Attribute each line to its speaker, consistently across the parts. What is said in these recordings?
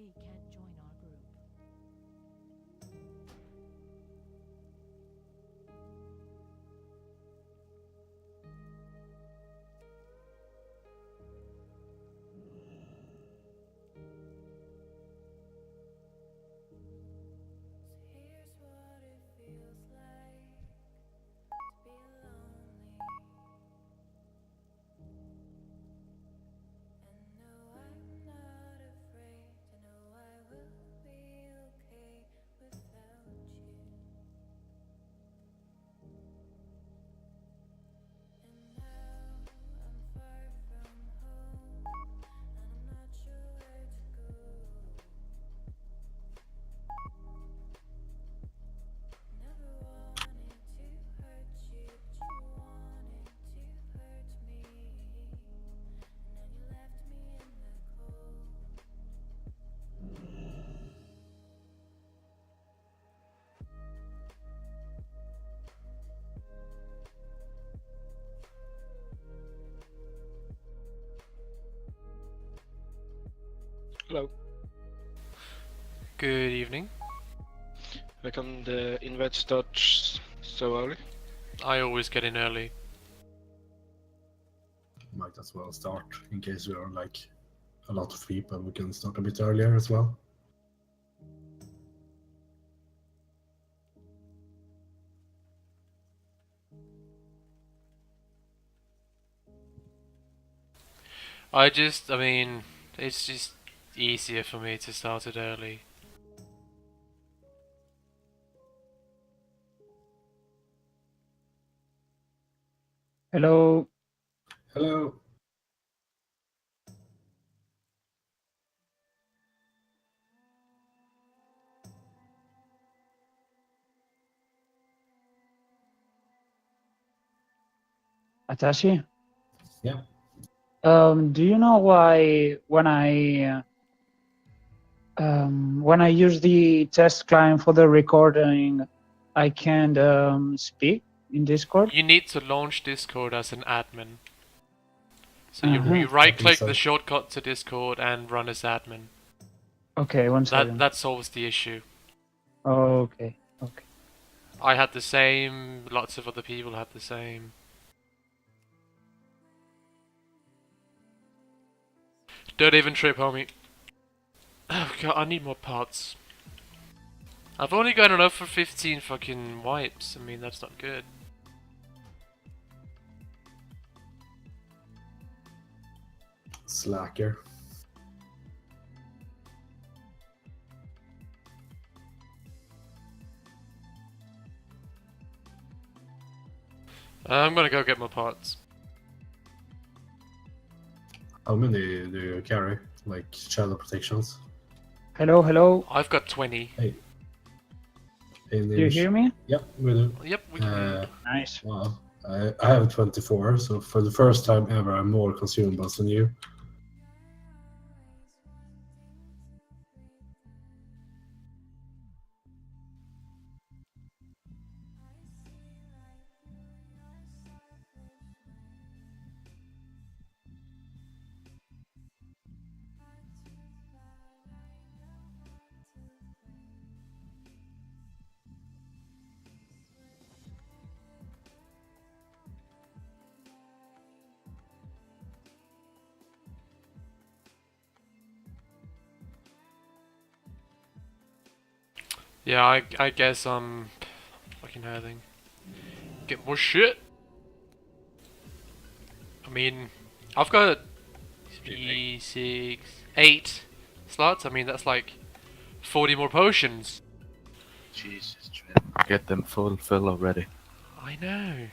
Speaker 1: they can't join our group.
Speaker 2: Here's what it feels like to be lonely. And no, I'm not afraid to know I will be okay without you. And now I'm far from home, and I'm not sure where to go. Never wanted to hurt you, but you wanted to hurt me. And then you left me in the cold.
Speaker 3: Hello.
Speaker 4: Good evening.
Speaker 3: How come the invite starts so early?
Speaker 4: I always get in early.
Speaker 5: Might as well start in case we are like a lot of people. We can start a bit earlier as well.
Speaker 4: I mean, it's just easier for me to start it early.
Speaker 6: Hello.
Speaker 5: Hello.
Speaker 6: Atashi?
Speaker 5: Yeah.
Speaker 6: Do you know why when I use the test client for the recording, I can't speak in Discord?
Speaker 4: You need to launch Discord as an admin. So
Speaker 6: Uh-huh.
Speaker 4: you right click
Speaker 5: so.
Speaker 4: the shortcut to Discord and run as admin.
Speaker 6: Okay, one second.
Speaker 4: That solves the issue.
Speaker 6: Okay.
Speaker 4: I had the same, lots of other people had the same. Don't even trip, homie. Oh god, I need more parts. I've only got enough for 15 fucking wipes. I mean, that's not good.
Speaker 5: Slacker.
Speaker 4: I'm gonna go get my parts.
Speaker 5: How many do you carry? Like shadow protections?
Speaker 6: Hello.
Speaker 4: I've got 20.
Speaker 5: Hey.
Speaker 6: Do you hear me?
Speaker 5: Yep, we do.
Speaker 4: Yep, we can.
Speaker 6: Nice.
Speaker 5: Wow. I have 24, so for the first time ever, I'm more consumables than you.
Speaker 4: Yeah, I guess I'm fucking hurting. Get more shit. I mean, I've got 3, 6, 8 slots. I mean, that's like 40 more potions.
Speaker 7: Jesus, get them full fill already.
Speaker 4: I know.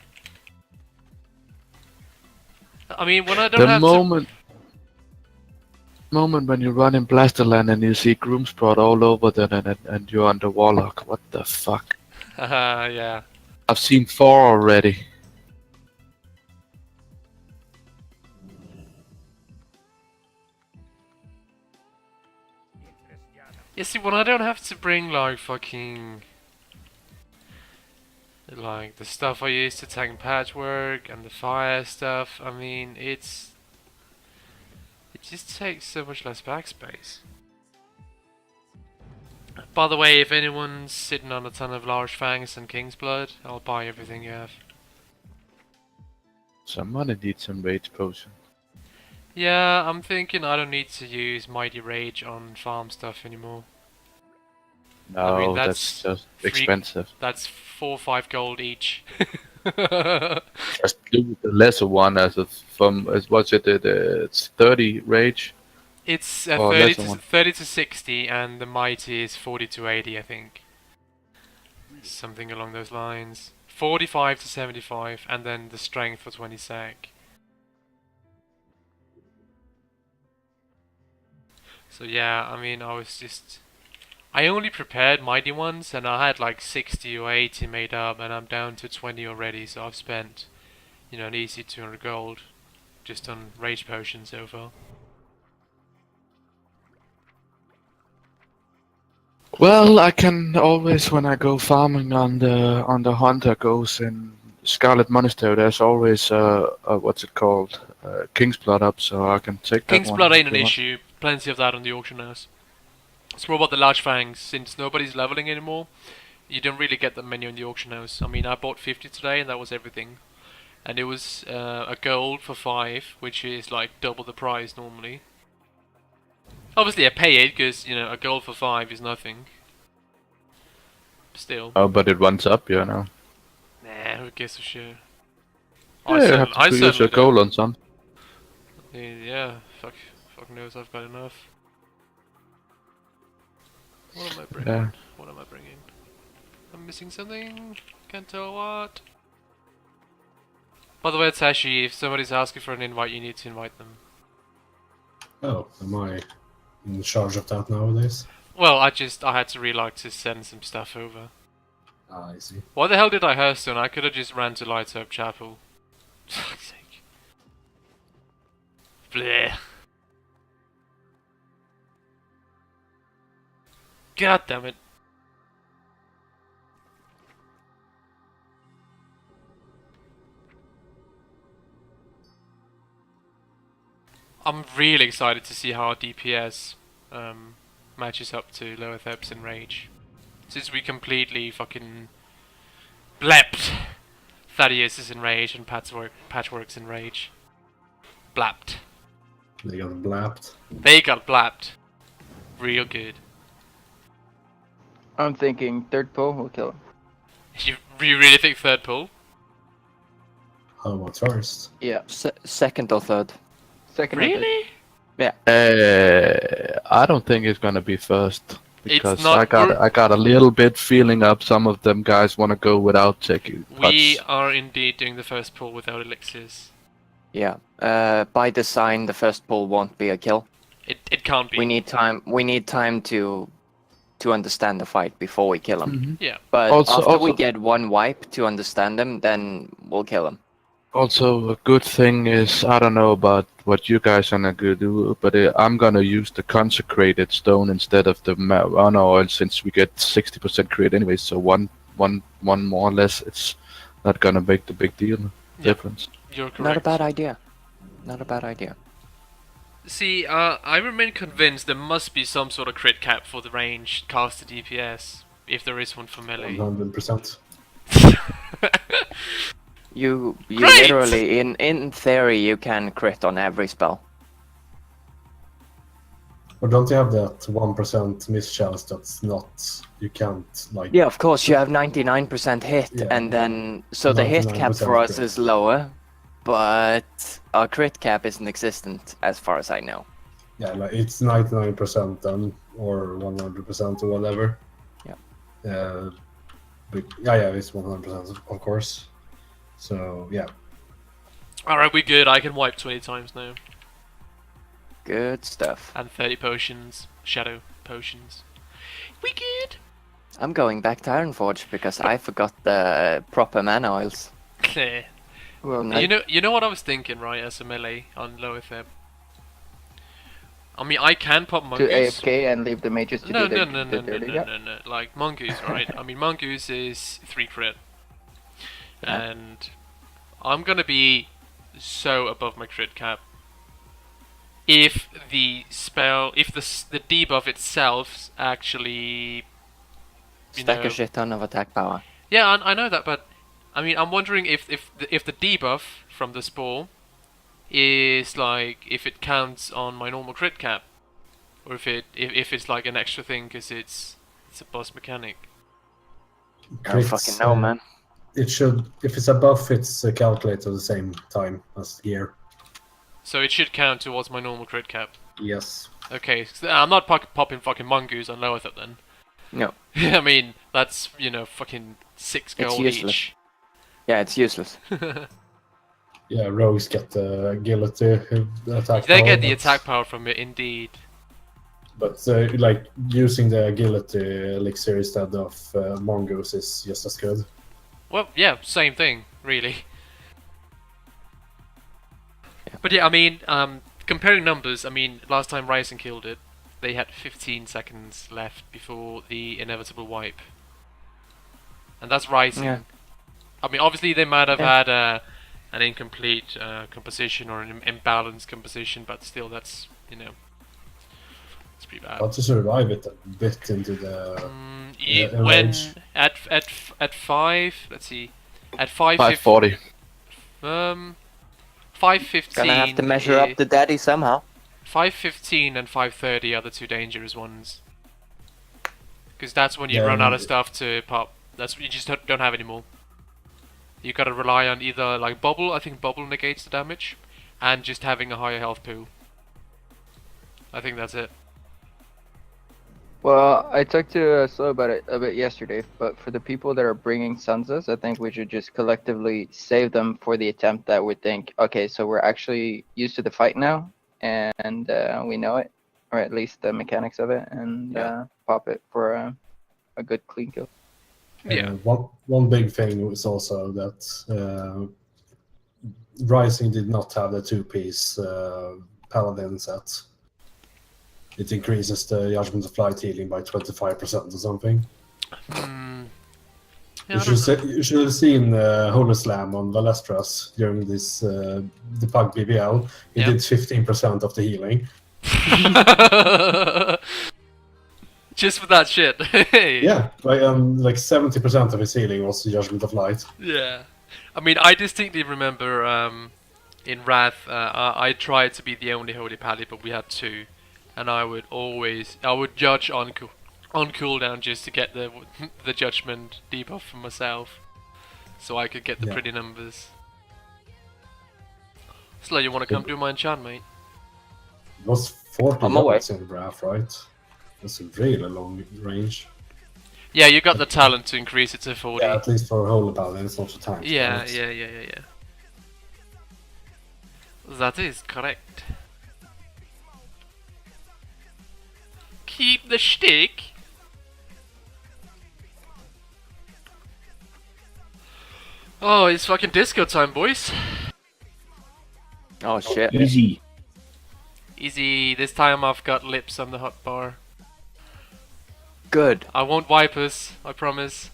Speaker 4: I mean, when I don't have
Speaker 7: moment when you run in Blasterland and you see Groomsprot all over then and you're on the Warlock, what the fuck?
Speaker 4: yeah.
Speaker 7: I've seen 4 already.
Speaker 4: You see, when I don't have to bring like fucking like the stuff I use to tank patchwork and the fire stuff, I mean, it just takes so much less backspace. By the way, if anyone's sitting on a ton of large fangs and king's blood, I'll buy everything you have.
Speaker 7: Somebody needs some rage potion.
Speaker 4: Yeah, I'm thinking I don't need to use Mighty Rage on farm stuff anymore.
Speaker 7: No,
Speaker 4: I mean,
Speaker 7: that's just
Speaker 4: free-
Speaker 7: expensive.
Speaker 4: That's 4 or 5 gold each.
Speaker 7: Just do the lesser one as what's it? It's 30 rage.
Speaker 4: It's
Speaker 7: Oh,
Speaker 4: 30
Speaker 7: lesser
Speaker 4: to
Speaker 7: one.
Speaker 4: 30 to 60, and the Mighty is 40 to 80, I think. Something along those lines. 45 to 75, and then the strength for 20 sec. So yeah, I mean, I only prepared mighty ones, and I had like 60 or 80 made up, and I'm down to 20 already, so I've spent, an easy 200 gold just on rage potions so far.
Speaker 7: Well, I can always, when I go farming on the hunter goes in Scarlet Monastery, there's always what's it called? King's Blood up, so I can take that
Speaker 4: King's
Speaker 7: one.
Speaker 4: Blood
Speaker 7: if
Speaker 4: ain't an
Speaker 7: you want.
Speaker 4: issue, plenty of that on the auction house. It's more about the large fangs, since nobody's leveling anymore, you don't really get that many on the auction house. I mean, I bought 50 today, and that was everything. And it was a gold for 5, which is like double the price normally. Obviously I pay it, because, a gold for 5 is nothing. Still.
Speaker 7: Oh, but it runs up,
Speaker 4: Nah, who gives a shit?
Speaker 7: Yeah, you have to use your
Speaker 4: certainly
Speaker 7: gold
Speaker 4: don't.
Speaker 7: on some.
Speaker 4: Yeah, fuck knows I've got enough. What am I bringing?
Speaker 7: Yeah.
Speaker 4: What am I bringing? I'm missing something. Can't tell what. By the way, Tashi, if somebody's asking for an invite, you need to invite them.
Speaker 5: Oh, am I in charge of that nowadays?
Speaker 4: Well, I had to realize to send some stuff over.
Speaker 5: Ah, I see.
Speaker 4: Why the hell did I Hearthstone? I could have just ran to Light Up Chapel. Fuck's sake. Bleh. God damn it. I'm really excited to see how our DPS matches up to lower Thebs and Rage. Since we completely fucking blept. Thaddeus is in Rage and Patchwork's in Rage. Blapped.
Speaker 5: They got blapped.
Speaker 4: They got blapped. Real good.
Speaker 1: I'm thinking third pull will kill him.
Speaker 4: You really think third pull?
Speaker 5: How about first?
Speaker 1: Yeah,
Speaker 8: Second or third.
Speaker 1: second. or third.
Speaker 4: Really?
Speaker 7: I don't think it's gonna be first because
Speaker 4: not-
Speaker 7: I got a little bit feeling up. Some of them guys want to go without taking
Speaker 4: We
Speaker 7: pots.
Speaker 4: are indeed doing the first pull without elixirs.
Speaker 8: Yeah. By design, the first pull won't be a kill.
Speaker 4: It can't be.
Speaker 8: We need time. We need time to understand the fight before we kill him.
Speaker 7: Mhm.
Speaker 4: Yeah.
Speaker 8: But
Speaker 7: Also-
Speaker 8: after we
Speaker 7: also-
Speaker 8: get one wipe to understand him, then we'll kill him.
Speaker 7: Also, a good thing is, I don't know about what you guys are gonna do, but I'm gonna use the consecrated stone instead of the mana oil since we get 60% crit anyway. So one more or less, it's not gonna make the big deal difference.
Speaker 4: You're correct.
Speaker 8: Not a bad idea. Not a bad idea.
Speaker 4: See, I remain convinced there must be some sort of crit cap for the range caster DPS, if there is one for melee.
Speaker 5: 100%.
Speaker 8: You
Speaker 4: Great!
Speaker 8: literally, in theory, you can crit on every spell.
Speaker 5: Or don't you have that 1% miss chance that's not... You can't, like...
Speaker 8: Yeah, of course, you have 99% hit,
Speaker 5: Yeah.
Speaker 8: and then so the hit cap for
Speaker 5: 99%
Speaker 8: us
Speaker 5: crit.
Speaker 8: is lower, but our crit cap isn't existent as far as I know.
Speaker 5: Yeah, like it's 99% then, or 100% or whatever.
Speaker 8: Yeah.
Speaker 5: But yeah, it's 100% of course. So yeah,
Speaker 4: Alright, we good. I can wipe 20 times now.
Speaker 8: Good stuff.
Speaker 4: And 30 potions. Shadow potions. We good?
Speaker 8: I'm going back to Ironforge because I forgot the proper mana oils.
Speaker 4: Clear.
Speaker 1: Well,
Speaker 4: You know what I was thinking, right, as a melee on lower Theb? I mean, I can pop
Speaker 1: to
Speaker 4: Mongoose.
Speaker 1: AFK and leave the mages to
Speaker 4: No,
Speaker 1: do
Speaker 4: no,
Speaker 1: the dirty job.
Speaker 4: no. Like, Mongoose, right? I mean, Mongoose is 3 crit.
Speaker 8: Yeah.
Speaker 4: And I'm gonna be so above my crit cap. if the spell, if the debuff itself actually,
Speaker 8: Stack a shit ton of attack power.
Speaker 4: Yeah, I know that, but I mean, I'm wondering if the debuff from the spore is like if it counts on my normal crit cap, or if it's like an extra thing because it's a boss mechanic.
Speaker 8: I don't fucking know, man.
Speaker 5: It should, if it's a buff, it's calculated at the same time as gear.
Speaker 4: So it should count towards my normal crit cap.
Speaker 5: Yes.
Speaker 4: Okay, so I'm not popping fucking mongoose on Loethar then.
Speaker 8: No.
Speaker 4: I mean, that's, you know, fucking 6 gold
Speaker 8: useless.
Speaker 4: each.
Speaker 8: Yeah, it's useless.
Speaker 5: Yeah, rogues get the agility attack
Speaker 4: They
Speaker 5: power,
Speaker 4: get the
Speaker 5: but-
Speaker 4: attack power from it, indeed.
Speaker 5: But like using the agility elixir instead of mongoose is just as good.
Speaker 4: Well, yeah, same thing, really. But yeah, I mean, comparing numbers, I mean, last time Ryzen killed it, they had 15 seconds left before the inevitable wipe. And that's Ryzen.
Speaker 8: Yeah.
Speaker 4: I mean, obviously they might have
Speaker 8: Yeah.
Speaker 4: had an incomplete composition or an imbalanced composition, but still, that's, you know, it's pretty bad.
Speaker 5: But to survive it a bit into the
Speaker 4: When
Speaker 5: range.
Speaker 4: at 5, let's see, at
Speaker 7: 540.
Speaker 4: 5:15.
Speaker 8: Gonna have to measure up the daddy somehow.
Speaker 4: 5:15 and 5:30 are the two dangerous ones. Because that's when you
Speaker 5: Yeah,
Speaker 4: run out of
Speaker 5: and-
Speaker 4: stuff to pop. That's what you just don't have anymore. You gotta rely on either like bubble. I think bubble negates the damage, and just having a higher health pool. I think that's it.
Speaker 1: Well, I talked to Slow about it a bit yesterday, but for the people that are bringing Sanzas, I think we should just collectively save them for the attempt that we think, okay, so we're actually used to the fight now, and we know it, or at least the mechanics of it, and pop it for a good clean kill.
Speaker 4: Yeah.
Speaker 5: One big thing was also that Rising did not have the two-piece paladin set. It increases the Judgment of Flight healing by 25% or something.
Speaker 4: Yeah,
Speaker 5: You should have seen Holy Slam on Valestras during this the Pug BBL. He
Speaker 4: Yeah.
Speaker 5: did 15% of the healing.
Speaker 4: Just for that shit.
Speaker 5: Yeah, like 70% of his healing was the Judgment of Light.
Speaker 4: Yeah. I mean, I distinctly remember in Wrath, I tried to be the only Holy Pally, but we had two. And I would judge on cooldown just to get the judgment debuff for myself. So I could get the
Speaker 5: Yeah.
Speaker 4: pretty numbers. Slow, you want to come do my enchant, mate?
Speaker 5: It was 40
Speaker 8: On my way.
Speaker 5: levels in Wrath, right? That's a really long range.
Speaker 4: Yeah, you got the talent to increase it to 40.
Speaker 5: Yeah, at least for Holy Paladin, it's not the tank.
Speaker 4: Yeah,
Speaker 5: right?
Speaker 4: yeah. That is correct. Keep the stick. Oh, it's fucking disco time, boys.
Speaker 8: Oh shit.
Speaker 7: Easy.
Speaker 4: Easy. This time I've got lips on the hot bar.
Speaker 8: Good.
Speaker 4: I won't wipe us, I promise.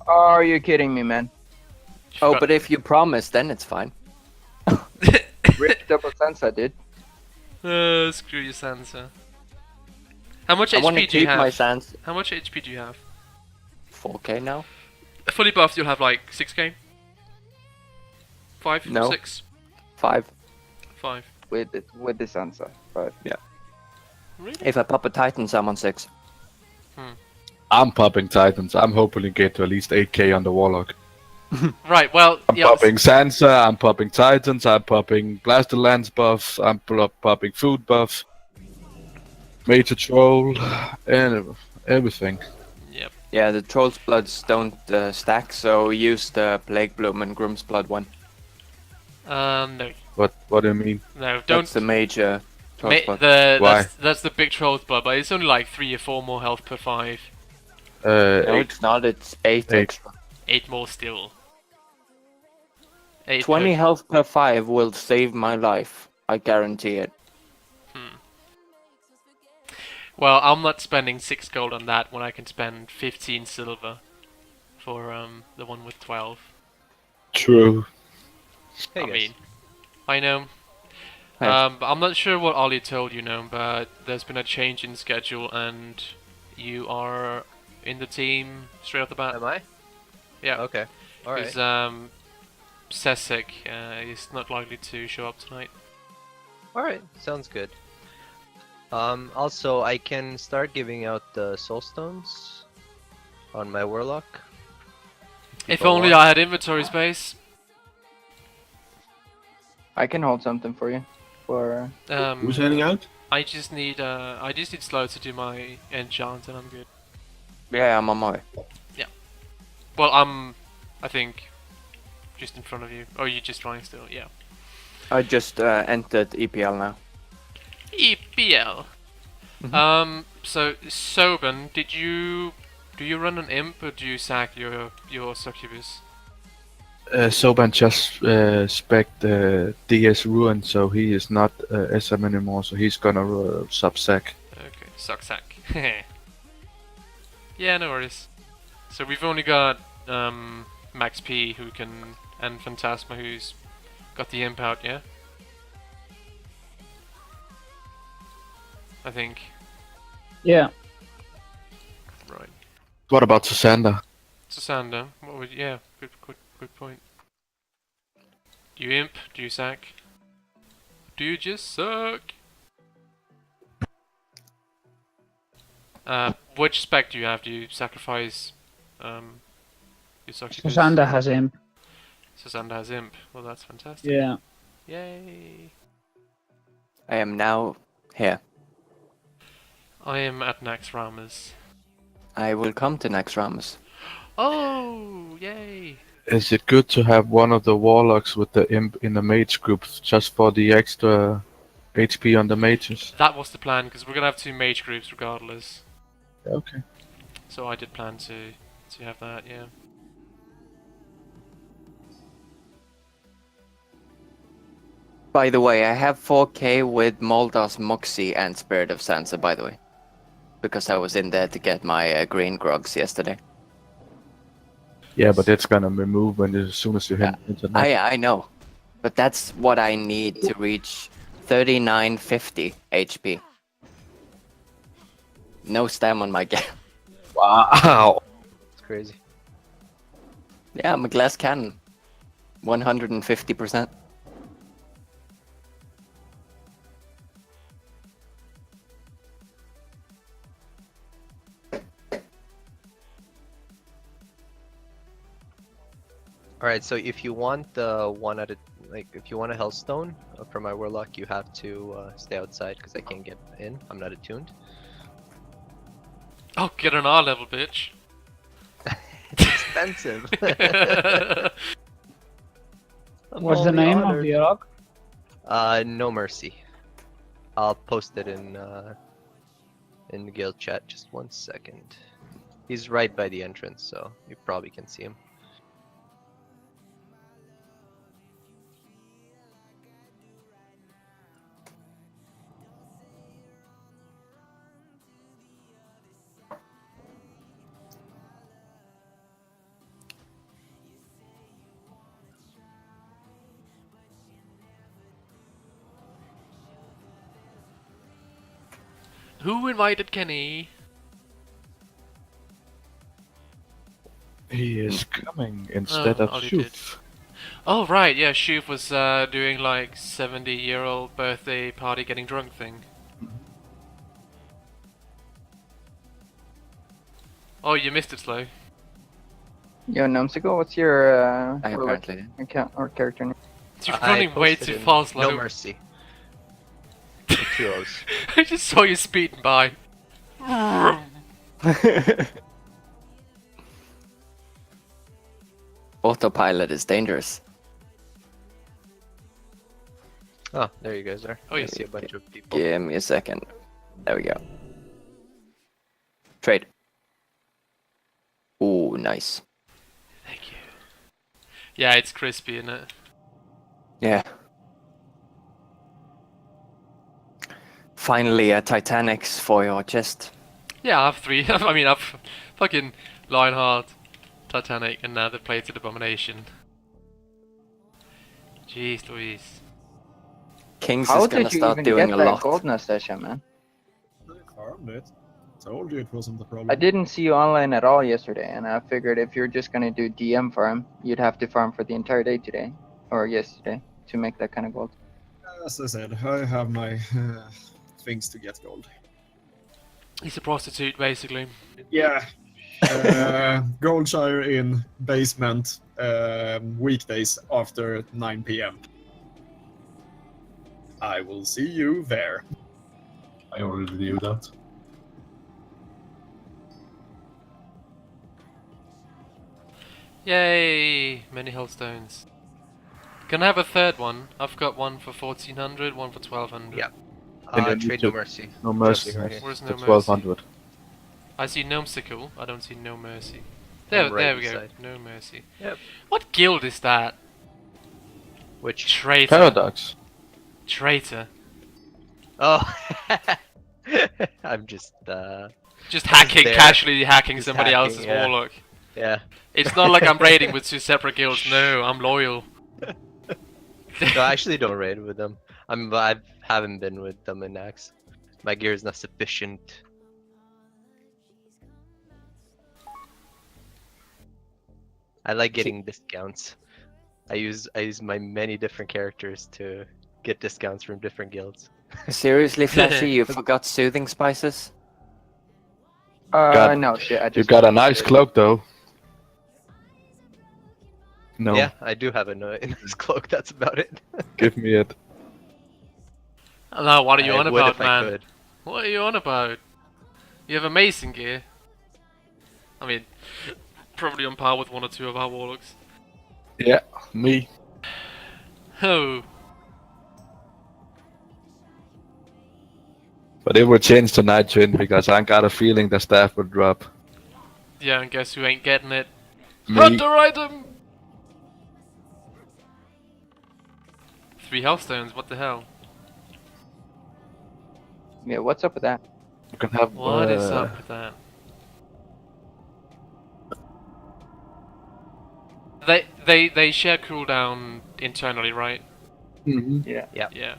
Speaker 1: Are you kidding me, man?
Speaker 8: Oh, but if you promise, then it's fine.
Speaker 1: Rip double Sansa, dude.
Speaker 4: Screw you, Sansa. How much
Speaker 8: I want to
Speaker 4: HP do you
Speaker 8: keep my
Speaker 4: have?
Speaker 8: sans.
Speaker 4: How much HP do you have?
Speaker 8: 4k now?
Speaker 4: Fully buffed, you'll have like 6k? 5?
Speaker 8: No.
Speaker 4: 6?
Speaker 8: 5.
Speaker 4: 5.
Speaker 1: With the Sansa, but
Speaker 4: Really?
Speaker 8: If I pop a Titan, I'm on 6.
Speaker 7: I'm popping Titans. I'm hoping to get to at least 8k on the Warlock.
Speaker 4: Right, well,
Speaker 7: I'm
Speaker 4: yeah,
Speaker 7: popping Sansa, I'm popping Titans, I'm popping Blaster Lance buffs, I'm popping food buff, Major Troll, and everything.
Speaker 4: Yep.
Speaker 8: Yeah, the Troll's Bloods don't stack, so use the Plague Bloom and Groom's Blood one.
Speaker 4: No.
Speaker 7: What do you mean?
Speaker 4: No, don't.
Speaker 8: That's the major Troll's Blood.
Speaker 7: Why?
Speaker 4: That's the big troll's blood, but it's only like 3 or 4 more health per 5.
Speaker 8: No,
Speaker 7: 8.
Speaker 8: it's not, it's 8
Speaker 7: Eight.
Speaker 8: extra.
Speaker 4: 8 more still. 8
Speaker 8: 20
Speaker 4: per-
Speaker 8: health per 5 will save my life. I guarantee it.
Speaker 4: Well, I'm not spending 6 gold on that when I can spend 15 silver for the one with 12.
Speaker 7: True.
Speaker 4: I mean, I know.
Speaker 8: Right.
Speaker 4: I'm not sure what Ollie told you now, but there's been a change in schedule, and you are in the team straight off the bat.
Speaker 9: Am I?
Speaker 4: Yeah.
Speaker 9: Okay. All right.
Speaker 4: Because Sesek is not likely to show up tonight.
Speaker 9: All right. Sounds good. Also, I can start giving out the soul stones on my warlock.
Speaker 4: If
Speaker 9: People
Speaker 4: only
Speaker 9: want.
Speaker 4: I had inventory space.
Speaker 1: I can hold something for you. For
Speaker 10: Who's heading out?
Speaker 4: I just need Slow to do my enchant, and I'm good.
Speaker 8: Yeah, I'm on my way.
Speaker 4: Well, I think, just in front of you. Oh, you're just flying still, yeah.
Speaker 8: I just entered EPL now.
Speaker 4: EPL. So Soben, do you run an imp or do you sack your succubus?
Speaker 7: Soban just spec DS Ruin, so he is not SM anymore, so he's gonna sub-sack.
Speaker 4: Okay, suck sack. Yeah, no worries. So we've only got Max P who can, and Phantasma who's got the imp out, yeah? I think.
Speaker 6: Yeah.
Speaker 4: Right.
Speaker 7: What about Susander?
Speaker 4: Susander, what would, yeah, good point. Do you imp? Do you sack? Do you just suck? Which spec do you have? Do you sacrifice your succubus?
Speaker 6: Susander has imp.
Speaker 4: Susander has imp. Well, that's fantastic.
Speaker 6: Yeah.
Speaker 4: Yay!
Speaker 8: I am now here.
Speaker 4: I am at Naxx40.
Speaker 8: I will come to next rounds.
Speaker 4: Oh, yay!
Speaker 7: Is it good to have one of the warlocks with the imp in the mage group just for the extra HP on the mages?
Speaker 4: That was the plan, because we're gonna have 2 mage groups regardless.
Speaker 7: Okay.
Speaker 4: So I did plan to have that, yeah.
Speaker 8: By the way, I have 4K with Moldav's Moxie and Spirit of Sansa, by the way. Because I was in there to get my green grogs yesterday.
Speaker 7: Yeah, but it's gonna remove when as soon as you hit into
Speaker 8: I know. But that's what I need to reach 3950 HP. No stam on my game.
Speaker 7: Wow.
Speaker 9: It's crazy.
Speaker 8: Yeah, I'm a glass cannon. 150%.
Speaker 9: All right. So if you want the one at a if you want a Hellstone for my warlock, you have to stay outside because I can't get in. I'm not attuned.
Speaker 4: Oh, get an R level, bitch!
Speaker 9: It's expensive. I'm
Speaker 6: What's the
Speaker 9: only
Speaker 6: name of
Speaker 9: honored.
Speaker 6: the rock?
Speaker 9: No Mercy. I'll post it in the guild chat. Just 1 second. He's right by the entrance, so you probably can see him.
Speaker 4: Who invited Kenny?
Speaker 7: He is coming instead of
Speaker 4: Ollie
Speaker 7: shoot.
Speaker 4: did. Oh right, yeah, Shoof was doing like 70-year-old birthday party getting drunk thing. Oh, you missed it, Slow.
Speaker 1: Yo, Numsicle, what's your
Speaker 8: I apparently did.
Speaker 1: account or character name?
Speaker 4: You're
Speaker 9: I
Speaker 4: running way
Speaker 9: posted
Speaker 4: too
Speaker 9: in
Speaker 4: fast,
Speaker 9: No
Speaker 4: Slow.
Speaker 9: Mercy. With 2 O's.
Speaker 4: I just saw you speeding by.
Speaker 8: Autopilot is dangerous.
Speaker 9: Oh, there you guys are.
Speaker 4: Oh,
Speaker 9: I
Speaker 4: yes.
Speaker 9: see a bunch of people.
Speaker 8: Give me a second. There we go. Trade. Ooh, nice.
Speaker 4: Thank you. Yeah, it's crispy, isn't it?
Speaker 8: Yeah. Finally, a Titanics for your chest.
Speaker 4: Yeah, I have 3. I mean, I've fucking Lionheart, Titanic, and now the Plated Abomination. Jeez Louise.
Speaker 8: Kings
Speaker 1: How
Speaker 8: is gonna
Speaker 1: did you
Speaker 8: start
Speaker 1: even
Speaker 8: doing
Speaker 1: get
Speaker 8: a
Speaker 1: that
Speaker 8: lot.
Speaker 1: gold Nastasha, man?
Speaker 10: I farmed it. Told you it wasn't a problem.
Speaker 1: I didn't see you online at all yesterday, and I figured if you're just gonna do DM farm, you'd have to farm for the entire day today, or yesterday, to make that kind of gold.
Speaker 10: As I said, I have my things to get gold.
Speaker 4: He's a prostitute, basically.
Speaker 10: Yeah. Goldshire in basement weekdays after 9 p.m. I will see you there.
Speaker 5: I already knew that.
Speaker 4: Yay! Many hellstones. Can I have a third one? I've got one for 1400, one for 1200.
Speaker 9: Yeah.
Speaker 7: And then you
Speaker 9: Trade No
Speaker 7: took
Speaker 9: Mercy.
Speaker 7: No mercy.
Speaker 9: Right here.
Speaker 4: Where's
Speaker 7: For
Speaker 4: No Mercy?
Speaker 7: 1200.
Speaker 4: I see Gnomesicle. I don't see No Mercy.
Speaker 9: On
Speaker 4: There,
Speaker 9: the
Speaker 4: there
Speaker 9: right
Speaker 4: we go.
Speaker 9: side.
Speaker 4: No Mercy.
Speaker 9: Yep.
Speaker 4: What guild is that?
Speaker 9: Which?
Speaker 4: Traitor.
Speaker 7: Paradox.
Speaker 4: Traitor.
Speaker 9: Oh. I'm just
Speaker 4: Just hacking,
Speaker 9: there.
Speaker 4: casually hacking
Speaker 9: Just
Speaker 4: somebody
Speaker 9: hacking,
Speaker 4: else's
Speaker 9: yeah.
Speaker 4: warlock.
Speaker 9: yeah.
Speaker 4: It's not like I'm raiding with two separate guilds. No, I'm loyal.
Speaker 9: No, I actually don't raid with them. I haven't been with them in Naxx. My gear is not sufficient. I like getting discounts. I use my many different characters to get discounts from different guilds.
Speaker 8: Seriously, Flashy, you forgot soothing spices?
Speaker 7: God.
Speaker 1: No shit. I just
Speaker 7: You got a
Speaker 1: forgot
Speaker 7: nice
Speaker 1: to-
Speaker 7: cloak though. No,
Speaker 9: Yeah, I do have a nice cloak. That's about it.
Speaker 7: give me it.
Speaker 4: No, what are you
Speaker 9: I
Speaker 4: on
Speaker 9: would
Speaker 4: about,
Speaker 9: if I
Speaker 4: man?
Speaker 9: could.
Speaker 4: What are you on about? You have amazing gear. I mean, probably on par with one or two of our warlocks.
Speaker 7: Yeah, me.
Speaker 4: Oh,
Speaker 7: But it will change tonight, Twin, because I got a feeling the staff will drop.
Speaker 4: yeah, and guess who ain't getting it?
Speaker 7: Me.
Speaker 4: Hunter item! 3 hellstones, what the hell?
Speaker 1: Yeah, what's up with that?
Speaker 7: You can have.
Speaker 4: What is up with that? They share cooldown internally, right?
Speaker 7: Mhm.
Speaker 1: Yeah.
Speaker 4: Yeah.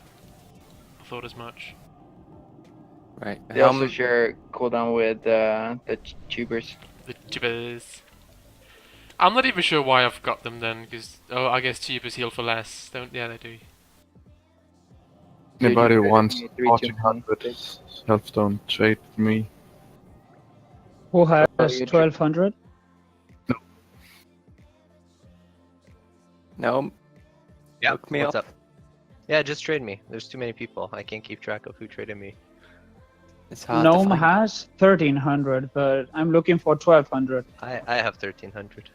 Speaker 4: I thought as much.
Speaker 8: Right.
Speaker 1: They also share cooldown with the tubers.
Speaker 4: The tubers. I'm not even sure why I've got them then, because I guess tubers heal for less. Don't? Yeah, they do.
Speaker 7: Anybody
Speaker 1: Dude, you
Speaker 7: wants
Speaker 1: traded me
Speaker 7: 1400 Healthstone trade me?
Speaker 6: Who has
Speaker 1: you
Speaker 6: 1200?
Speaker 8: No.
Speaker 9: Yeah.
Speaker 8: Look me
Speaker 9: What's
Speaker 8: up.
Speaker 9: up? Yeah, just trade me. There's too many people. I can't keep track of who traded me.
Speaker 8: It's hard to
Speaker 6: Gnome
Speaker 8: find.
Speaker 6: has 1300, but I'm looking for 1200.
Speaker 9: I have 1300.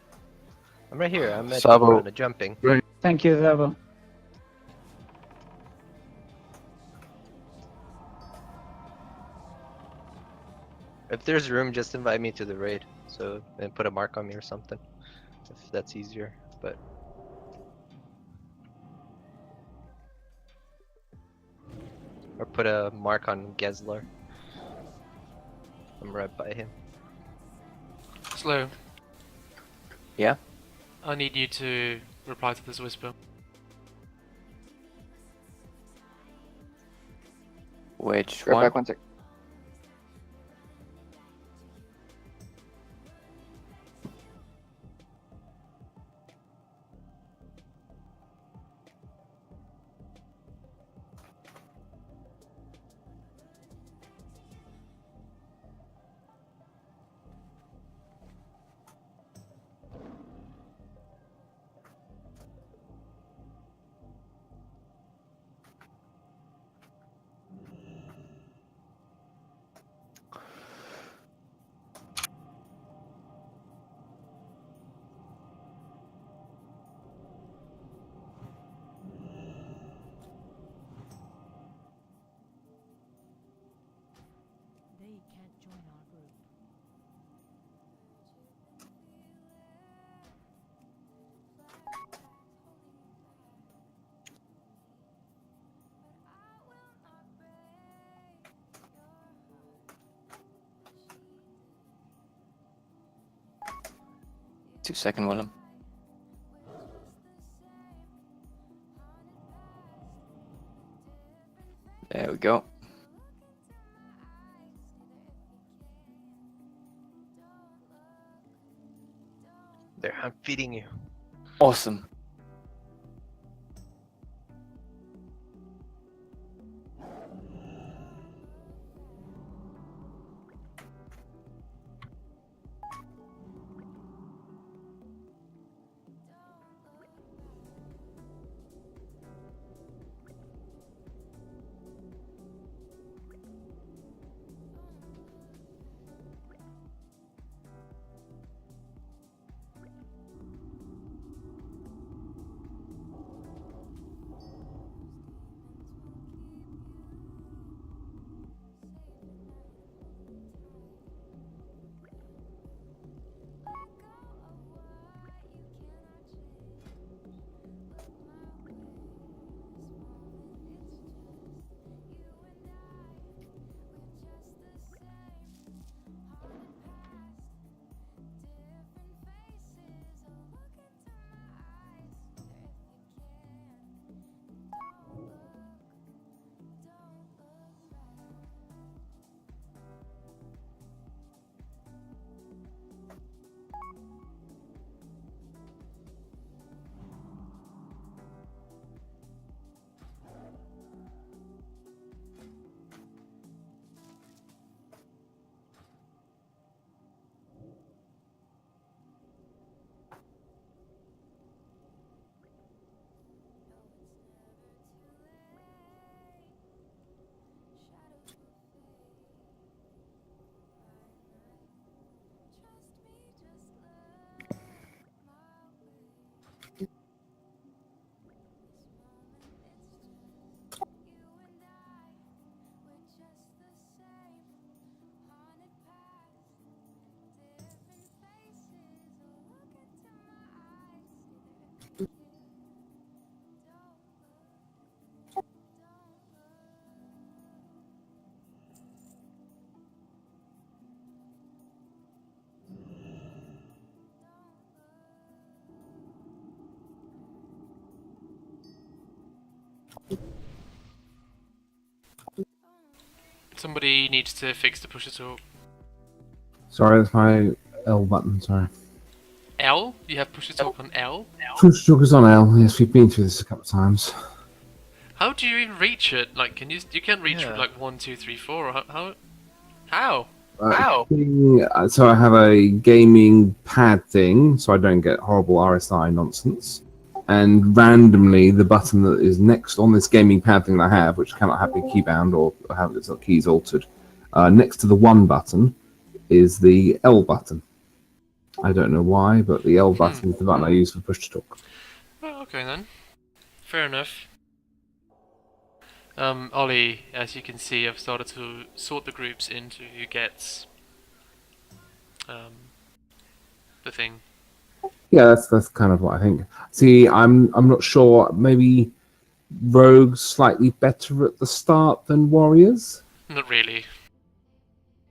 Speaker 9: I'm right here. I'm at
Speaker 7: Sabo.
Speaker 9: the jumping.
Speaker 6: Thank you, Zabo.
Speaker 9: If there's room, just invite me to the raid. So and put a mark on me or something, if that's easier. But or put a mark on Gesler. I'm right by him.
Speaker 4: Slow.
Speaker 8: Yeah?
Speaker 4: I need you to reply to this whisper.
Speaker 8: Which
Speaker 1: Right
Speaker 8: one?
Speaker 1: back 1 sec.
Speaker 2: They can't join our group.
Speaker 8: Two-second, Willem. go.
Speaker 9: There, I'm feeding you.
Speaker 8: Awesome.
Speaker 4: Somebody needs to fix the push to talk.
Speaker 11: Sorry, that's my L button, sorry.
Speaker 4: L? You have push to talk on L?
Speaker 11: Push to talk is on L, yes, we've been through this a couple of times.
Speaker 4: How do you even reach it? Like, can you can't reach
Speaker 9: Yeah.
Speaker 4: with like 1, 2, 3, 4, or how? How?
Speaker 11: So I have a gaming pad thing, so I don't get horrible RSI nonsense. And randomly, the button that is next on this gaming pad thing that I have, which cannot have a keybound or have its keys altered, next to the 1 button is the L button. I don't know why, but the L button is the button I use for push to talk.
Speaker 4: Oh, okay then. Fair enough. Ollie, as you can see, I've started to sort the groups into who gets the thing.
Speaker 11: Yeah, that's kind of what I think. See, I'm not sure. Maybe Rogue's slightly better at the start than Warriors.
Speaker 4: Not really.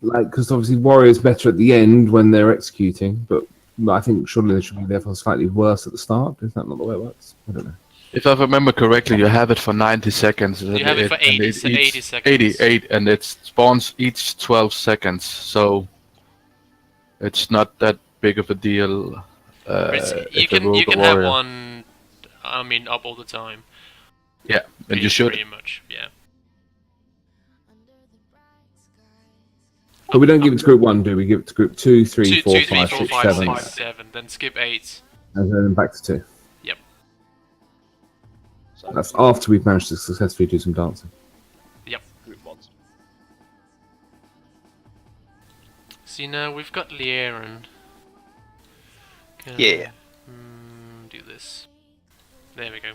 Speaker 11: Like, because obviously Warriors better at the end when they're executing, but I think surely they should be therefore slightly worse at the start. Is that not the way it works? I don't know.
Speaker 7: If I remember correctly, you have it for 90 seconds.
Speaker 4: You have it for 80 seconds.
Speaker 7: 88, and it spawns each 12 seconds, so it's not that big of a deal.
Speaker 4: You can have one, I mean, up all the time.
Speaker 7: Yeah, and you should.
Speaker 4: Pretty much, yeah.
Speaker 11: But we don't give it to group 1, do we? Give it to group 2, 3, 4, 5, 6, 7.
Speaker 4: 7, then skip 8.
Speaker 11: And then back to 2.
Speaker 4: Yep.
Speaker 10: So
Speaker 11: That's after we've managed to successfully do some dancing.
Speaker 4: Yep.
Speaker 10: group 1.
Speaker 4: See, now we've got Lieren.
Speaker 9: Yeah.
Speaker 4: Do this. There we go.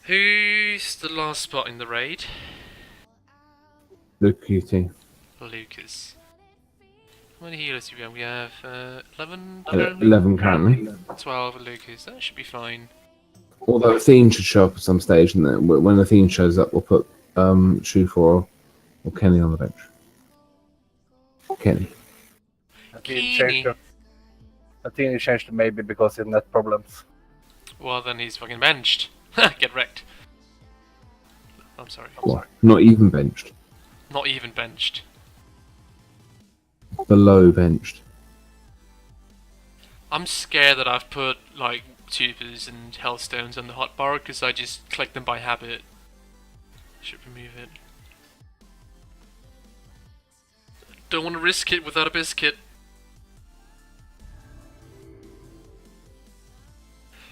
Speaker 4: Who's the last spot in the raid?
Speaker 11: Luke QT.
Speaker 4: Lucas. How many healers do we have? We have 11
Speaker 11: 11 currently.
Speaker 4: 12 Lucas. That should be fine.
Speaker 11: Although Athene should show up at some stage, and then when Athene shows up, we'll put Shufor or Kenny on the bench. Kenny.
Speaker 12: Athene changed to maybe because of net problems.
Speaker 4: Well, then he's fucking benched. Get wrecked. I'm sorry.
Speaker 11: What? Not even benched.
Speaker 4: Not even benched.
Speaker 11: Below benched.
Speaker 4: I'm scared that I've put like tubers and hellstones on the hotbar because I just click them by habit. Should remove it. Don't want to risk it without a biscuit.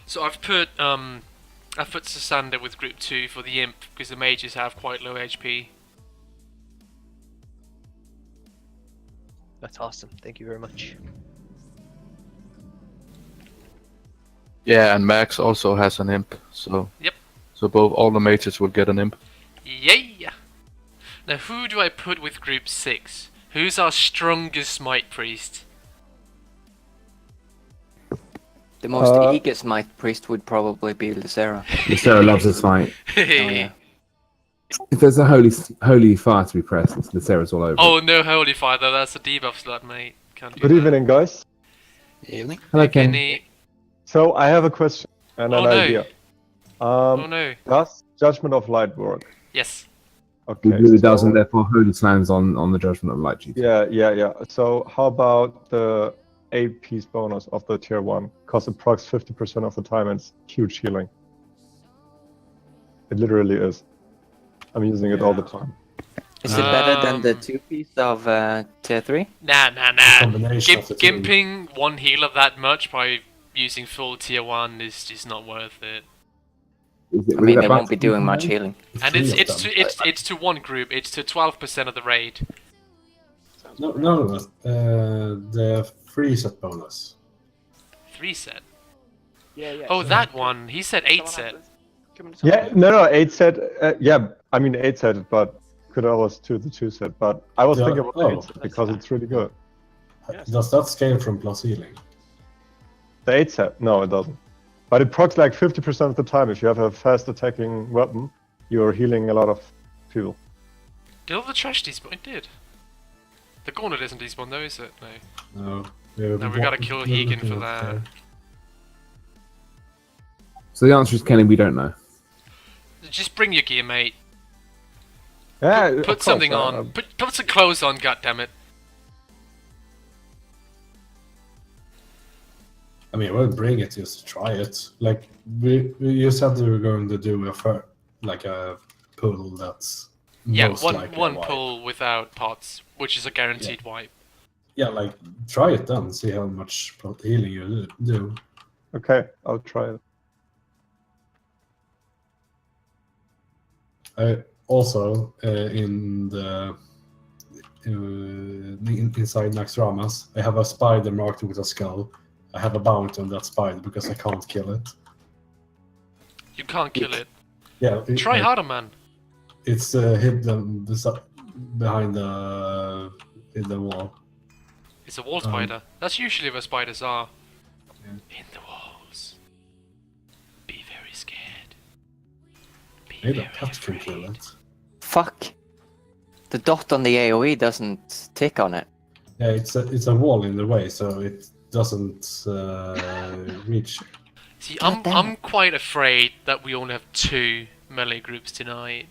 Speaker 4: So I've put Sasander with group 2 for the imp because the mages have quite low HP.
Speaker 9: That's awesome. Thank you very much.
Speaker 7: Yeah, and Max also has an imp, so
Speaker 4: Yep.
Speaker 7: So all the mages will get an imp.
Speaker 4: Yeah. Now who do I put with group 6? Who's our strongest smite priest?
Speaker 8: The most eager smite priest would probably be Lucera.
Speaker 11: Lucera loves a smite.
Speaker 8: Oh, yeah.
Speaker 11: If there's a holy fire to be pressed, Lucera's all over.
Speaker 4: Oh no, holy fire though, that's a debuff slot, mate. Can't do
Speaker 13: Good
Speaker 4: that.
Speaker 13: evening, guys.
Speaker 14: Evening.
Speaker 11: Hello, Ken.
Speaker 4: Kenny.
Speaker 13: So I have a question and
Speaker 4: Oh,
Speaker 13: an
Speaker 4: no.
Speaker 13: idea.
Speaker 4: Oh no.
Speaker 13: Does Judgment of Light work?
Speaker 4: Yes.
Speaker 13: Okay.
Speaker 11: It really does,
Speaker 13: so-
Speaker 11: and therefore Holy lands on the Judgment of Light GTX.
Speaker 13: Yeah. So how about the 8-piece bonus of the tier 1? Because it procs 50% of the time and it's huge healing. It literally is. I'm using it all the time.
Speaker 8: Is it better than the 2-piece of tier 3?
Speaker 4: Nah.
Speaker 5: Combination of the two.
Speaker 4: Gimping one healer that much by using full tier 1 is just not worth it.
Speaker 8: I mean, they won't be doing much healing.
Speaker 4: And it's to one group. It's to 12% of the raid.
Speaker 5: No. The 3-set bonus.
Speaker 4: 3 set.
Speaker 14: Yeah.
Speaker 4: Oh, that one. He said 8 set.
Speaker 13: Yeah, no, 8 set. Yeah, I mean 8 set, but could always do the 2 set. But I was thinking about 8 set because it's really good.
Speaker 5: Does that scale from plus healing?
Speaker 13: The 8 set? No, it doesn't. But it procs like 50% of the time. If you have a fast attacking weapon, you're healing a lot of people.
Speaker 4: Did all the trash despawn? It did. The gauntlet isn't despawn though, is it? No.
Speaker 5: No.
Speaker 4: No, we gotta kill Hegan for that.
Speaker 11: So the answer is Kenny, we don't know.
Speaker 4: Just bring your gear, mate.
Speaker 13: Yeah,
Speaker 4: Put something on. Put some clothes on, goddammit.
Speaker 5: I mean, I would bring it just to try it. Like you said, we were going to do a pull that's most likely a
Speaker 4: one
Speaker 5: wipe.
Speaker 4: pull without pots, which is a guaranteed wipe.
Speaker 5: Yeah, like try it then. See how much healing you do.
Speaker 13: Okay, I'll try it.
Speaker 5: Also, in the inside Naxx40, I have a spider marked with a skull. I have a bounty on that spider because I can't kill it.
Speaker 4: You can't kill it.
Speaker 5: Yeah.
Speaker 4: Try harder, man.
Speaker 5: It's hidden behind the wall.
Speaker 4: It's a wall spider. That's usually where spiders are.
Speaker 5: Yeah.
Speaker 4: In the walls. Be very scared.
Speaker 5: Maybe a pet can kill it.
Speaker 8: Fuck. The dot on the AoE doesn't tick on it.
Speaker 5: Yeah, it's a wall in the way, so it doesn't reach.
Speaker 4: See, I'm quite afraid that we only have 2 melee groups tonight.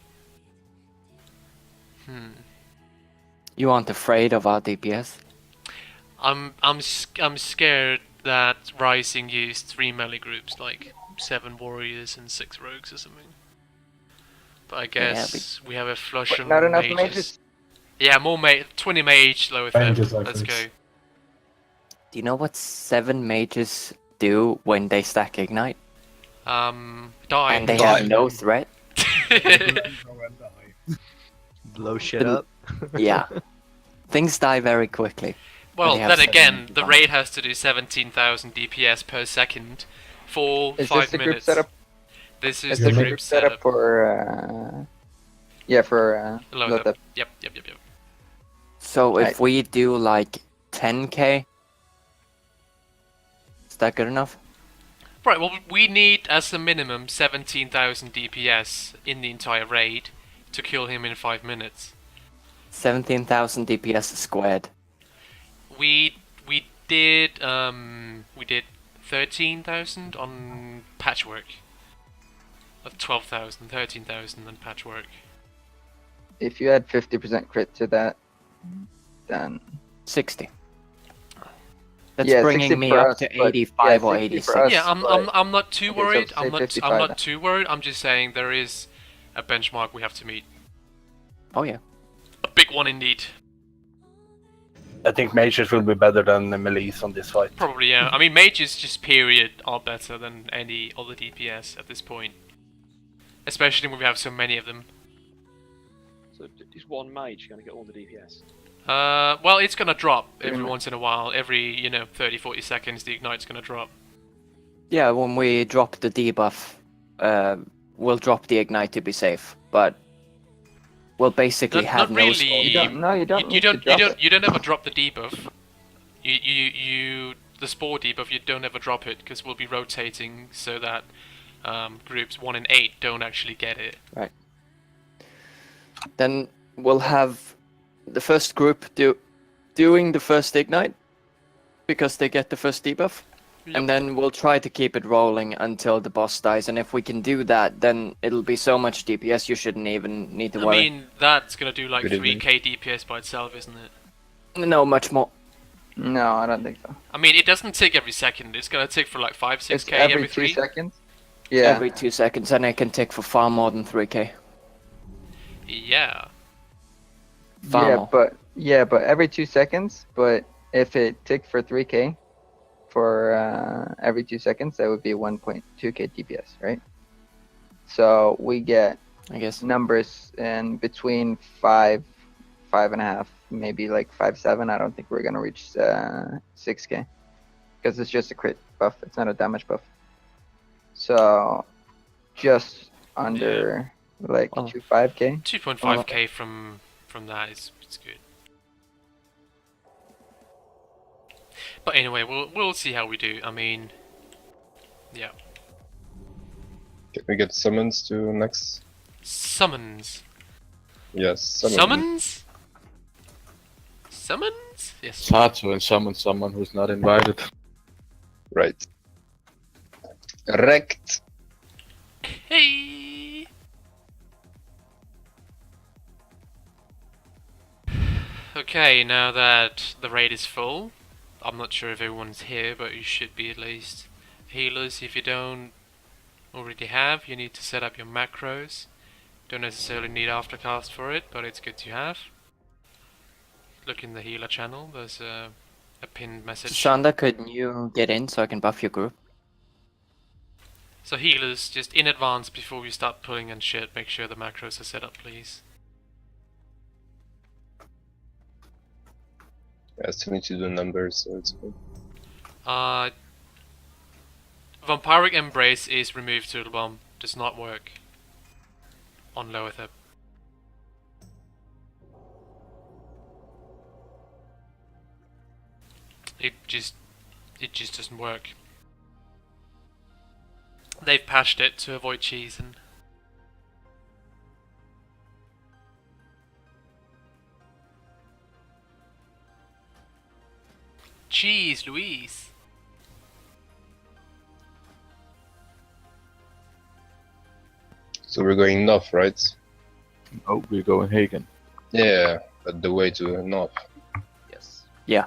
Speaker 8: You aren't afraid of our DPS?
Speaker 4: I'm scared that Rising used 3 melee groups, like 7 warriors and 6 rogues or something. But I guess we have a flush of
Speaker 1: Not enough
Speaker 4: mages.
Speaker 1: mages.
Speaker 4: Yeah, more 20 mage, lower
Speaker 5: Mages,
Speaker 4: third.
Speaker 5: I
Speaker 4: Let's
Speaker 5: think.
Speaker 4: go.
Speaker 8: Do you know what 7 mages do when they stack Ignite?
Speaker 4: Die.
Speaker 8: And they have no threat?
Speaker 9: Blow shit up.
Speaker 8: Yeah. Things die very quickly.
Speaker 4: Well,
Speaker 8: They have
Speaker 4: then
Speaker 8: 7
Speaker 4: again, the
Speaker 8: bombs.
Speaker 4: raid has to do 17,000 DPS per second for
Speaker 1: Is
Speaker 4: 5
Speaker 1: this the group
Speaker 4: minutes.
Speaker 1: setup?
Speaker 4: This
Speaker 1: Is
Speaker 4: is
Speaker 1: the
Speaker 4: the
Speaker 1: group
Speaker 4: group
Speaker 1: setup
Speaker 4: setup.
Speaker 1: for
Speaker 4: Load
Speaker 1: load
Speaker 4: up.
Speaker 1: up.
Speaker 4: Yep.
Speaker 8: So if
Speaker 1: Right.
Speaker 8: we do like 10k, is that good enough?
Speaker 4: Right, well, we need as a minimum 17,000 DPS in the entire raid to kill him in 5 minutes.
Speaker 8: 17,000 DPS squared.
Speaker 4: We did 13,000 on patchwork. 12,000, 13,000 on patchwork.
Speaker 1: if you add 50% crit to that, then
Speaker 8: 60. That's
Speaker 1: yeah,
Speaker 8: bringing
Speaker 1: 60
Speaker 8: me
Speaker 1: for
Speaker 8: up
Speaker 1: us,
Speaker 8: to
Speaker 1: but
Speaker 8: 85
Speaker 1: yeah,
Speaker 8: or
Speaker 1: 60 for
Speaker 8: 86.
Speaker 1: us,
Speaker 4: Yeah,
Speaker 1: but-
Speaker 4: I'm not too
Speaker 1: okay, so
Speaker 4: worried.
Speaker 1: say
Speaker 4: I'm
Speaker 1: 55
Speaker 4: not
Speaker 1: then.
Speaker 4: too worried. I'm just saying there is a benchmark we have to meet.
Speaker 8: Oh yeah.
Speaker 4: A big one indeed.
Speaker 12: I think mages will be better than the melees on this fight.
Speaker 4: Probably, yeah. I mean, mages just period are better than any other DPS at this point. Especially when we have so many of them.
Speaker 15: So is one mage going to get all the DPS?
Speaker 4: Well, it's gonna drop every
Speaker 1: Pretty much.
Speaker 4: once in a while. Every, 30, 40 seconds, the ignite's gonna drop.
Speaker 8: Yeah, when we drop the debuff, we'll drop the ignite to be safe, but we'll basically have
Speaker 4: Not
Speaker 8: no
Speaker 4: really.
Speaker 8: storm.
Speaker 1: You don't. No, you don't.
Speaker 4: You
Speaker 1: need to
Speaker 4: don't.
Speaker 1: drop it.
Speaker 4: You don't ever drop the debuff. The spore debuff. You don't ever drop it because we'll be rotating so that groups 1 and 8 don't actually get it.
Speaker 8: Right. Then we'll have the first group doing the first ignite because they get the first debuff. And then we'll try to keep it rolling until the boss dies, and if we can do that, then it'll be so much DPS you shouldn't even need to worry.
Speaker 4: I mean, that's gonna do like
Speaker 13: Good evening.
Speaker 4: 3k DPS by itself, isn't it?
Speaker 8: No, much more.
Speaker 1: No, I don't think so.
Speaker 4: I mean, it doesn't tick every second. It's gonna tick for like 5, 6k
Speaker 1: It's every
Speaker 4: 3.
Speaker 1: 2 seconds. Yeah.
Speaker 8: Every 2 seconds, and it can tick for far more than 3k.
Speaker 4: Yeah.
Speaker 8: Far
Speaker 1: Yeah,
Speaker 8: more.
Speaker 1: but every 2 seconds. But if it ticked for 3k for every 2 seconds, that would be 1.2k DPS, right? So we get,
Speaker 8: I guess,
Speaker 1: numbers in between 5, 5.5, maybe like 5.7. I don't think we're gonna reach 6k because it's just a crit buff. It's not a damage buff. So just under like 2.5k.
Speaker 4: 2.5k from that is it's good. But anyway, we'll see how we do. I mean, yeah.
Speaker 13: Can we get summons to Naxx?
Speaker 4: Summons.
Speaker 13: Yes,
Speaker 4: Summons? Summons? Yes.
Speaker 7: It's hard to summon someone who's not invited.
Speaker 13: Right. Wrecked.
Speaker 4: Hey. Okay, now that the raid is full, I'm not sure if everyone's here, but you should be at least. Healers, if you don't already have, you need to set up your macros. Don't necessarily need aftercast for it, but it's good to have. Look in the healer channel, there's a pinned message.
Speaker 8: Shanda, could you get in so I can buff your group?
Speaker 4: So healers, just in advance before we start pulling and shit, make sure the macros are set up, please.
Speaker 13: I still need to do numbers, so it's good.
Speaker 4: Vampiric Embrace is removed to the bomb. Does not work on lower third. It just doesn't work. They've patched it to avoid cheese and cheese, Louise.
Speaker 13: So we're going north, right?
Speaker 7: Oh, we're going Hagen.
Speaker 13: Yeah, but the way to north.
Speaker 9: Yes.
Speaker 8: Yeah.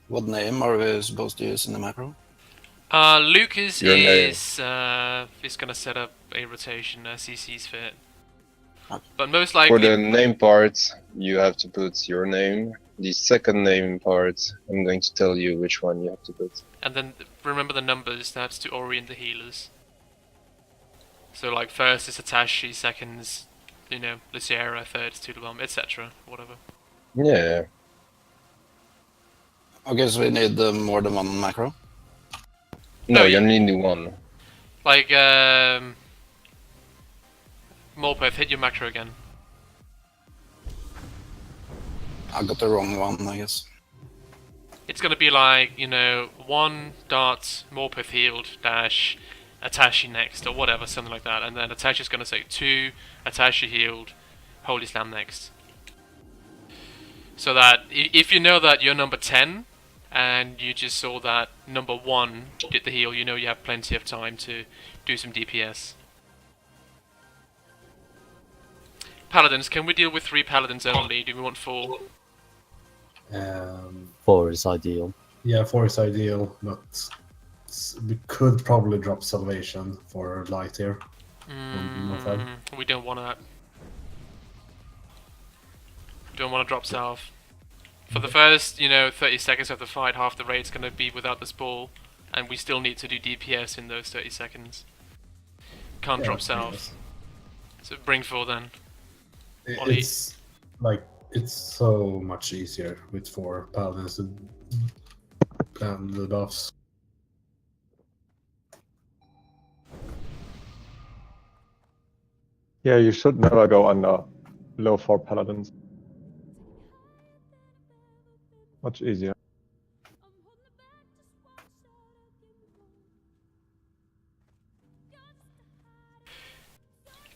Speaker 14: What name are we supposed to use in the macro?
Speaker 4: Lucas
Speaker 13: Your name.
Speaker 4: is gonna set up a rotation as he sees fit.
Speaker 14: Okay.
Speaker 4: But most
Speaker 13: For
Speaker 4: likely,
Speaker 13: the name part, you have to put your name. The second name part, I'm going to tell you which one you have to put.
Speaker 4: and then remember the numbers. That's to orient the healers. So like first is Atashi, second is, Luciera, third is Toodlebomb, etc. Whatever.
Speaker 13: Yeah.
Speaker 14: Okay, so we need more than one macro.
Speaker 13: No,
Speaker 4: No,
Speaker 13: you only need one.
Speaker 4: Like Morpeth, hit your macro again.
Speaker 14: I got the wrong one, I guess.
Speaker 4: It's gonna be like, 1 dot Morpeth healed dash Atashi next or whatever, something like that, and then Atashi's gonna say 2 Atashi healed, Holy Slam next. So that if you know that you're number 10 and you just saw that number 1 did the heal, you know you have plenty of time to do some DPS. Paladins, can we deal with 3 paladins only? Do we want 4?
Speaker 16: 4 is ideal.
Speaker 5: Yeah, 4 is ideal, but we could probably drop salvation for light here.
Speaker 4: We don't want that. Don't want to drop south. For the first, 30 seconds of the fight, half the raid's going to be without the spore, and we still need to do DPS in those 30 seconds. Can't drop south. So bring 4 then.
Speaker 5: It's like, it's so much easier with 4 paladins than the buffs.
Speaker 13: Yeah, you should never go under low 4 paladins. Much easier.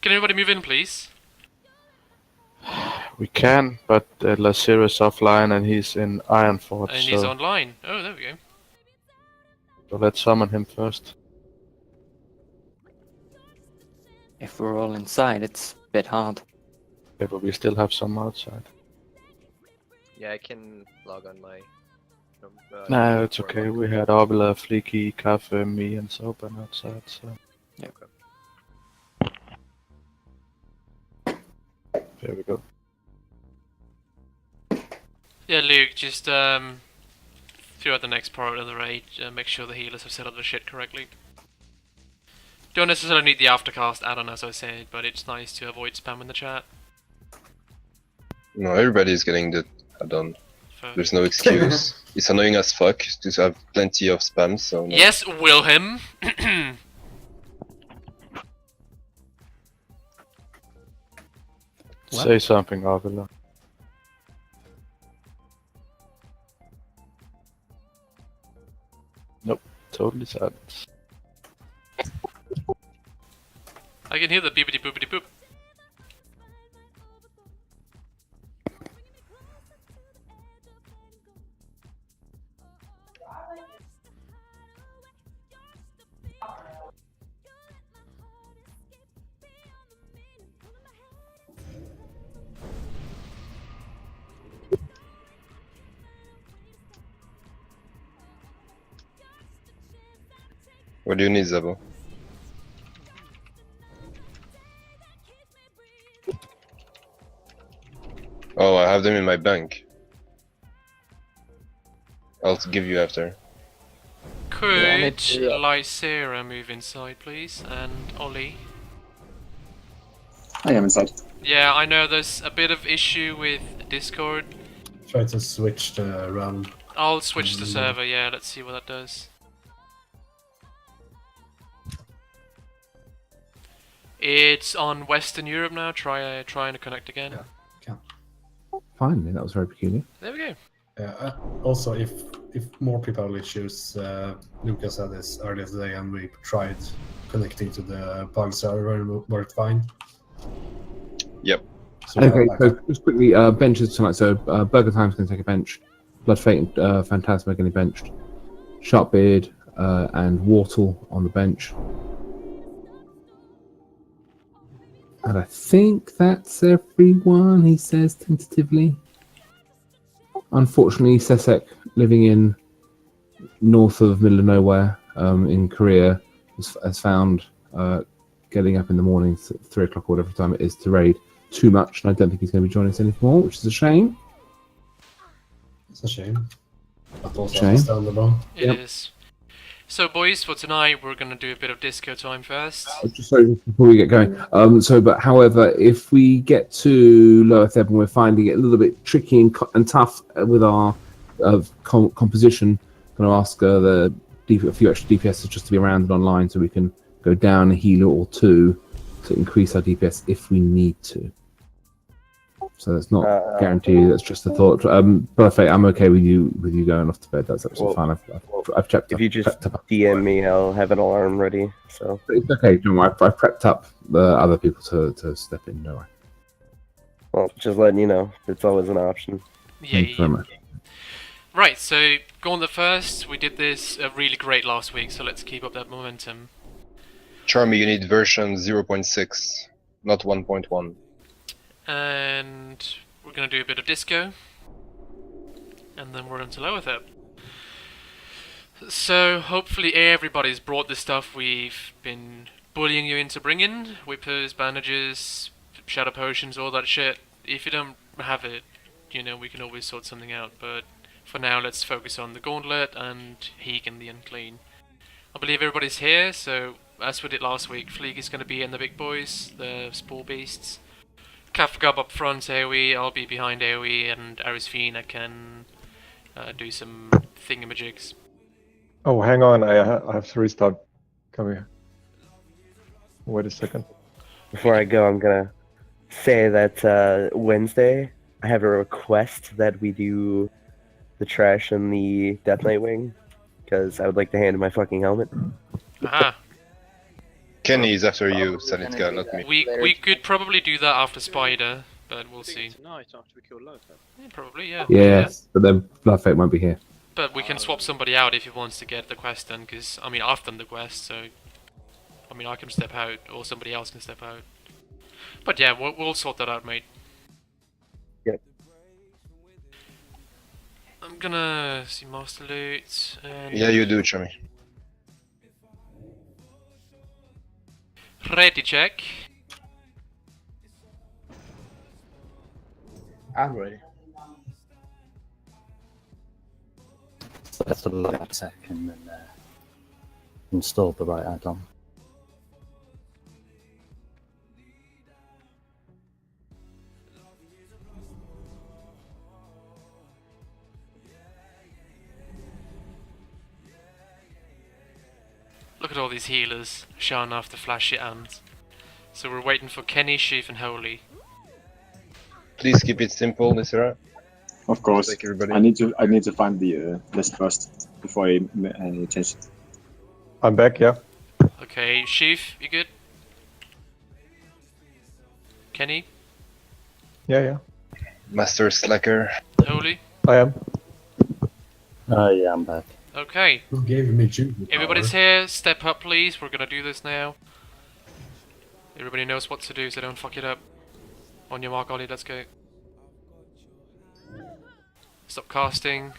Speaker 4: Can everybody move in, please?
Speaker 7: We can, but Lazir is offline and he's in Ironforge.
Speaker 4: And he's online. Oh, there we go.
Speaker 7: So let's summon him first.
Speaker 8: If we're all inside, it's a bit hard.
Speaker 7: Yeah, but we still have some outside.
Speaker 9: Yeah, I can log on my.
Speaker 7: No, it's okay. We had Avila, Fleeky, Cafe, me, and Sopan outside, so.
Speaker 8: Yeah.
Speaker 7: There we go.
Speaker 4: Yeah, Luke, just throughout the next part of the raid, make sure the healers have set up the shit correctly. Don't necessarily need the aftercast add-on, as I said, but it's nice to avoid spam in the chat.
Speaker 17: No, everybody's getting the add-on. There's no excuse. It's annoying as fuck to have plenty of spam, so... No.
Speaker 4: Yes, Wilhelm!
Speaker 7: Say something, Avila. Nope, totally silence.
Speaker 4: I can hear the beepity boopity boop.
Speaker 17: What do you need, Zabo? Oh, I have them in my bank. I'll give you after.
Speaker 4: Could Lysera move inside, please? And Ollie?
Speaker 18: I am inside.
Speaker 4: Yeah, I know there's a bit of issue with Discord.
Speaker 5: Try to switch the run.
Speaker 4: I'll switch the server, yeah, let's see what that does. It's on Western Europe now, trying to connect again.
Speaker 5: Yeah.
Speaker 11: Finally, that was very peculiar.
Speaker 4: There we go.
Speaker 5: Also, if more people have issues, Lucas had this earlier today, and we tried connecting to the bug server and it worked fine.
Speaker 17: Yep.
Speaker 5: So
Speaker 11: okay, so just quickly, benches tonight. So Burger Time's going to take a bench. Blood Fate and Phantasma getting benched. Sharpbeard and Wartle on the bench. And I think that's everyone, he says tentatively. Unfortunately, Sesek, living in north of middle of nowhere in Korea, has found getting up in the morning, 3 o'clock or whatever time it is, to raid too much, and I don't think he's going to be joining us anymore, which is a shame.
Speaker 5: It's a shame. But also
Speaker 11: Shame.
Speaker 5: understandable.
Speaker 4: It is. So, boys, for tonight, we're going to do a bit of disco time first.
Speaker 11: Just sorry, before we get going. However, if we get to lower Theb and we're finding it a little bit tricky and tough with our composition, I'm going to ask a few extra DPS just to be around and online so we can go down a healer or 2 to increase our DPS if we need to. So that's not guaranteed. That's just a thought. Perfect. I'm okay with you going off to bed. That's absolutely fine. I've checked.
Speaker 19: If you just DM me, I'll have an alarm ready. So
Speaker 11: it's okay. Don't worry. I've prepped up the other people to step in. Don't worry.
Speaker 19: Well, just letting you know, it's always an option.
Speaker 4: Yeah.
Speaker 11: Thank you very much.
Speaker 4: Right. So, go on the first. We did this really great last week, so let's keep up that momentum.
Speaker 17: Charmy, you need version 0.6, not 1.1.
Speaker 4: and we're gonna do a bit of disco, and then we're into lower third. So hopefully everybody's brought the stuff we've been bullying you into bringing: whippers, bandages, shadow potions, all that shit. If you don't have it, you know, we can always sort something out, but for now let's focus on the gauntlet and Heek and the unclean. I believe everybody's here, so as we did last week, Fleek is going to be in the big boys, the spore beasts. Kafgub up front AoE, I'll be behind AoE, and Arisfina can do some thingamajigs.
Speaker 13: Oh, hang on. I have to restart. Come here. Wait a second.
Speaker 19: Before I go, I'm gonna say that Wednesday I have a request that we do the trash and the Death Knight wing, because I would like to hand in my fucking helmet.
Speaker 4: Aha.
Speaker 17: Kenny is after you, Sanitka, not me.
Speaker 4: We could probably do that after Spider, but we'll see.
Speaker 15: Tonight after we kill Lothar.
Speaker 4: Yeah, probably, yeah.
Speaker 11: Yes, but then Bloodfate won't be here.
Speaker 4: But we can swap somebody out if he wants to get the quest done, because, I mean, I've done the quest, so... I mean, I can step out, or somebody else can step out. But yeah, we'll sort that out, mate.
Speaker 19: Yep.
Speaker 4: I'm gonna see Master Loot, and...
Speaker 17: Yeah, you do, Chummy.
Speaker 4: Ready check.
Speaker 16: I'm ready. So that's the light tech and then install the right add-on.
Speaker 4: Look at all these healers showing off the flashy hands. So we're waiting for Kenny, Sheaf, and Holy.
Speaker 17: Please keep it simple, Nisera.
Speaker 10: Of course.
Speaker 17: Thank everybody.
Speaker 10: I need to find the list first before I change it.
Speaker 13: I'm back, yeah.
Speaker 4: Okay, Sheaf, you good? Kenny?
Speaker 13: Yeah.
Speaker 17: Master Slacker.
Speaker 4: Holy?
Speaker 13: I am.
Speaker 16: Yeah, I'm back.
Speaker 4: Okay.
Speaker 5: Who gave me Jupiter?
Speaker 4: Everybody's here, step up please, we're gonna do this now. Everybody knows what to do, so don't fuck it up. On your mark, Ollie, let's go. Stop casting.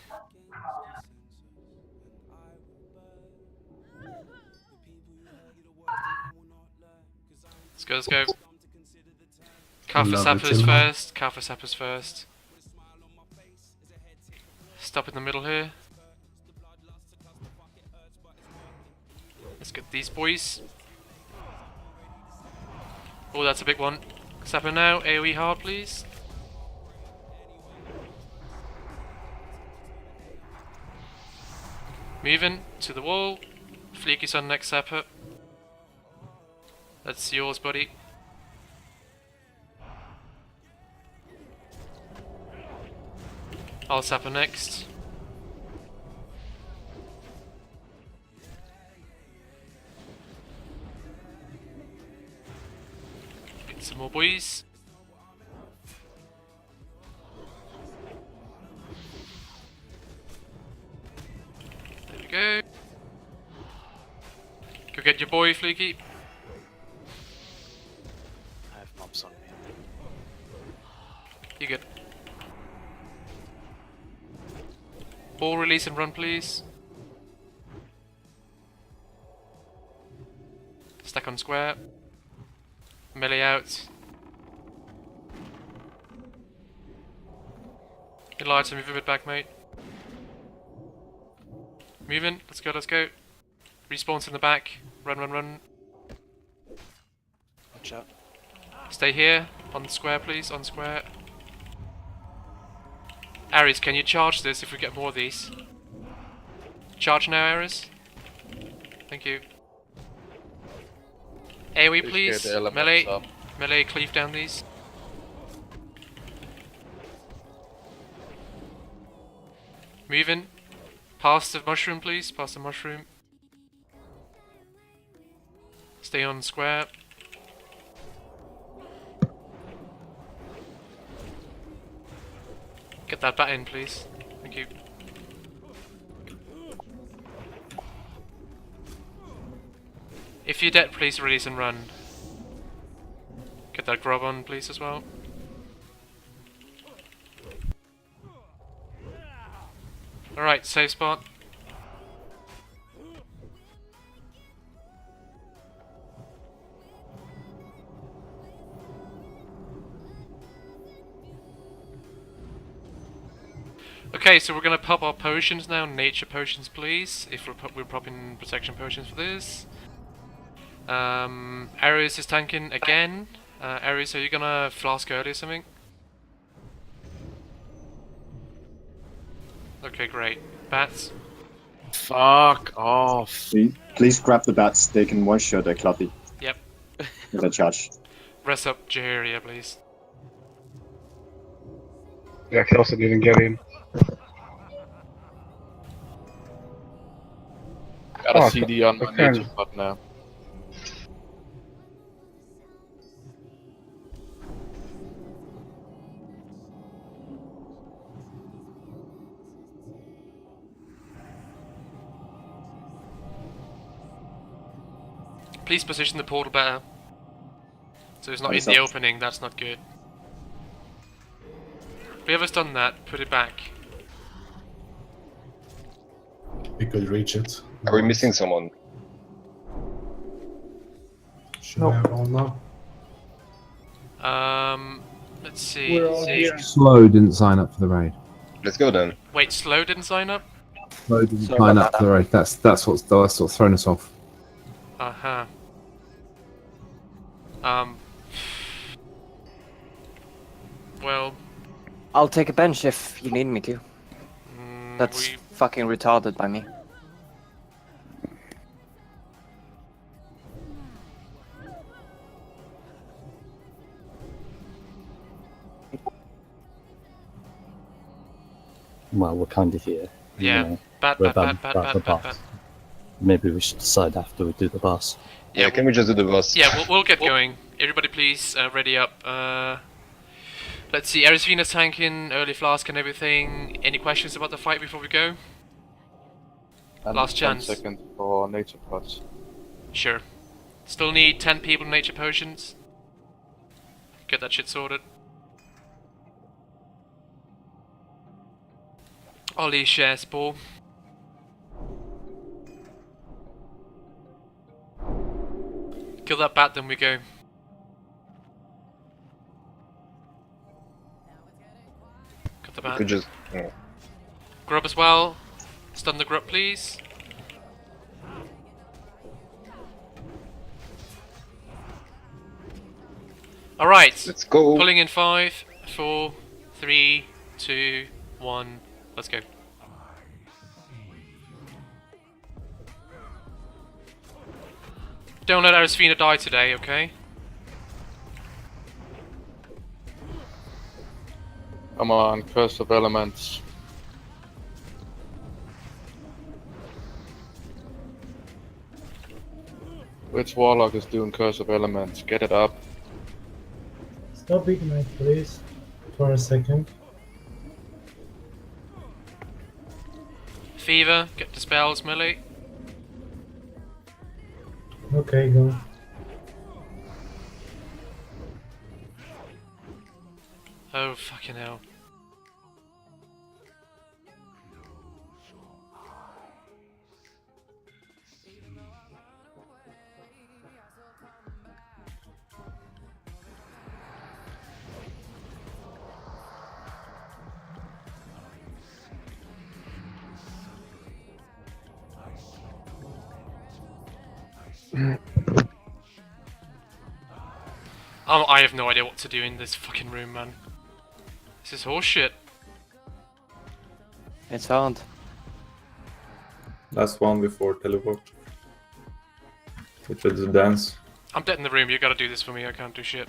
Speaker 4: Let's go. Kaffa Sappers first, Kaffa Sappers first. Stop in the middle here. Let's get these boys. Oh, that's a big one. Sapper now, AoE hard please. Moving to the wall. Fleeky's on next Sapper. That's yours, buddy. I'll Sapper next. Get some more boys. There we go. Go get your boy, Fleeky.
Speaker 15: I have mobs on me.
Speaker 4: You good. Ball release and run, please. Stack on square. Melee out. Elites, move a bit back, mate. Moving. Let's go. Respawns in the back. Run.
Speaker 15: Watch out.
Speaker 4: Stay here. On square, please. On square. Ares, can you charge this if we get more of these? Charge now, Ares. Thank you. AoE, please. Melee, cleave down these. Moving. Past the mushroom, please. Past the mushroom. Stay on square. Get that bat in, please. Thank you. If you're dead, please release and run. Get that grub on, please, as well. Alright, safe spot. Okay, so we're gonna pop our potions now. Nature potions, please. If we're popping protection potions for this. Ares is tanking again. Ares, are you gonna flask early or something? Okay, great. Bats.
Speaker 7: Fuck off.
Speaker 18: Please grab the bats. They can one-shot a Clothy.
Speaker 4: Yep.
Speaker 18: With a charge.
Speaker 4: Rest up Jaheria, please.
Speaker 12: Yeah, Kelsa didn't get in.
Speaker 7: Got a
Speaker 12: Oh,
Speaker 7: CD on my
Speaker 12: okay.
Speaker 7: nature pot now.
Speaker 4: Please position the portal better. So it's not in
Speaker 18: Nice
Speaker 4: the
Speaker 18: up.
Speaker 4: opening, that's not good. Whoever's done that, put it back.
Speaker 5: We could reach it.
Speaker 17: Are we missing someone?
Speaker 5: Should I have all now?
Speaker 4: Let's see.
Speaker 11: Slow didn't sign up for the raid.
Speaker 17: Let's go then.
Speaker 4: Wait, Slow didn't sign up?
Speaker 11: Slow didn't
Speaker 19: Sorry
Speaker 11: sign
Speaker 19: about
Speaker 11: up for the raid. That's what's thrown us off.
Speaker 4: Uh-huh. Well,
Speaker 8: I'll take a bench if you need me to. That's fucking retarded by me.
Speaker 16: Well, we're kind of here.
Speaker 4: Yeah.
Speaker 16: You know,
Speaker 4: Bad,
Speaker 16: we're
Speaker 4: bad,
Speaker 16: about
Speaker 4: bad,
Speaker 16: the
Speaker 4: bad, bad,
Speaker 16: boss. Maybe we should decide after we do the boss.
Speaker 17: Yeah, can we just do the boss?
Speaker 4: yeah, we'll get going. Everybody please, ready up. Let's see, Arizvina's tanking, early flask and everything. Any questions about the fight before we go?
Speaker 7: And
Speaker 4: Last
Speaker 7: 10
Speaker 4: chance.
Speaker 7: seconds for nature pots.
Speaker 4: Sure. Still need 10 people nature potions. Get that shit sorted. Ollie shares ball. Kill that bat, then we go. Cut the
Speaker 17: We
Speaker 4: bat.
Speaker 17: could just. Yeah.
Speaker 4: Grub as well. Stun the grub, please. Alright.
Speaker 17: Let's go.
Speaker 4: Pulling in 5, 4, 3, 2, 1. Let's go. Don't let Arisfina die today, okay?
Speaker 7: Come on, Curse of Elements. Which Warlock is doing Curse of Elements? Get it up.
Speaker 5: Stop ignite, please, for a second.
Speaker 4: Fever, get the spells, melee.
Speaker 5: Okay, go.
Speaker 4: Oh, fucking hell. I have no idea what to do in this fucking room, man. This is horseshit.
Speaker 8: It's hard.
Speaker 20: Last one before teleport. Which is the dance.
Speaker 4: I'm dead in the room, you gotta do this for me, I can't do shit.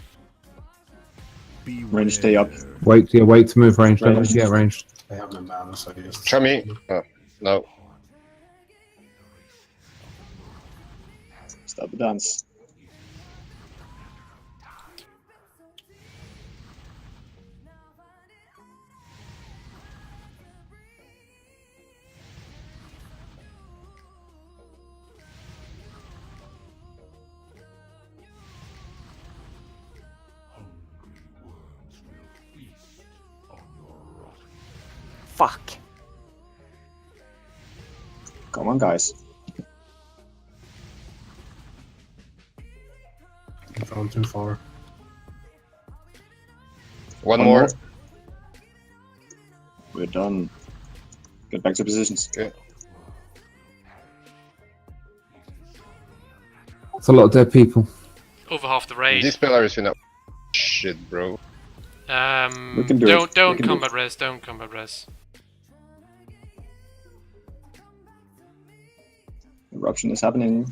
Speaker 18: Range, stay up.
Speaker 11: Wait to move range. Don't let you get ranged.
Speaker 5: I have no mana, so I just.
Speaker 17: Try me. Oh, no.
Speaker 18: Stop the dance.
Speaker 8: Fuck.
Speaker 18: Come on, guys.
Speaker 5: I've gone too far.
Speaker 17: One more.
Speaker 18: We're done. Get back to positions.
Speaker 17: Okay.
Speaker 11: It's a lot of dead people.
Speaker 4: Over half the raid.
Speaker 17: These pillars, you know. Shit, bro.
Speaker 18: We can do
Speaker 4: Don't
Speaker 18: it. We can do
Speaker 4: combat
Speaker 18: it.
Speaker 4: res. Don't combat res.
Speaker 18: Eruption is happening.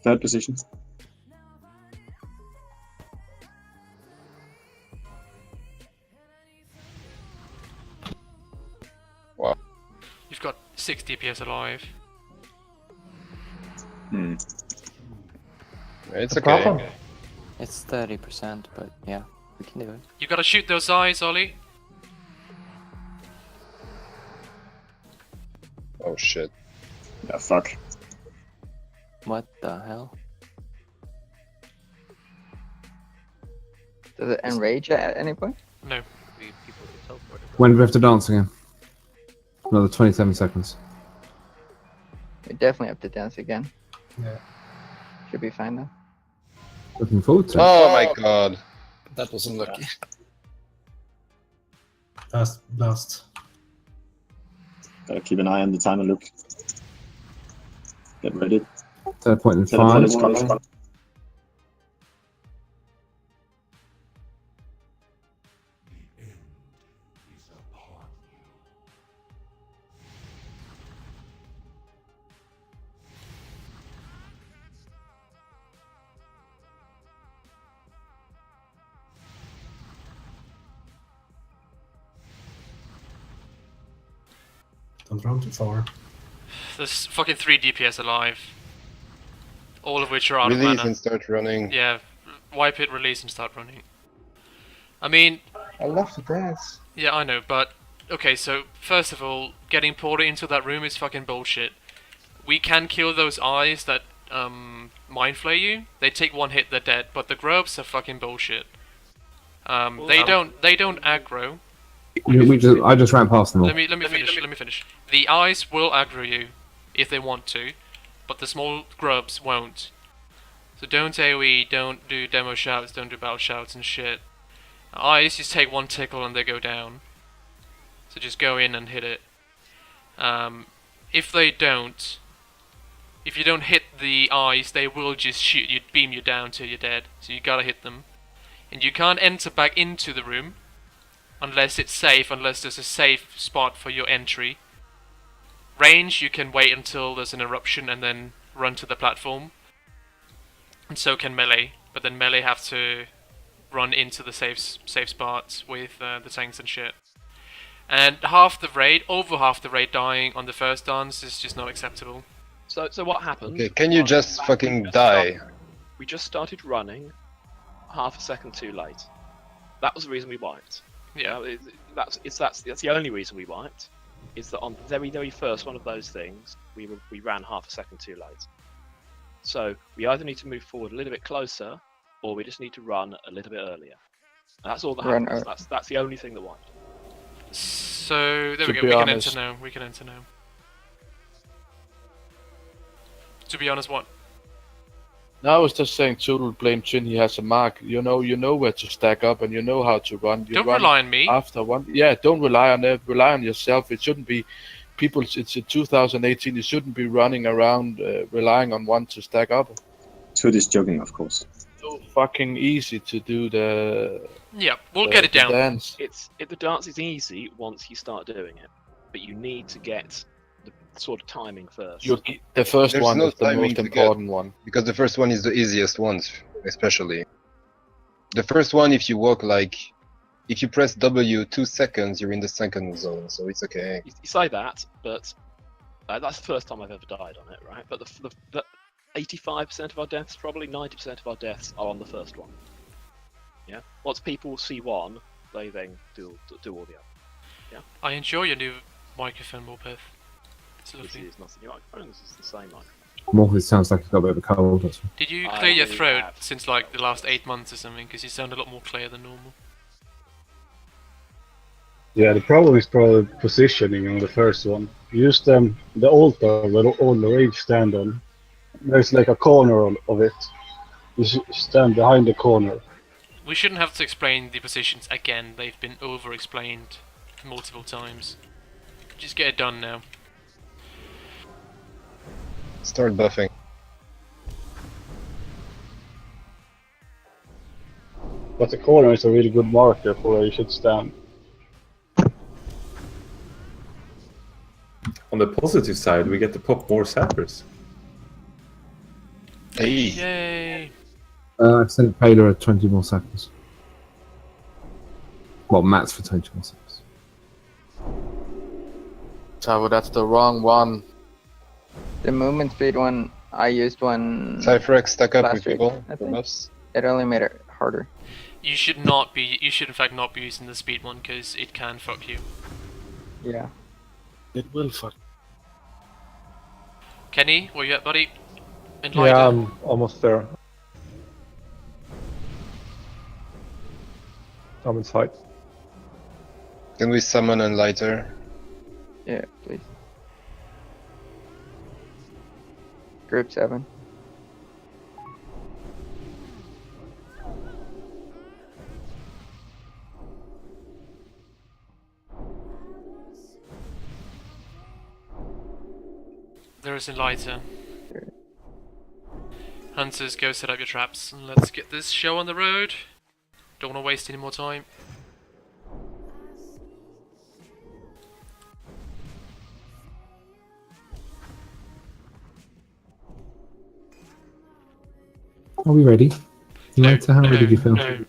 Speaker 18: Third position.
Speaker 17: Wow.
Speaker 4: You've got 6 DPS alive.
Speaker 17: It's
Speaker 8: The
Speaker 17: okay.
Speaker 8: problem? It's 30%, but yeah, we can do it.
Speaker 4: You gotta shoot those eyes, Ollie.
Speaker 17: Oh shit.
Speaker 18: Yeah, fuck.
Speaker 8: What the hell?
Speaker 1: Does it enrage at any point?
Speaker 4: No.
Speaker 11: When do we have to dance again? Another 27 seconds.
Speaker 1: We definitely have to dance again.
Speaker 5: Yeah.
Speaker 1: Should be fine though.
Speaker 11: Looking forward to it.
Speaker 17: Oh my god.
Speaker 14: That was unlucky.
Speaker 5: Last.
Speaker 18: Gotta keep an eye on the time and look. Get ready.
Speaker 11: Teleport in
Speaker 18: Teleport
Speaker 11: 5.
Speaker 18: is coming.
Speaker 5: Don't run too far.
Speaker 4: There's fucking 3 DPS alive. All of which are out of
Speaker 17: Release
Speaker 4: mana.
Speaker 17: and start running.
Speaker 4: Yeah, wipe it, release, and start running. I mean...
Speaker 1: I love to dance.
Speaker 4: Yeah, I know, but... Okay, so, first of all, getting Porter into that room is fucking bullshit. We can kill those eyes that, mind flare you. They take 1 hit, they're dead, but the grubs are fucking bullshit. They don't aggro.
Speaker 11: I just ran past them all.
Speaker 4: Let me finish. The eyes will aggro you if they want to, but the small grubs won't. So don't AoE, don't do demo shouts, don't do battle shouts and shit. Eyes just take 1 tickle and they go down. So just go in and hit it. If you don't hit the eyes, they will just shoot you, beam you down till you're dead. So you gotta hit them. And you can't enter back into the room unless it's safe, unless there's a safe spot for your entry. Range, you can wait until there's an eruption and then run to the platform. And so can melee, but then melee have to run into the safe spots with the tanks and shit. And over half the raid dying on the first dance is just not acceptable.
Speaker 15: So what happened?
Speaker 17: Okay, can you just fucking die?
Speaker 15: We just started running half a second too late. That was the reason we wiped.
Speaker 4: Yeah,
Speaker 15: that's the only reason we wiped. Is that on the very, very first one of those things, we ran half a second too late. So we either need to move forward a little bit closer, or we just need to run a little bit earlier. And that's all that happens. That's the only thing that wiped.
Speaker 4: So there we go.
Speaker 7: be
Speaker 4: We can
Speaker 7: honest-
Speaker 4: enter now. We can enter now. To be honest, what?
Speaker 7: No, I was just saying total blame Chin, he has a mark. You know where to stack up and you know how to run. You
Speaker 4: Don't
Speaker 7: run
Speaker 4: rely on me.
Speaker 7: After one. Yeah, don't rely on it. Rely on yourself. It shouldn't be people, it's 2018, you shouldn't be running around relying on one to stack up.
Speaker 18: To this jogging, of course.
Speaker 7: So fucking easy to do the...
Speaker 4: Yeah, we'll get it down.
Speaker 7: Dance.
Speaker 15: The dance is easy once you start doing it, but you need to get the sort of timing first.
Speaker 7: The first
Speaker 17: There's
Speaker 7: one
Speaker 17: no
Speaker 7: is the
Speaker 17: timing
Speaker 7: most
Speaker 17: to
Speaker 7: important
Speaker 17: get,
Speaker 7: one.
Speaker 17: Because the first one is the easiest ones, especially. The first one, if you walk if you press W 2 seconds, you're in the second zone, so it's okay.
Speaker 15: You say that, but that's the first time I've ever died on it, right? But the 85% of our deaths, probably 90% of our deaths, are on the first one. Yeah. Once people see one, they then do all the other. Yeah.
Speaker 4: I enjoy your new microphone, Morpeth. It's
Speaker 15: This
Speaker 4: lovely.
Speaker 15: is nothing new microphone. This is the same microphone.
Speaker 11: Morphe sounds like he's got a bit of a cold. That's all.
Speaker 4: Did you
Speaker 15: I
Speaker 4: clear your
Speaker 15: really
Speaker 4: throat
Speaker 15: have.
Speaker 4: since like the last 8 months or something? Because you sound a lot more clear than normal.
Speaker 21: Yeah, the problem is probably positioning on the first one. Use the altar where all the rage stand on. There's like a corner of it. You stand behind the corner.
Speaker 4: We shouldn't have to explain the positions again. They've been over-explained multiple times. Just get it done now.
Speaker 17: Start buffing.
Speaker 21: But the corner is a really good marker for where you should stand.
Speaker 20: On the positive side, we get to pop more sappers.
Speaker 17: Hey.
Speaker 4: Yay!
Speaker 11: I've sent Paler 20 more seconds. Well, Matt's for 20 more seconds.
Speaker 7: Tavo, that's the wrong one.
Speaker 1: The movement speed one, I used one.
Speaker 17: Cypherx stack up
Speaker 1: last
Speaker 17: with
Speaker 1: week,
Speaker 17: people
Speaker 1: I
Speaker 17: for
Speaker 1: think.
Speaker 17: buffs.
Speaker 1: It only made it harder.
Speaker 4: You should not be. You should in fact not be using the speed one because it can fuck you.
Speaker 1: Yeah.
Speaker 3: It will fuck.
Speaker 4: Kenny, where you at, buddy? In
Speaker 13: Yeah,
Speaker 4: Lighter?
Speaker 13: I'm almost there. I'm inside.
Speaker 17: Can we summon and lighter?
Speaker 1: Yeah, please. Group 7.
Speaker 4: There is a lighter. Hunters, go set up your traps and let's get this show on the road. Don't want to waste any more time.
Speaker 11: Are we ready? Later, how ready do you feel?
Speaker 4: No.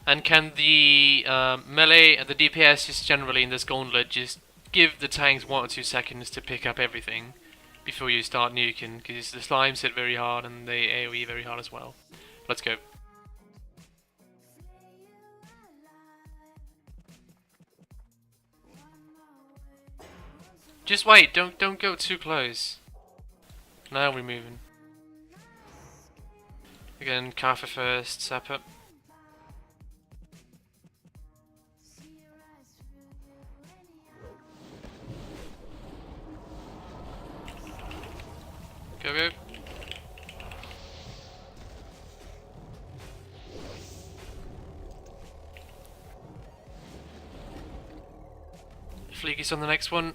Speaker 4: And can the melee and the DPS just generally in this gauntlet just give the tanks 1 or 2 seconds to pick up everything before you start nuking, because the slimes hit very hard and they AoE very hard as well. Let's go. Just wait, don't go too close. Now we're moving. Again, Kafka first, Sapper. Go, go. Fleeky's on the next one.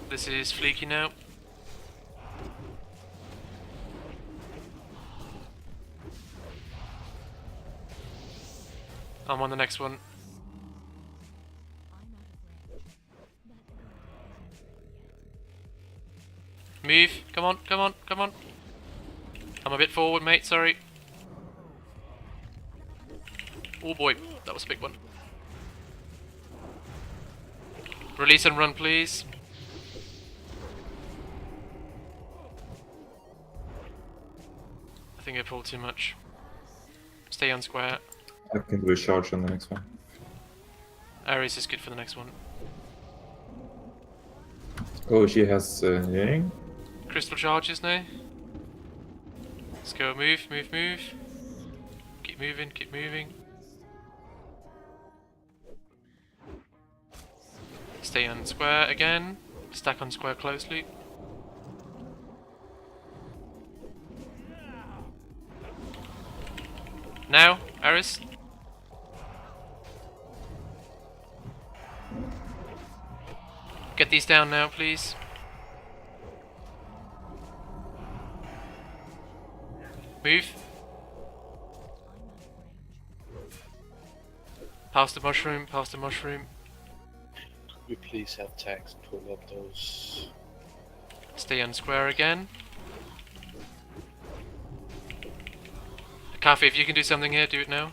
Speaker 4: This is Fleeky now. I'm on the next one. Move, come on, come on, come on. I'm a bit forward, mate, sorry. Oh boy, that was a big one. Release and run, please. I think I pulled too much. Stay on square.
Speaker 20: I can do a charge on the next one.
Speaker 4: Ares is good for the next one.
Speaker 20: Oh, she has Yang.
Speaker 4: Crystal charges now. Let's go, move, move, move. Keep moving, keep moving. Stay on square again. Stack on square closely. Now, Aris. Get these down now, please. Move. Pass the mushroom, pass the mushroom.
Speaker 3: Could we please have tags pull up those?
Speaker 4: Stay on square again. Coffee, if you can do something here, do it now.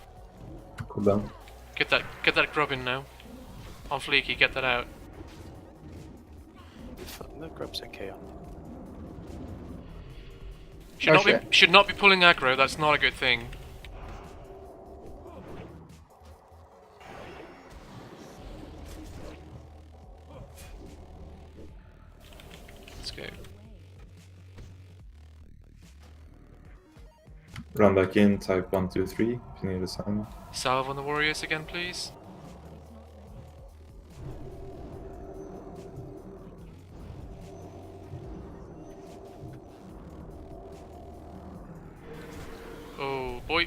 Speaker 20: Cool down.
Speaker 4: Get that grub in now. On Fleeky, get that out.
Speaker 3: No grub's okay on.
Speaker 4: Should not be pulling aggro, that's not a good thing. Let's go.
Speaker 20: Run back in, type 1, 2, 3 if you need a summon.
Speaker 4: Salve on the warriors again, please. Oh boy.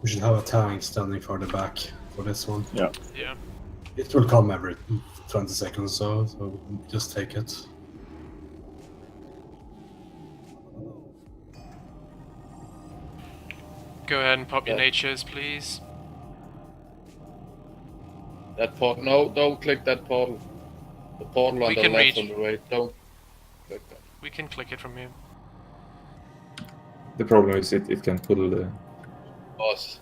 Speaker 5: We should have a tank standing further back for this one.
Speaker 18: Yeah.
Speaker 4: Yeah.
Speaker 5: It will come every 20 seconds, so just take it.
Speaker 4: Go ahead and pop your natures, please.
Speaker 7: That portal. No, don't click that portal. The portal on
Speaker 4: We
Speaker 7: the
Speaker 4: can
Speaker 7: left
Speaker 4: reach.
Speaker 7: on the right. Don't click that.
Speaker 4: We can click it from here.
Speaker 20: The problem is it can pull the...
Speaker 7: Boss.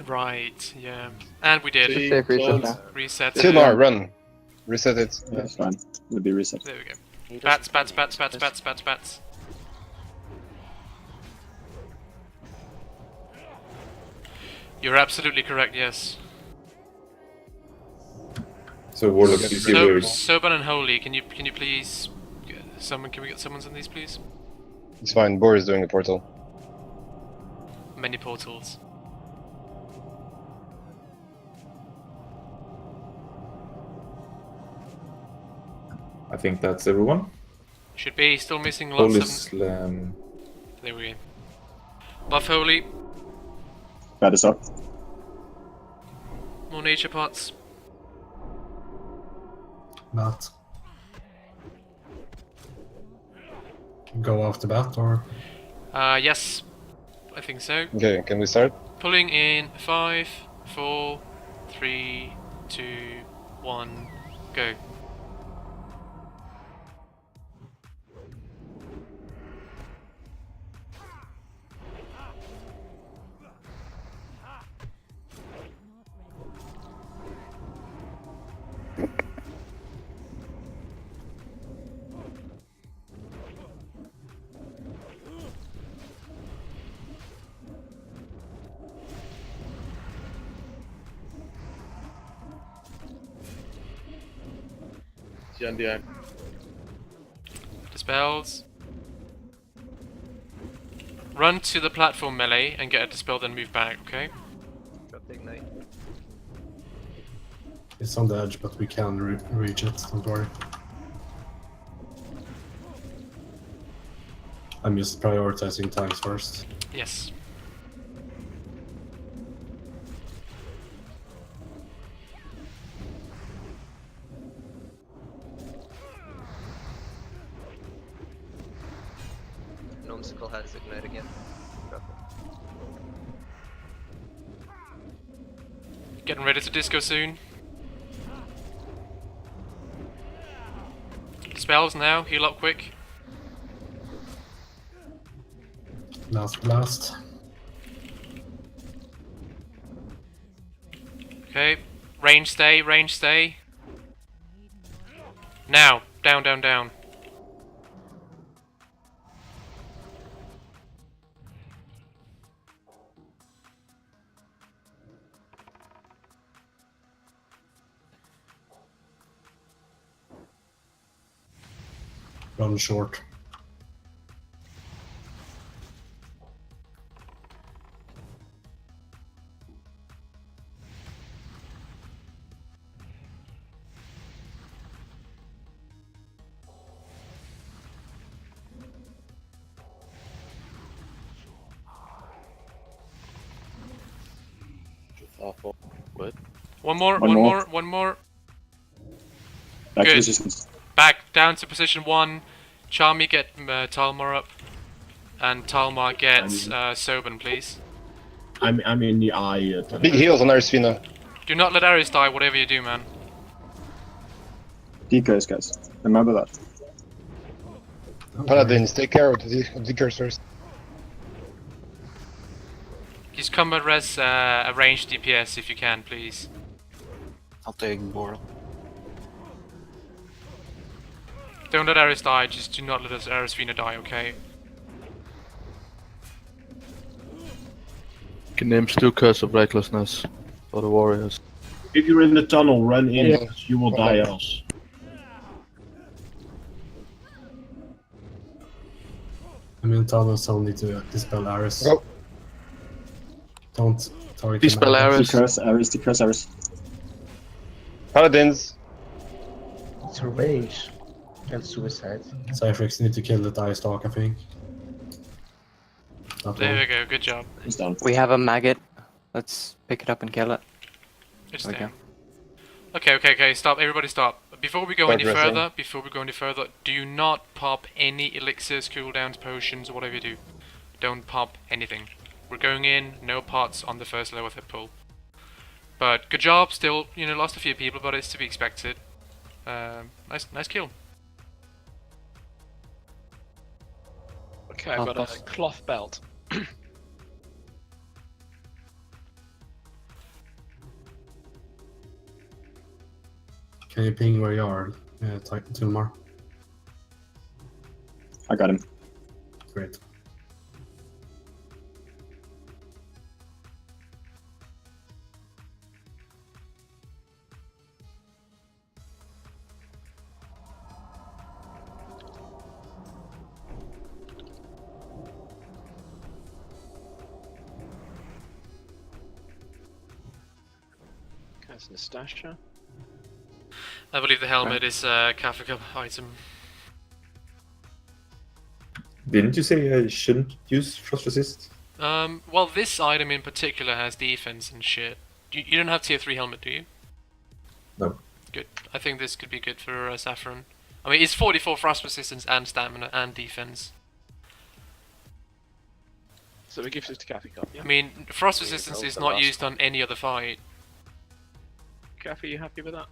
Speaker 4: Right, yeah. And we did.
Speaker 1: Just safe reset now.
Speaker 4: Reset.
Speaker 17: Silmar, run. Reset it.
Speaker 18: Yeah, it's fine. It'll be reset.
Speaker 4: There we go. Bats, bats, bats, bats, bats, bats, bats. You're absolutely correct, yes.
Speaker 20: So Warlock, you see where...
Speaker 4: Soban and Holy, can you please summon? Can we get summons on these, please?
Speaker 17: It's fine. Bor is doing the portal.
Speaker 4: Many portals.
Speaker 20: I think that's everyone.
Speaker 4: Should be still missing
Speaker 20: Holy
Speaker 4: lots of.
Speaker 20: Slam.
Speaker 4: There we go. Buff Holy.
Speaker 18: That is up.
Speaker 4: More nature pots.
Speaker 5: Bat. Go after bat or?
Speaker 4: Yes. I think so.
Speaker 17: Okay, can we start?
Speaker 4: Pulling in 5, 4, 3, 2, 1, go. Dispels. Run to the platform melee and get a dispel, then move back, okay?
Speaker 9: Drop the ignite.
Speaker 5: It's on the edge, but we can reach it, don't worry. I'm just prioritizing tanks first.
Speaker 4: Yes.
Speaker 9: Gnomesicle has ignite again. Drop it.
Speaker 4: Getting ready to disco soon. Spells now, heal up quick.
Speaker 5: Last blast.
Speaker 4: Okay, range stay, range stay. Now, down, down, down.
Speaker 5: Run short.
Speaker 7: Awful. What?
Speaker 4: One more,
Speaker 18: One
Speaker 4: one
Speaker 18: more.
Speaker 4: more, one more.
Speaker 18: Back to
Speaker 4: Good.
Speaker 18: resistance.
Speaker 4: Back down to position 1. Charmy, get Talmar up. And Talmar get Soban, please.
Speaker 6: I'm in the eye.
Speaker 17: Big heals on Arsvina.
Speaker 4: Do not let Ares die, whatever you do, man.
Speaker 18: Decoys, guys. Remember that.
Speaker 17: Paladins, take care of the cursors.
Speaker 4: Just combat res a ranged DPS if you can, please.
Speaker 14: I'll take Boral.
Speaker 4: Don't let Ares die, just do not let Aresvina die, okay?
Speaker 7: Can name still Curse of Recklessness for the warriors.
Speaker 6: If you're in the tunnel, run in.
Speaker 17: Yeah.
Speaker 6: You will die else.
Speaker 5: I'm in tunnel, so need to dispel Aris.
Speaker 13: Go.
Speaker 5: Don't target
Speaker 7: Dispel
Speaker 5: the maggots.
Speaker 7: Aris.
Speaker 18: Decurse Aris.
Speaker 17: Paladins.
Speaker 2: It's a rage. And suicide.
Speaker 5: Cypherix need to kill the Dire Stalk, I think. Not
Speaker 4: There
Speaker 5: one.
Speaker 4: we go, good job.
Speaker 18: He's down.
Speaker 8: We have a maggot. Let's pick it up and kill it.
Speaker 4: It's
Speaker 8: There we
Speaker 4: there.
Speaker 8: go.
Speaker 4: Okay, stop, everybody stop. Before we go
Speaker 17: Quite
Speaker 4: any
Speaker 17: dressing.
Speaker 4: further, do not pop any elixirs, cooldowns, potions, whatever you do. Don't pop anything. We're going in, no pots on the first lower third pull. But good job, still, lost a few people, but it's to be expected. Nice kill.
Speaker 15: Okay, I've got a cloth belt.
Speaker 5: Can you ping where you are, Tulmar?
Speaker 18: I got him.
Speaker 5: Great.
Speaker 15: That's Nastasha.
Speaker 4: I believe the helmet is a Kafka item.
Speaker 20: Didn't you say I shouldn't use frost resist?
Speaker 4: Well, this item in particular has defense and shit. You don't have tier 3 helmet, do you?
Speaker 20: No.
Speaker 4: Good. I think this could be good for Saffron. I mean, it's 44 frost resistance and stamina and defense.
Speaker 15: So we give this to Kathy Cup, yeah?
Speaker 4: I mean, frost
Speaker 15: Yeah,
Speaker 4: resistance
Speaker 15: that was
Speaker 4: is
Speaker 15: the
Speaker 4: not
Speaker 15: last
Speaker 4: used on any other fight.
Speaker 15: Kathy, you happy with that?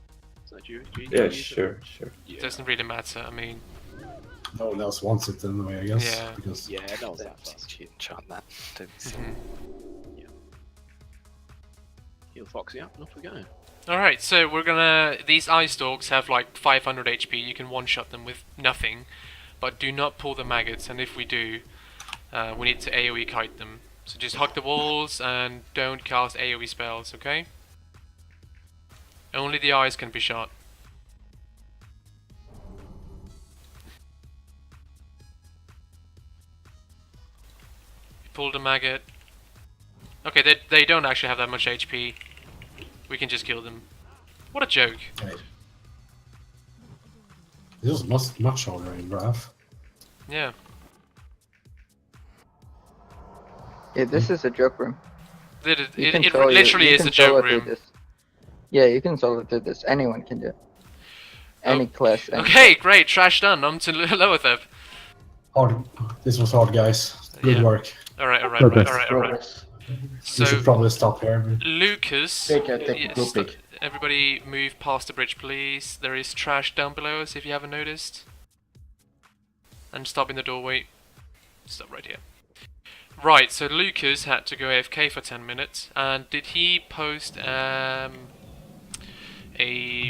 Speaker 15: Is that you? Do you
Speaker 20: Yeah,
Speaker 15: use it?
Speaker 20: sure.
Speaker 4: It doesn't really matter, I mean...
Speaker 5: No one else wants it anyway, I guess.
Speaker 4: Yeah.
Speaker 5: Because
Speaker 15: Yeah, that was that fast.
Speaker 16: Chant that.
Speaker 15: Heal Foxy up, and off we go.
Speaker 4: Alright, so we're gonna... These Ice Stalks have like 500 HP, you can one-shot them with nothing. But do not pull the maggots, and if we do, we need to AoE kite them. So just hug the walls and don't cast AoE spells, okay? Only the eyes can be shot. Pull the maggot. Okay, they don't actually have that much HP. We can just kill them. What a joke.
Speaker 5: okay. This was much harder in Wrath.
Speaker 4: Yeah.
Speaker 1: Yeah, this is a joke room.
Speaker 4: It
Speaker 1: You can
Speaker 4: it
Speaker 1: solo-
Speaker 4: literally
Speaker 1: you
Speaker 4: is
Speaker 1: can
Speaker 4: a joke
Speaker 1: solo through
Speaker 4: room.
Speaker 1: this. Yeah, you can solo through this. Anyone can do it. Any class. Any
Speaker 4: Okay, great. Trash done. On to lower third.
Speaker 5: Hard. This was hard, guys. Good
Speaker 4: Yeah.
Speaker 5: work.
Speaker 4: Alright.
Speaker 5: We
Speaker 4: So,
Speaker 5: should probably stop here.
Speaker 4: Lucas,
Speaker 2: Take a
Speaker 4: yes,
Speaker 2: group pick.
Speaker 4: everybody move past the bridge, please. There is trash down below us if you haven't noticed. And stop in the doorway. Stop right here. Right, so Lucas had to go AFK for 10 minutes, and did he post a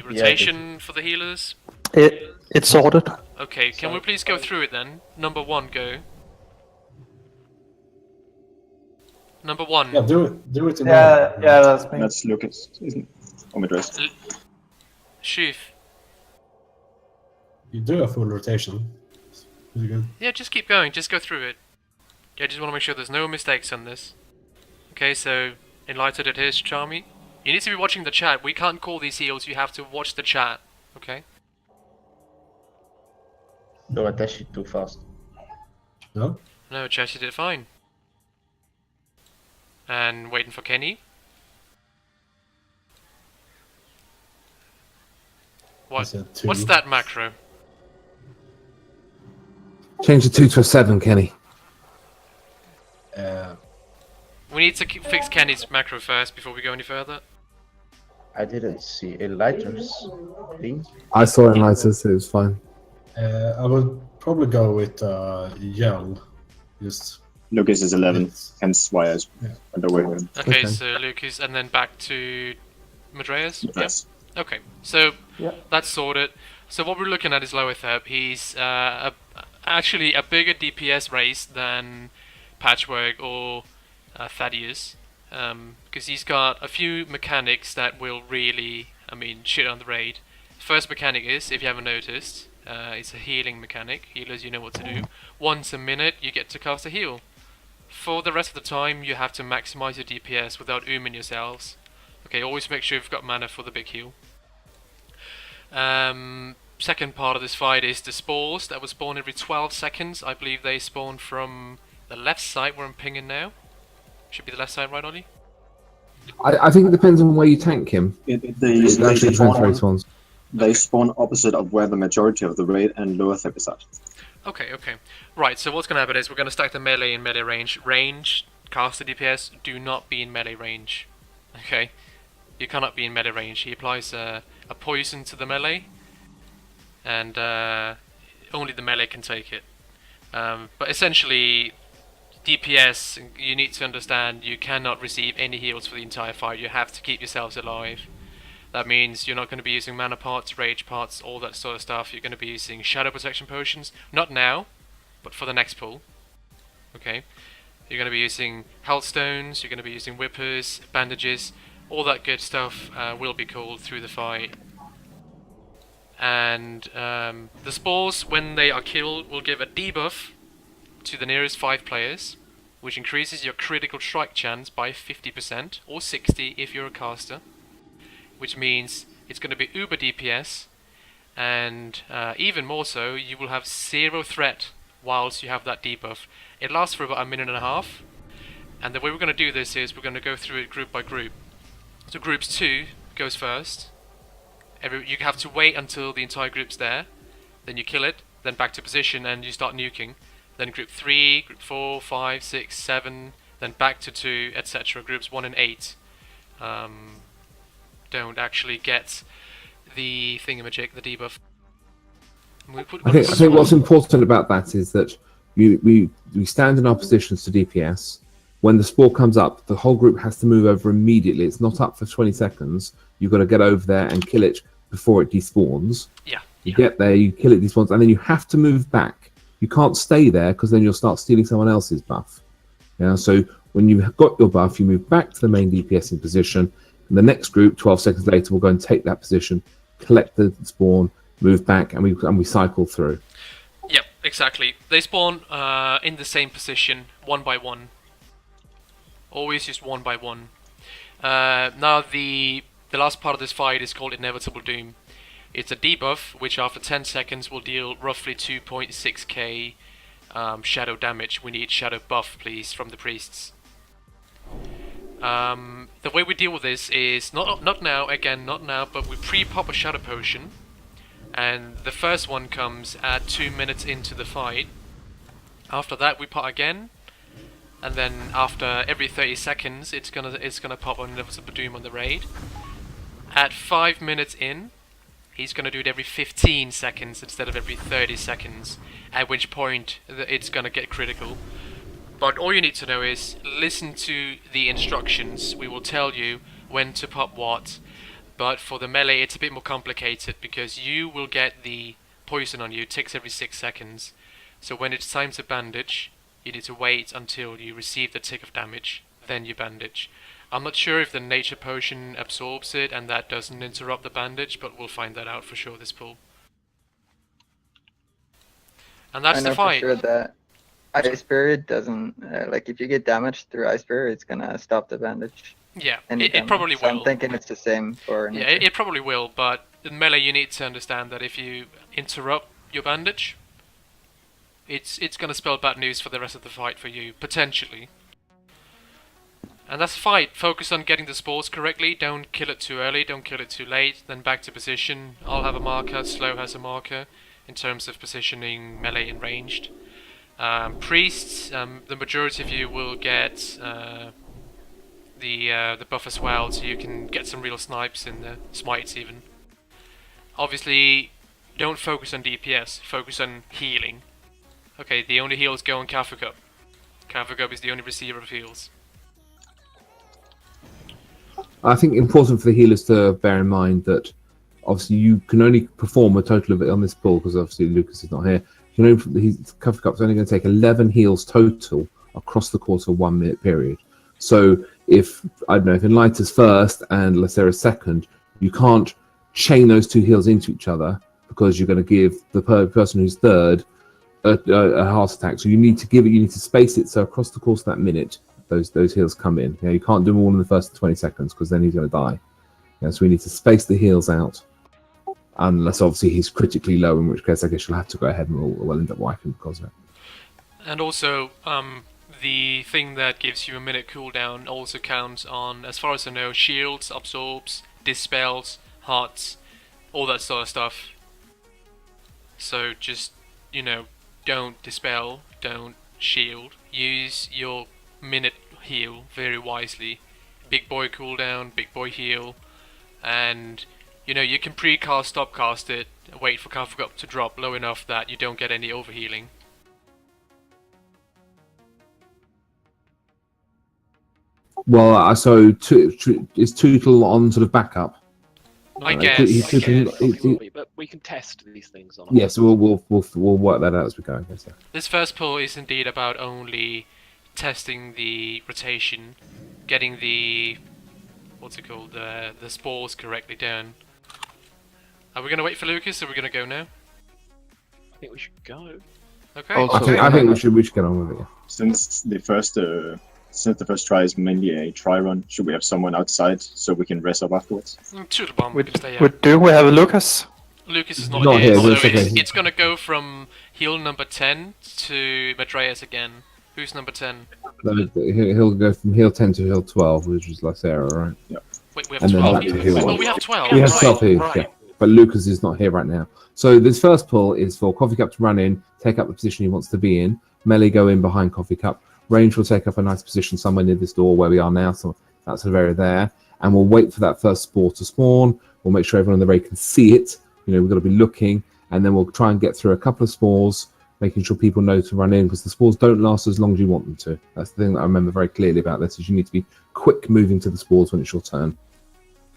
Speaker 4: rotation for the healers?
Speaker 12: It's sorted.
Speaker 4: Okay, can we please go through it then? Number 1, go. Number 1.
Speaker 5: Yeah, do it in
Speaker 10: Yeah, that's me.
Speaker 18: That's Lucas, isn't it? On my dress.
Speaker 4: Shoof.
Speaker 5: You do a full rotation. Pretty good.
Speaker 4: Yeah, just keep going, just go through it. Yeah, I just want to make sure there's no mistakes on this. Okay, so Enlightened it is, Charmy. You need to be watching the chat. We can't call these heals, you have to watch the chat. Okay?
Speaker 2: Don't attach it too fast.
Speaker 5: No?
Speaker 4: No, Chelsea did fine. And waiting for Kenny. What?
Speaker 5: said 2.
Speaker 4: What's that macro?
Speaker 11: Change the 2 to a 7, Kenny.
Speaker 4: We need to fix Kenny's macro first before we go any further.
Speaker 2: I didn't see a lighters thing.
Speaker 11: I saw it in Lights, so it was fine.
Speaker 5: I would probably go with Yell. Just
Speaker 18: Lucas is 11, hence why I went away with him.
Speaker 4: Okay, so Lucas, and then back to Madreas?
Speaker 18: Yes.
Speaker 4: Yep. Okay, so
Speaker 10: Yeah.
Speaker 4: that's sorted. So what we're looking at is Lower Third. He's actually a bigger DPS race than Patchwork or Thaddeus, because he's got a few mechanics that will really, shit on the raid. First mechanic is, if you haven't noticed, It's a healing mechanic. Healers, you know what to do. Once a minute, you get to cast a heal. For the rest of the time, you have to maximize your DPS without ooming yourselves. Okay, always make sure you've got mana for the big heal. Second part of this fight is the spores that will spawn every 12 seconds. I believe they spawn from the left side where I'm pinging now. Should be the left side, right, Ollie?
Speaker 11: I think it depends on where you tank him.
Speaker 18: They
Speaker 11: actually depends where he spawns.
Speaker 18: They spawn opposite of where the majority of the raid and lower third is at.
Speaker 4: Okay. Right, so what's going to happen is we're going to stack the melee in melee range. Range, caster DPS, do not be in melee range. Okay? You cannot be in melee range. He applies a poison to the melee, and only the melee can take it. But essentially, DPS, you need to understand you cannot receive any heals for the entire fight. You have to keep yourselves alive. That means you're not going to be using mana pots, rage pots, all that sort of stuff. You're going to be using shadow protection potions. Not now, but for the next pull. Okay? You're going to be using health stones, you're going to be using whippers, bandages, all that good stuff will be called through the fight. And the spores, when they are killed, will give a debuff to the nearest 5 players, which increases your critical strike chance by 50%, or 60 if you're a caster. Which means it's going to be uber DPS, and even more so, you will have 0 threat whilst you have that debuff. It lasts for about a minute and a half, and the way we're going to do this is we're going to go through it group by group. So groups 2 goes first. You have to wait until the entire group's there, then you kill it, then back to position and you start nuking. Then group 3, group 4, 5, 6, 7, then back to 2, etc. Groups 1 and 8. Don't actually get the thingamajig, the debuff.
Speaker 11: I think what's important about that is that we stand in our positions to DPS. When the spore comes up, the whole group has to move over immediately. It's not up for 20 seconds. You've got to get over there and kill it before it despawns.
Speaker 4: Yeah.
Speaker 11: You get there, you kill it, despawns, and then you have to move back. You can't stay there because then you'll start stealing someone else's buff. Yeah. So when you've got your buff, you move back to the main DPSing position. And the next group, 12 seconds later, will go and take that position, collect the spawn, move back, and we cycle through.
Speaker 4: Yep, exactly. They spawn in the same position, 1 by 1. Always just 1 by 1. Now the last part of this fight is called Inevitable Doom. It's a debuff, which after 10 seconds will deal roughly 2.6k shadow damage. We need shadow buff, please, from the priests. The way we deal with this is not now, but we pre-pop a shadow potion, and the first one comes at 2 minutes into the fight. After that, we pop again, and then after every 30 seconds, it's gonna pop on Inevitable Doom on the raid. At 5 minutes in, he's gonna do it every 15 seconds instead of every 30 seconds. At which point, it's gonna get critical. But all you need to know is listen to the instructions. We will tell you when to pop what. But for the melee, it's a bit more complicated because you will get the poison on you. It takes every 6 seconds. So when it's time to bandage, you need to wait until you receive the tick of damage. Then you bandage. I'm not sure if the nature potion absorbs it and that doesn't interrupt the bandage, but we'll find that out for sure this pull. And that's the fight.
Speaker 1: I know for sure that Ice Spirit doesn't, like if you get damaged through Ice Spirit, it's gonna stop the bandage.
Speaker 4: Yeah, it probably will.
Speaker 1: I'm thinking it's the same for nature.
Speaker 4: Yeah, it probably will, but in melee you need to understand that if you interrupt your bandage, it's gonna spell bad news for the rest of the fight for you, potentially. And that's the fight. Focus on getting the spores correctly, don't kill it too early, don't kill it too late, then back to position. I'll have a marker, Slow has a marker, in terms of positioning melee and ranged. Priests, the majority of you will get the buff as well, so you can get some real snipes in the smites even. Obviously, don't focus on DPS, focus on healing. Okay, the only heals go on Kafukup. Kafukup is the only receiver of heals.
Speaker 11: I think important for the healers to bear in mind that obviously you can only perform a total of it on this pull because obviously Lucas is not here. Kafucup's only going to take 11 heals total across the course of 1 minute period. So if, I don't know, if Enlighten's first and Lacera's second, you can't chain those 2 heals into each other because you're going to give the person who's third a heart attack. So you need to space it so across the course of that minute, those heals come in. You can't do them all in the first 20 seconds because then he's going to die. So we need to space the heals out, unless obviously he's critically low, in which case I guess you'll have to go ahead and we'll end up wiping because of it.
Speaker 4: And also, the thing that gives you a minute cooldown also counts on, as far as I know, shields, absorbs, dispels, hearts, all that sort of stuff. So just, don't dispel, don't shield. Use your minute heal very wisely. Big boy cooldown, big boy heal, and you can pre-cast, stop-cast it, wait for Cover Up to drop low enough that you don't get any overhealing.
Speaker 11: Well, so is Tootle on sort of backup?
Speaker 4: I guess.
Speaker 15: But we can test these things on.
Speaker 11: Yes, we'll work that out as we go. I guess. Yeah.
Speaker 4: This first pull is indeed about only testing the rotation, getting the the spores correctly down. Are we gonna wait for Lucas, or are we gonna go now?
Speaker 15: I think we should go.
Speaker 4: Okay.
Speaker 11: I think we should get on with it.
Speaker 18: Since the first try is mainly a try run, should we have someone outside so we can rest up afterwards?
Speaker 4: To the bomb, we can stay out.
Speaker 12: Do we have Lucas?
Speaker 4: Lucas is not here, so it's gonna go from heal number 10 to Madreas again. Who's number 10?
Speaker 11: He'll go from heal 10 to heal 12, which is like Sarah, right?
Speaker 18: Yeah.
Speaker 4: Wait, we have 12 heals? Oh, we have 12.
Speaker 11: We have 12 heals, yeah. But Lucas is not here right now. So this first pull is for Coffee Cup to run in, take up the position he wants to be in. Melee go in behind Coffee Cup. Range will take up a nice position somewhere near this door where we are now, so that's the area there. And we'll wait for that first spore to spawn. We'll make sure everyone in the raid can see it. We've got to be looking. And then we'll try and get through a couple of spores, making sure people know to run in, because the spores don't last as long as you want them to. That's the thing that I remember very clearly about this, is you need to be quick moving to the spores when it's your turn.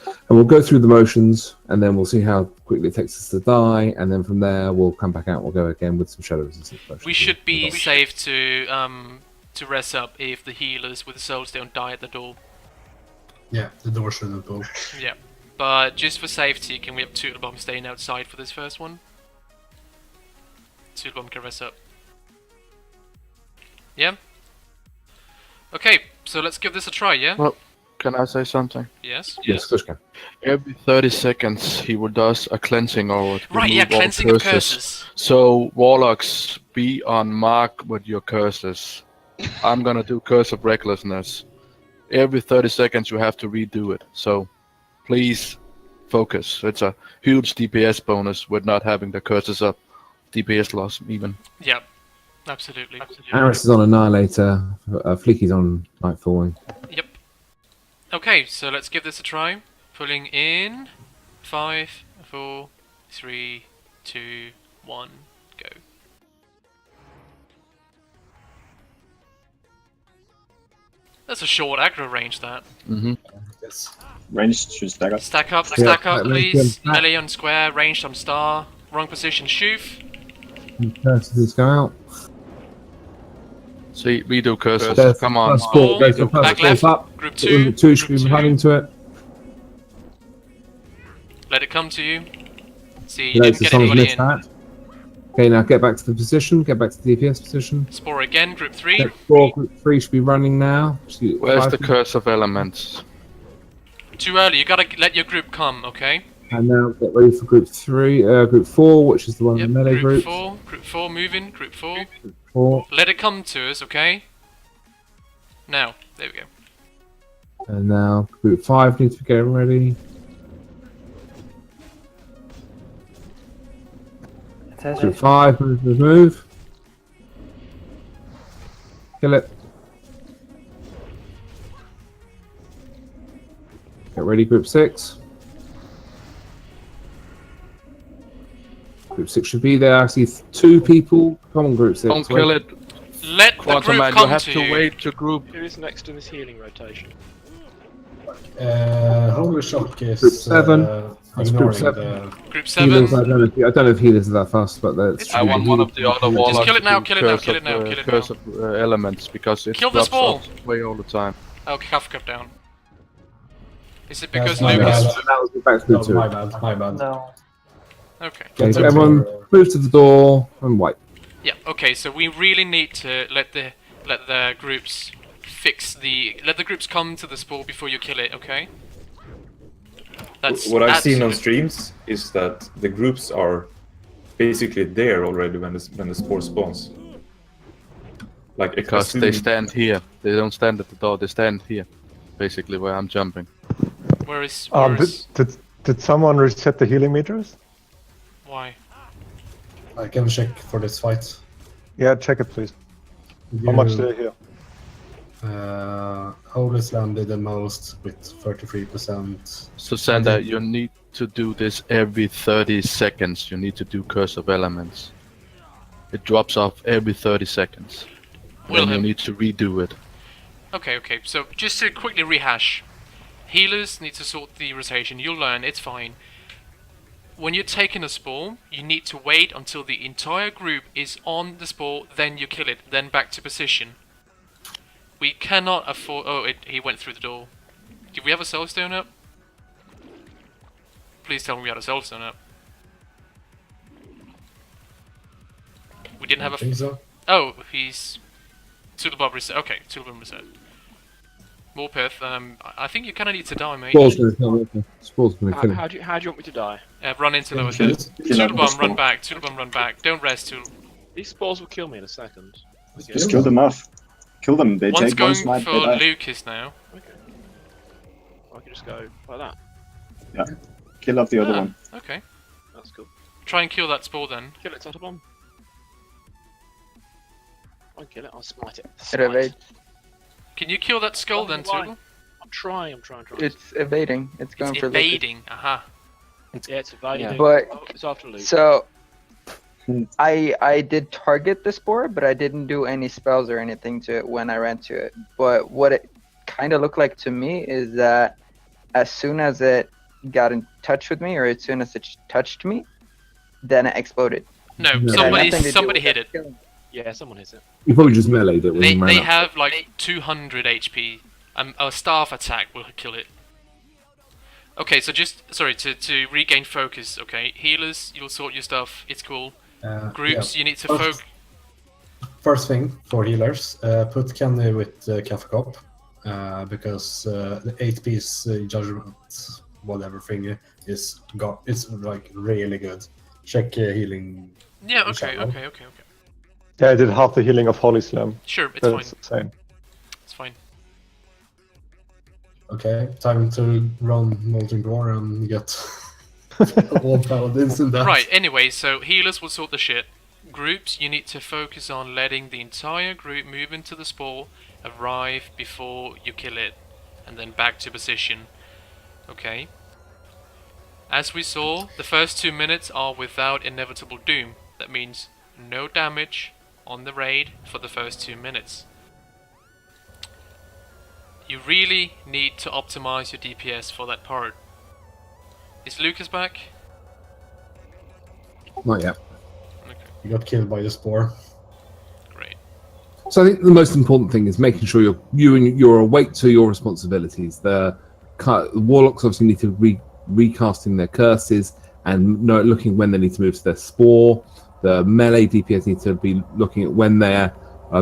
Speaker 11: And we'll go through the motions, and then we'll see how quickly it takes us to die, and then from there we'll come back out. We'll go again with some shadow resistance motions.
Speaker 4: We should be safe to rest up if the healers with the souls don't die at the door.
Speaker 5: Yeah, the door shouldn't go.
Speaker 4: Yeah, but just for safety, can we have Tootleblom staying outside for this first one? Tootleblom can rest up. Yeah? Okay, so let's give this a try, yeah?
Speaker 7: Well, can I say something?
Speaker 4: Yes?
Speaker 11: Yes, of course.
Speaker 7: Every 30 seconds he does a cleansing or
Speaker 4: right, yeah, cleansing of curses.
Speaker 7: So warlocks, be on mark with your curses. I'm gonna do Curse of Recklessness. Every 30 seconds you have to redo it. So please focus. It's a huge DPS bonus with not having the curses up. DPS loss even.
Speaker 4: Yep, absolutely.
Speaker 11: Aris is on Annihilator. Fleeky's on Nightfalling.
Speaker 4: Yep. Okay, so let's give this a try. Pulling in 5, 4, 3, 2, 1, go. That's a short aggro range, that.
Speaker 7: Mm-hmm.
Speaker 5: Yes.
Speaker 18: Range should stack up.
Speaker 4: Stack up, please. Melee on square, ranged on star. Wrong position, shoof.
Speaker 11: Curses go out.
Speaker 7: See, redo curses.
Speaker 11: There's
Speaker 7: Come on.
Speaker 4: Back left.
Speaker 11: Up.
Speaker 4: Group 2.
Speaker 11: 2 should be running to it.
Speaker 4: Let it come to you. See, you didn't get anybody in.
Speaker 11: That. Okay, now get back to the position. Get back to the DPS position.
Speaker 4: Spore again, group 3.
Speaker 11: Group 3 should be running now.
Speaker 7: Where's the Curse of Elements?
Speaker 4: Too early, you gotta let your group come, okay?
Speaker 11: And now get ready for group 3, group 4, which is the one in the melee group.
Speaker 4: Group 4, moving, group 4.
Speaker 11: Group 4.
Speaker 4: Let it come to us, okay? Now, there we go.
Speaker 11: And now group 5 needs to be getting ready. Group 5, move. Kill it. Get ready, group 6. Group 6 should be there. I see 2 people. Come on, group 6.
Speaker 7: Don't kill it.
Speaker 4: Let the group
Speaker 7: Man,
Speaker 4: come
Speaker 7: you have
Speaker 4: to
Speaker 7: to
Speaker 4: you.
Speaker 7: wait to group.
Speaker 15: Who is next in this healing rotation?
Speaker 5: Holy Shock is
Speaker 11: group 7. That's group
Speaker 5: ignoring
Speaker 11: 7.
Speaker 5: the...
Speaker 4: Group 7.
Speaker 11: Healers, I don't know if healers are that fast, but that's...
Speaker 7: I want one of the other warlocks.
Speaker 4: Just kill it now,
Speaker 7: to
Speaker 4: kill it
Speaker 7: do
Speaker 4: now,
Speaker 7: Curse
Speaker 4: kill it
Speaker 7: of,
Speaker 4: now, kill it
Speaker 7: Curse of Elements, because it
Speaker 4: Kill this
Speaker 7: drops
Speaker 4: ball.
Speaker 7: off way all the time.
Speaker 4: Okay, Cough Cup down. Is it because
Speaker 5: my
Speaker 4: Lucas...
Speaker 5: bad.
Speaker 11: That was back to
Speaker 5: No,
Speaker 11: two.
Speaker 5: my bad, my bad.
Speaker 16: No.
Speaker 4: Okay.
Speaker 11: Okay, so everyone move to the door and wipe.
Speaker 4: Yeah. Okay. So we really need to let the groups let the groups come to the spore before you kill it. Okay. That's
Speaker 20: what I've seen on
Speaker 4: absolute-
Speaker 20: streams is that the groups are basically there already when the spore spawns. Like
Speaker 7: Because they stand here. They don't stand at the door. They stand here, basically where I'm jumping.
Speaker 4: Where is
Speaker 13: Did someone reset the healing meters?
Speaker 4: why?
Speaker 5: I can check for this fight.
Speaker 13: Yeah, check it please. How much did I heal?
Speaker 5: Holy landed the most with 33%.
Speaker 7: So Sander, you need to do this every 30 seconds. You need to do Curse of Elements. It drops off every 30 seconds. Then you need to redo it.
Speaker 4: Okay. So just to quickly rehash, healers need to sort the rotation. You'll learn. It's fine. When you're taking a spore, you need to wait until the entire group is on the spore, then you kill it, then back to position. We cannot afford... Oh, he went through the door. Did we have a soulstone up? Please tell me we had a soulstone up. We didn't have a...
Speaker 5: think so.
Speaker 4: Oh, he's... Tulabub reset. Okay, Tulabub reset. Morpeth, I think you kind of need to die, mate.
Speaker 11: Spaw's gonna kill him. Spaw's gonna kill him.
Speaker 15: How do you want me to die?
Speaker 4: Run into lower
Speaker 11: Kill
Speaker 4: third. Tulabum, run back. Tulabum, run back. Don't rest, Tul.
Speaker 15: These spores will kill me in a second.
Speaker 18: Just kill them off. Kill them. They
Speaker 4: One's
Speaker 18: take one
Speaker 4: going
Speaker 18: snipe.
Speaker 4: for
Speaker 18: They die.
Speaker 4: Lucas now.
Speaker 15: Okay. I can just go like that.
Speaker 18: Yeah. Kill off the other one.
Speaker 4: Okay.
Speaker 15: That's cool.
Speaker 4: Try and kill that spore then.
Speaker 15: Kill it, Totobomb. I'll kill it. I'll smite it.
Speaker 1: It evades.
Speaker 4: Can you kill that skull then, Tul?
Speaker 15: I'm trying.
Speaker 1: It's evading. It's going
Speaker 4: It's
Speaker 1: for Lucas.
Speaker 4: evading. Aha.
Speaker 15: Yeah, it's evading.
Speaker 1: But
Speaker 15: Oh, it's after Luke.
Speaker 1: so I did target the spore, but I didn't do any spells or anything to it when I ran to it. But what it kind of looked like to me is that as soon as it got in touch with me, or as soon as it touched me, then it exploded.
Speaker 4: No,
Speaker 1: It had nothing to do
Speaker 4: somebody
Speaker 1: with
Speaker 4: hit
Speaker 1: that
Speaker 4: it.
Speaker 1: killing.
Speaker 15: Yeah, someone hits it.
Speaker 11: You probably just meleeed it when
Speaker 4: They
Speaker 11: you ran up.
Speaker 4: have like 200 HP. A staff attack will kill it. Okay, so just to regain focus. Okay, healers, you'll sort your stuff. It's cool. Groups,
Speaker 5: yeah.
Speaker 4: you need to focus.
Speaker 5: First thing for healers, put Kenny with Cafe Cop, because the 8-piece judgment, whatever thingy, it's like really good. Check healing.
Speaker 4: Yeah. Okay.
Speaker 5: channel.
Speaker 4: Okay.
Speaker 13: Yeah, I did half the healing of Holy Slam.
Speaker 4: Sure, it's
Speaker 13: That's
Speaker 4: fine.
Speaker 13: insane.
Speaker 4: It's fine.
Speaker 5: Okay, time to run Molten Gore and get all paladins in that.
Speaker 4: Right. Anyway, so healers will sort the shit. Groups, you need to focus on letting the entire group move into the spore, arrive before you kill it, and then back to position. Okay. As we saw, the first 2 minutes are without inevitable doom. That means no damage on the raid for the first 2 minutes. You really need to optimize your DPS for that part. Is Lucas back?
Speaker 11: Not yet.
Speaker 5: You got killed by the spore.
Speaker 4: Great.
Speaker 11: So I think the most important thing is making sure you're awake to your responsibilities. The warlocks obviously need to recasting their curses and looking when they need to move to their spore. The melee DPS need to be looking at when they're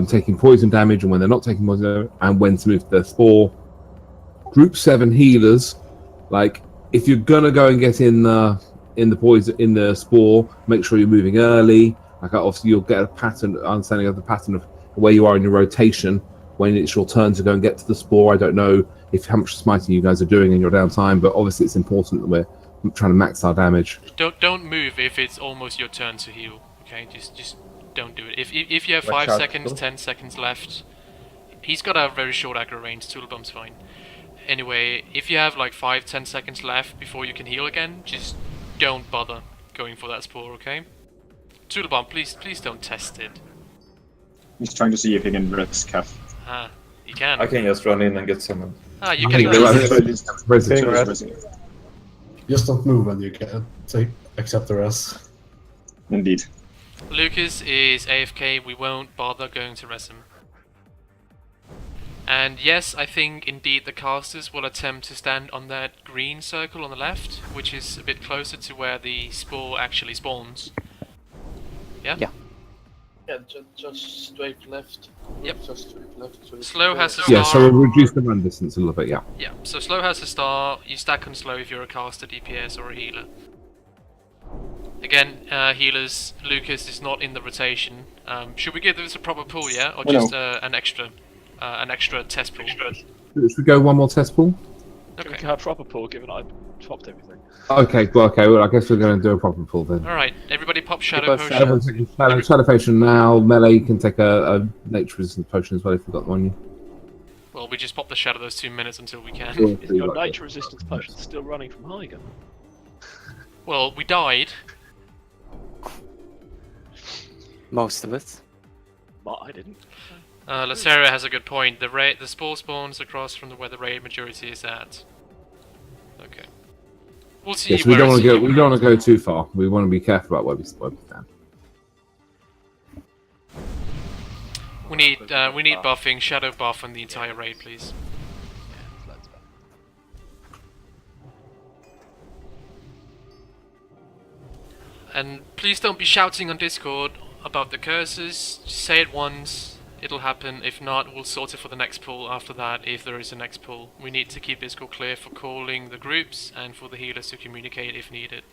Speaker 11: taking poison damage and when they're not taking poison damage, and when to move to their spore. Group 7 healers, like if you're gonna go and get in the poison in the spore, make sure you're moving early. Like obviously you'll get a understanding of the pattern of where you are in your rotation when it's your turn to go and get to the spore. I don't know how much smiting you guys are doing in your downtime, but obviously it's important that we're trying to max our damage.
Speaker 4: Don't move if it's almost your turn to heal. Okay, just don't do it. If you have
Speaker 2: Watch
Speaker 4: 5
Speaker 2: out,
Speaker 4: seconds,
Speaker 2: Phil.
Speaker 4: 10 seconds left, he's got a very short aggro range. Tulabum's fine. Anyway, if you have like 5-10 seconds left before you can heal again, just don't bother going for that spore. Okay. Tulabum, please don't test it.
Speaker 18: He's trying to see if he can risk Kef.
Speaker 4: Ah, you can.
Speaker 20: I can just run in and get someone.
Speaker 4: Ah, you
Speaker 11: I
Speaker 4: can.
Speaker 11: think
Speaker 5: Just don't move when you can accept the rest.
Speaker 18: Indeed.
Speaker 4: Lucas is AFK. We won't bother going to res him. And yes, I think indeed the casters will attempt to stand on that green circle on the left, which is a bit closer to where the spore actually spawns. Yeah?
Speaker 8: Yeah.
Speaker 12: Yeah, just straight left.
Speaker 4: Yep.
Speaker 12: Just straight left. So
Speaker 4: Slow has a
Speaker 11: Yeah,
Speaker 4: star.
Speaker 11: so we'll reduce the run distance a little bit, yeah.
Speaker 4: Yeah, so slow has a star, you stack on slow if you're a caster, DPS, or a healer. Again, healers, Lucas is not in the rotation. Should we give this a proper pull, yeah? Or just an extra test pull?
Speaker 11: Should we go one more test pool?
Speaker 15: Okay. We can have proper pull, given I swapped everything.
Speaker 11: Okay, well, I guess we're going to do a proper pull then.
Speaker 4: Alright, everybody pop Shadow Potion.
Speaker 11: Everyone's taking Shadow Potion now. Melee can take a Nature Resistance Potion as well if you've got one on you.
Speaker 4: Well, we just pop the Shadow those 2 minutes until we can.
Speaker 11: Sure.
Speaker 15: Is your nature resistance potion still running from Hygen?
Speaker 4: Well, we died.
Speaker 8: Most of it.
Speaker 15: But I didn't.
Speaker 4: Laceria has a good point. The spore spawns across from where the raid majority is at. Okay. We'll see.
Speaker 11: Yes, we don't want to go. We don't want to go too far. We want to be careful about where we stand.
Speaker 4: We need buffing, shadow buff on the entire raid, please. And please don't be shouting on Discord about the curses. Just say it once, it'll happen. If not, we'll sort it for the next pull after that, if there is a next pull. We need to keep Discord clear for calling the groups and for the healers to communicate if needed.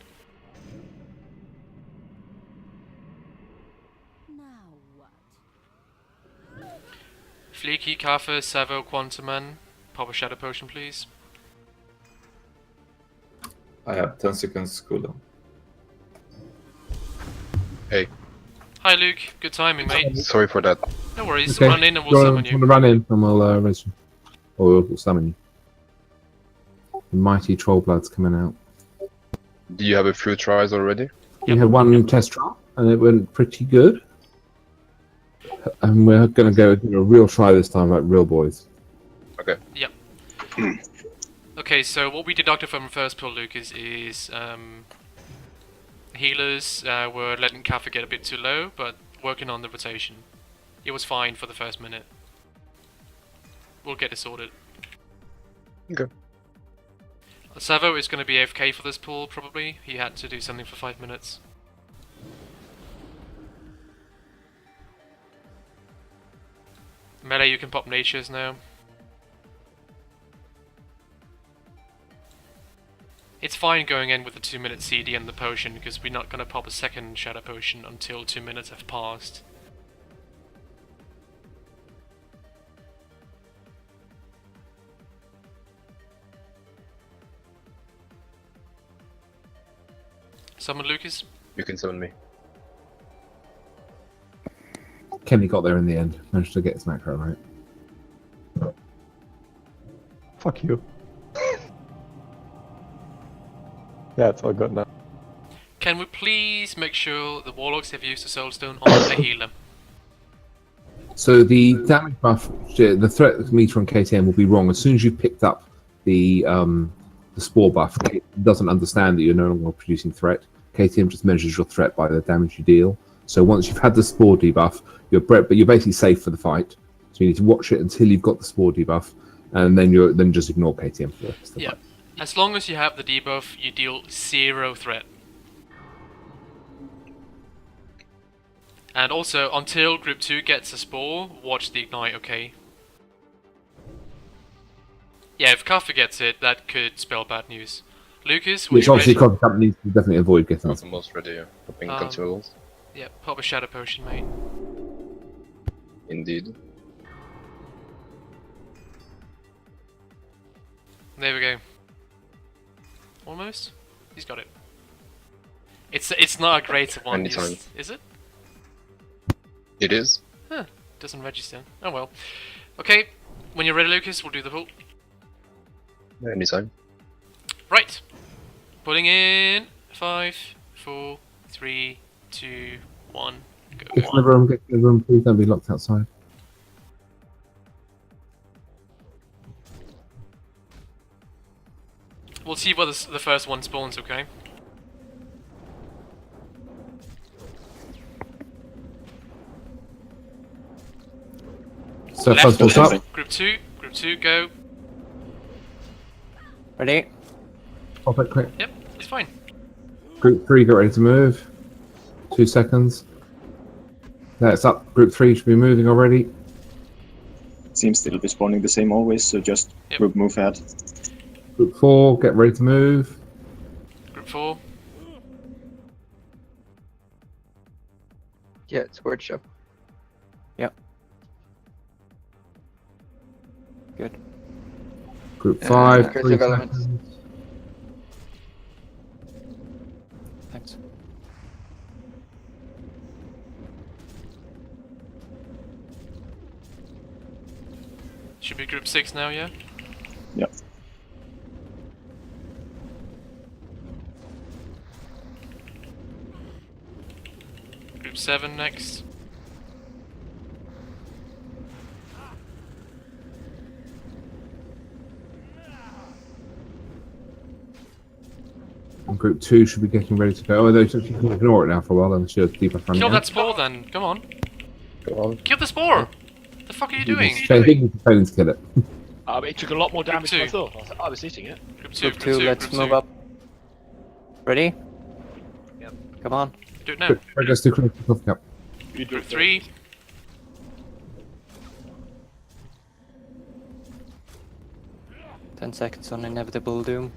Speaker 4: Fleeky, Kafir, Savo, Quantuman, pop a Shadow Potion, please.
Speaker 20: I have 10 seconds cooldown.
Speaker 17: Hey.
Speaker 4: Hi Luke, good timing, mate.
Speaker 17: Sorry for that.
Speaker 4: No worries,
Speaker 11: Okay.
Speaker 4: run in and we'll summon you.
Speaker 11: Run in and we'll raise you. Or we'll summon you. The mighty Trollblood's coming out.
Speaker 17: Do you have a few tries already?
Speaker 11: We had one test trial and it went pretty good. And we're going to go do a real try this time, like real boys.
Speaker 17: Okay.
Speaker 4: Yep. Okay, so what we deducted from first pull, Lucas, is healers were letting Kafir get a bit too low, but working on the rotation. It was fine for the first minute. We'll get it sorted.
Speaker 17: Okay.
Speaker 4: Savo is going to be AFK for this pull, probably. He had to do something for 5 minutes. Melee, you can pop natures now. It's fine going in with the 2-minute CD and the potion, because we're not going to pop a second Shadow Potion until 2 minutes have passed. Summon Lucas?
Speaker 17: You can summon me.
Speaker 11: Kenny got there in the end. Managed to get his macro right.
Speaker 13: Fuck you. Yeah, it's all good now.
Speaker 4: Can we please make sure the Warlocks have used the Soulstone on the healer?
Speaker 11: So the damage buff, the threat meter on KTM will be wrong as soon as you've picked up the spore buff. It doesn't understand that you're no longer producing threat. KTM just measures your threat by the damage you deal. So once you've had the spore debuff, you're basically safe for the fight. So you need to watch it until you've got the spore debuff, and then just ignore KTM for the rest of the fight.
Speaker 4: As long as you have the debuff, you deal 0 threat. And also, until Group 2 gets a spore, watch the ignite, okay? Yeah, if Kafir gets it, that could spell bad news. Lucas,
Speaker 11: Which obviously coffee companies will definitely avoid getting.
Speaker 17: That's almost ready. Popping controls.
Speaker 4: Yeah, pop a Shadow Potion, mate.
Speaker 17: Indeed.
Speaker 4: There we go. Almost? He's got it. It's not a greater one,
Speaker 17: Anytime.
Speaker 4: is it?
Speaker 17: It is.
Speaker 4: Huh, doesn't register. Oh well. Okay, when you're ready, Lucas, we'll do the pull.
Speaker 17: Anytime.
Speaker 4: Right. Putting in 5, 4, 3, 2, 1. Go.
Speaker 11: Get to the room, please don't be locked outside.
Speaker 4: We'll see where the first one spawns, okay?
Speaker 11: So
Speaker 4: Left,
Speaker 11: first ball's
Speaker 4: left.
Speaker 11: up.
Speaker 4: Group 2, go.
Speaker 8: Ready?
Speaker 11: Pop it quick.
Speaker 4: Yep, it's fine.
Speaker 11: Group 3, get ready to move. 2 seconds. There, it's up. Group 3 should be moving already.
Speaker 18: Seems still be spawning the same always, so just group move ahead.
Speaker 11: Group 4, get ready to move.
Speaker 4: Group 4.
Speaker 1: Yeah, it's workshop.
Speaker 8: Yep. Good.
Speaker 11: Group 5,
Speaker 1: Chris
Speaker 11: 3
Speaker 1: development.
Speaker 11: seconds.
Speaker 8: Thanks.
Speaker 4: Should be group 6 now, yeah?
Speaker 18: Yep.
Speaker 4: Group 7 next.
Speaker 11: And group 2 should be getting ready to go. Oh, they should ignore it now for a while and should keep us running.
Speaker 4: Kill
Speaker 11: out.
Speaker 4: that spore then, come on.
Speaker 17: Go on.
Speaker 4: Kill the spore! The fuck are you doing?
Speaker 11: Failing to kill it.
Speaker 15: It took a lot more damage than I
Speaker 4: two.
Speaker 15: thought. I was hitting it.
Speaker 4: Group 2,
Speaker 8: Group 2, let's move up. Ready?
Speaker 9: Yep.
Speaker 8: Come on.
Speaker 4: Do it now.
Speaker 11: Quick, let's do quick coffee cup.
Speaker 4: Group 3.
Speaker 8: Ten seconds on inevitable doom.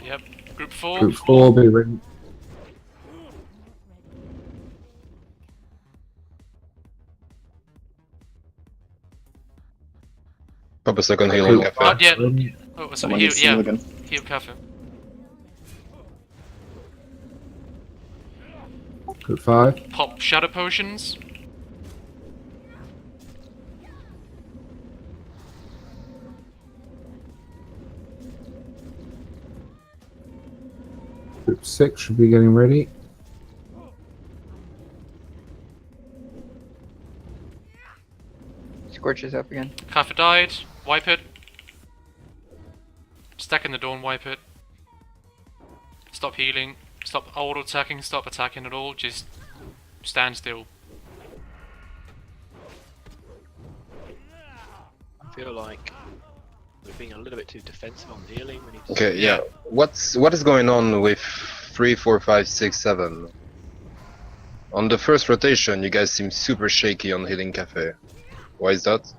Speaker 4: Yep. Group 4.
Speaker 11: Group 4, be ready.
Speaker 17: Pop a second heal on cafe.
Speaker 4: Not yet. Oh, sorry,
Speaker 18: Someone
Speaker 4: heal,
Speaker 18: needs to heal
Speaker 4: yeah.
Speaker 18: again.
Speaker 4: Heal cafe.
Speaker 11: Group 5.
Speaker 4: Pop shadow potions.
Speaker 11: Group 6 should be getting ready.
Speaker 1: Scorch is up again.
Speaker 4: Cafe died. Wipe it. Stack in the door and wipe it. Stop healing. Stop auto attacking. Stop attacking at all. Just stand still.
Speaker 15: I feel like we're being a little bit too defensive on healing. We need to
Speaker 17: Okay, yeah. What is going on with 3, 4, 5, 6, 7? On the first rotation, you guys seem super shaky on healing cafe. Why is that?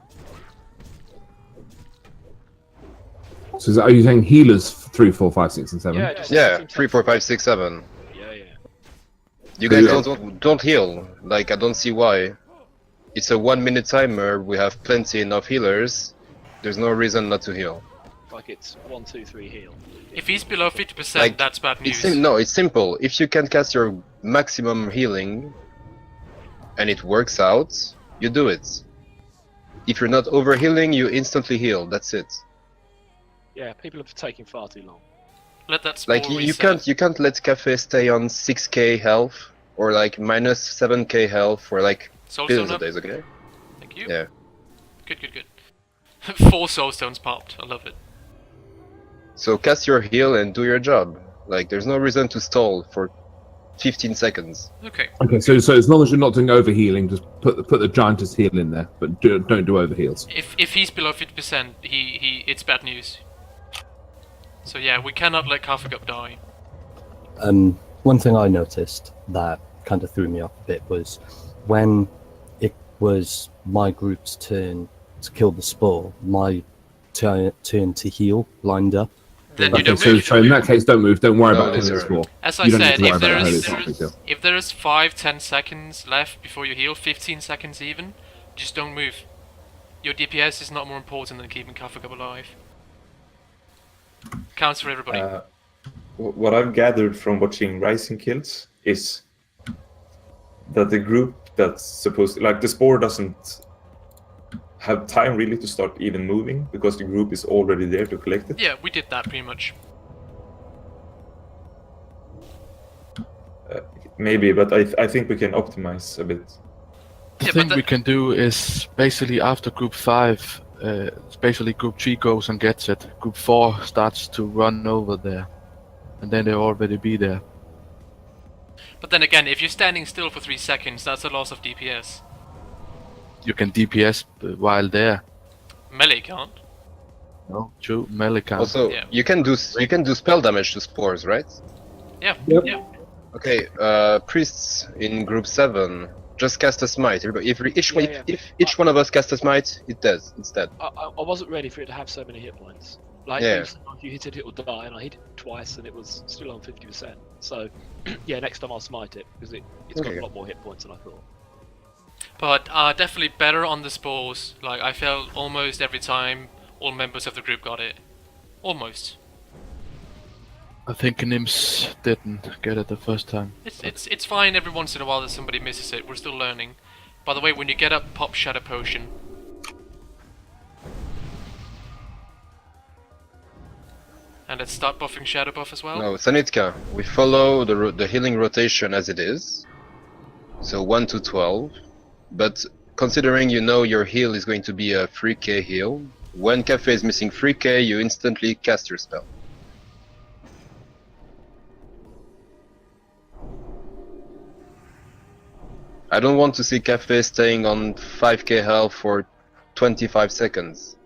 Speaker 11: So are you saying healers 3, 4, 5, 6, and 7?
Speaker 17: Yeah, 3, 4, 5, 6, 7.
Speaker 15: Yeah.
Speaker 17: You guys don't heal. Like, I don't see why. It's a 1-minute timer. We have plenty enough healers. There's no reason not to heal.
Speaker 15: like it's 1, 2, 3 heal.
Speaker 4: If he's below 50%,
Speaker 17: Like,
Speaker 4: that's bad news.
Speaker 17: It's simple. If you can cast your maximum healing and it works out, you do it. If you're not over healing, you instantly heal. That's it.
Speaker 15: Yeah, people are taking far too long.
Speaker 4: Let that spore
Speaker 17: Like you
Speaker 4: reset.
Speaker 17: can't let Cafe stay on 6k health or like minus 7k health for like
Speaker 4: Soulstone
Speaker 17: billions
Speaker 4: up.
Speaker 17: of days. Okay.
Speaker 4: Thank you.
Speaker 17: Yeah.
Speaker 4: Good, good, good. 4 soulstones popped. I love it.
Speaker 17: So cast your heal and do your job. Like there's no reason to stall for 15 seconds.
Speaker 4: Okay.
Speaker 11: Okay, so as long as you're not doing overhealing, just put the giantess heal in there, but don't do overheals.
Speaker 4: If he's below 50%, it's bad news. So yeah, we cannot let Kafagub die.
Speaker 16: One thing I noticed that kind of threw me off a bit was when it was my group's turn to kill the spore, my turn to heal lined up.
Speaker 4: Then you don't
Speaker 11: so,
Speaker 4: move.
Speaker 11: so in that case, don't move. Don't worry
Speaker 17: No,
Speaker 11: about killing the
Speaker 17: zero.
Speaker 11: spore.
Speaker 4: As I
Speaker 11: You don't need
Speaker 4: said,
Speaker 11: to worry
Speaker 4: if
Speaker 11: about
Speaker 4: there
Speaker 11: that,
Speaker 4: is
Speaker 11: it's not a big deal.
Speaker 4: if there is 5-10 seconds left before you heal, 15 seconds even, just don't move. Your DPS is not more important than keeping Kafagub alive. Counts for everybody.
Speaker 20: What I've gathered from watching Rising kills is that the group that's supposed to, like the spore doesn't have time really to start even moving because the group is already there to collect it.
Speaker 4: Yeah, we did that pretty much.
Speaker 20: Maybe, but I think we can optimize a bit.
Speaker 7: The thing we can do is basically after group 5, basically group 3 goes and gets it. Group 4 starts to run over there, and then they'll already be there.
Speaker 4: But then again, if you're standing still for 3 seconds, that's a loss of DPS.
Speaker 7: you can DPS while there.
Speaker 4: Melee can't.
Speaker 7: No, true. Melee can't.
Speaker 17: Also,
Speaker 4: Yeah.
Speaker 17: you can do spell damage to spores, right?
Speaker 4: Yeah.
Speaker 5: Yep.
Speaker 4: Yeah.
Speaker 17: Okay, priests in group 7, just cast a smite. Everybody, if each one of us cast a smite, it's dead.
Speaker 15: I wasn't ready for it to have so many hit points. Like,
Speaker 17: Yeah.
Speaker 15: if you hit it, it will die, and I hit it twice, and it was still on 50%. So, yeah, next time I'll smite it, because it's got
Speaker 17: Okay.
Speaker 15: a lot more hit points than I thought.
Speaker 4: But definitely better on the spores. Like, I felt almost every time all members of the group got it. Almost.
Speaker 7: I think Nims didn't get it the first time.
Speaker 4: It's fine every once in a while that somebody misses it. We're still learning. By the way, when you get up, pop Shadow Potion. And let's start buffing Shadow Buff as well.
Speaker 17: No, Sanitka, we follow the healing rotation as it is. So 1 to 12. But considering you know your heal is going to be a 3k heal, when Cafe is missing 3k, you instantly cast your spell. I don't want to see Cafe staying on 5k health for 25 seconds.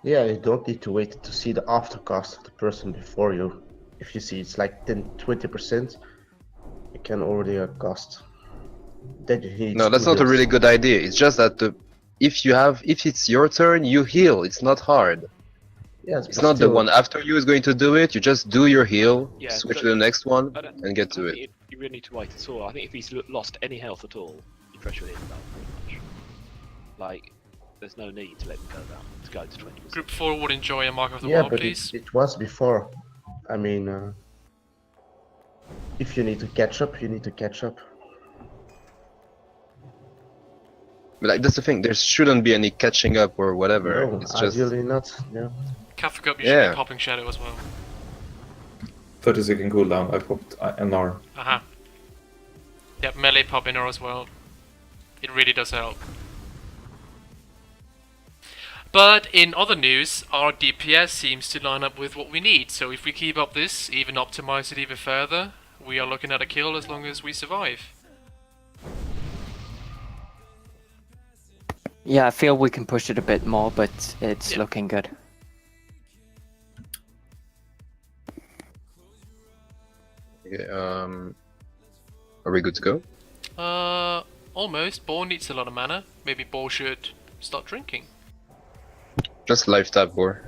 Speaker 2: Yeah, you don't need to wait to see the aftercast of the person before you. If you see it's like 10-20%, you can already cast. Then you need
Speaker 17: No, that's not a really good idea. It's just that if it's your turn, you heal. It's not hard.
Speaker 2: Yes,
Speaker 17: it's
Speaker 2: but
Speaker 17: not the
Speaker 2: still-
Speaker 17: one after you is going to do it. You just do your heal,
Speaker 15: Yeah,
Speaker 17: switch
Speaker 15: but
Speaker 17: to the next one,
Speaker 15: I don't-
Speaker 17: and get
Speaker 15: I
Speaker 17: to
Speaker 15: don't
Speaker 17: it.
Speaker 15: think you really need to wait at all. I think if he's lost any health at all, you pressure him down pretty much. Like, there's no need to let him go down to go to 20%.
Speaker 4: Group 4 would enjoy a Mark of the
Speaker 2: Yeah,
Speaker 4: Wild,
Speaker 2: but
Speaker 4: please.
Speaker 2: it was before. I mean, if you need to catch up, you need to catch up.
Speaker 17: But like that's the thing. There shouldn't be any catching up or whatever.
Speaker 2: No,
Speaker 17: it's just
Speaker 2: ideally not. Yeah.
Speaker 4: Catholic Up, you should
Speaker 17: Yeah.
Speaker 4: be popping Shadow as well.
Speaker 20: 30-second cooldown. I popped NR.
Speaker 4: Aha. Yep, melee pop in as well. It really does help. But in other news, our DPS seems to line up with what we need. So if we keep up this, even optimize it even further, we are looking at a kill as long as we survive.
Speaker 8: Yeah, I feel we can push it a bit more, but it's looking good.
Speaker 17: Okay, are we good to go?
Speaker 4: Almost. Boar needs a lot of mana. Maybe Boar should start drinking.
Speaker 17: Just life tap war.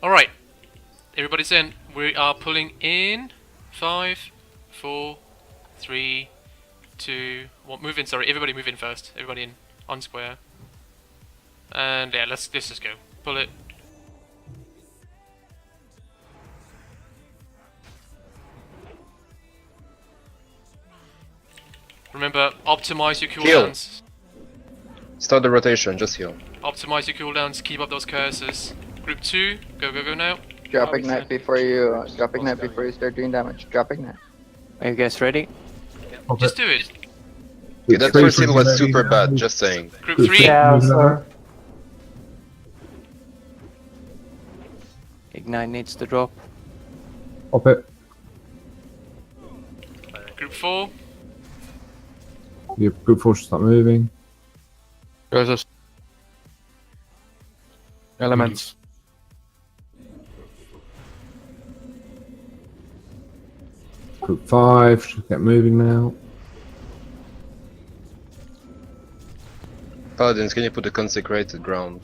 Speaker 4: Alright. Everybody's in. We are pulling in 5, 4, 3, 2, 1. Move in, sorry. Everybody move in first. Everybody in. On square. And yeah, let's just go. Pull it. Remember, optimize your
Speaker 17: Heal.
Speaker 4: cooldowns.
Speaker 17: Start the rotation. Just heal.
Speaker 4: Optimize your cooldowns, keep up those curses. Group 2, go, go, go now.
Speaker 1: Drop ignite before you start doing damage. Drop ignite.
Speaker 8: Are you guys ready?
Speaker 4: Just do it.
Speaker 17: Okay, that first heal was super bad. Just saying.
Speaker 4: Group 3.
Speaker 8: Ignite needs to drop.
Speaker 11: Pop it.
Speaker 4: Group 4.
Speaker 11: Your group 4 should start moving.
Speaker 7: Curses. Elements.
Speaker 11: Group 5 should get moving now.
Speaker 17: Paladins, can you put the consecrated ground?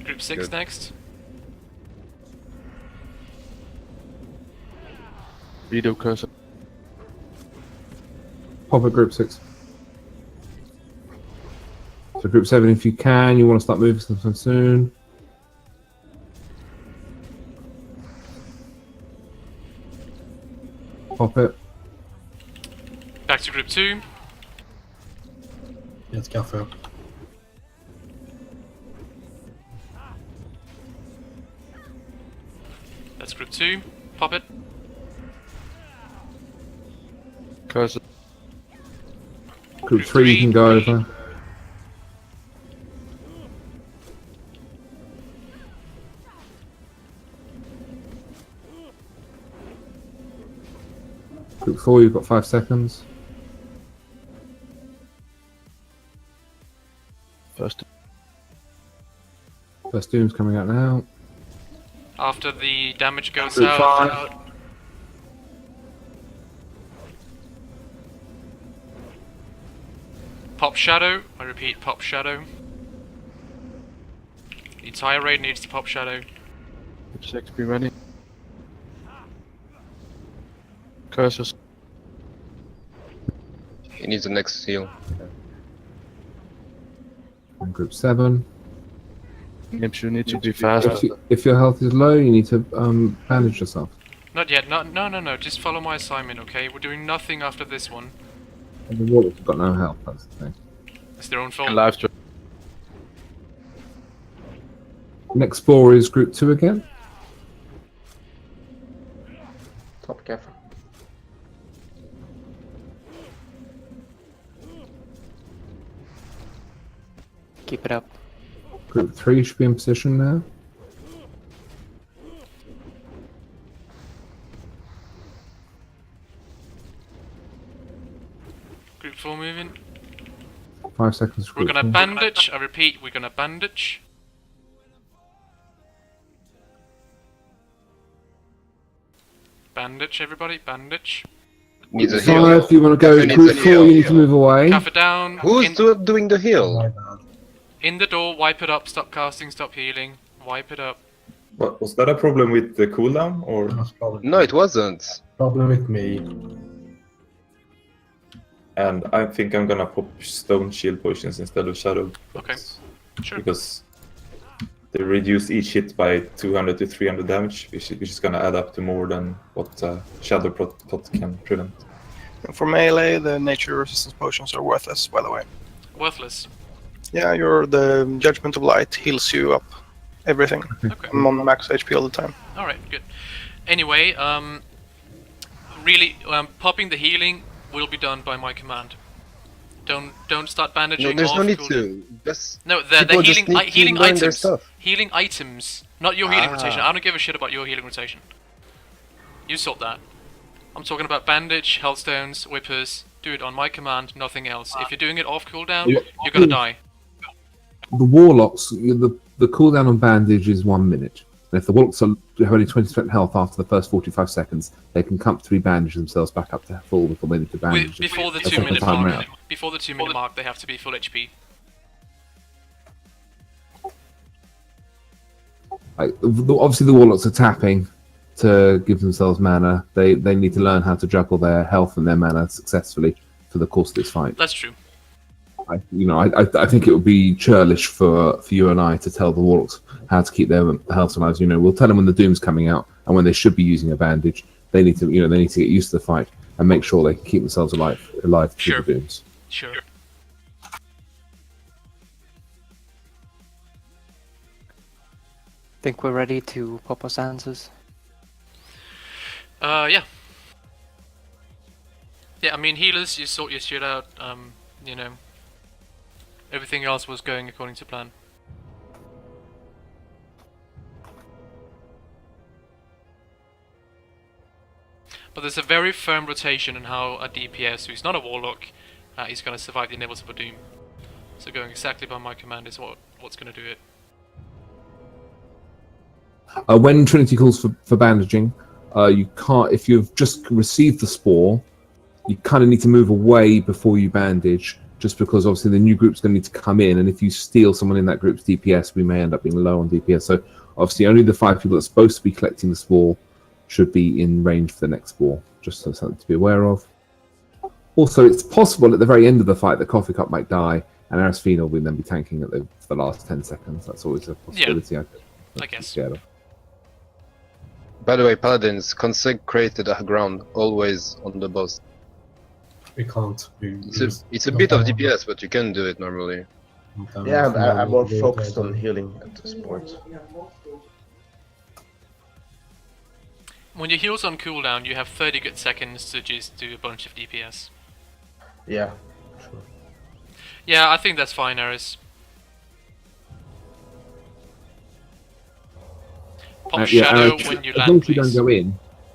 Speaker 4: Group 6
Speaker 17: Good.
Speaker 4: next.
Speaker 7: Redo cursor.
Speaker 11: Pop it, group 6. So group 7, if you can, you want to start moving sometime soon. Pop it.
Speaker 4: Back to group 2.
Speaker 5: Get Cafe.
Speaker 4: That's group 2. Pop it.
Speaker 7: Cursor.
Speaker 11: Group 3, you can go over. Group 4, you've got 5 seconds.
Speaker 7: First
Speaker 11: Doom's coming out now.
Speaker 4: After the damage goes
Speaker 11: Group
Speaker 4: out.
Speaker 11: 5.
Speaker 4: Pop Shadow. I repeat, Pop Shadow. The entire raid needs to pop Shadow.
Speaker 7: Group 6, be ready. Curses.
Speaker 17: He needs the next heal.
Speaker 11: And Group 7.
Speaker 7: Imps, you need to be fast.
Speaker 11: If your health is low, you need to bandage yourself.
Speaker 4: Not yet. No. Just follow my assignment, okay? We're doing nothing after this one.
Speaker 11: And the Warlocks have got no health, that's the thing.
Speaker 4: It's their own fault.
Speaker 7: Live stream.
Speaker 11: Next 4 is Group 2 again.
Speaker 2: Top careful.
Speaker 8: Keep it up.
Speaker 11: Group 3 should be in position now.
Speaker 4: Group 4 moving.
Speaker 11: 5 seconds.
Speaker 4: We're gonna bandage. I repeat, we're gonna bandage. Bandage, everybody, bandage.
Speaker 17: Needs a
Speaker 11: 5,
Speaker 17: heal.
Speaker 11: you want to go.
Speaker 17: Needs
Speaker 11: Group
Speaker 17: a
Speaker 11: 4,
Speaker 17: heal.
Speaker 11: you need to move away.
Speaker 4: Cuff it down.
Speaker 17: Who's doing the heal?
Speaker 4: In the door, wipe it up, stop casting, stop healing. Wipe it up.
Speaker 20: What, was that a problem with the cooldown or?
Speaker 17: No, it wasn't.
Speaker 5: Problem with me.
Speaker 20: And I think I'm gonna pop stone shield potions instead of shadow.
Speaker 4: Okay. Sure.
Speaker 20: Because they reduce each hit by 200 to 300 damage, which is gonna add up to more than what shadow pot can prevent.
Speaker 19: For melee, the nature resistance potions are worthless, by the way.
Speaker 4: Worthless.
Speaker 19: Yeah, the Judgment of Light heals you up everything.
Speaker 4: Okay.
Speaker 19: I'm on max HP all the time.
Speaker 4: Alright, good. Anyway, really, popping the healing will be done by my command. Don't start bandaging.
Speaker 17: No, there's no
Speaker 4: off
Speaker 17: need
Speaker 4: cooldown.
Speaker 17: to. That's
Speaker 4: No, the
Speaker 17: people just
Speaker 4: healing
Speaker 17: need to
Speaker 4: healing
Speaker 17: learn their
Speaker 4: items.
Speaker 17: stuff.
Speaker 4: Healing items, not your healing rotation.
Speaker 17: Ah.
Speaker 4: I don't give a shit about your healing rotation. You sort that. I'm talking about bandage, healthstones, whippers. Do it on my command, nothing else. If you're doing it off cooldown, you're gonna die.
Speaker 11: The Warlocks, the cooldown on bandage is 1 minute. And if the Warlocks have only 20% health after the first 45 seconds, they can comfortably bandage themselves back up to full before they need to bandage.
Speaker 4: Before the
Speaker 11: a
Speaker 4: 2
Speaker 11: second
Speaker 4: minute
Speaker 11: time
Speaker 4: mark.
Speaker 11: round.
Speaker 4: Before the 2 minute mark, they have to be full HP.
Speaker 11: Obviously, the Warlocks are tapping to give themselves mana. They need to learn how to juggle their health and their mana successfully for the course of this fight.
Speaker 4: That's true.
Speaker 11: I think it would be churlish for you and I to tell the Warlocks how to keep their health alive. We'll tell them when the Doom's coming out and when they should be using a bandage. They need to get used to the fight and make sure they can keep themselves alive through the Dooms.
Speaker 4: Sure.
Speaker 8: Think we're ready to pop our answers?
Speaker 4: Yeah. Yeah, I mean, healers, you sort your shit out, everything else was going according to plan. But there's a very firm rotation in how a DPS, who's not a Warlock, is going to survive the inevitable doom. So going exactly by my command is what's going to do it.
Speaker 11: When Trinity calls for bandaging, you can't. If you've just received the spore, you kind of need to move away before you bandage, just because obviously the new group's going to need to come in, and if you steal someone in that group's DPS, we may end up being low on DPS. So obviously only the 5 people that are supposed to be collecting the spore should be in range for the next spore, just something to be aware of. Also, it's possible at the very end of the fight that Coffee Cup might die, and Arasfina will then be tanking for the last 10 seconds. That's always a possibility.
Speaker 4: Yeah, I guess.
Speaker 17: By the way, Paladins, consecrated ground always on the boss.
Speaker 5: We can't.
Speaker 17: It's a bit of DPS, but you can do it normally.
Speaker 2: Yeah, I'm more focused on healing at this point.
Speaker 4: When your heal's on cooldown, you have 30 good seconds to just do a bunch of DPS.
Speaker 2: Yeah, sure.
Speaker 4: Yeah, I think that's fine, Aris. Pop shadow when you
Speaker 11: as long
Speaker 4: land,
Speaker 11: as you don't
Speaker 4: please.
Speaker 11: go in,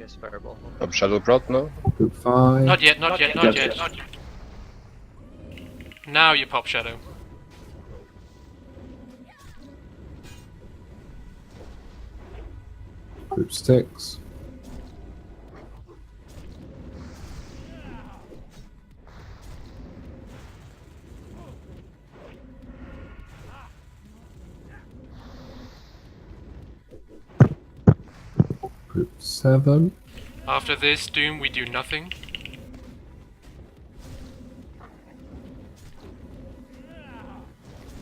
Speaker 9: Yes, fireball.
Speaker 17: Up Shadow Prot, no?
Speaker 11: Group 5.
Speaker 4: Not yet, not yet, not yet. Now you pop Shadow.
Speaker 11: Group 6. Group 7.
Speaker 4: After this Doom, we do nothing.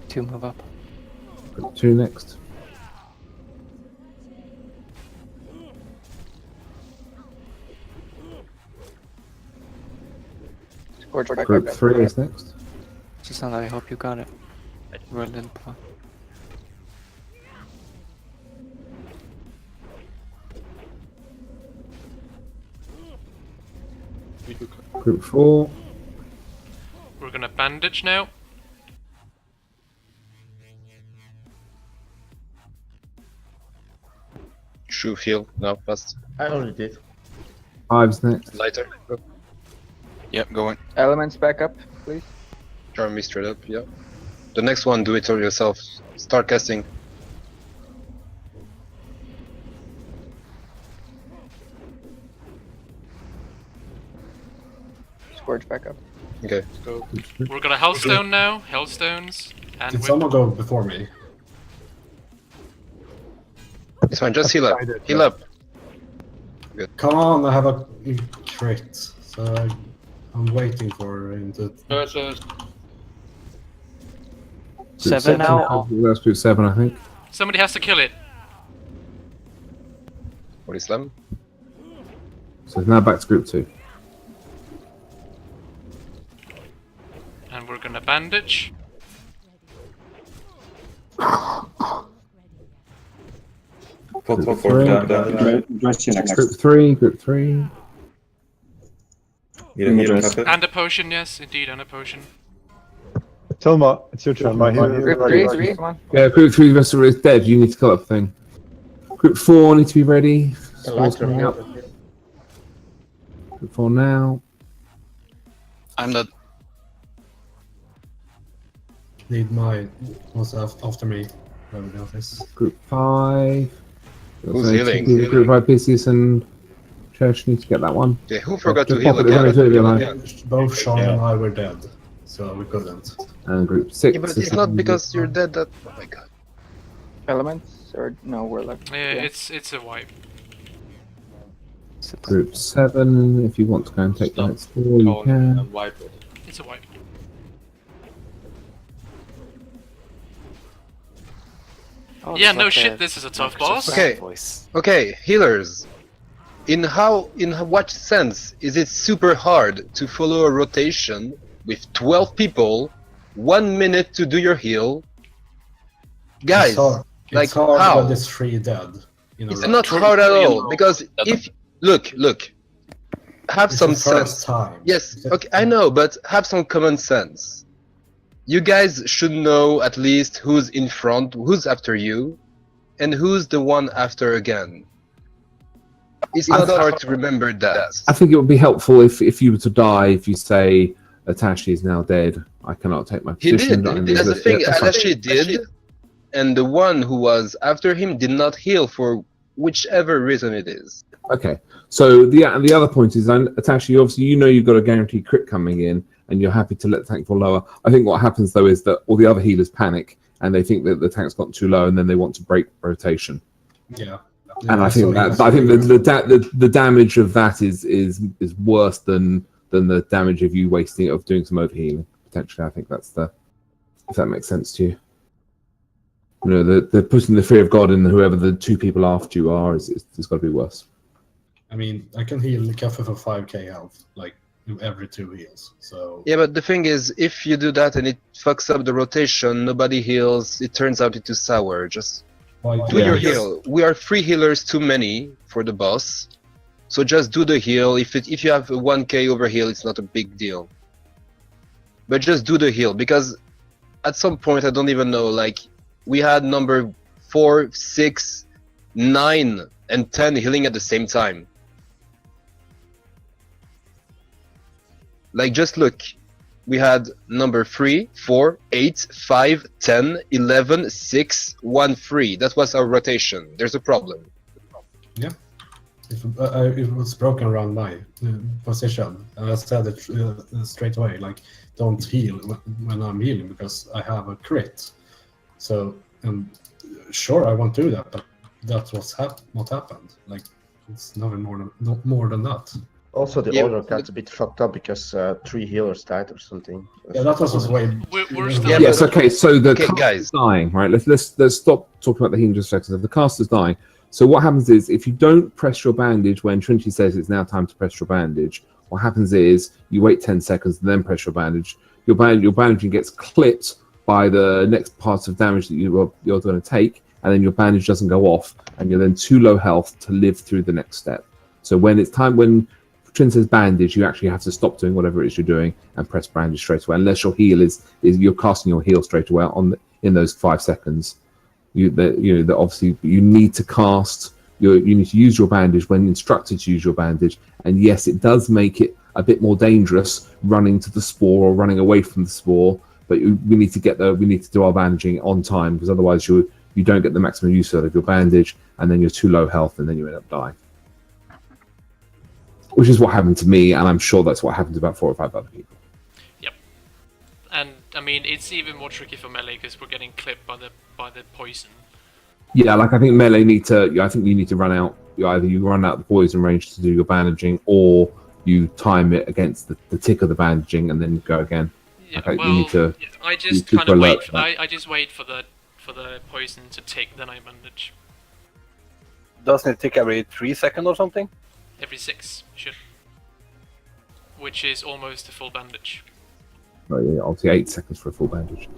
Speaker 8: Two move up.
Speaker 11: Group 2 next. Group 3 is next.
Speaker 8: Susanna, I hope you got it. We're a little far.
Speaker 11: Group 4.
Speaker 4: We're gonna bandage now.
Speaker 17: Shoe heal now, fast.
Speaker 2: I already did.
Speaker 11: 5's next.
Speaker 17: Lighter. Go.
Speaker 14: Yep, going.
Speaker 1: Elements back up, please.
Speaker 17: Charm me straight up, yeah. The next one, do it all yourself. Start casting.
Speaker 1: Scourge back up.
Speaker 17: Okay.
Speaker 4: Go. We're gonna Hellstone now. Hellstones. And
Speaker 5: Did
Speaker 4: whip.
Speaker 5: someone go before me?
Speaker 17: It's fine, just heal up. Heal up. Good.
Speaker 5: Come on, I have a crit. So I'm waiting for him to.
Speaker 11: Group
Speaker 8: 7 now.
Speaker 11: That's group 7, I think.
Speaker 4: Somebody has to kill it.
Speaker 17: Body slam.
Speaker 11: So now back to group 2.
Speaker 4: And we're gonna bandage.
Speaker 11: Group
Speaker 18: Group
Speaker 11: 3, group 3.
Speaker 4: And a potion, yes, indeed, and a potion.
Speaker 13: Tilma, it's your turn. My hero.
Speaker 1: Group 3, come on.
Speaker 11: Yeah, group 3 Vesper is dead. You need to kill that thing. Group 4 need to be ready. Spawns coming up. Group 4 now.
Speaker 14: I'm dead.
Speaker 5: Need my. What's after me? Whoever the office.
Speaker 11: Group 5.
Speaker 17: Who's healing?
Speaker 11: Group 5 Pisces and Church need to get that one.
Speaker 17: Yeah, who forgot to
Speaker 11: Just
Speaker 17: heal
Speaker 11: pop it, there's only
Speaker 17: again?
Speaker 11: two of you alive.
Speaker 5: Both Sean and I were dead, so we couldn't.
Speaker 11: And group 6.
Speaker 17: Yeah, but it's not because you're dead that. Oh my god.
Speaker 1: Elements or no warlock?
Speaker 4: Yeah, it's a wipe.
Speaker 11: Group 7, if you want to go and take the next 4, you can.
Speaker 4: It's a wipe.
Speaker 8: Oh,
Speaker 4: Yeah,
Speaker 8: it's
Speaker 4: no
Speaker 8: like
Speaker 4: shit,
Speaker 8: a-
Speaker 4: this is a tough
Speaker 8: Microsoft
Speaker 4: boss.
Speaker 17: Okay.
Speaker 8: voice.
Speaker 17: Okay, healers. In what sense is it super hard to follow a rotation with 12 people, 1 minute to do your heal? Guys,
Speaker 5: It's
Speaker 17: like
Speaker 5: hard,
Speaker 17: how?
Speaker 5: but it's 3 dead.
Speaker 17: It's not hard at all because if look, have
Speaker 5: It's
Speaker 17: some
Speaker 5: the first
Speaker 17: sense.
Speaker 5: time.
Speaker 17: Yes, okay, I know, but have some common sense. You guys should know at least who's in front, who's after you, and who's the one after again. It's not hard to remember that.
Speaker 11: I think it would be helpful if you were to die, if you say, Atashi is now dead, I cannot take my
Speaker 17: He
Speaker 11: position.
Speaker 17: did.
Speaker 11: I'm
Speaker 17: That's the
Speaker 11: this-
Speaker 17: thing.
Speaker 11: yeah, that's fine.
Speaker 17: Adachi did, and the one who was after him did not heal for whichever reason it is.
Speaker 11: Okay, so the other point is, Atashi, obviously you know you've got a guaranteed crit coming in, and you're happy to let the tank fall lower. I think what happens though is that all the other healers panic, and they think that the tank's gotten too low, and then they want to break rotation.
Speaker 5: Yeah.
Speaker 11: And I think the damage of that is worse than the damage of you wasting of doing some overhealing. Potentially, I think that's if that makes sense to you. You know, the putting the fear of God in whoever the two people after you are is got to be worse.
Speaker 5: I mean, I can heal the Cafe for 5k health, like every 2 heals. So
Speaker 17: Yeah, but the thing is, if you do that and it fucks up the rotation, nobody heals, it turns out into sour. Just do your heal. We are 3 healers too many for the boss, so just do the heal. If you have a 1k over heal, it's not a big deal. But just do the heal, because at some point, I don't even know, like, we had number 4, 6, 9, and 10 healing at the same time. Like, just look. We had number 3, 4, 8, 5, 10, 11, 6, 1, 3. That was our rotation. There's a problem.
Speaker 5: Yeah. It was broken around my position. I said it straight away, like, don't heal when I'm healing because I have a crit. So, sure, I won't do that, but that's what happened. Like, it's nothing more than that.
Speaker 2: Also, the order got a bit fucked up because 3 healers died or something.
Speaker 5: Yeah, that was way.
Speaker 4: We're still.
Speaker 11: Yes. Okay. So the caster's
Speaker 17: guys.
Speaker 11: dying, right? Let's stop talking about the healing just a second. If the caster's dying, so what happens is if you don't press your bandage when Trinity says it's now time to press your bandage, what happens is you wait 10 seconds and then press your bandage. Your bandaging gets clipped by the next part of damage that you're going to take, and then your bandage doesn't go off, and you're then too low health to live through the next step. So when Trin says bandage, you actually have to stop doing whatever it is you're doing and press bandage straight away, unless your heal is you're casting your heal straight away in those 5 seconds. Obviously you need to cast. You need to use your bandage when instructed to use your bandage, and yes, it does make it a bit more dangerous running to the spore or running away from the spore. But we need to do our bandaging on time, because otherwise you don't get the maximum use out of your bandage, and then you're too low health, and then you end up dying. Which is what happened to me, and I'm sure that's what happened to about 4 or 5 other people.
Speaker 4: Yep. And I mean, it's even more tricky for melee because we're getting clipped by the poison.
Speaker 11: Yeah, like I think melee I think you need to run out. Either you run out the poison range to do your bandaging, or you time it against the tick of the bandaging and then go again.
Speaker 4: Yeah,
Speaker 11: okay,
Speaker 4: well,
Speaker 11: you need to.
Speaker 4: I just kind of wait. I just wait for the poison to tick, then I bandage.
Speaker 12: Doesn't it tick every 3 seconds or something?
Speaker 4: Every 6 should, which is almost a full bandage.
Speaker 11: Right, yeah, obviously 8 seconds for a full bandage.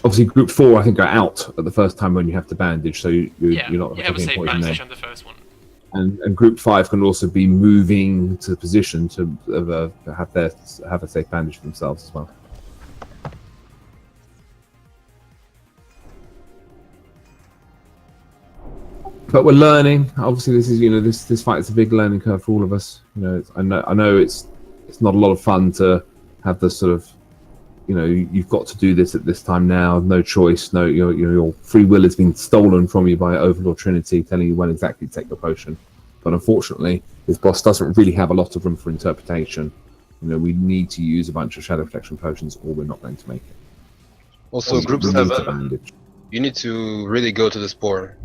Speaker 11: Obviously, group 4 I think are out at the first time when you have to bandage, so you're not.
Speaker 4: You have a safe bandage on the first one.
Speaker 11: And group 5 can also be moving to the position to have a safe bandage for themselves as well. But we're learning. Obviously, this is this fight is a big learning curve for all of us. I know it's not a lot of fun to have the sort of, you've got to do this at this time now. No choice. No, your free will has been stolen from you by Overlord Trinity, telling you when exactly to take your potion. But unfortunately, this boss doesn't really have a lot of room for interpretation. We need to use a bunch of shadow protection potions, or we're not going to make it.
Speaker 17: Also, group 7, you need to really go to the spore.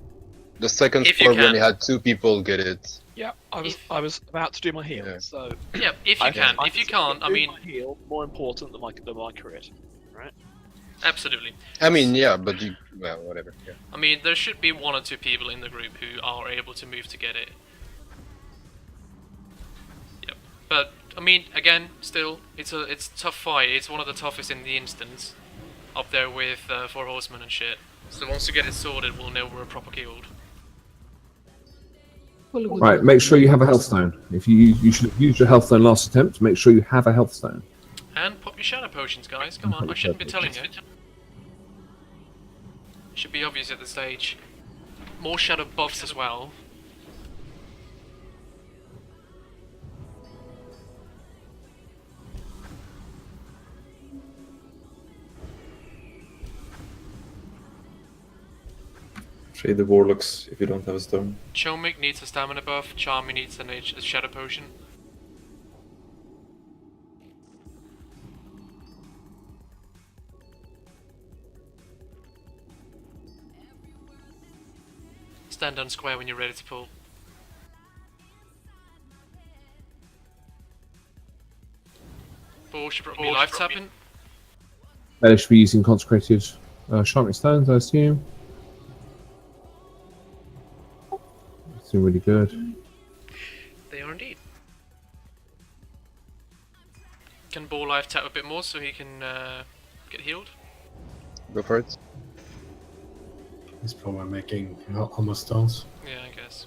Speaker 17: The second spore, when you had 2 people get it.
Speaker 15: Yeah, I was about to do my heal, so
Speaker 4: yeah, if you can. If you can't, I mean,
Speaker 15: my heal more important than my crit, right?
Speaker 4: Absolutely.
Speaker 17: I mean, yeah, but whatever. Yeah.
Speaker 4: I mean, there should be 1 or 2 people in the group who are able to move to get it. Yep. But I mean, again, still, it's a tough fight. It's one of the toughest in the instance, up there with 4 horsemen and shit. So once you get it sorted, we'll know we're a proper guild.
Speaker 11: Right, make sure you have a health stone. If you should have used your health stone last attempt, make sure you have a health stone.
Speaker 4: And pop your shadow potions, guys. Come on, I shouldn't be telling you. It should be obvious at this stage. More shadow buffs as well.
Speaker 20: Trade the warlocks if you don't have a stone.
Speaker 4: Chomik needs a stamina buff, Charmy needs a shadow potion. Stand on square when you're ready to pull. Bull should probably be life tapping.
Speaker 11: They should be using consecrated sharpening stones, I assume. Seem really good.
Speaker 4: They are indeed. Can Bull life tap a bit more so he can get healed?
Speaker 17: Go for it.
Speaker 5: He's probably making almost stones.
Speaker 4: Yeah, I guess.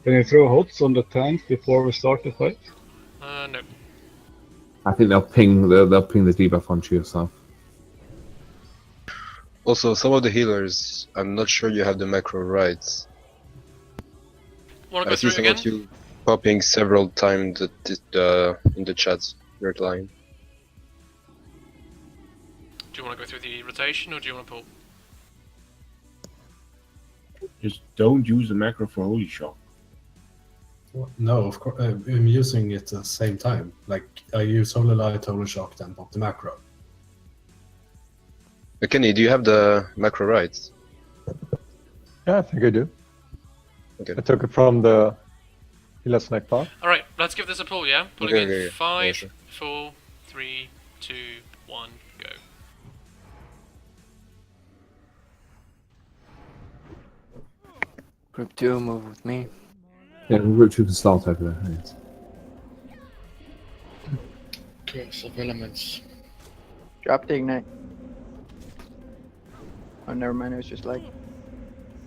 Speaker 21: Can you throw HOTS on the tank before we start the fight?
Speaker 4: No.
Speaker 11: I think they'll ping the debuff onto yourself.
Speaker 17: Also, some of the healers, I'm not sure you have the macro right.
Speaker 4: Wanna go through it again?
Speaker 17: popping several times in the chat. You're lying.
Speaker 4: Do you want to go through the rotation or do you want to pull?
Speaker 6: Just don't use the macro for Holy Shock.
Speaker 5: No, of course. I'm using it at the same time. Like, I use Holy Light, Holy Shock, then pop the macro.
Speaker 17: Kenny, do you have the macro rights?
Speaker 13: Yeah, I think I do.
Speaker 17: Okay.
Speaker 13: I took it from the last night bar.
Speaker 4: Alright, let's give this a pull, yeah? Pulling
Speaker 17: Okay,
Speaker 4: in
Speaker 17: okay, yeah.
Speaker 4: 5,
Speaker 17: Yeah, sure.
Speaker 4: 4, 3, 2, 1, go.
Speaker 8: Group 2, move with me.
Speaker 11: Yeah, group 2 can start over there. Yes.
Speaker 7: Curse of elements.
Speaker 1: Drop the ignite. Oh, never mind. It was just like.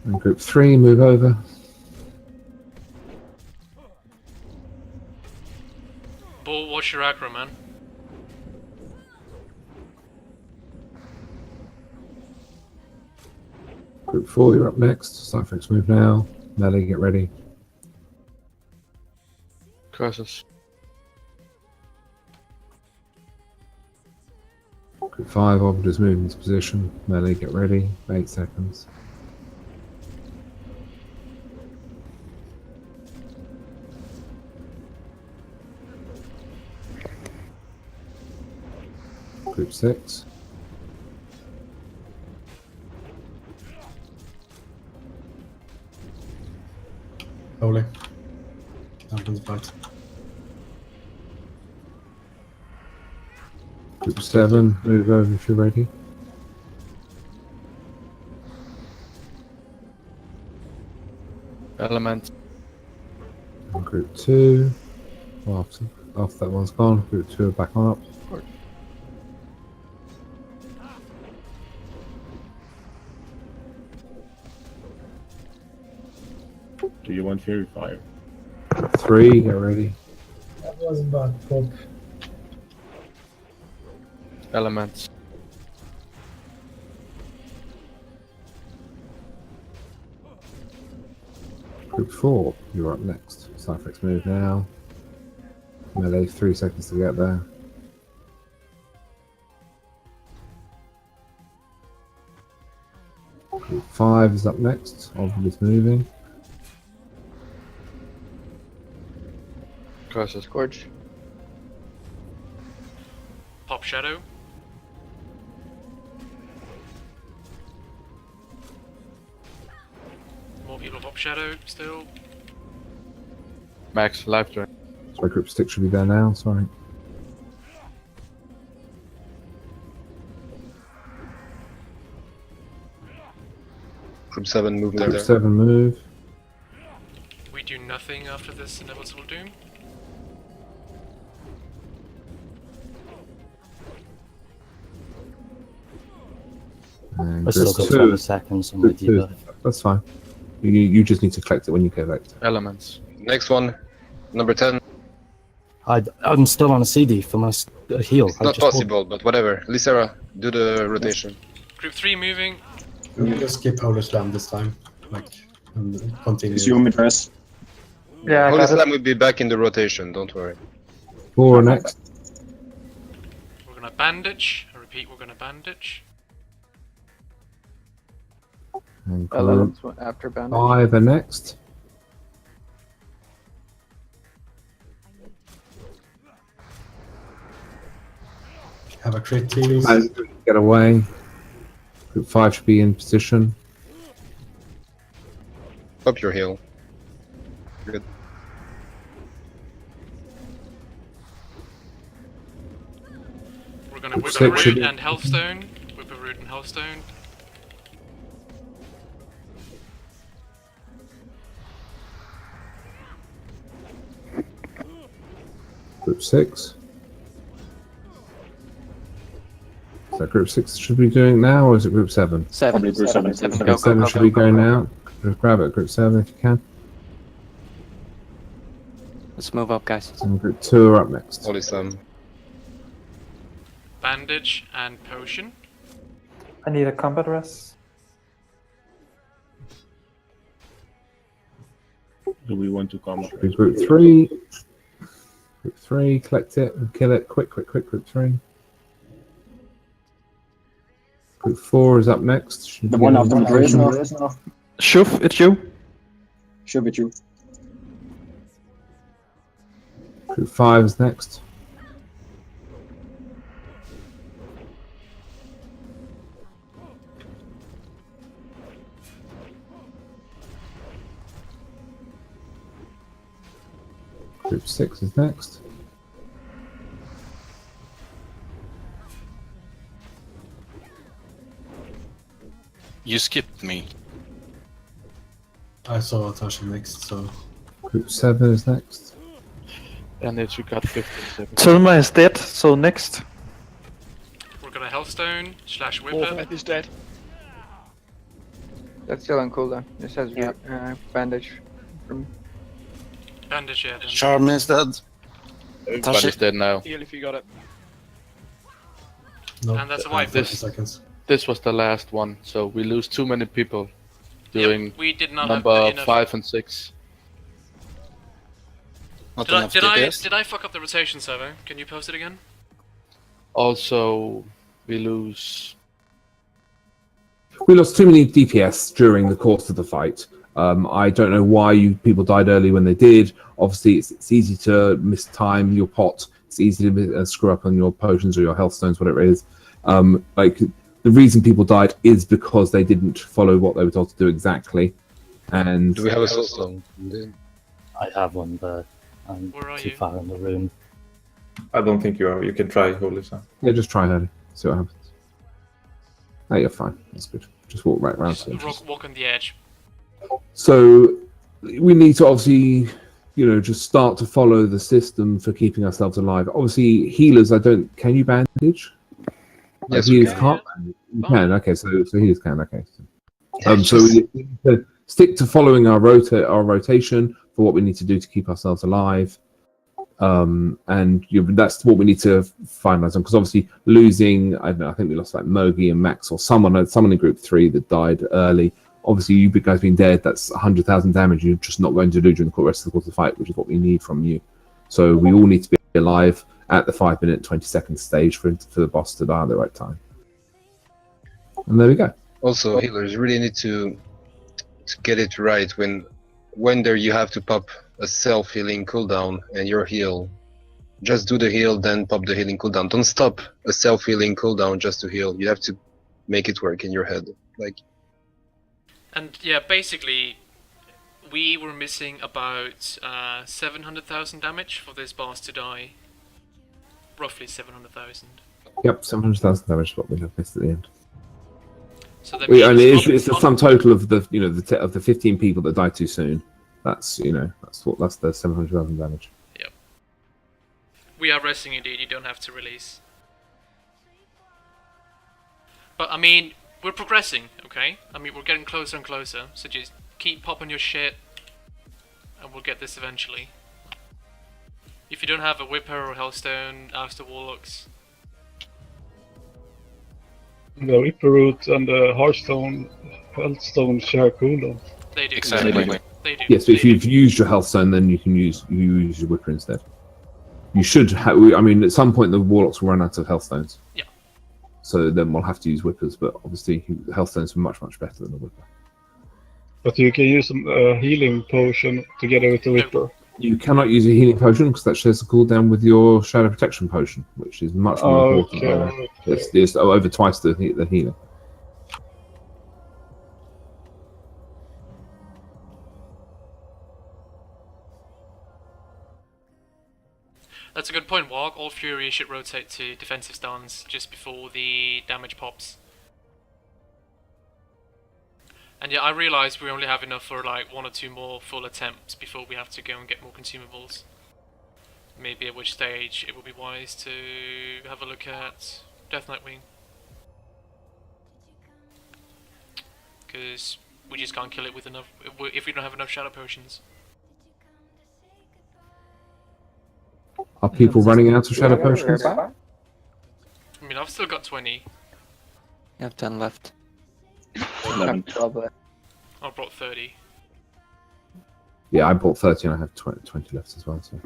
Speaker 11: And group 3, move over.
Speaker 4: Bull, watch your aggro, man.
Speaker 11: Group 4, you're up next. Cyphex, move now. Melee, get ready.
Speaker 7: Curses.
Speaker 11: Group 5, Orbiters move into position. Melee, get ready. 8 seconds. Group 6.
Speaker 5: Holy. Open the fight.
Speaker 11: Group 7, move over if you're ready.
Speaker 7: Element.
Speaker 11: And group 2. Well, after that one's gone, group 2 are back on up.
Speaker 6: Do you want Fairy Fire?
Speaker 11: 3, get ready.
Speaker 5: That wasn't bad, Pop.
Speaker 7: Elements.
Speaker 11: Group 4, you're up next. Cyphex, move now. Melee, 3 seconds to get there. Group 5 is up next. Orbiters moving.
Speaker 7: Curses.
Speaker 1: Scorch.
Speaker 4: Pop Shadow. More people pop Shadow still.
Speaker 7: Max life drain.
Speaker 11: Sorry, group 6 should be there now, sorry.
Speaker 17: Group 7 move
Speaker 11: Group
Speaker 17: there.
Speaker 11: 7 move.
Speaker 4: We do nothing after this inevitable doom.
Speaker 11: And
Speaker 16: I still
Speaker 11: group
Speaker 16: got
Speaker 11: 2.
Speaker 16: 20 seconds on my
Speaker 11: Group 2.
Speaker 16: debuff.
Speaker 11: That's fine. You just need to collect it when you collect it.
Speaker 7: Elements.
Speaker 17: Next one, number 10.
Speaker 16: I'm still on a CD for my heal.
Speaker 17: It's not possible, but whatever. Lysera, do the rotation.
Speaker 4: Group 3 moving.
Speaker 5: We'll just skip Holy Slam this time. Like, and continue.
Speaker 18: Is your address?
Speaker 1: Yeah, I
Speaker 17: Holy
Speaker 1: got it.
Speaker 17: Slam will be back in the rotation, don't worry.
Speaker 11: 4 next.
Speaker 4: We're gonna bandage. I repeat, we're gonna bandage.
Speaker 11: And group
Speaker 1: Elements went after bandage.
Speaker 11: 5 are next.
Speaker 5: Have a crit tease.
Speaker 11: Get away. Group 5 should be in position.
Speaker 17: Up your heal. Good.
Speaker 4: We're gonna
Speaker 11: Group
Speaker 4: whip a
Speaker 11: 6 should
Speaker 4: root
Speaker 11: be-
Speaker 4: and Healthstone. Whip a root and Healthstone.
Speaker 11: Group 6. So group 6 should be doing now, or is it group 7?
Speaker 8: 7.
Speaker 18: Probably group 7.
Speaker 11: Group 7 should be going now. Just grab it, group 7 if you can.
Speaker 8: Let's move up, guys.
Speaker 11: And group 2 are up next.
Speaker 17: Holy Slam.
Speaker 4: Bandage and potion.
Speaker 3: I need a combat rest.
Speaker 6: Do we want to come?
Speaker 11: Group 3. Group 3, collect it and kill it. Quick, group 3. Group 4 is up next.
Speaker 18: The one after Andreas now.
Speaker 3: Shuf, it's you.
Speaker 18: Should be you.
Speaker 11: Group 5 is next. Group 6 is next.
Speaker 14: You skipped me.
Speaker 5: I saw Tasha next, so.
Speaker 11: Group 7 is next.
Speaker 7: And it's you got 15 seconds.
Speaker 3: Tilma is dead, so next.
Speaker 4: We're gonna Hellstone / Whipper.
Speaker 15: Orpheth is dead.
Speaker 1: That's still on cooldown. This has bandage from.
Speaker 4: Bandage, yeah. Then.
Speaker 14: Charm is dead.
Speaker 7: Everybody's dead now.
Speaker 15: Heal if you got it.
Speaker 5: No,
Speaker 4: And that's a wipe.
Speaker 5: 30 seconds.
Speaker 7: This was the last one, so we lose too many people during
Speaker 4: we did not
Speaker 7: number
Speaker 4: have enough.
Speaker 7: 5 and 6.
Speaker 4: Did I fuck up the rotation server? Can you post it again?
Speaker 7: Also, we lose.
Speaker 11: We lost too many DPS during the course of the fight. I don't know why people died early when they did. Obviously, it's easy to mistime your pot. It's easy to screw up on your potions or your health stones, whatever it is. The reason people died is because they didn't follow what they were told to do exactly. And
Speaker 17: Do we have a soul stone?
Speaker 16: I have one, but I'm too far in the room.
Speaker 20: I don't think you are. You can try Holy Sun.
Speaker 11: Yeah, just try that. See what happens. Oh, you're fine. That's good. Just walk right around.
Speaker 4: Walk on the edge.
Speaker 11: So we need to obviously, just start to follow the system for keeping ourselves alive. Obviously, healers, can you bandage?
Speaker 17: Yes,
Speaker 11: healers
Speaker 17: we
Speaker 11: can't. You can. Okay, so healers can. Okay. So we need to stick to following our rotation for what we need to do to keep ourselves alive. And that's what we need to finalize on, because obviously losing, I don't know, I think we lost like Mogi and Max or someone in group 3 that died early. Obviously, you big guys being dead, that's 100,000 damage you're just not going to do during the rest of the course of the fight, which is what we need from you. So we all need to be alive at the 5-minute, 20-second stage for the boss to die at the right time. And there we go.
Speaker 17: Also, healers really need to get it right when there you have to pop a self-healing cooldown and your heal. Just do the heal, then pop the healing cooldown. Don't stop a self-healing cooldown just to heal. You have to make it work in your head.
Speaker 4: And yeah, basically, we were missing about 700,000 damage for this boss to die. Roughly 700,000.
Speaker 11: Yep, 700,000 damage is what we have missed at the end.
Speaker 4: So that
Speaker 11: it's the sum total of the 15 people that died too soon. That's that's the 700,000 damage.
Speaker 4: Yep. We are resting indeed. You don't have to release. But I mean, we're progressing, okay? I mean, we're getting closer and closer. So just keep popping your shit, and we'll get this eventually. If you don't have a Whipper or Hellstone, ask the Warlocks.
Speaker 21: The Whipper Root and the Hellstone share cooldown.
Speaker 4: They do.
Speaker 14: Exactly.
Speaker 4: They do.
Speaker 11: Yes, but if you've used your Hellstone, then you use your Whipper instead. You should have. I mean, at some point the Warlocks will run out of Hellstones.
Speaker 4: Yeah.
Speaker 11: So then we'll have to use Whippers, but obviously Hellstones are much better than the Whipper.
Speaker 21: But you can use a healing potion together with the Whipper.
Speaker 11: You cannot use a healing potion because that shares a cooldown with your Shadow Protection potion, which is much more important. It's over twice the healing.
Speaker 4: That's a good point, Walk. All Fury should rotate to defensive stance just before the damage pops. And yeah, I realise we only have enough for like 1 or 2 more full attempts before we have to go and get more consumables. Maybe at which stage it would be wise to have a look at Death Knight Wing. Because we just can't kill it with enough if we don't have enough Shadow Potions.
Speaker 11: Are people running out of Shadow Potions?
Speaker 4: I mean, I've still got 20.
Speaker 8: You have 10 left.
Speaker 1: 11. 12 left.
Speaker 4: I brought 30.
Speaker 11: Yeah, I bought 30 and I have 20 left as well. So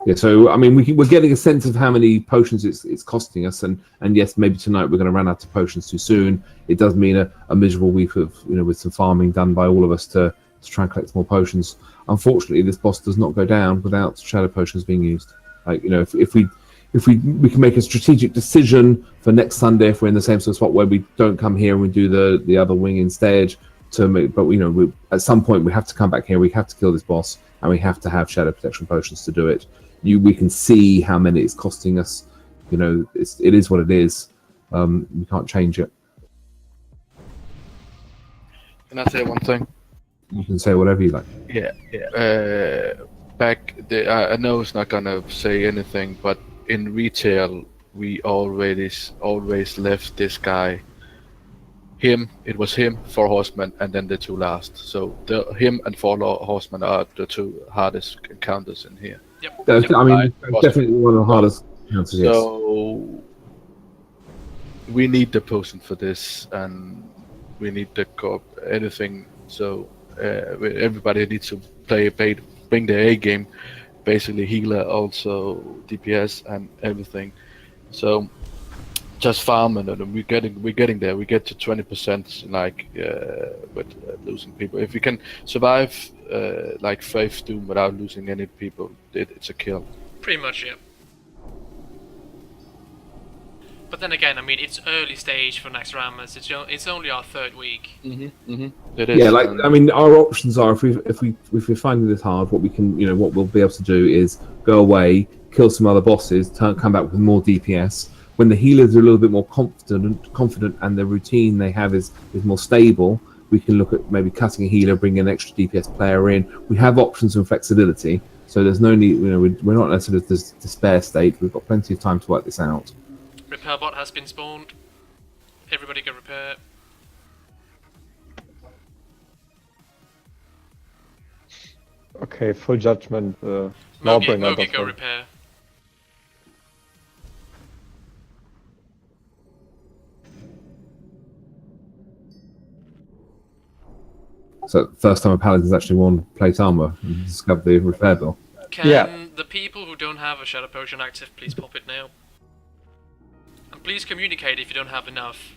Speaker 11: yeah, so I mean, we're getting a sense of how many potions it's costing us, and yes, maybe tonight we're going to run out of potions too soon. It does mean a miserable week of with some farming done by all of us to try and collect more potions. Unfortunately, this boss does not go down without shadow potions being used. Like if we can make a strategic decision for next Sunday, if we're in the same sort of spot where we don't come here and we do the other wing instead, but at some point we have to come back here. We have to kill this boss, and we have to have shadow protection potions to do it. We can see how many it's costing us. It is what it is. We can't change it.
Speaker 7: Can I say one thing?
Speaker 11: You can say whatever you like.
Speaker 7: Yeah. I know it's not gonna say anything, but in retail we always left this guy. It was him, 4 horsemen, and then the 2 last. So him and 4 horsemen are the 2 hardest encounters in here.
Speaker 11: Yep. I mean, definitely one of the hardest encounters.
Speaker 7: So we need the potion for this, and we need the anything. So everybody needs to bring the A game, basically healer, also DPS and everything. So just farm, and we're getting there. We get to 20% with losing people. If we can survive like Faith Doom without losing any people, it's a kill.
Speaker 4: Pretty much, yeah. But then again, I mean, it's early stage for Naxx40. It's only our 3rd week.
Speaker 7: It is.
Speaker 11: Yeah, I mean, our options are if we're finding this hard, what we can, what we'll be able to do is go away, kill some other bosses, come back with more DPS. When the healers are a little bit more confident, and the routine they have is more stable, we can look at maybe cutting a healer, bringing an extra DPS player in. We have options and flexibility, so there's no need. We're not in a sort of despair state. We've got plenty of time to work this out.
Speaker 4: Repair bot has been spawned. Everybody go repair.
Speaker 13: Okay, full judgment.
Speaker 4: Mogi go repair.
Speaker 11: So first time a paladin's actually worn plate armor and discovered the repair bill.
Speaker 4: Can the people who don't have a shadow potion active please pop it now? And please communicate if you don't have enough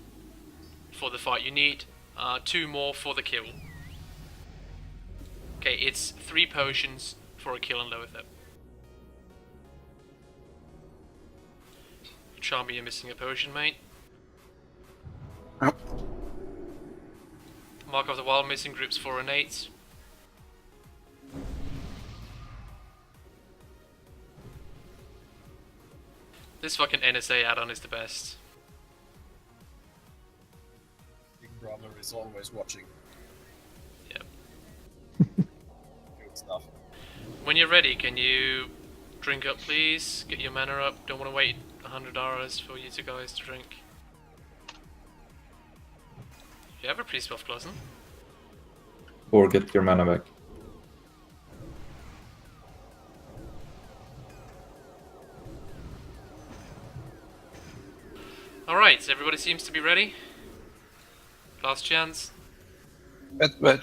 Speaker 4: for the fight. You need 2 more for the kill. Okay, it's 3 potions for a kill and lower them. Charmy, you're missing a potion, mate. Mark of the Wild missing groups 4 and 8. This fucking NSA add-on is the best.
Speaker 10: Big Brother is always watching.
Speaker 4: Yep.
Speaker 10: Good stuff.
Speaker 4: When you're ready, can you drink up, please? Get your mana up. Don't want to wait 100 hours for you two guys to drink. You have a priest buff, Clausen.
Speaker 20: Or get your mana back.
Speaker 4: Alright, everybody seems to be ready. Last chance.
Speaker 14: Wait.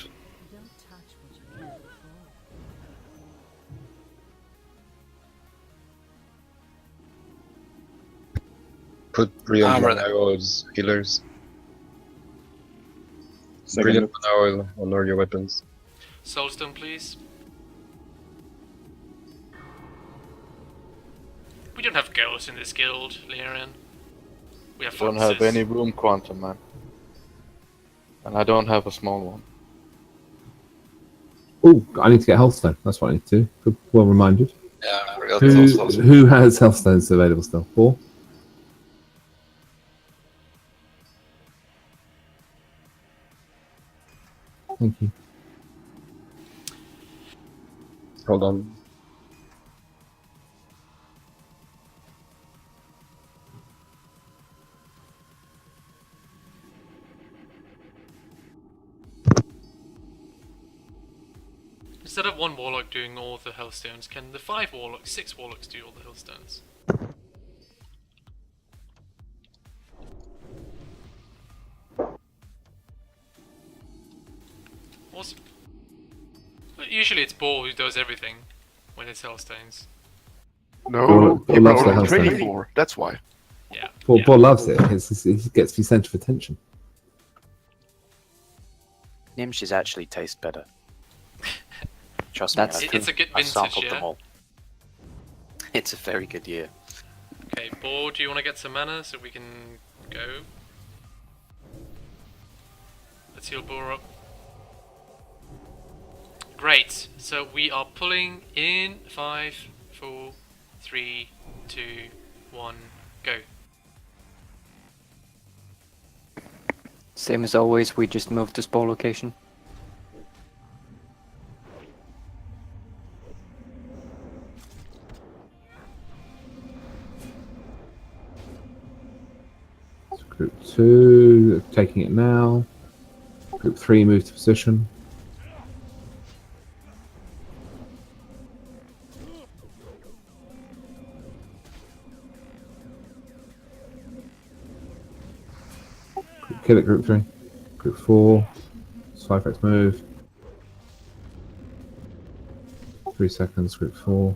Speaker 17: Put brilliant mana oils, healers. Brilliant mana oil on all your weapons.
Speaker 4: Soulstone, please. We don't have girls in this guild, Liaren. We have
Speaker 7: don't
Speaker 4: foxes.
Speaker 7: have any room quantum, man. And I don't have a small one.
Speaker 11: Oh, I need to get healthstone. That's what I need to do. Good, well reminded.
Speaker 14: Yeah, I forgot
Speaker 11: Who has healthstones available still? 4? Thank you.
Speaker 17: Hold on.
Speaker 4: Instead of 1 warlock doing all the hellstones, can the 6 warlocks do all the hellstones? Awesome. But usually it's Ball who does everything when it's Hellstones.
Speaker 7: No,
Speaker 11: Paul
Speaker 7: people
Speaker 11: loves the
Speaker 7: are
Speaker 11: Hellstone.
Speaker 7: training for. That's why.
Speaker 4: Yeah.
Speaker 11: Paul loves it. He gets the centre of attention.
Speaker 19: Nimsh's actually taste better. Trust
Speaker 8: That's
Speaker 19: me,
Speaker 8: true.
Speaker 4: It's a good
Speaker 19: I
Speaker 4: vintage,
Speaker 19: sampled
Speaker 4: yeah?
Speaker 19: them all. It's a very good year.
Speaker 4: Okay, Ball, do you want to get some mana so we can go? Let's heal Ball up. Great, so we are pulling in 5, 4, 3, 2, 1, go.
Speaker 8: Same as always, we just moved to spawn location.
Speaker 11: Group 2, taking it now. Group 3, move to position. Kill it, group 3. Group 4, Cyphex move. 3 seconds, group 4.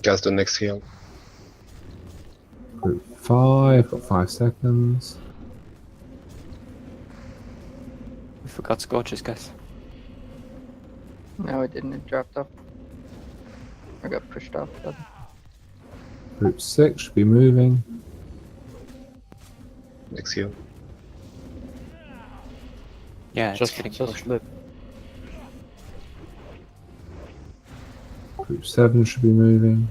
Speaker 17: Cast the next heal.
Speaker 11: Group 5, got 5 seconds.
Speaker 8: We forgot Scorches, guys.
Speaker 1: No, it didn't. It dropped off. I got pushed off.
Speaker 11: Group 6 should be moving.
Speaker 17: Next heal.
Speaker 8: Yeah, it's getting
Speaker 7: just
Speaker 8: pushed.
Speaker 11: Group 7 should be moving.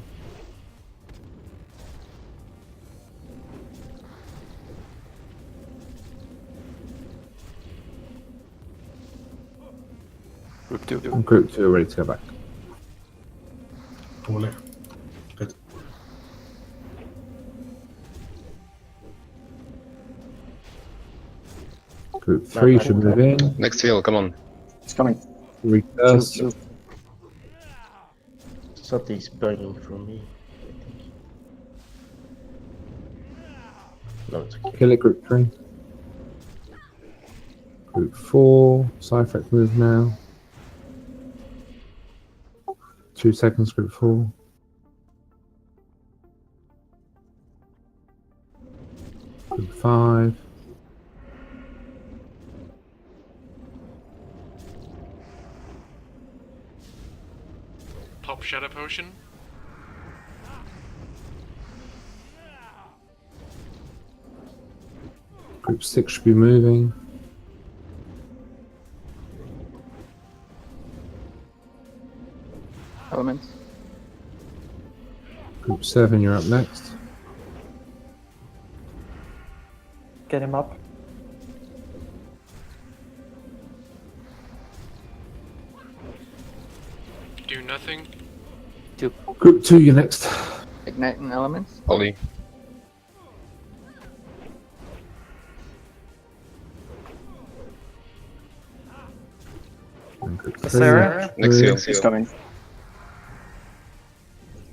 Speaker 8: Group 2.
Speaker 11: And group 2 are ready to go back.
Speaker 5: Poorly. Good.
Speaker 11: Group 3 should move in.
Speaker 17: Next heal, come on.
Speaker 18: It's coming.
Speaker 11: Recurse.
Speaker 2: Something's burning from me. No, it's okay.
Speaker 11: Kill it, group 3. Group 4, Cyphex move now. 2 seconds, group 4. Group 5.
Speaker 4: Pop Shadow Potion.
Speaker 11: Group 6 should be moving.
Speaker 1: Elements.
Speaker 11: Group 7, you're up next.
Speaker 3: Get him up.
Speaker 4: Do nothing.
Speaker 11: Group 2, you're next.
Speaker 1: Igniting elements.
Speaker 17: Ollie.
Speaker 11: And group
Speaker 3: Yes,
Speaker 11: 3,
Speaker 3: sir.
Speaker 18: Next
Speaker 11: move.
Speaker 18: heal. It's coming.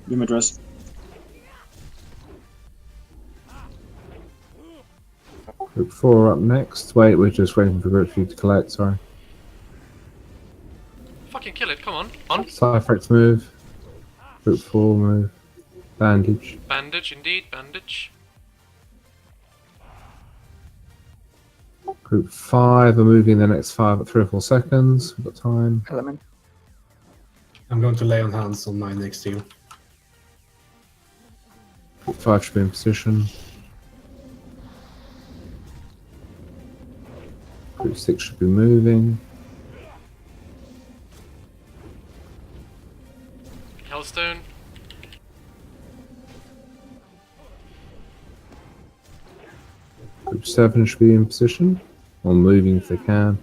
Speaker 18: Give me address.
Speaker 11: Group 4 up next. Wait, we're just waiting for group 3 to collect, sorry.
Speaker 4: Fucking kill it, come on. On.
Speaker 11: Cyphex move. Group 4 move. Bandage.
Speaker 4: Bandage, indeed, bandage.
Speaker 11: Group 5 are moving the next 3 or 4 seconds. We've got time.
Speaker 1: Element.
Speaker 5: I'm going to lay on hands on my next heal.
Speaker 11: Group 5 should be in position. Group 6 should be moving.
Speaker 4: Hellstone.
Speaker 11: Group 7 should be in position. Or moving if they can.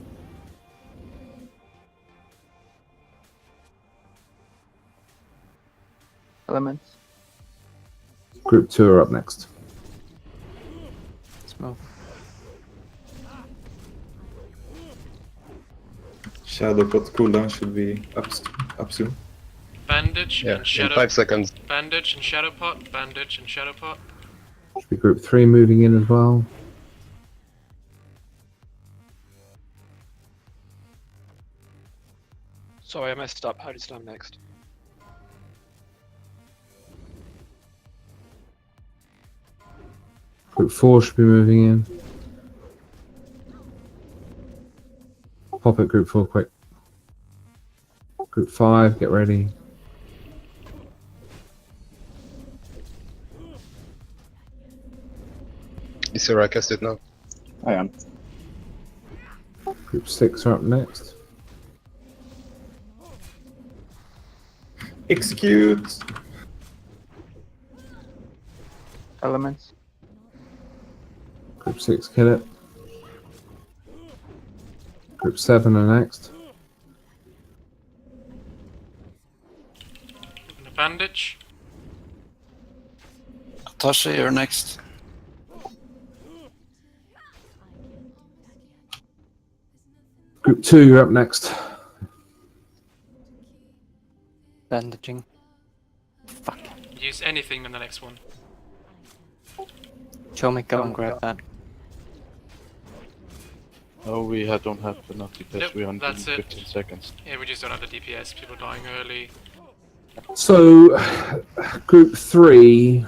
Speaker 1: Elements.
Speaker 11: Group 2 are up next.
Speaker 8: Let's move.
Speaker 20: Shadow pot cooldown should be up soon.
Speaker 4: Bandage
Speaker 17: Yeah,
Speaker 4: and shadow.
Speaker 17: in 5 seconds.
Speaker 4: Bandage and shadow pot. Bandage and shadow pot.
Speaker 11: Should be group 3 moving in as well.
Speaker 15: Sorry, I messed up. Holy Slam next.
Speaker 11: Group 4 should be moving in. Pop it, Group 4, quick. Group 5, get ready.
Speaker 17: Is Sarah casted now?
Speaker 18: I am.
Speaker 11: Group 6 are up next.
Speaker 20: Execute!
Speaker 1: Elements.
Speaker 11: Group 6, kill it. Group 7 are next.
Speaker 4: And a bandage.
Speaker 14: Tasha, you're next.
Speaker 11: Group 2, you're up next.
Speaker 8: Bandaging.
Speaker 4: Use anything in the next one.
Speaker 8: Chomik, go and grab that.
Speaker 7: Oh, we don't have enough DPS.
Speaker 4: Nope,
Speaker 7: We're on
Speaker 4: that's it.
Speaker 7: 15 seconds.
Speaker 4: Yeah, we just don't have the DPS. People dying early.
Speaker 11: So, Group 3,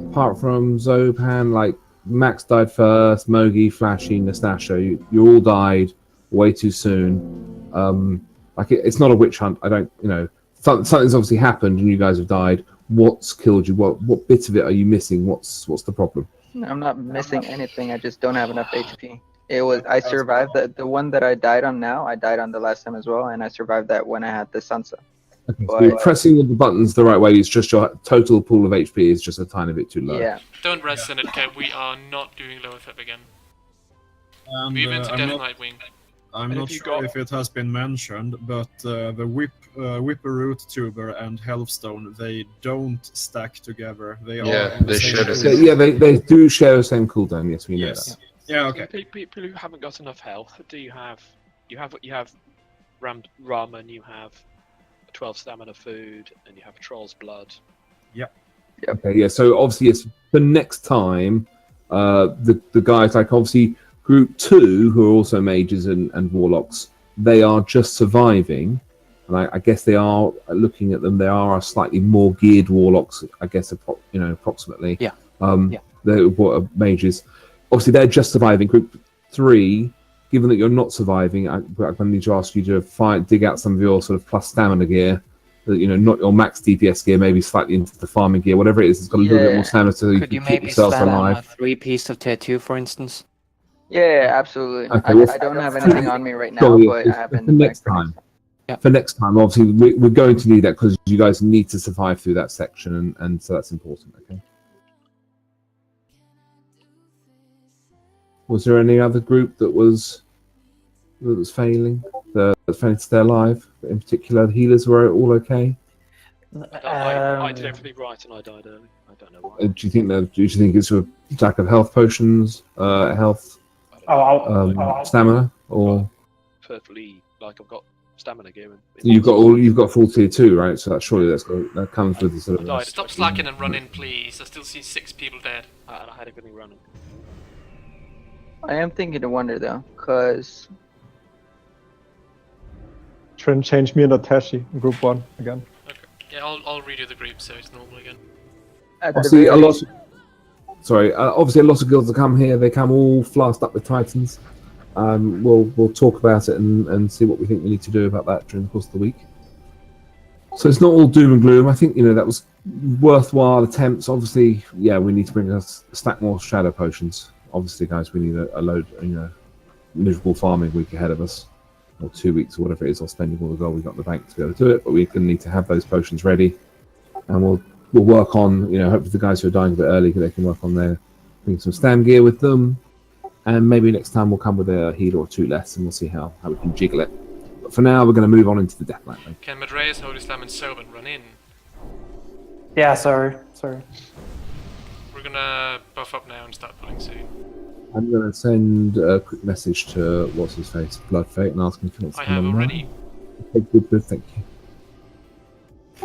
Speaker 11: apart from Zopan, like, Max died first, Mogi, Flashy, Nastasha, you all died way too soon. Like, it's not a witch hunt. I don't, you know, something's obviously happened and you guys have died. What's killed you? What bit of it are you missing? What's the problem?
Speaker 1: I'm not missing anything. I just don't have enough HP. I survived the one that I died on now. I died on the last time as well, and I survived that when I had the Sansa.
Speaker 11: Okay, so you're pressing the buttons the right way. It's just your total pool of HP is just a tiny bit too low.
Speaker 1: Yeah.
Speaker 4: Don't rest in it, Kev. We are not doing lower threat again. Move into
Speaker 10: I'm
Speaker 4: Death
Speaker 10: not-
Speaker 4: Nightwing.
Speaker 10: I'm
Speaker 15: And
Speaker 10: not
Speaker 15: if you
Speaker 10: sure
Speaker 15: got-
Speaker 10: if it has been mentioned, but the Whipper-Root Tuber and Healthstone, they don't stack together. They are
Speaker 17: Yeah,
Speaker 10: on
Speaker 17: they
Speaker 10: same
Speaker 17: share the
Speaker 10: cooldown.
Speaker 17: same-
Speaker 11: Yeah, they do share the same cooldown. Yes, we know
Speaker 10: Yes.
Speaker 11: that.
Speaker 10: Yeah, okay.
Speaker 15: People who haven't got enough health, do you have? You have ramen, you have 12 stamina food, and you have troll's blood.
Speaker 11: Okay, yeah. So obviously, yes. For next time, the guys like obviously Group 2, who are also mages and warlocks, they are just surviving, and I guess they are looking at them. They are slightly more geared warlocks, I guess. Approximately.
Speaker 8: Yeah.
Speaker 11: They're mages. Obviously, they're just surviving. Group 3, given that you're not surviving, I'm going to need to ask you to dig out some of your sort of plus stamina gear. Not your max DPS gear, maybe slightly into the farming gear, whatever it is. It's got a little bit more stamina so you
Speaker 8: Could
Speaker 11: can
Speaker 8: you
Speaker 11: keep
Speaker 8: maybe
Speaker 11: yourself
Speaker 8: spam
Speaker 11: alive.
Speaker 8: a 3-piece of tier 2, for instance?
Speaker 1: Yeah, absolutely.
Speaker 11: Okay, well,
Speaker 1: I don't have anything on me right now,
Speaker 11: Sorry,
Speaker 1: but I have in
Speaker 11: for
Speaker 1: the
Speaker 11: next
Speaker 1: back.
Speaker 11: time. For next time, obviously, we're going to need that because you guys need to survive through that section, and so that's important. Okay. Was there any other group that was failing? That failing to stay alive? In particular, the healers were all okay.
Speaker 15: I did everything right and I died early. I don't know why.
Speaker 11: Do you think it's a lack of health potions, health, stamina, or
Speaker 15: Perfectly, like I've got stamina gear.
Speaker 11: you've got full tier 2, right? So that comes with the sort of.
Speaker 4: Stop slacking and run in, please. I still see 6 people dead.
Speaker 15: And I had everything running.
Speaker 1: I am thinking to wonder though, because
Speaker 13: Trent changed me and Atashi in Group 1 again.
Speaker 4: Yeah, I'll redo the group so it's normal again.
Speaker 11: Obviously, a lot of guilds that come here, they come all flasked up with Titans. We'll talk about it and see what we think we need to do about that during the course of the week. So it's not all doom and gloom. I think that was worthwhile attempts. Obviously, yeah, we need to bring us stack more shadow potions. Obviously, guys, we need a load, miserable farming week ahead of us, or 2 weeks or whatever it is, or spending all the gold we got in the bank to be able to do it. But we're going to need to have those potions ready, and we'll work on, hopefully the guys who are dying a bit early, they can work on bring some stam gear with them, and maybe next time we'll come with a healer or 2 less, and we'll see how we can jiggle it. But for now, we're going to move on into the Death Knight.
Speaker 4: Can Madreus, Holy Slam, and Soban run in?
Speaker 3: Yeah, sorry.
Speaker 4: We're gonna buff up now and start pulling soon.
Speaker 11: I'm going to send a quick message to what's his face, Blood Fate, and ask him if he wants to
Speaker 4: I
Speaker 11: come
Speaker 4: have
Speaker 11: online.
Speaker 4: already.
Speaker 11: Okay, good, thank you.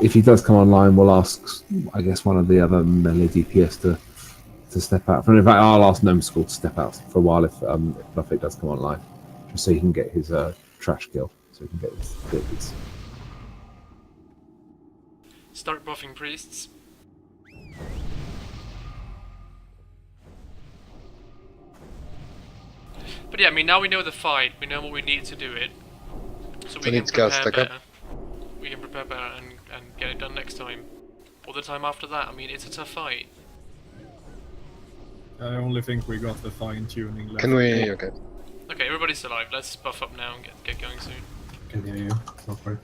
Speaker 11: If he does come online, we'll ask, I guess, one of the other melee DPS to step out. In fact, I'll ask Gnome School to step out for a while if Blood Fate does come online, just so he can get his trash kill, so he can get his
Speaker 4: Start buffing priests. But yeah, I mean, now we know the fight, we know what we need to do it. So we can prepare better. We can prepare better and get it done next time. Or the time after that. I mean, it's a tough fight.
Speaker 10: I only think we got the fine-tuning left.
Speaker 17: Can we... okay.
Speaker 4: Okay, everybody's alive. Let's buff up now and get going soon.
Speaker 5: Can hear you. Not worry.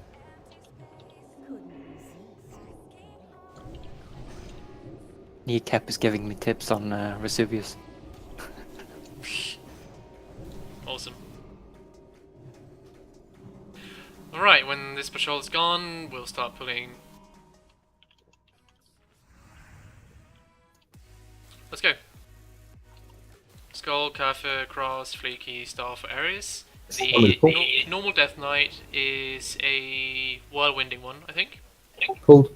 Speaker 8: Kneecap is giving me tips on Vesuvius.
Speaker 4: Awesome. Alright, when this patrol's gone, we'll start pulling... Let's go. Skull, Kafir, Cross, Fleeky, Star for Ares. The normal Death Knight is a whirlwinding one, I think.
Speaker 11: Pulled.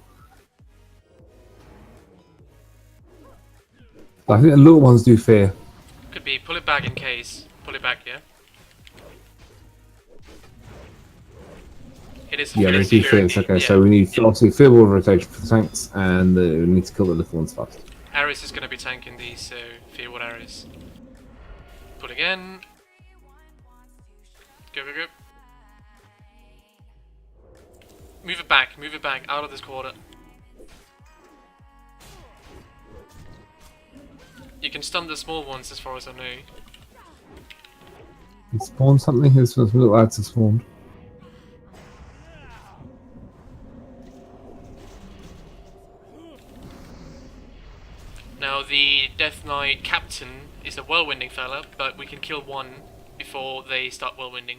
Speaker 11: I think the little ones do fear.
Speaker 4: Could be. Pull it back in case. Pull it back, yeah? It is
Speaker 11: Yeah, they do fear. Okay, yeah. So we need obviously field rotation for the tanks, and we need to kill the little ones fast.
Speaker 4: Ares is going to be tanking these, so fear what Ares. Pull again. Go, go, go. Move it back, out of this quarter. You can stun the small ones as far as I know.
Speaker 11: You spawn something? There's some little lads have spawned.
Speaker 4: Now the Death Knight captain is a whirlwinding fella, but we can kill one before they start whirlwinding.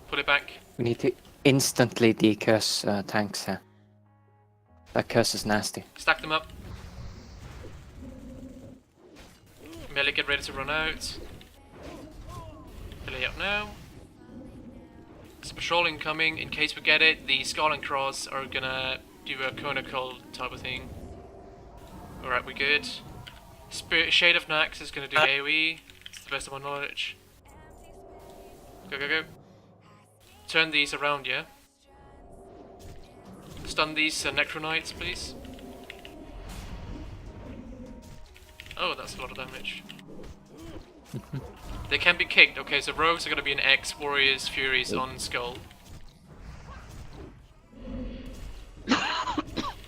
Speaker 4: Put it back.
Speaker 8: We need to instantly decurse tanks here. That curse is nasty.
Speaker 4: Stack them up. Melee, get ready to run out. Melee up now. There's a patrol incoming. In case we get it, the Skull and Cross are gonna do a conical type of thing. Alright, we good. Shade of Naxx is gonna do AoE. It's the best of my knowledge. Go, go, go. Turn these around, yeah? Stun these Necronites, please. Oh, that's a lot of damage. They can be kicked. Okay, so rogues are gonna be an X, warriors, furies on Skull.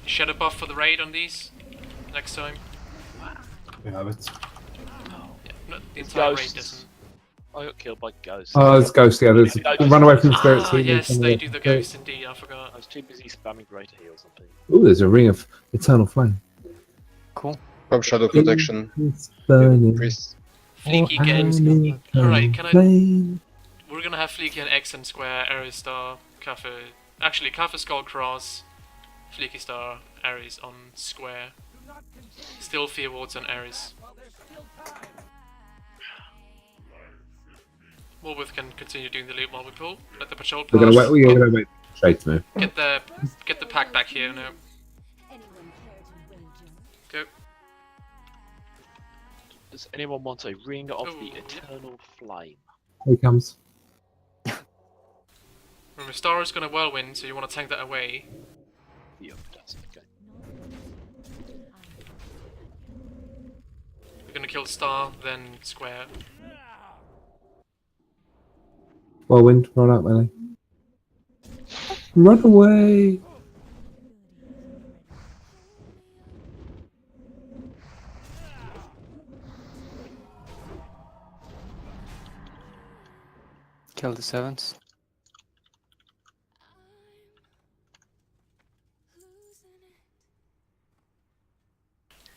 Speaker 4: Shadow buff for the raid on these next time.
Speaker 5: We have it.
Speaker 4: Yeah, not the entire raid doesn't.
Speaker 15: I got killed by ghosts.
Speaker 11: Oh, it's ghost, yeah. Run away from the spirits.
Speaker 4: Yes, they do the ghost indeed, I forgot.
Speaker 15: I was too busy spamming greater heal or something.
Speaker 11: Ooh, there's a ring of eternal flame.
Speaker 8: Cool.
Speaker 17: Pop shadow protection. Priest.
Speaker 4: Fleeky get... Alright, can I... We're gonna have Fleeky and X and Square, Ares Star, Kafir... Actually, Kafir Skull Cross, Fleeky Star, Ares on Square. Still Fear Wards on Ares. Warwolf can continue doing the loot while we pull. Let the patrol pass.
Speaker 11: We're gonna wait. Straight to move.
Speaker 4: Get the pack back here now. Go.
Speaker 15: Does anyone want a ring of the eternal flame?
Speaker 11: Here he comes.
Speaker 4: Remember, Star is gonna whirlwind, so you want to tank that away.
Speaker 15: Yeah, that's okay.
Speaker 4: We're gonna kill Star, then Square.
Speaker 11: Whirlwind, run out, melee. Run away!
Speaker 8: Kill the servants.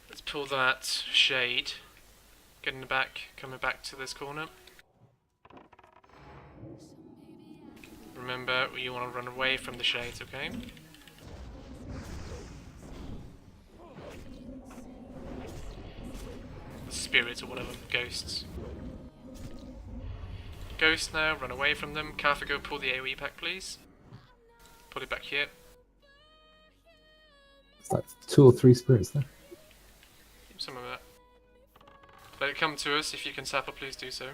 Speaker 4: Let's pull that shade. Getting back, coming back to this corner. Remember, you want to run away from the shades, okay? The spirits or whatever, ghosts. Ghosts now, run away from them. Kafir, go pull the AoE pack, please. Put it back here.
Speaker 11: It's like 2 or 3 spirits there.
Speaker 4: Keep some of that. Let it come to us. If you can sapper, please do so.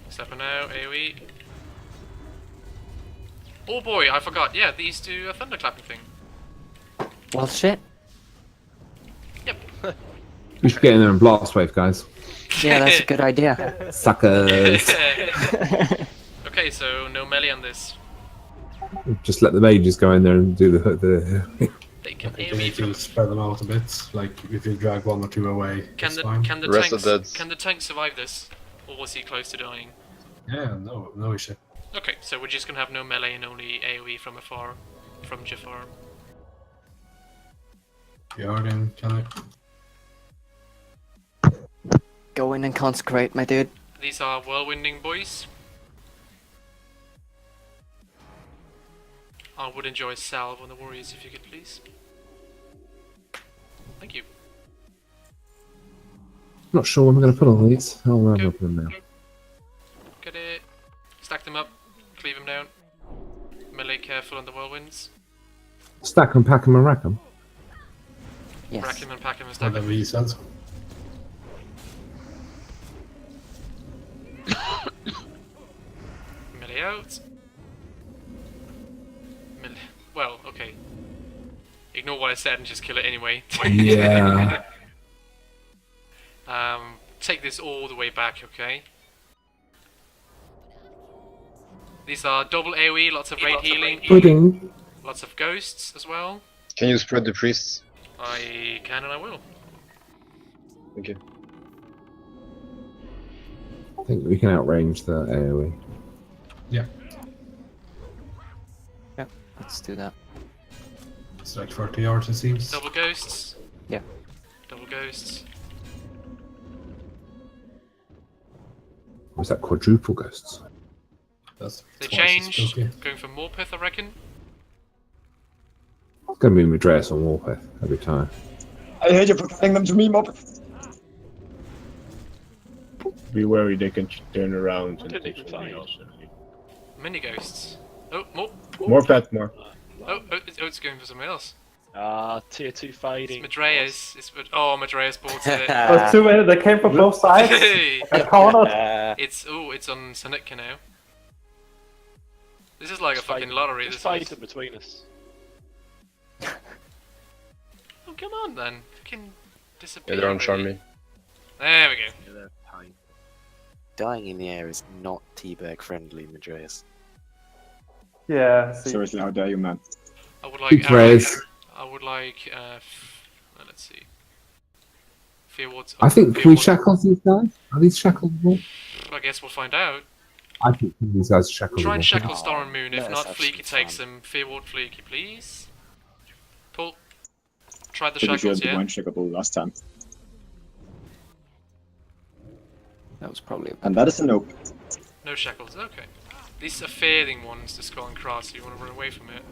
Speaker 4: Sapper now, AoE. Oh boy, I forgot. Yeah, these do a thunderclapping thing.
Speaker 8: Well, shit.
Speaker 11: We should get in there and blast wave, guys.
Speaker 8: Yeah, that's a good idea.
Speaker 11: Suckers.
Speaker 4: Okay, so no melee on this.
Speaker 11: Just let the mages go in there and do the
Speaker 4: They can
Speaker 5: I think
Speaker 4: AoE
Speaker 5: you need to
Speaker 4: from...
Speaker 5: spread them out a bit. Like if you drag 1 or 2 away,
Speaker 4: Can
Speaker 5: it's
Speaker 4: the
Speaker 5: fine.
Speaker 4: can the
Speaker 17: Rest of
Speaker 4: tanks
Speaker 17: that-
Speaker 4: can the tank survive this, or was he close to dying?
Speaker 5: Yeah, no issue.
Speaker 4: Okay, so we're just gonna have no melee and only AoE from afar, from Jafar.
Speaker 5: You heard him, can
Speaker 8: Go in and consecrate, my dude.
Speaker 4: These are whirlwinding boys. I would enjoy a salve on the warriors if you could, please. Thank you.
Speaker 11: Not sure when we're going to put all these. I'll open them now.
Speaker 4: Get it. Stack them up. Cleave them down. Melee careful on the whirlwinds.
Speaker 11: Stack them, pack them, and rack them.
Speaker 8: Yes.
Speaker 4: Rack him and pack him and stack
Speaker 5: Whatever
Speaker 4: him.
Speaker 5: he says.
Speaker 4: Melee out. Melee. Well, okay. Ignore what I said and just kill it anyway.
Speaker 11: Yeah.
Speaker 4: Take this all the way back, okay? These are double AoE, lots of raid healing.
Speaker 11: Pudding.
Speaker 4: Lots of ghosts as well.
Speaker 17: Can you spread the priests?
Speaker 4: I can and I will.
Speaker 17: Okay.
Speaker 11: I think we can outrange the AoE.
Speaker 5: Yeah.
Speaker 8: Yeah, let's do that.
Speaker 5: It's like 30 yards, it seems.
Speaker 4: Double ghosts.
Speaker 8: Yeah.
Speaker 4: Double ghosts.
Speaker 11: Or is that quadruple ghosts?
Speaker 5: That's
Speaker 4: They
Speaker 5: twice as
Speaker 4: change.
Speaker 5: spooky.
Speaker 4: Going for Morpeth, I reckon.
Speaker 11: It's going to be Madras on Warpath every time.
Speaker 18: I hate you for cutting them to me, Mob.
Speaker 6: Be wary, they can turn around and
Speaker 15: didn't
Speaker 6: take
Speaker 15: even
Speaker 6: something
Speaker 15: find.
Speaker 6: else.
Speaker 4: Mini ghosts. Oh, more.
Speaker 6: More fat, more.
Speaker 4: It's going for something else.
Speaker 15: Tier 2 fading.
Speaker 4: Madreas. Madreas bought it.
Speaker 3: There's too many. They came from both sides. I cannot.
Speaker 4: It's on Seneca now. This is like a fucking lottery.
Speaker 15: Just
Speaker 4: This
Speaker 15: fade
Speaker 4: is.
Speaker 15: them between us.
Speaker 4: Oh, come on then. Fucking disappear.
Speaker 17: Yeah, they're on Charm
Speaker 4: already.
Speaker 17: me.
Speaker 4: There we go.
Speaker 19: Dying in the air is not teabag friendly, Madreas.
Speaker 3: Yeah. See.
Speaker 18: Seriously, how dare you, man?
Speaker 4: I would like.
Speaker 11: Madreas.
Speaker 4: I would like. Let's see. Fearward's.
Speaker 11: I think, can we
Speaker 4: Fearward's-
Speaker 11: shackle these guys? Are these shackleable?
Speaker 4: I guess we'll find out.
Speaker 11: I think these guys are shackleable.
Speaker 4: Try and shackle Star and Moon. If
Speaker 19: let's
Speaker 4: not,
Speaker 19: have
Speaker 4: Fleeky
Speaker 19: some
Speaker 4: takes
Speaker 19: fun.
Speaker 4: them. Fearward Fleeky, please. Cool. Try the
Speaker 18: Pretty sure
Speaker 4: shackles,
Speaker 18: they
Speaker 4: yeah?
Speaker 18: weren't shakeable last time.
Speaker 8: That was probably.
Speaker 18: And that is a nope.
Speaker 4: No shackles, okay. These are fading ones, the skull and cross, so you want to run away from it.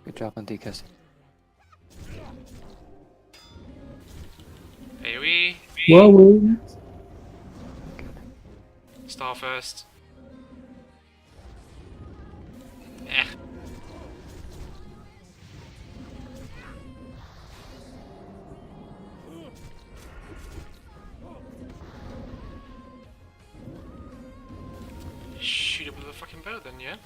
Speaker 8: Good job on DKs.
Speaker 4: AoE,
Speaker 11: Well,
Speaker 4: Star first. Eh. Shoot it with a fucking bow then, yeah?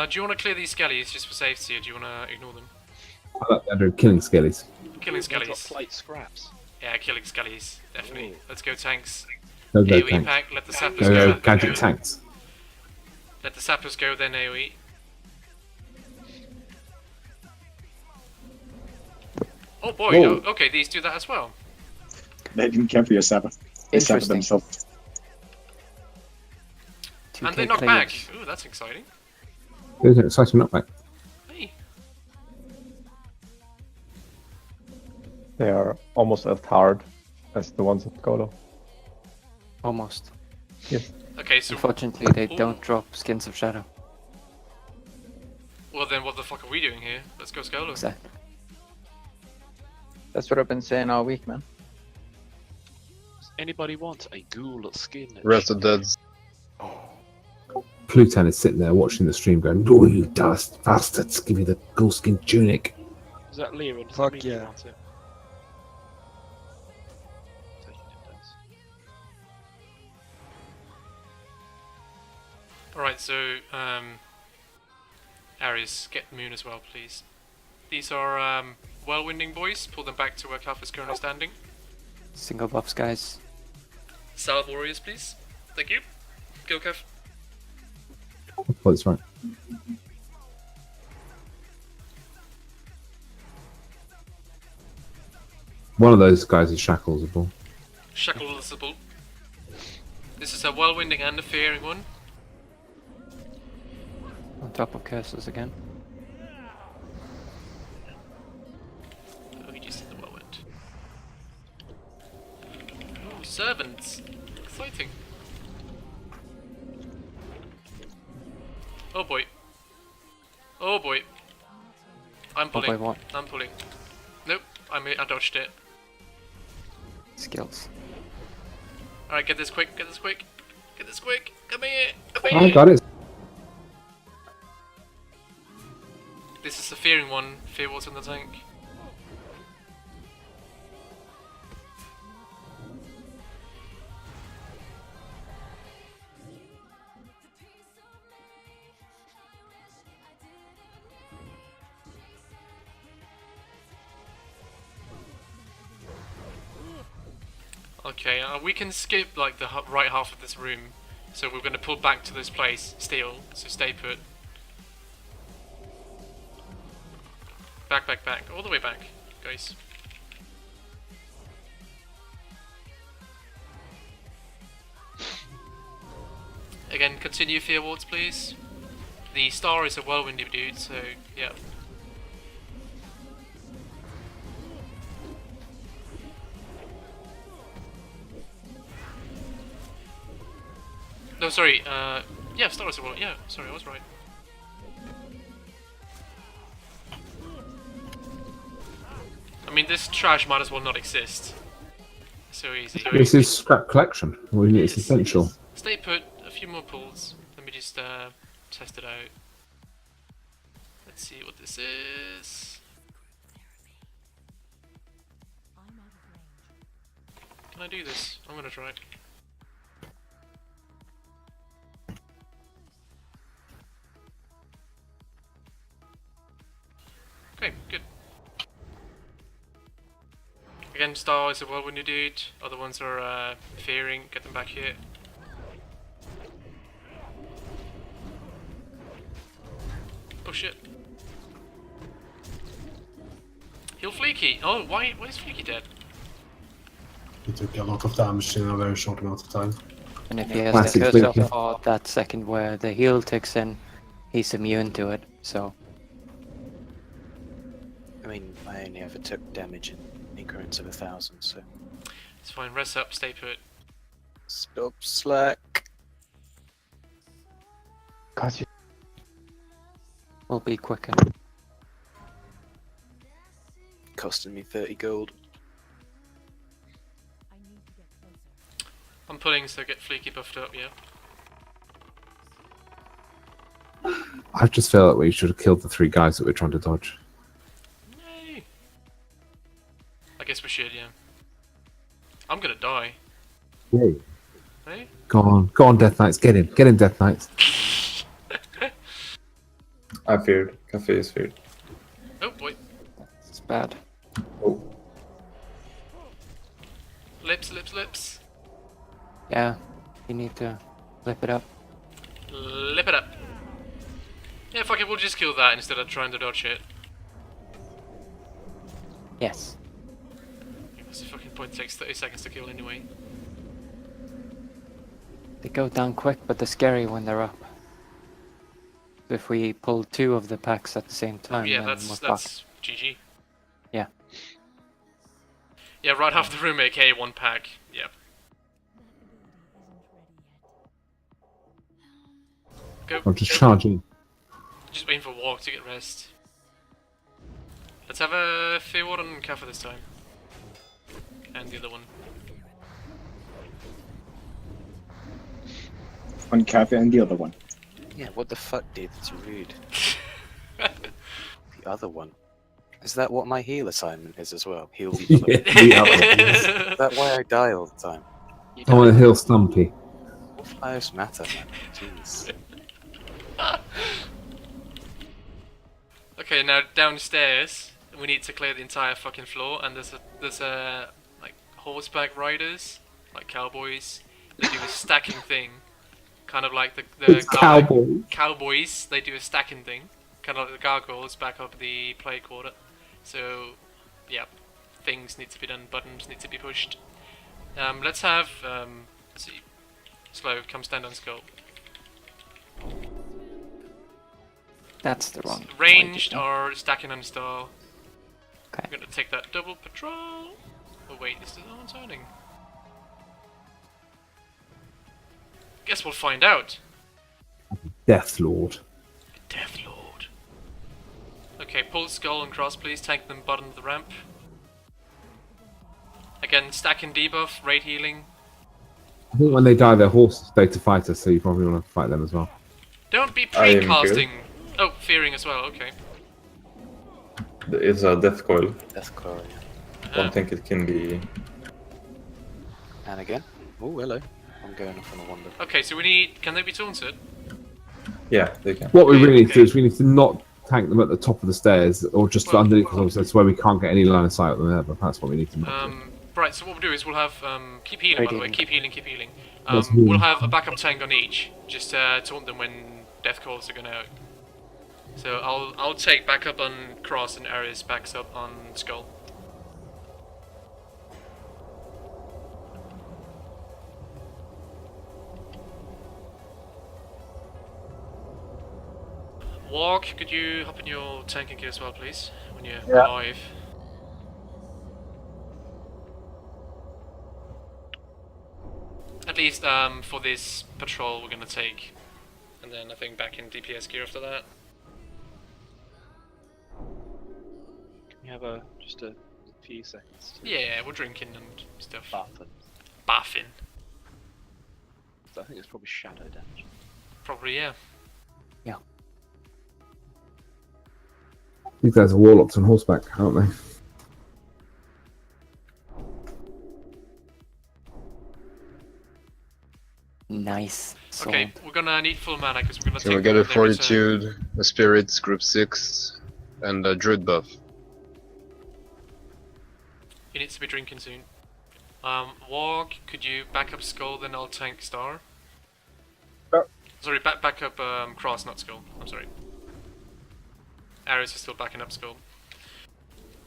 Speaker 4: Do you want to clear these skellies just for safety, or do you want to ignore them?
Speaker 11: I like that. They're killing skellies.
Speaker 4: Killing
Speaker 15: We've got
Speaker 4: skellies.
Speaker 15: plate scraps.
Speaker 4: Yeah, killing skellies, definitely. Let's go tanks.
Speaker 11: Go, go,
Speaker 4: AoE
Speaker 11: tanks.
Speaker 4: pack, let the sappers
Speaker 11: Go,
Speaker 4: go.
Speaker 11: go, gadget tanks.
Speaker 4: Let the sappers go, then AoE. Oh boy,
Speaker 18: Whoa.
Speaker 4: okay, these do that as well.
Speaker 18: They didn't care for your sapper. They sapper
Speaker 8: Interesting.
Speaker 18: themselves.
Speaker 4: And they
Speaker 8: 2K
Speaker 4: knock back.
Speaker 8: players.
Speaker 4: Ooh, that's exciting.
Speaker 11: There's an exciting knockback.
Speaker 4: Hey.
Speaker 13: They are almost as hard as the ones at Golo.
Speaker 8: Almost.
Speaker 13: Yes.
Speaker 4: Okay, so...
Speaker 8: Unfortunately, they
Speaker 4: Ooh.
Speaker 8: don't drop Skins of Shadow.
Speaker 4: Well then, what the fuck are we doing here? Let's go Skolo.
Speaker 8: Exactly.
Speaker 1: That's what I've been saying all week, man.
Speaker 15: Does anybody want a ghoul skin?
Speaker 17: Rest of deads.
Speaker 11: Pluton is sitting there watching the stream going, "Oh, you dust bastards, give me the ghoulskin tunic."
Speaker 15: Is that Lear? Does
Speaker 14: Fuck
Speaker 15: that mean you
Speaker 14: yeah.
Speaker 15: want it? Taking it does.
Speaker 4: Alright, so Aries, get Moon as well, please. These are Whirlwinding boys. Pull them back to where Calf is currently standing.
Speaker 8: Single buffs, guys.
Speaker 4: Salve Warriors, please. Thank you. Go, Calf.
Speaker 11: Oh, that's right. One of those guys is shackleable.
Speaker 4: Shackleable. This is a Whirlwinding and a Fearing one.
Speaker 8: On top of curses again.
Speaker 4: Oh, he just did the Whirlwind. Ooh, servants. Exciting. Oh boy. Oh boy. I'm pulling.
Speaker 8: Oh boy, what?
Speaker 4: I'm pulling. Nope, I dodged it.
Speaker 8: Skills.
Speaker 4: Alright, get this quick, get this quick. Get this quick. Come here. Come
Speaker 11: I
Speaker 4: here.
Speaker 11: got it.
Speaker 4: This is the Fearing one. Fear what's in the tank. Okay, we can skip like the right half of this room, so we're going to pull back to this place, steel, so stay put. Back, back, back, all the way back, guys. Again, continue Fear Wards, please. The star is a Whirlwindy dude, so yeah. No, sorry, yeah, Star is a Whirlwind, yeah, sorry, I was right. I mean, this trash might as well not exist. So easy.
Speaker 11: This is scrap collection. It's essential.
Speaker 4: Stay put, a few more pulls. Let me just test it out. Let's see what this is. Can I do this? I'm gonna try it. Okay, good. Again, Star is a Whirlwindy dude. Other ones are Fearing. Get them back here. Oh shit. Heal Fleeky. Oh, why is Fleeky dead?
Speaker 5: He took a lot of damage in a very short amount of time.
Speaker 8: And if he has the curse off for that second where the heal ticks in, he's immune to it, so.
Speaker 19: I mean, I only ever took damage in increments of 1,000, so.
Speaker 4: It's fine, rest up, stay put.
Speaker 19: Stop slack.
Speaker 13: Guys,
Speaker 8: We'll be quicker.
Speaker 19: Costing me 30 gold.
Speaker 4: I'm pulling, so get Fleeky buffed up, yeah.
Speaker 11: I just feel that we should have killed the 3 guys that we're trying to dodge.
Speaker 4: Yay! I guess we should, yeah. I'm gonna die.
Speaker 11: Yay.
Speaker 4: Hey?
Speaker 11: Go on, Death Knights, get in, Death Knights.
Speaker 20: I feared. Cafe is feared.
Speaker 4: Oh boy.
Speaker 8: It's bad.
Speaker 20: Oh.
Speaker 4: Lips, lips, lips.
Speaker 8: Yeah, you need to flip it up.
Speaker 4: Lip it up. Yeah, fuck it, we'll just kill that instead of trying to dodge it.
Speaker 8: Yes.
Speaker 4: What's the fucking point? It takes 30 seconds to kill anyway.
Speaker 8: They go down quick, but they're scary when they're up. If we pull 2 of the packs at the same time,
Speaker 4: Yeah,
Speaker 8: then
Speaker 4: that's
Speaker 8: we're fucked.
Speaker 4: GG.
Speaker 8: Yeah.
Speaker 4: Yeah, right half the room, aka 1 pack. Yep. Go.
Speaker 11: I'm just charging.
Speaker 4: Just waiting for Walk to get rest. Let's have a Fear Ward on Kaffa this time. And the other one.
Speaker 18: On Cafe and the other one.
Speaker 19: Yeah, what the fuck, dude? That's rude. The other one. Is that what my heal assignment is as well? Heal the other one.
Speaker 11: The other one.
Speaker 19: Is that why I die all the time?
Speaker 11: I want to heal Stumpy.
Speaker 19: What lives matter, man? Jeez.
Speaker 4: Okay, now downstairs we need to clear the entire fucking floor, and there's a like horseback riders, like cowboys. They do a stacking thing, kind of like the cowboys. They do a stacking thing, kind of like the gargoyles back up the play quarter. So, yeah, things need to be done. Buttons need to be pushed. Let's have let's see. Slow, come stand on skull.
Speaker 8: That's the wrong.
Speaker 4: Ranged or stacking on stall. Okay. I'm gonna take that double patrol. Oh wait, this is no one turning. Guess we'll find out.
Speaker 11: Death Lord.
Speaker 4: Death Lord. Okay, pull skull and cross, please. Tank them bottom of the ramp. Again, stacking debuff, raid healing.
Speaker 11: I think when they die, their horse stay to fight us, so you probably want to fight them as well.
Speaker 4: Don't be pre-casting. Oh, fearing as well. Okay.
Speaker 20: It's a death coil.
Speaker 19: Death coil.
Speaker 20: I don't think it can be.
Speaker 19: And again. Oh, hello. I'm going off on a wander.
Speaker 4: Okay, so we need. Can they be taunted?
Speaker 20: Yeah, they can.
Speaker 11: What we really need to do is we need to not tank them at the top of the stairs, or just underneath, because obviously that's where we can't get any line of sight of them ever. That's what we need to do.
Speaker 4: Right, so what we'll do is we'll have keep healing, by the way. Keep healing, keep healing.
Speaker 11: That's healing.
Speaker 4: We'll have a backup tank on each, just taunt them when death calls are going out. So I'll take backup on cross and Ares backs up on skull. Walk, could you hop in your tank and gear as well, please, when you're live? At least for this patrol we're gonna take, and then I think back in DPS gear after that.
Speaker 15: Can we have just a few seconds?
Speaker 4: Yeah, we're drinking and stuff.
Speaker 15: Bathing.
Speaker 4: Bathing.
Speaker 15: So I think it's probably shadow damage.
Speaker 4: Probably, yeah.
Speaker 8: Yeah.
Speaker 11: These guys are warlocks on horseback, aren't they?
Speaker 8: Nice.
Speaker 4: Okay, we're gonna need full mana because we're gonna
Speaker 17: So
Speaker 4: take.
Speaker 17: we get a
Speaker 4: their
Speaker 17: Fortitude, a Spirits, group 6, and a Druid buff.
Speaker 4: He needs to be drinking soon. Walk, could you back up skull, then I'll tank star. Sorry, back up cross, not skull. I'm sorry. Ares is still backing up skull.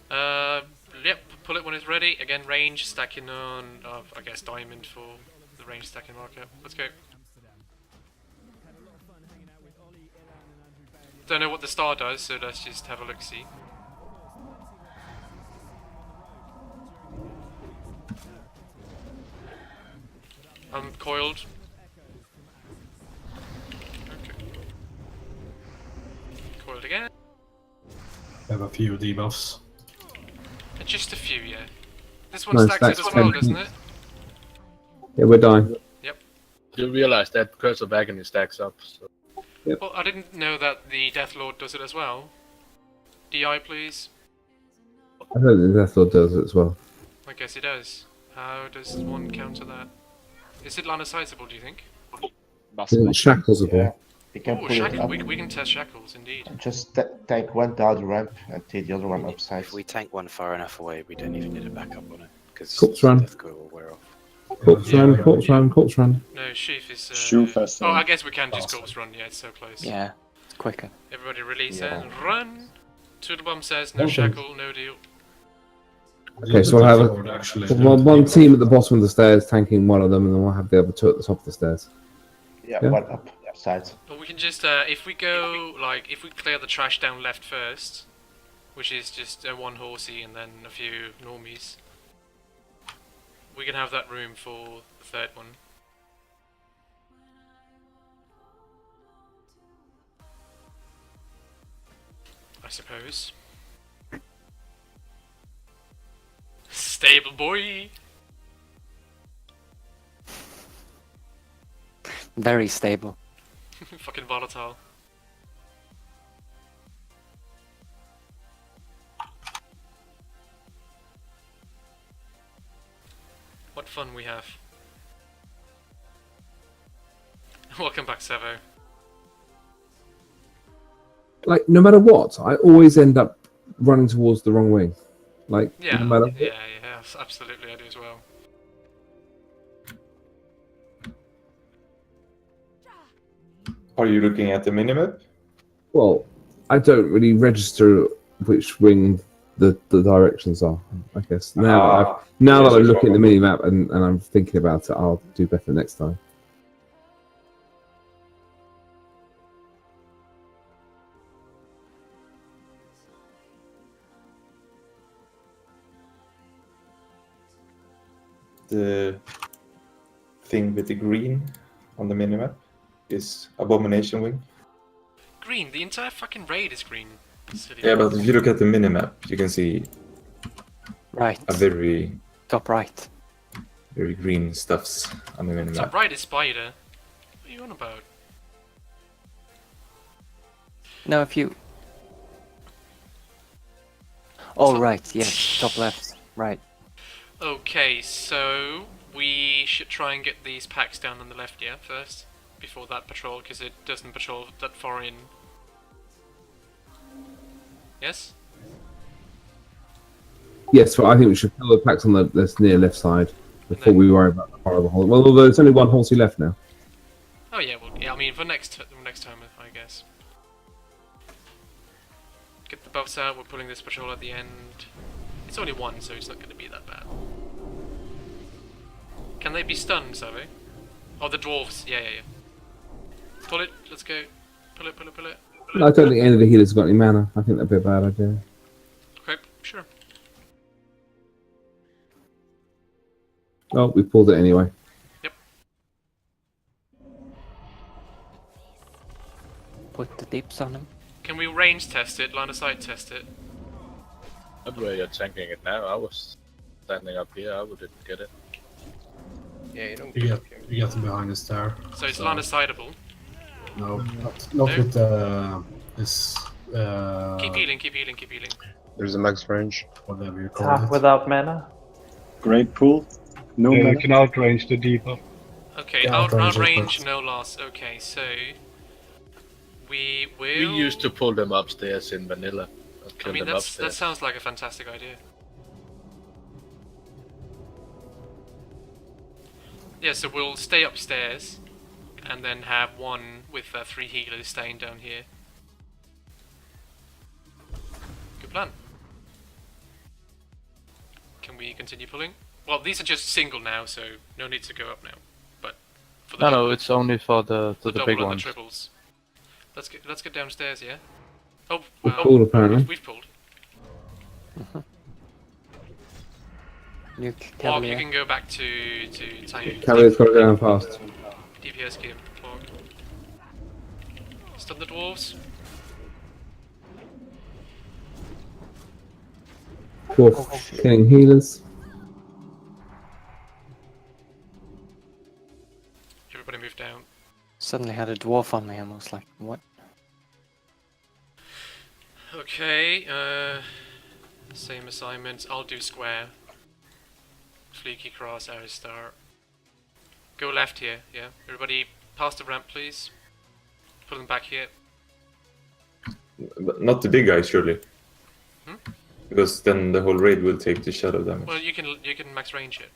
Speaker 4: Yep, pull it when it's ready. Again, range, stacking on, I guess, diamond for the range stacking marker. Let's go. Don't know what the star does, so let's just have a look-see. I'm coiled. Okay. Coiled again.
Speaker 5: Have a few debuffs.
Speaker 4: Just a few, yeah. This one stacks it as well, doesn't it?
Speaker 11: Yeah, we're dying.
Speaker 4: Yep.
Speaker 12: You realize that cursor back and it stacks up. So.
Speaker 11: Yep.
Speaker 4: Well, I didn't know that the Death Lord does it as well. DI, please.
Speaker 11: I don't think Death Lord does it as well.
Speaker 4: I guess it does. How does one counter that? Is it line of sightable, do you think?
Speaker 2: Shackles. Yeah. You can
Speaker 4: Oh,
Speaker 2: pull it
Speaker 4: shackle.
Speaker 2: up.
Speaker 4: We can test shackles, indeed.
Speaker 2: Just tank one down the ramp and take the other one upside.
Speaker 19: If we tank one far enough away, we don't even need a backup on it. Because
Speaker 11: Corpse run.
Speaker 19: death coil will wear off.
Speaker 11: Corpse run, corpse run, corpse run.
Speaker 4: No, Sheaf is...
Speaker 18: Shoot fast.
Speaker 4: Oh, I guess we can just corpse run, yeah, it's so close.
Speaker 8: Yeah, it's quicker.
Speaker 4: Everybody release
Speaker 2: Yeah.
Speaker 4: and run! Toodlebum says, no shackle, no deal.
Speaker 11: Okay, so we'll have one team at the bottom of the stairs tanking one of them, and then we'll have the other two at the top of the stairs.
Speaker 2: Yeah, one up upside.
Speaker 4: But we can just, if we go, like, if we clear the trash down left first, which is just one horsey and then a few normies, we can have that room for the third one. I suppose. Stable boy!
Speaker 8: Very stable.
Speaker 4: Fucking volatile. What fun we have. Welcome back, Sevo.
Speaker 11: like no matter what, I always end up running towards the wrong wing. Like
Speaker 4: Yeah,
Speaker 11: no matter what.
Speaker 4: yes, absolutely, I do as well.
Speaker 20: Are you looking at the minimap?
Speaker 11: Well, I don't really register which wing the directions are. I guess now that I'm looking at the mini map and I'm thinking about it, I'll do better next time.
Speaker 20: The thing with the green on the minimap is Abomination Wing.
Speaker 4: Green, the entire fucking raid is green. Silly
Speaker 20: Yeah, but
Speaker 4: fuckers.
Speaker 20: if you look at the minimap, you can see
Speaker 8: Right.
Speaker 20: a very
Speaker 8: Top right.
Speaker 20: very green stuffs on the minimap.
Speaker 4: Top right is spider. What are you on about?
Speaker 8: No, if you... Oh, right, yes, top left, right.
Speaker 4: Okay, so we should try and get these packs down on the left, yeah, first, before that patrol, because it doesn't patrol that far in. Yes?
Speaker 11: Yes, well, I think we should fill the packs on the near left side before we worry about the horrible hole. Well, although there's only one horsey left now.
Speaker 4: Oh yeah, well, yeah, I mean, for next time, I guess. Get the buffs out, we're pulling this patrol at the end. It's only one, so it's not going to be that bad. Can they be stunned, Survey? Oh, the dwarves, yeah. Pull it, let's go. Pull it.
Speaker 11: I don't think any of the healers have got any mana. I think that'd be a bad idea.
Speaker 4: Okay, sure.
Speaker 11: Oh, we pulled it anyway.
Speaker 4: Yep.
Speaker 8: Put the dips on him.
Speaker 4: Can we range test it, line of sight test it?
Speaker 12: Not where you're tanking it now. I was standing up here. I wouldn't get it.
Speaker 1: Yeah, you don't.
Speaker 5: You get them behind us there.
Speaker 4: So it's line of sightable.
Speaker 5: No, not with this.
Speaker 4: Keep healing.
Speaker 17: There's a max range.
Speaker 5: Whatever you call it.
Speaker 3: Without mana.
Speaker 18: Great pull. No
Speaker 21: Yeah,
Speaker 18: mana.
Speaker 21: you can outrange the debuff.
Speaker 4: Okay,
Speaker 5: Yeah,
Speaker 4: outrange, no loss. Okay, so we will.
Speaker 12: We used to pull them upstairs in vanilla.
Speaker 4: I mean, that sounds like a fantastic idea. Yeah, so we'll stay upstairs, and then have one with 3 healers staying down here. Good plan. Can we continue pulling? Well, these are just single now, so no need to go up now. But for the
Speaker 7: No, it's only for the
Speaker 4: double
Speaker 7: big
Speaker 4: and
Speaker 7: ones.
Speaker 4: the triples. Let's get downstairs, yeah. Oh,
Speaker 11: We've pulled, apparently.
Speaker 4: We've pulled.
Speaker 8: Nuke
Speaker 4: Clark,
Speaker 8: Cavalier.
Speaker 4: you can go back to tank.
Speaker 11: Cavalier's got to go down fast.
Speaker 4: DPS game, Clark. Stun the dwarves.
Speaker 11: Dwarf killing healers.
Speaker 4: Everybody move down.
Speaker 8: Suddenly had a dwarf on me, and I was like, what?
Speaker 4: Okay, same assignments. I'll do square. Fleeky cross, arrow star. Go left here, yeah. Everybody past the ramp, please. Pull them back here.
Speaker 20: But not the big guy, surely.
Speaker 4: Hmm?
Speaker 20: Because then the whole raid will take the shadow damage.
Speaker 4: Well, you can max range it.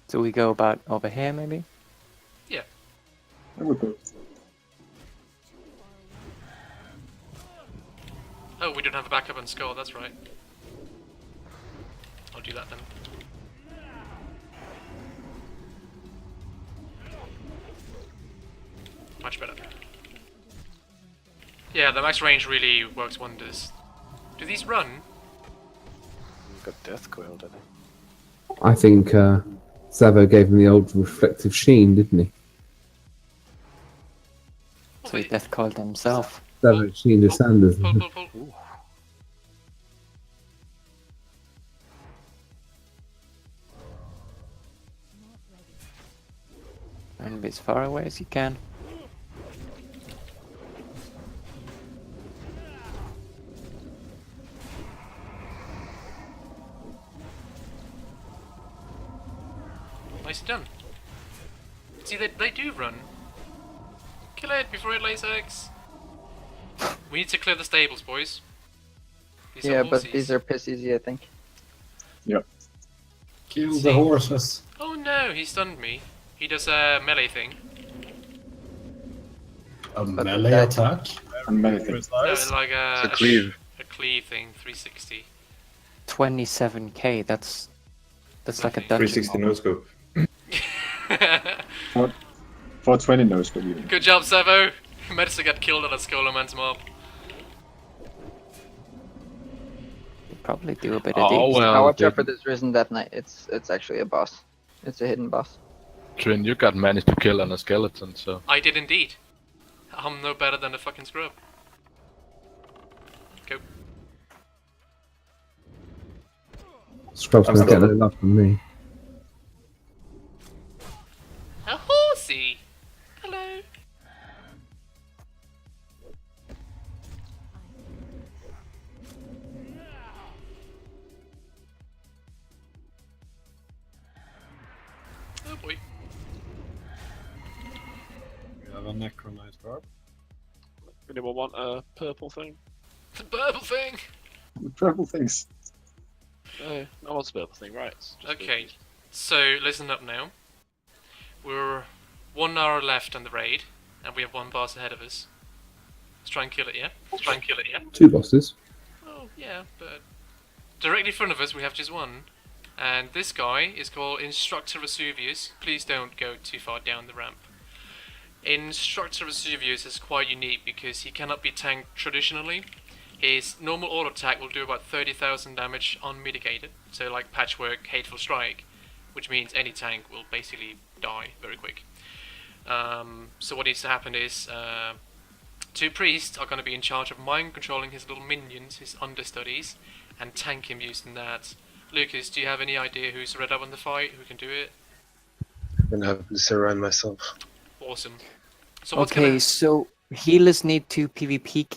Speaker 8: So we go about over here, maybe?
Speaker 4: Yeah.
Speaker 18: I would go.
Speaker 4: Oh, we don't have a backup on skull. That's right. I'll do that then. Much better. Yeah, the max range really works wonders. Do these run?
Speaker 19: Got death coil, didn't he?
Speaker 11: I think Savo gave him the old reflective sheen, didn't he?
Speaker 8: So he death called himself.
Speaker 11: Savo sheen to Sanders.
Speaker 4: Pull.
Speaker 8: And be as far away as you can.
Speaker 4: Nicely done. See, they do run. Kill it before it lays eggs. We need to clear the stables, boys. These
Speaker 1: Yeah,
Speaker 4: are
Speaker 1: but
Speaker 4: horsies.
Speaker 1: these are piss easy, I think.
Speaker 18: Yep.
Speaker 5: Kill the horses.
Speaker 4: Oh no, he stunned me. He does a melee thing.
Speaker 5: A melee attack?
Speaker 18: A melee thing.
Speaker 4: No, like a
Speaker 17: cleave.
Speaker 4: a cleave thing, 360.
Speaker 8: 27k. That's like a dungeon.
Speaker 20: 360 no scope.
Speaker 18: 420 no scope even.
Speaker 4: Good job, Savo. Medicine got killed on a Skullman's mob.
Speaker 8: Probably do a bit of
Speaker 7: Oh
Speaker 8: these.
Speaker 7: well.
Speaker 1: Watch out for this Risen Death Knight. It's actually a boss. It's a hidden boss.
Speaker 7: Trin, you got managed to kill on a skeleton, so.
Speaker 4: I did indeed. I'm no better than a fucking scrub. Go.
Speaker 11: Scrub's gonna get a love from me.
Speaker 4: A horsey! Hello! Oh boy.
Speaker 10: We have a Necronite Barb.
Speaker 15: Anyone want a purple thing?
Speaker 4: The purple thing!
Speaker 18: Purple things.
Speaker 15: No one's a purple thing, right? It's just
Speaker 4: Okay, so listen up now. We're 1 hour left on the raid, and we have one boss ahead of us. Let's try and kill it, yeah? Let's try and kill it, yeah?
Speaker 11: 2 bosses.
Speaker 4: Oh, yeah, but directly in front of us we have just one. And this guy is called Instructor Vesuvius. Please don't go too far down the ramp. Instructor Vesuvius is quite unique because he cannot be tanked traditionally. His normal auto attack will do about 30,000 damage unmitigated, so like Patchwork, Hateful Strike, which means any tank will basically die very quick. So what needs to happen is 2 priests are going to be in charge of mind controlling his little minions, his understudies, and tank him using that. Lucas, do you have any idea who's read up on the fight, who can do it?
Speaker 17: I'm gonna have this around myself.
Speaker 4: Awesome. So what's
Speaker 8: Okay, so healers need to PvP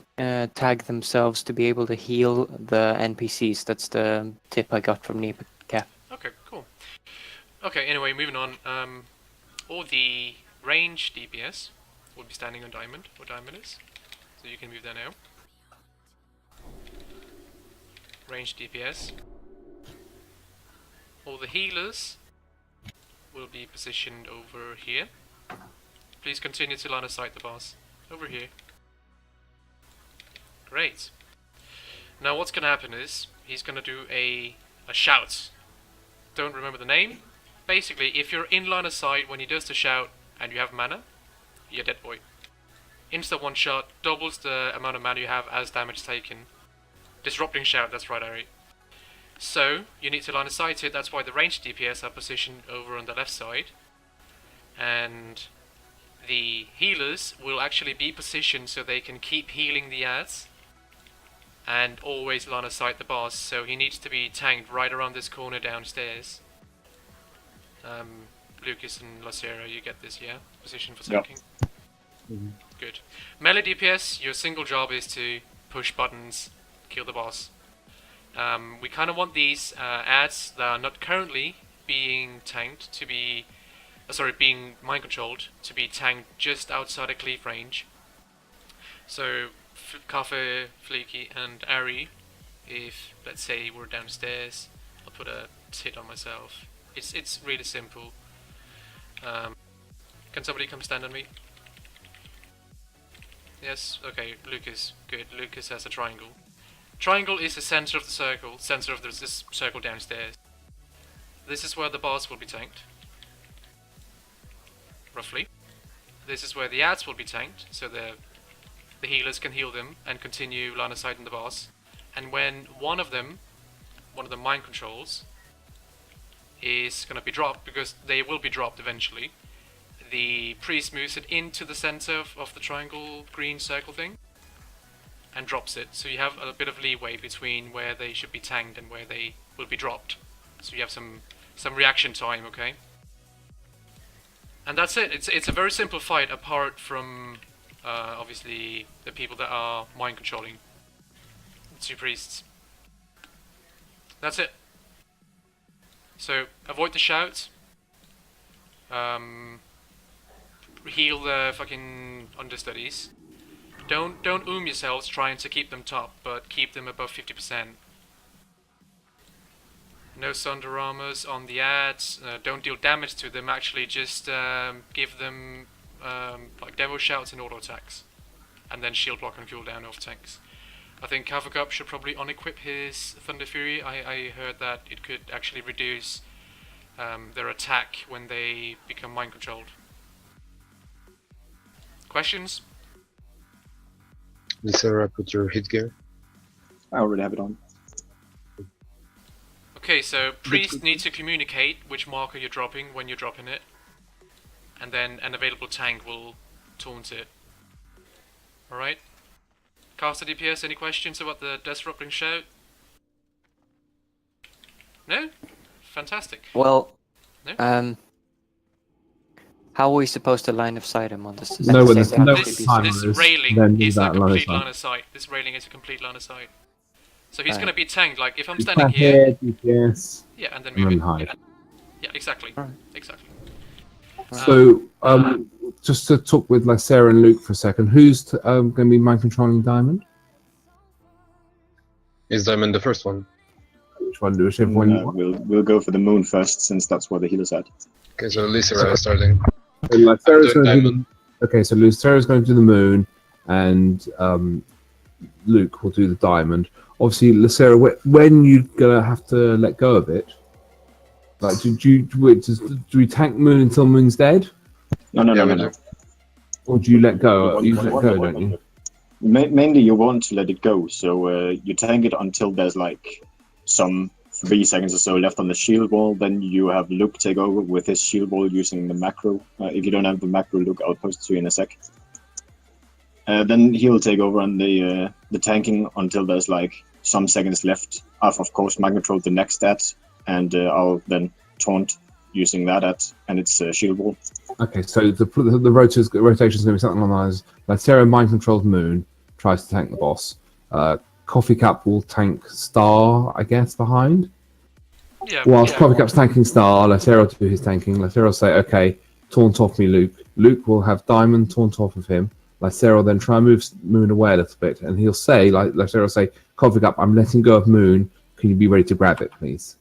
Speaker 8: tag themselves to be able to heal the NPCs. That's the tip I got from Nepa.
Speaker 4: Okay, cool. Okay, anyway, moving on. All the range DPS will be standing on Diamond, where Diamond is. So you can move there now. Range DPS. All the healers will be positioned over here. Please continue to line of sight the boss. Over here. Great. Now what's gonna happen is, he's gonna do a shout. Don't remember the name. Basically, if you're in line of sight when he does the shout and you have mana, you're dead boy. Insta one shot doubles the amount of mana you have as damage taken. Disrupting shout, that's right, Ari. So, you need to line of sight it, that's why the ranged DPS are positioned over on the left side. And the healers will actually be positioned so they can keep healing the ads. And always line of sight the boss, so he needs to be tanked right around this corner downstairs. Lucas and Lacera, you get this, yeah? Position for tanking?
Speaker 18: Yep.
Speaker 4: Good. Melee DPS, your single job is to push buttons, kill the boss. We kind of want these ads that are not currently being tanked to be... being mind controlled, to be tanked just outside of cleave range. So, Kaffe, Fleeky and Ari, if, let's say, we're downstairs, I'll put a tit on myself. It's really simple. Can somebody come stand on me? Yes? Okay, Lucas. Good. Lucas has a triangle. Triangle is the center of the circle, center of this circle downstairs. This is where the boss will be tanked. Roughly. This is where the ads will be tanked, so the healers can heal them and continue line of sight on the boss. And when one of the mind controls, is going to be dropped, because they will be dropped eventually, the priest moves it into the center of the triangle green circle thing and drops it, so you have a bit of leeway between where they should be tanked and where they will be dropped, so you have some reaction time, okay? And that's it. It's a very simple fight, apart from obviously the people that are mind controlling. 2 priests. That's it. So avoid the shout. heal the fucking understudies. Don't yourselves trying to keep them top, but keep them above 50%. No Sundoramas on the ads. Don't deal damage to them. Actually, just give them like devil shouts and auto attacks, and then shield block and cooldown off tanks. I think Hukommelse should probably unequip his Thunder Fury. I heard that it could actually reduce their attack when they become mind controlled. Questions?
Speaker 17: Sarah, put your hit gear.
Speaker 18: I already have it on.
Speaker 4: Okay, so Priest needs to communicate which marker you're dropping when you're dropping it, and then an available tank will taunt it. Alright? Caster DPS, any questions about the Disrupting Shout? No? Fantastic.
Speaker 8: Well,
Speaker 4: No?
Speaker 8: how are we supposed to line of sight him on this?
Speaker 11: No, when
Speaker 4: This
Speaker 11: there's
Speaker 4: railing is a complete line of sight. This railing is a complete line of sight. So he's going to be tanked, like, if I'm standing here...
Speaker 11: DPS,
Speaker 4: Yeah, and then
Speaker 11: and
Speaker 4: moving.
Speaker 11: hide.
Speaker 4: Yeah, exactly. Exactly.
Speaker 11: So, just to talk with like Sarah and Luke for a second, who's going to be mind controlling Diamond?
Speaker 17: Is Diamond the first one?
Speaker 11: Which one? Whichever one you want.
Speaker 18: We'll go for the moon first, since that's where the healer's at.
Speaker 17: Okay, so Lysera is starting.
Speaker 11: So, like, Sarah's going to do the, okay, so Sarah's going to do the moon, and Luke will do the diamond. Obviously, Sarah, when you gonna have to let go of it? Like, do we tank moon until moon's dead?
Speaker 18: No.
Speaker 11: Or do you let go? You let go, don't you?
Speaker 18: Mainly, you want to let it go, so you tank it until there's like some 3 seconds or so left on the shield wall. Then you have Luke take over with his shield wall using the macro. If you don't have the macro, Luke, I'll post it to you in a sec. Then he'll take over on the tanking until there's like some seconds left. I've of course control the next stat, and I'll then taunt using that at and its shield wall.
Speaker 11: Okay, so the rotation is going to be something along the lines like Sarah mind controls Moon, tries to tank the boss. Coffee Cup will tank Star, I guess, behind.
Speaker 4: Yeah.
Speaker 11: Whilst Coffee Cup's tanking Star, Sarah will do his tanking. Sarah will say, okay, taunt off me, Luke. Luke will have Diamond taunt off of him. Sarah will then try and move Moon away a little bit, and he'll say, Sarah will say, Coffee Cup, I'm letting go of Moon. Can you be ready to grab it, please?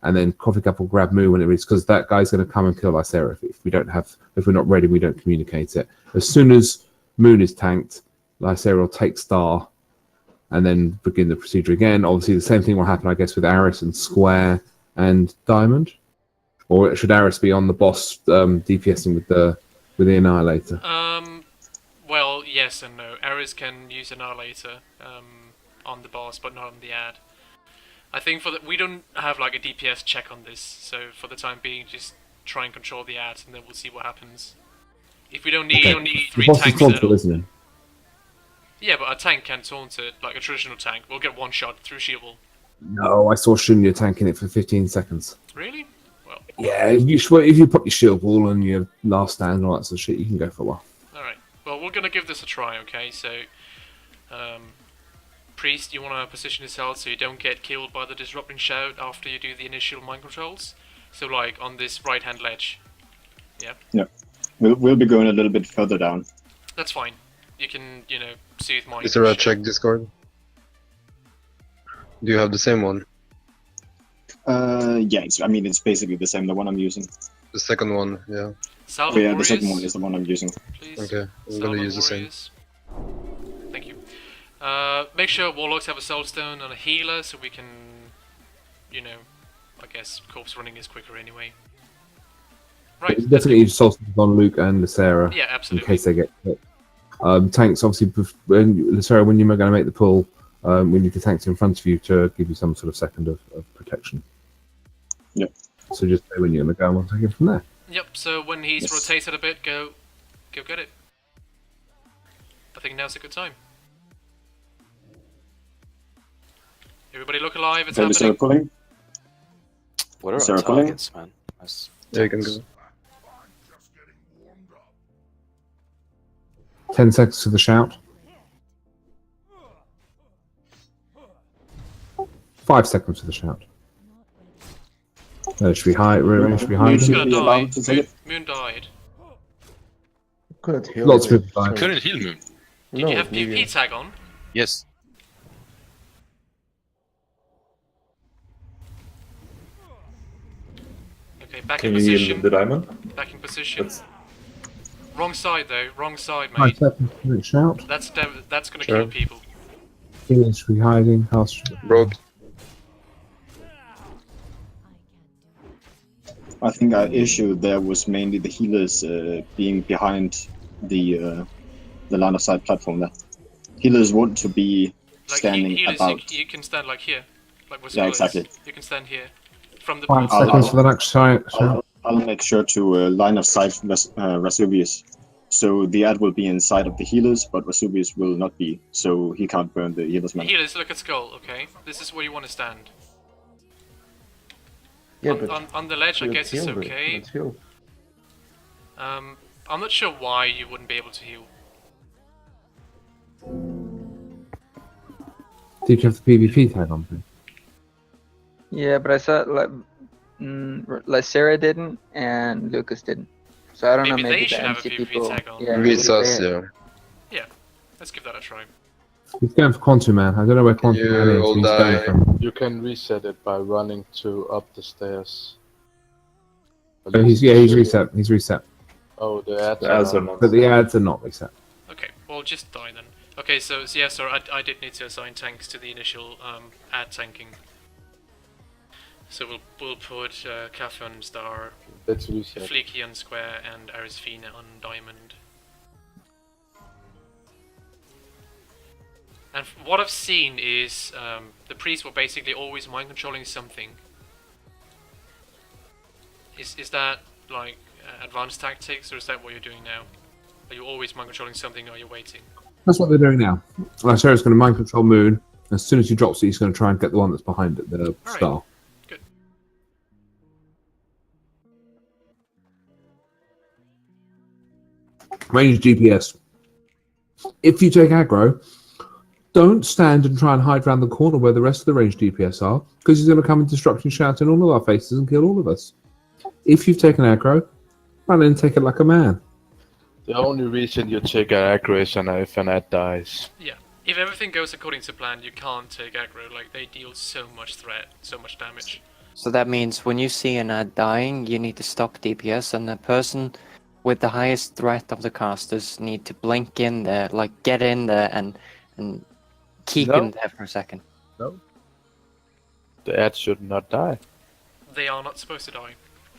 Speaker 11: And then Coffee Cup will grab Moon when it reaches, because that guy's going to come and kill Sarah if we're not ready, we don't communicate it. As soon as Moon is tanked, Sarah will take Star, and then begin the procedure again. Obviously, the same thing will happen, I guess, with Aris and Square and Diamond. Or should Aris be on the boss DPSing with the Annihilator?
Speaker 4: Well, yes and no. Aris can use Annihilator on the boss, but not on the ad. I think we don't have like a DPS check on this, so for the time being, just try and control the ad, and then we'll see what happens. If we don't need 3 tanks,
Speaker 11: isn't it?
Speaker 4: Yeah, but a tank can taunt it, like a traditional tank. We'll get one shot through shield wall.
Speaker 11: No, I saw Shunya tanking it for 15 seconds.
Speaker 4: Really? Well.
Speaker 11: Yeah, if you put your shield wall and your last stand and all that sort of shit, you can go for a while.
Speaker 4: Alright, well, we're gonna give this a try, okay? So, Priest, you wanna position yourself so you don't get killed by the Disrupting Shout after you do the initial mind controls? So, like, on this right-hand ledge. Yeah?
Speaker 18: Yeah. We'll be going a little bit further down.
Speaker 4: That's fine. You can, soothe my...
Speaker 17: Is there a check Discord? Do you have the same one?
Speaker 18: Yeah, it's basically the same, the one I'm using.
Speaker 17: The second one, yeah.
Speaker 18: Oh, yeah, the second one is the one I'm using.
Speaker 4: Please.
Speaker 17: Okay, I'm gonna use the same.
Speaker 4: Thank you. Make sure Warlocks have a Soulstone and a healer so we can, I guess corpse running is quicker anyway. Right.
Speaker 11: Definitely use Soulstone on Luke and Sarah.
Speaker 4: Yeah, absolutely.
Speaker 11: In case they get hit. Tanks, obviously, Sarah, when you're going to make the pull, we need the tanks in front of you to give you some sort of second of protection.
Speaker 18: Yep.
Speaker 11: So just say when you're going to go, and we'll take it from there.
Speaker 4: Yep, so when he's rotated a bit, go get it. I think now's a good time. Everybody look alive, it's happening.
Speaker 18: Sarah pulling?
Speaker 19: What are
Speaker 18: Sarah
Speaker 19: our targets, man?
Speaker 17: Yeah, you can go.
Speaker 11: 10 seconds to the shout. 5 seconds to the shout. Should be high. Should be high.
Speaker 4: He's gonna die. Moon died.
Speaker 2: Couldn't heal.
Speaker 11: Lots of
Speaker 2: me.
Speaker 11: people died.
Speaker 12: Couldn't heal me.
Speaker 4: Did
Speaker 2: No,
Speaker 4: you have
Speaker 2: me,
Speaker 4: PvP tag on?
Speaker 12: Yes.
Speaker 4: Okay, back
Speaker 20: Can
Speaker 4: in
Speaker 20: you heal
Speaker 4: position.
Speaker 20: the diamond?
Speaker 4: Back in position.
Speaker 20: That's...
Speaker 4: Wrong side though, wrong side,
Speaker 11: 5
Speaker 4: mate.
Speaker 11: seconds, shout.
Speaker 4: That's gonna
Speaker 17: Sure.
Speaker 4: kill people.
Speaker 11: Healers hiding, cast.
Speaker 17: Broke.
Speaker 18: I think our issue there was mainly the healers being behind the line of sight platform there. Healers want to be
Speaker 4: Like
Speaker 18: standing
Speaker 4: healers,
Speaker 18: about.
Speaker 4: you can stand like here, like where
Speaker 18: Yeah,
Speaker 4: Skull
Speaker 18: exactly.
Speaker 4: is. You can stand here. From the
Speaker 11: 5 seconds for the next shout.
Speaker 18: I'll make sure to line of sight Vesuvius. So the ad will be inside of the healers, but Vesuvius will not be, so he can't burn the healers man.
Speaker 4: Healers, look at Skull, okay? This is where you want to stand.
Speaker 2: Yeah,
Speaker 4: on the ledge, I guess it's okay. I'm not sure why you wouldn't be able to heal.
Speaker 11: Did you have the PvP tag on? Please?
Speaker 1: Yeah, but I saw like Sarah didn't and Lucas didn't. So I don't know.
Speaker 4: Maybe
Speaker 1: Maybe
Speaker 4: they should
Speaker 1: the
Speaker 4: have a
Speaker 1: MC
Speaker 4: PvP
Speaker 1: people.
Speaker 4: tag on.
Speaker 1: Yeah,
Speaker 17: Maybe it's
Speaker 1: maybe
Speaker 17: us,
Speaker 1: they-
Speaker 17: yeah.
Speaker 4: Yeah, let's give that a try.
Speaker 11: He's going for Quantum Man. I don't know where Quantum Man is.
Speaker 17: all
Speaker 11: He's
Speaker 17: die.
Speaker 11: going from.
Speaker 7: You can reset it by running up the stairs.
Speaker 11: Oh, he's reset. He's reset.
Speaker 7: Oh, the ads,
Speaker 20: The ads are not.
Speaker 11: But the ads are not reset.
Speaker 4: Okay, well just die then. Okay, so yeah, sorry, I did need to assign tanks to the initial ad tanking. So we'll put Cafe on Star,
Speaker 7: Let's reset.
Speaker 4: Fleeky on Square, and Arisfina on Diamond. And what I've seen is the priests were basically always mind controlling something. Is that like advanced tactics, or is that what you're doing now? Are you always mind controlling something, or are you waiting?
Speaker 11: That's what they're doing now. Like Sarah's going to mind control Moon. As soon as he drops it, he's going to try and get the one that's behind it, the star.
Speaker 4: Good.
Speaker 11: Range GPS. If you take aggro, don't stand and try and hide around the corner where the rest of the range DPS are, because he's going to come and disrupt and shout in all of our faces and kill all of us. If you've taken aggro, run in and take it like a man.
Speaker 7: The only reason you take aggro is if an ad dies.
Speaker 4: Yeah. If everything goes according to plan, you can't take aggro. Like, they deal so much threat, so much damage.
Speaker 8: So that means when you see an ad dying, you need to stop DPS, and the person with the highest threat of the casters need to blink in there, like get in there and keep him there for a second.
Speaker 7: No. The ad should not die.
Speaker 4: They are not supposed to die.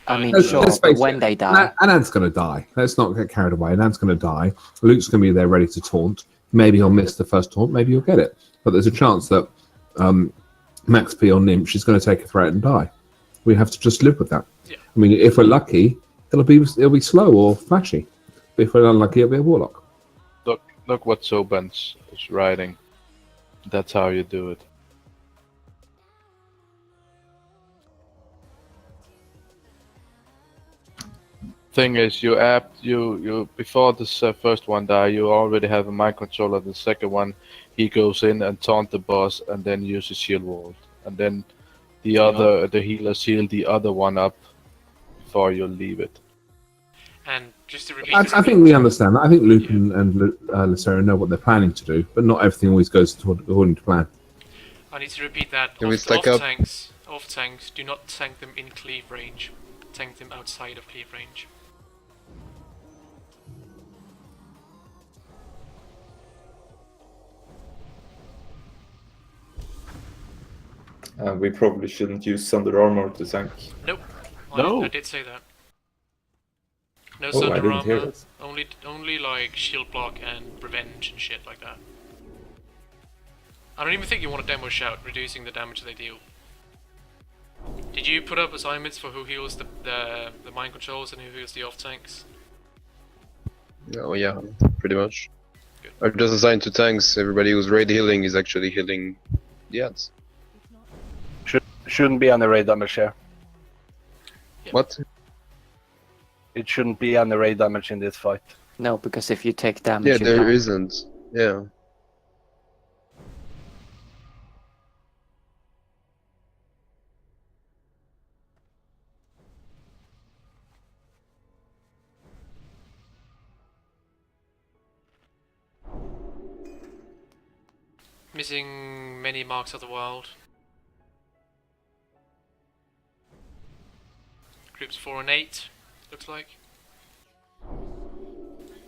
Speaker 8: I mean,
Speaker 11: Let's
Speaker 8: sure,
Speaker 11: face
Speaker 8: but
Speaker 11: it,
Speaker 8: when they die.
Speaker 11: Anand's going to die. Let's not get carried away. Anand's going to die. Luke's going to be there ready to taunt. Maybe he'll miss the first taunt. Maybe he'll get it. But there's a chance that Max P or Nimsh is going to take a threat and die. We have to just live with that.
Speaker 4: Yeah.
Speaker 11: I mean, if we're lucky, it'll be slow or flashy. But if we're unlucky, it'll be a warlock.
Speaker 7: Look what Sobans is writing. That's how you do it. Thing is, you before this first one die, you already have a mind controller. The second one, he goes in and taunt the boss, and then uses shield wall, and then the healers heal the other one up before you leave it.
Speaker 4: And just to repeat,
Speaker 11: I think we understand that. I think Luke and Lucero know what they're planning to do, but not everything always goes according to plan.
Speaker 4: I need to repeat that.
Speaker 17: Can we stack up?
Speaker 4: Off tanks, do not tank them in cleave range. Tank them outside of cleave range.
Speaker 20: We probably shouldn't use Thunder Armor to tank.
Speaker 4: Nope.
Speaker 7: No.
Speaker 4: I did say that. No
Speaker 20: Oh, I
Speaker 4: Thunder
Speaker 20: didn't hear
Speaker 4: Armor.
Speaker 20: it.
Speaker 4: Only like shield block and revenge and shit like that. I don't even think you want a demo shout, reducing the damage they deal. Did you put up assignments for who heals the mind controls and who heals the off tanks?
Speaker 17: Oh yeah, pretty much. I've just assigned to tanks. Everybody who's raid healing is actually healing the ads.
Speaker 9: Shouldn't be on the raid damage here.
Speaker 17: What?
Speaker 9: It shouldn't be on the raid damage in this fight.
Speaker 8: No, because if you take damage,
Speaker 17: Yeah,
Speaker 8: you
Speaker 17: there
Speaker 8: die.
Speaker 17: isn't. Yeah.
Speaker 4: Missing many marks of the world. Groups 4 and 8, looks like.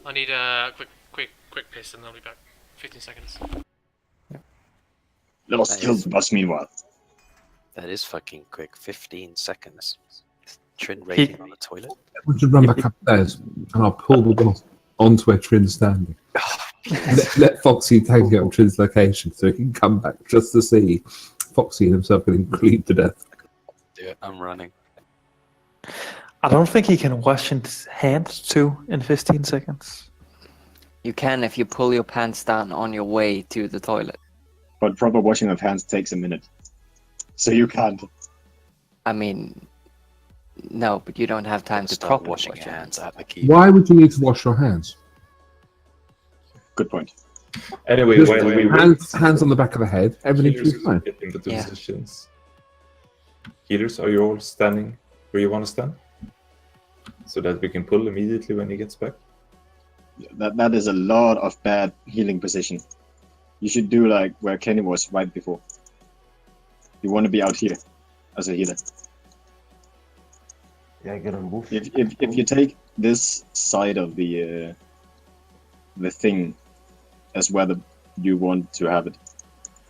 Speaker 4: I need a quick piss and I'll be back. 15 seconds.
Speaker 18: Lost kills the boss meanwhile.
Speaker 19: That is fucking quick. 15 seconds. Trin rating on the toilet.
Speaker 11: We should run back upstairs and I'll pull the boss onto where Trin's standing. Let Foxy take it on Trin's location so he can come back just to see Foxy and himself getting cleaved to death.
Speaker 19: Do it. I'm running.
Speaker 3: I don't think he can wash his hands too in 15 seconds.
Speaker 8: You can if you pull your pants down on your way to the toilet.
Speaker 18: But proper washing of hands takes a minute. So you can't.
Speaker 8: I mean, no, but you don't have time to
Speaker 19: Start
Speaker 8: properly
Speaker 19: washing
Speaker 8: wash
Speaker 19: your
Speaker 8: your
Speaker 19: hands
Speaker 8: hands.
Speaker 19: at the key.
Speaker 11: Why would you need to wash your hands?
Speaker 18: Good point.
Speaker 20: Anyway,
Speaker 11: Just
Speaker 20: while we wait,
Speaker 11: hands on the back of the head, everything should be fine.
Speaker 20: get into
Speaker 8: Yeah.
Speaker 20: positions. Healers, are you all standing where you want to stand? So that we can pull immediately when he gets back?
Speaker 18: That is a lot of bad healing position. You should do like where Kenny was right before. You want to be out here as a healer.
Speaker 2: Yeah, get on move.
Speaker 18: If you take this side of the thing as where you want to have it,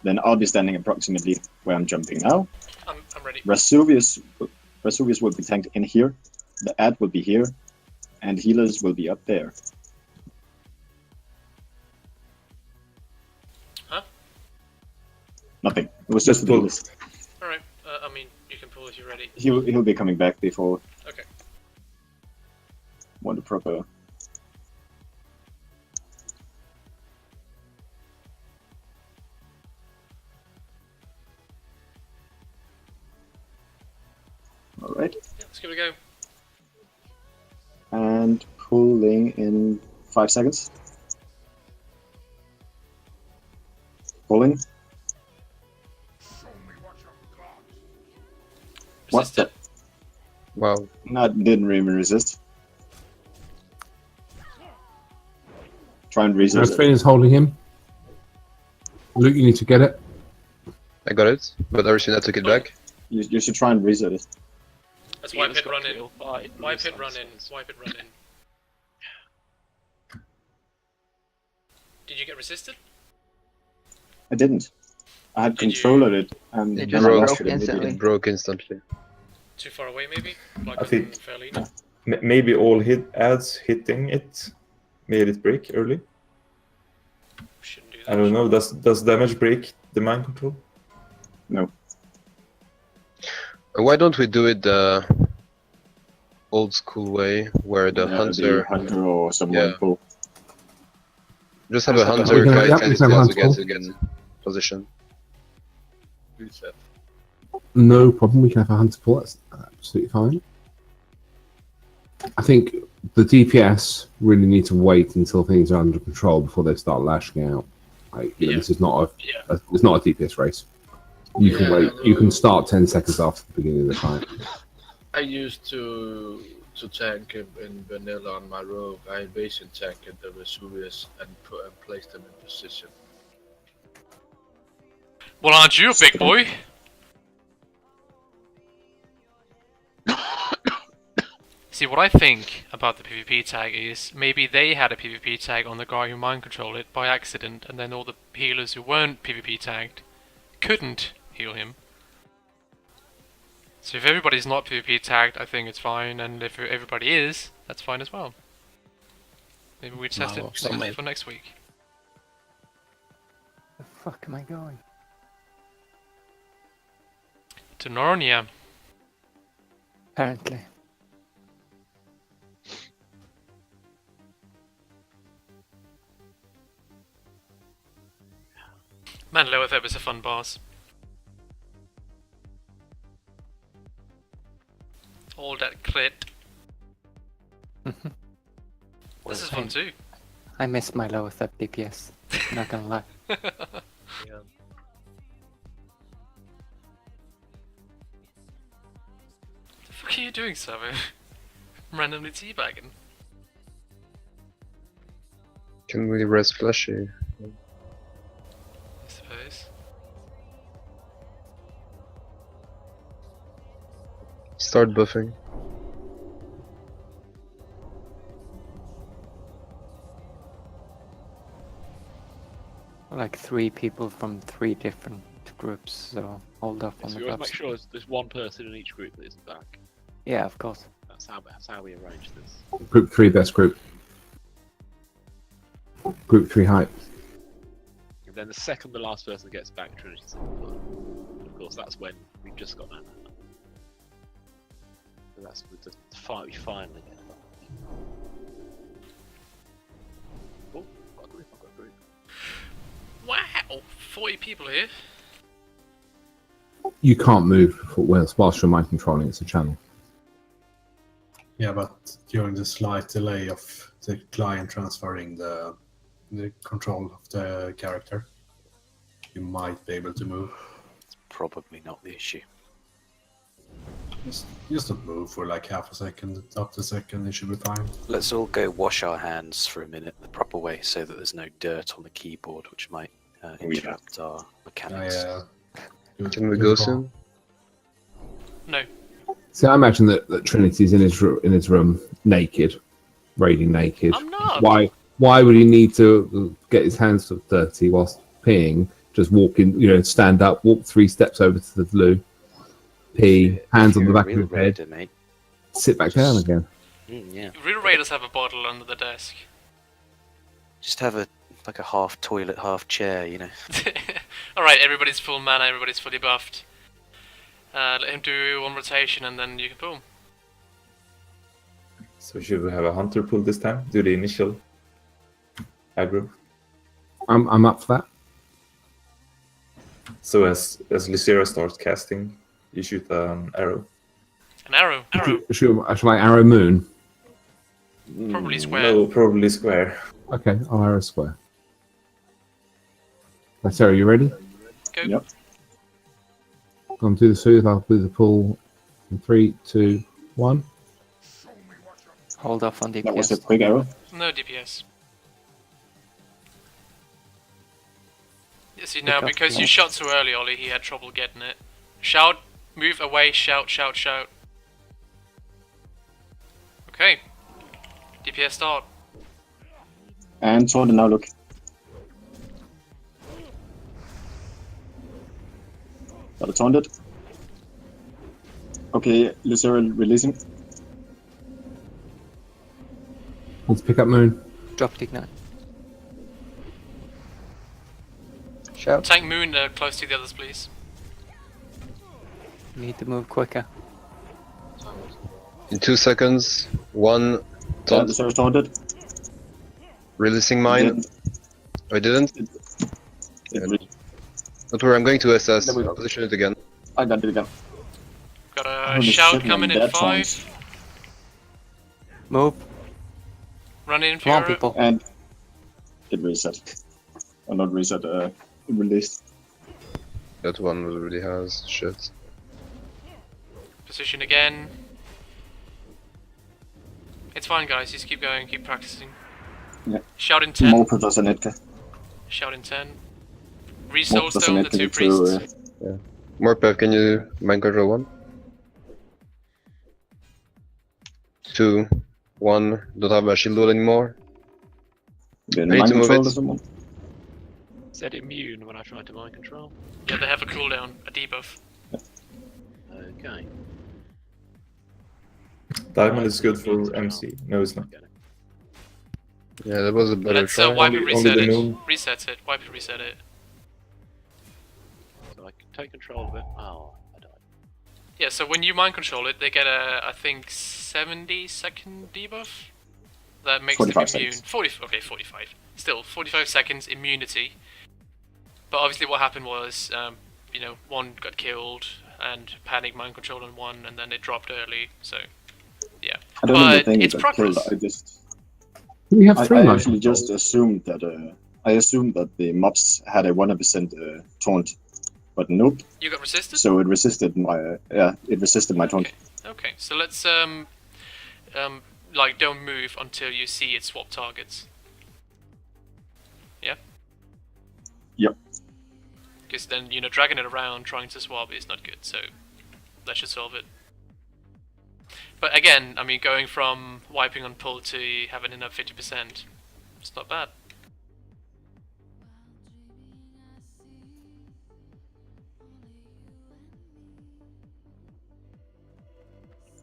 Speaker 18: then I'll be standing approximately where I'm jumping now.
Speaker 4: I'm ready.
Speaker 18: Vesuvius will be tanked in here. The ad will be here, and healers will be up there.
Speaker 4: Huh?
Speaker 18: Nothing. It was just the healers.
Speaker 4: Alright, I mean, you can pull if you're ready.
Speaker 18: He'll be coming back before.
Speaker 4: Okay.
Speaker 18: Want a proper. All right.
Speaker 4: Yeah, let's give it a go.
Speaker 18: And pulling in 5 seconds. Pulling. What the?
Speaker 17: Wow.
Speaker 18: No, didn't really resist. Try and resist.
Speaker 11: Trin is holding him. Luke, you need to get it.
Speaker 17: I got it, but Arsena took it back.
Speaker 18: You should try and reset it.
Speaker 4: Let's wipe it, run in. Wipe it, run in. Wipe it, run in. Did you get resisted?
Speaker 18: I didn't. I had control of it, and
Speaker 1: It
Speaker 18: then
Speaker 1: just
Speaker 18: I
Speaker 1: broke
Speaker 18: lost it
Speaker 1: instantly.
Speaker 17: It broke instantly.
Speaker 4: Too far away, maybe? Like
Speaker 20: I think
Speaker 4: fairly.
Speaker 20: maybe all ads hitting it made it break early.
Speaker 4: Shouldn't do
Speaker 20: I don't know. Does damage break the mind control?
Speaker 18: No.
Speaker 17: Why don't we do it the old school way, where the hunter
Speaker 18: or someone pull?
Speaker 17: Just have a hunter guide to get in position.
Speaker 12: Reset.
Speaker 11: No problem, we can have a hunter pull, that's absolutely fine. I think the DPS really need to wait until things are under control before they start lashing out. Like, you know, this is not it's not a DPS race. You can wait. You can start 10 seconds after the beginning of the fight.
Speaker 12: I used to tank him in vanilla on my rogue. I invasion tanked the Vesuvius and placed him in position.
Speaker 4: Well, aren't you a big boy? See, what I think about the PvP tag is maybe they had a PvP tag on the guy who mind controlled it by accident, and then all the healers who weren't PvP tagged couldn't heal him. So if everybody's not PvP tagged, I think it's fine, and if everybody is, that's fine as well. Maybe we test it for next week.
Speaker 8: The fuck am I going?
Speaker 4: To Narnia.
Speaker 8: Apparently.
Speaker 4: Man, Loetheb is a fun boss. All that crit. This is fun too.
Speaker 8: I miss my lowest up DPS. Not gonna lie.
Speaker 4: Yeah. The fuck are you doing, Savo? Randomly teabagging.
Speaker 17: Can we rest Flashy?
Speaker 4: I suppose.
Speaker 17: Start buffing.
Speaker 8: Like 3 people from 3 different groups, so hold off on
Speaker 15: So
Speaker 8: the
Speaker 15: we always
Speaker 8: buffs.
Speaker 15: make sure there's one person in each group that isn't back.
Speaker 8: Yeah, of course.
Speaker 15: That's how we arrange this.
Speaker 11: Group 3 best group. Group 3 hype.
Speaker 15: And then the second the last person gets back, Trinity's in the pool. And of course, that's when we've just got that. So that's with the fight we finally get back. Oh, I've got a group.
Speaker 4: Wow, 40 people here.
Speaker 11: You can't move whilst you're mind controlling. It's a channel.
Speaker 5: Yeah, but during the slight delay of the client transferring the control of the character, you might be able to move.
Speaker 19: It's probably not the issue.
Speaker 5: Just don't move for like half a second, up to a second, it should be fine.
Speaker 19: Let's all go wash our hands for a minute the proper way so that there's no dirt on the keyboard, which might interrupt our mechanics.
Speaker 17: Can we go soon?
Speaker 4: No.
Speaker 11: See, I imagine that Trinity's in his room naked, raiding naked.
Speaker 4: I'm not.
Speaker 11: Why would he need to get his hands dirty whilst peeing? Just walk in, stand up, walk 3 steps over to the loo, pee, hands on the back of his head,
Speaker 19: mate.
Speaker 11: sit back down again.
Speaker 19: Yeah.
Speaker 4: Real raiders have a bottle under the desk.
Speaker 19: Just have a half toilet, half chair,
Speaker 4: Alright, everybody's full mana, everybody's fully buffed. Let him do 1 rotation and then you can boom.
Speaker 20: So should we have a hunter pull this time? Do the initial aggro.
Speaker 11: I'm up for that.
Speaker 20: So as Lucera starts casting, you shoot an arrow.
Speaker 4: An arrow?
Speaker 11: Should I arrow moon?
Speaker 4: Probably square.
Speaker 20: No, probably square.
Speaker 11: Okay, I'll arrow square. Sarah, you ready?
Speaker 4: Go.
Speaker 18: Yep.
Speaker 11: I'll do the soothe, I'll do the pull. In 3, 2, 1.
Speaker 8: Hold off on DPS.
Speaker 18: That was a quick arrow.
Speaker 4: No DPS. You see now, because you shot so early, Ollie, he had trouble getting it. Shout, move away, shout, shout, shout. Okay. DPS start.
Speaker 18: And Sword now look. Got it taunted. Okay, Lucera releasing.
Speaker 11: Let's pick up moon.
Speaker 8: Drop ignite.
Speaker 1: Shout.
Speaker 4: Tank moon close to the others, please.
Speaker 8: Need to move quicker.
Speaker 17: In 2 seconds, 1 taunt.
Speaker 18: Lucera's taunted.
Speaker 17: Releasing mine. I didn't. Don't worry, I'm going to SS. I'll position it again.
Speaker 18: I got it again.
Speaker 4: Got a shout coming in 5.
Speaker 8: Move.
Speaker 4: Run in,
Speaker 8: Come on,
Speaker 4: Fiora.
Speaker 8: people.
Speaker 18: And it reset. Or not reset, it released.
Speaker 17: That one already has shit.
Speaker 4: Position again. It's fine, guys. Just keep going, keep practicing.
Speaker 18: Yeah.
Speaker 4: Shout in 10.
Speaker 18: More does an edge.
Speaker 4: Shout in 10. Re-soul stone the 2 priests.
Speaker 17: Yeah. Morpev, can you mind control 1? 2, 1. Don't have a shield wall anymore. I need to move it.
Speaker 15: Said immune when I tried to mind control.
Speaker 4: Yeah, they have a cooldown, a debuff.
Speaker 15: Okay.
Speaker 20: Diamond is good for MC. No, it's not.
Speaker 17: Yeah, that was a better
Speaker 4: Let's
Speaker 17: try.
Speaker 4: wipe it, reset it.
Speaker 20: moon.
Speaker 4: Reset it, wipe it, reset it.
Speaker 15: So I can take control of it. Oh, I died.
Speaker 4: Yeah, so when you mind control it, they get a, I think, 70-second debuff. That makes them
Speaker 18: 45
Speaker 4: immune.
Speaker 18: seconds.
Speaker 4: 45. Still, 45 seconds immunity. But obviously what happened was, one got killed, and panic mind control on one, and then it dropped early, so, yeah.
Speaker 18: I don't
Speaker 4: But
Speaker 18: even think
Speaker 4: it's
Speaker 18: it got
Speaker 4: progress.
Speaker 18: killed.
Speaker 11: We have 3
Speaker 18: I
Speaker 11: months.
Speaker 18: actually just assumed that the mobs had a 100% taunt, but nope.
Speaker 4: You got resisted?
Speaker 18: So it resisted my taunt.
Speaker 4: Okay, so let's, don't move until you see it swap targets. Yeah?
Speaker 18: Yep.
Speaker 4: Because then, dragging it around, trying to swap is not good, so that should solve it. But again, I mean, going from wiping on pull to having enough 50%, it's not bad.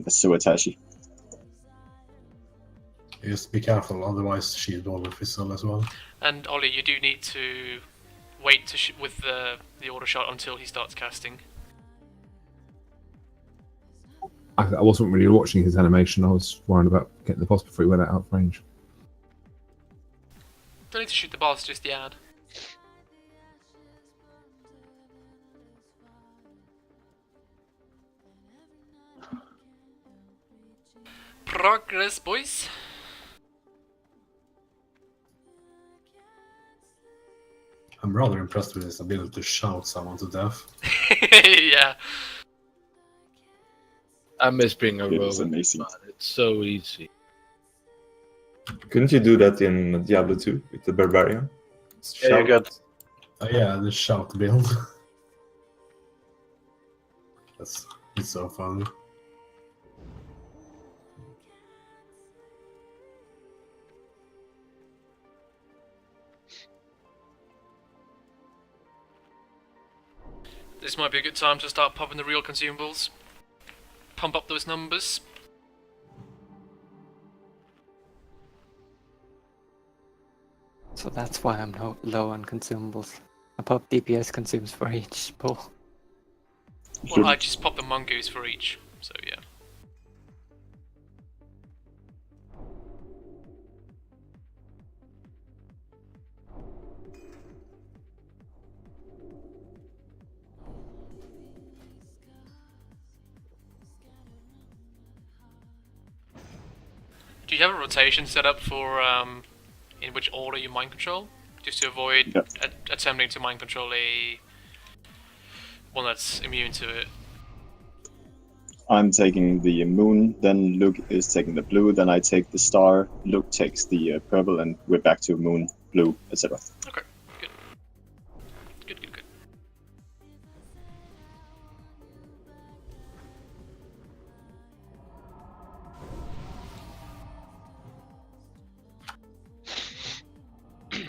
Speaker 18: That's so attachy.
Speaker 5: Just be careful, otherwise shield wall will fizzle as well.
Speaker 4: And Ollie, you do need to wait to with the auto shot until he starts casting.
Speaker 11: I wasn't really watching his animation. I was worried about getting the boss before he went out of range.
Speaker 4: Don't need to shoot the boss, just the ad. Progress, boys.
Speaker 5: I'm rather impressed with his ability to shout someone to death.
Speaker 4: Yeah.
Speaker 12: I miss being a
Speaker 18: It is
Speaker 12: rogue.
Speaker 18: amazing.
Speaker 12: It's so easy.
Speaker 20: Couldn't you do that in Diablo 2 with the Barbarian?
Speaker 12: Yeah, you got.
Speaker 5: Oh yeah, the shout build. It's so fun.
Speaker 4: This might be a good time to start popping the real consumables. Pump up those numbers.
Speaker 8: So that's why I'm low on consumables. I pop DPS consumes for each pull.
Speaker 4: Well, I just pop the mongoose for each, so yeah. Do you have a rotation set up for in which order you mind control? Just to avoid attempting to mind control a one that's immune to it.
Speaker 18: I'm taking the moon, then Luke is taking the blue, then I take the star, Luke takes the purple, and we're back to moon, blue, etc.
Speaker 4: Okay, good. Good, good, good.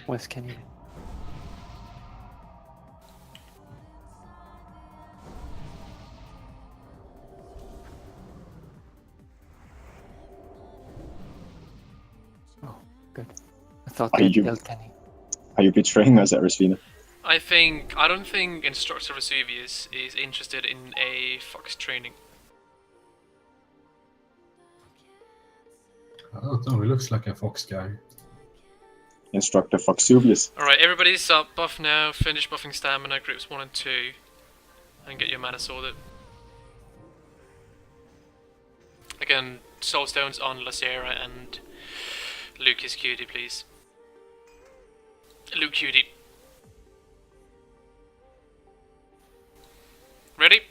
Speaker 8: West Canyon. Oh, good. I thought they killed Kenny.
Speaker 18: Are you betraying us, Arisvina?
Speaker 4: I don't think Instructor Vesuvius is interested in a Fox training.
Speaker 5: I don't know, he looks like a fox guy.
Speaker 18: Instructor Foxubius.
Speaker 4: Alright, everybody's up buff now. Finish buffing stamina groups 1 and 2. And get your mana sorted. Again, soul stones on La Sierra and Lucas Cutie, please. Luke Cutie. Ready?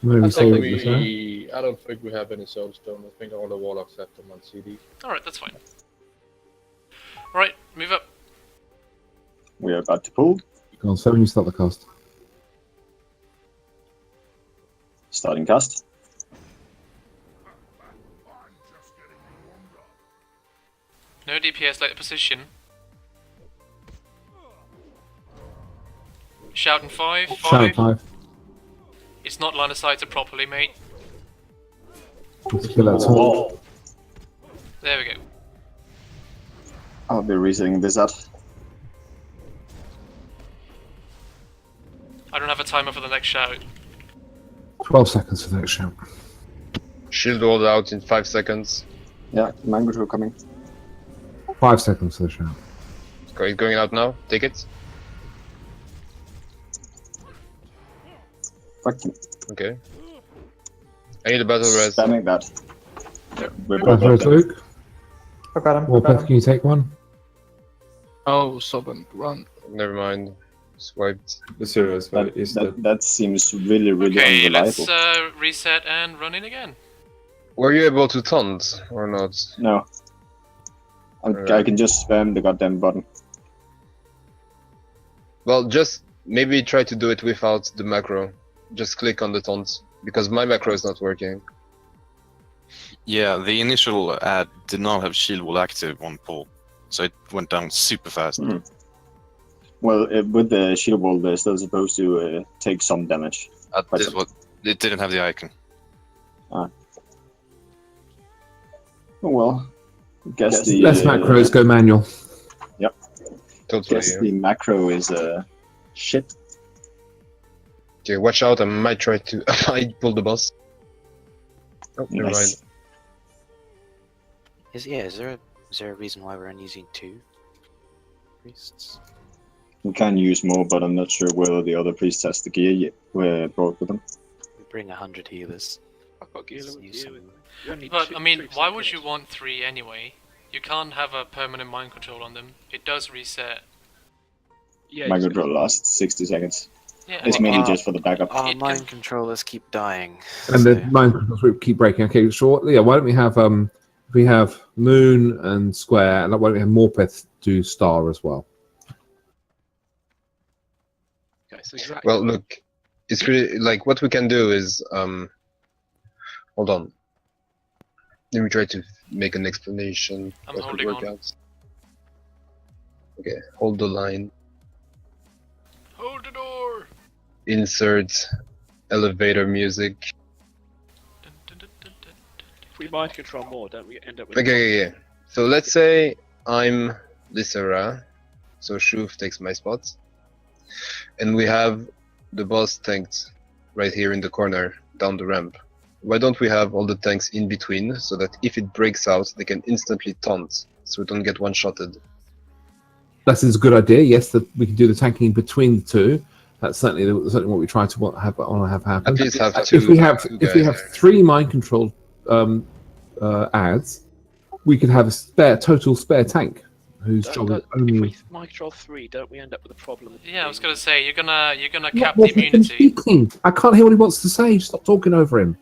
Speaker 20: Maybe
Speaker 12: I
Speaker 20: soul
Speaker 12: don't think we have any soul stone. I think all the warlocks have them on CD.
Speaker 4: Alright, that's fine. Alright, move up.
Speaker 18: We are about to pull.
Speaker 11: Go on, so when you start the cast.
Speaker 18: Starting cast.
Speaker 4: No DPS like the position. Shout in 5.
Speaker 11: Shout in 5.
Speaker 4: It's not line of sighted properly, mate.
Speaker 11: Let's kill that top.
Speaker 4: There we go.
Speaker 18: I'll be resetting this out.
Speaker 4: I don't have a timer for the next shout.
Speaker 11: 12 seconds for the next shout.
Speaker 17: Shield wall out in 5 seconds.
Speaker 18: Yeah, Mango True coming.
Speaker 11: 5 seconds for the shout.
Speaker 17: It's going out now. Take it.
Speaker 18: Fuck you.
Speaker 17: Okay. I need a battle res.
Speaker 18: Spamming that. We're
Speaker 11: That's
Speaker 18: both
Speaker 11: right, Luke.
Speaker 3: I got him.
Speaker 11: Warpath, can you take one?
Speaker 7: Oh, Southern, run.
Speaker 17: Never mind. Swiped.
Speaker 18: That seems really, really
Speaker 4: Okay,
Speaker 18: unreliable.
Speaker 4: let's reset and run in again.
Speaker 17: Were you able to taunt or not?
Speaker 18: No. I can just spam the goddamn button.
Speaker 17: Well, just maybe try to do it without the macro. just click on the taunt, because my macro is not working.
Speaker 16: Yeah, the initial ad did not have shield wall active on Paul, so it went down super fast.
Speaker 18: Well, with the shield wall, they're still supposed to take some damage.
Speaker 16: It didn't have the icon.
Speaker 18: Oh well, I guess the
Speaker 11: Less macros, go manual.
Speaker 18: Yep.
Speaker 17: Totally.
Speaker 18: Guess the macro is shit.
Speaker 17: Okay, watch out! I might try to. I might pull the boss. Oh, never mind.
Speaker 18: Nice.
Speaker 19: Is there a reason why we're only using 2 priests?
Speaker 18: We can use more, but I'm not sure whether the other priests has the gear yet. We're brought with them.
Speaker 19: We bring 100 healers.
Speaker 15: I've got gear with you.
Speaker 4: But I mean, why would you want 3 anyway? You can't have a permanent mind control on them. It does reset.
Speaker 15: Yeah,
Speaker 18: My control lasts 60 seconds.
Speaker 4: Yeah,
Speaker 18: It's mainly just for the backup.
Speaker 19: Our mind controllers keep dying.
Speaker 11: And the mind controls keep breaking. Okay, sure. Yeah, why don't we have we have Moon and Square, and why don't we have Morpeth do Star as well?
Speaker 15: Okay, so exactly.
Speaker 17: Well, look, it's really like what we can do is hold on. Let me try to make an explanation.
Speaker 4: I'm
Speaker 17: What could
Speaker 4: holding
Speaker 17: work
Speaker 4: on.
Speaker 17: out. Okay, hold the line.
Speaker 4: Hold the door.
Speaker 17: Insert elevator music.
Speaker 15: If we mind control more, don't we end up with?
Speaker 17: Okay. So let's say I'm Lysera, so Shuv takes my spot, and we have the boss tanked right here in the corner down the ramp. Why don't we have all the tanks in between, so that if it breaks out, they can instantly taunt, so we don't get one-shotted?
Speaker 11: That is a good idea. Yes, that we can do the tanking between the two. That's certainly what we try to have happen.
Speaker 17: At least have two.
Speaker 11: If we have
Speaker 17: guys.
Speaker 11: 3 mind control ads, we could have a total spare tank whose job is
Speaker 15: If
Speaker 11: only.
Speaker 15: we mind control 3, don't we end up with a problem?
Speaker 4: Yeah, I was gonna say you're gonna
Speaker 11: What
Speaker 4: cap
Speaker 11: was
Speaker 4: the
Speaker 11: he
Speaker 4: immunity.
Speaker 11: speaking? I can't hear what he wants to say. Stop talking over him.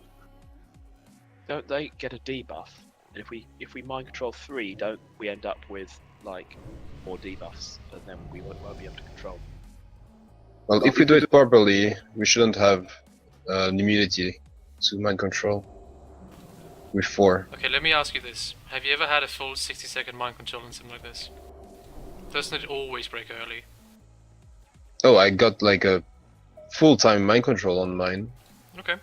Speaker 15: Don't they get a debuff? And if we mind control 3, don't we end up with like more debuffs, and then we won't be able to control?
Speaker 17: Well, if we do it properly, we shouldn't have an immunity to mind control with 4.
Speaker 4: Okay, let me ask you this: have you ever had a full 60-second mind control on something like this? Doesn't it always break early?
Speaker 17: Oh, I got like a full-time mind control on mine.
Speaker 4: Okay.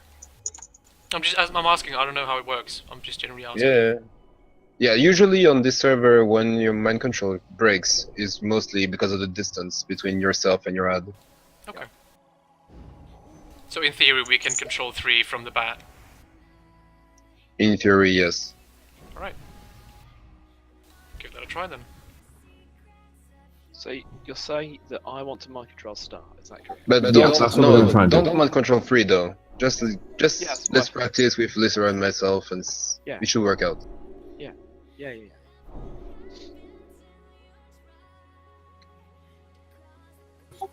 Speaker 4: I'm asking. I don't know how it works. I'm just generally asking.
Speaker 17: Yeah. Yeah, usually on this server, when your mind control breaks, is mostly because of the distance between yourself and your ad.
Speaker 4: Okay. So in theory, we can control 3 from the bat.
Speaker 17: In theory, yes.
Speaker 4: All right. Give that a try then.
Speaker 15: So you're saying that I want to mind control Star? Is that correct?
Speaker 17: But don't mind control 3 though. Just
Speaker 15: Yes,
Speaker 17: let's
Speaker 15: right.
Speaker 17: practice with Lysera and myself, and
Speaker 15: Yeah.
Speaker 17: it should work out.
Speaker 15: Yeah.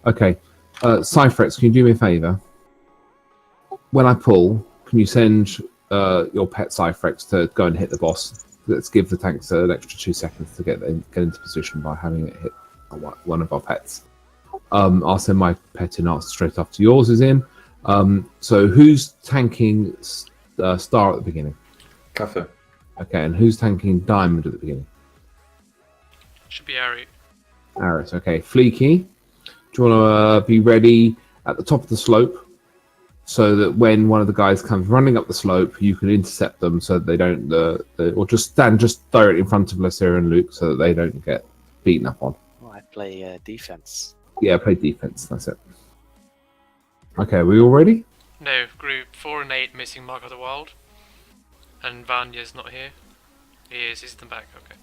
Speaker 11: Okay, Cyphrex, can you do me a favour? When I pull, can you send your pet Cyphrex to go and hit the boss? Let's give the tanks an extra 2 seconds to get into position by having it hit one of our pets. I'll send my pet in straight after yours is in. So who's tanking Star at the beginning?
Speaker 20: Cafe.
Speaker 11: Okay, and who's tanking Diamond at the beginning?
Speaker 4: Should be Ari.
Speaker 11: Aris. Okay, Fleeky, do you want to be ready at the top of the slope so that when one of the guys comes running up the slope, you can intercept them so that they don't, or just stand just directly in front of Lysera and Luke so that they don't get beaten up on.
Speaker 19: Well, I play defense.
Speaker 11: Yeah, play defense. That's it. Okay, are we all ready?
Speaker 4: No, group 4 and 8 missing Mark of the Wild. And Vanya's not here. He is, he's in the back, okay.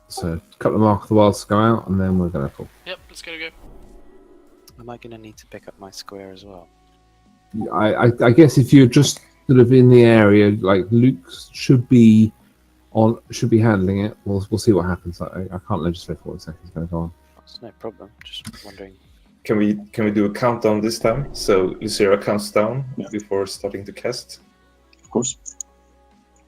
Speaker 11: So, a couple of Mark of the Wilds to go out, and then we're going to pull.
Speaker 4: Yep, let's go.
Speaker 19: Am I going to need to pick up my square as well?
Speaker 11: I guess if you're just sort of in the area, like Luke should be handling it. We'll see what happens. I can't legislate for what seconds is going to go on.
Speaker 19: It's no problem. Just wondering.
Speaker 20: Can we do a countdown this time? So Lysera counts down before starting to cast.
Speaker 18: Of course.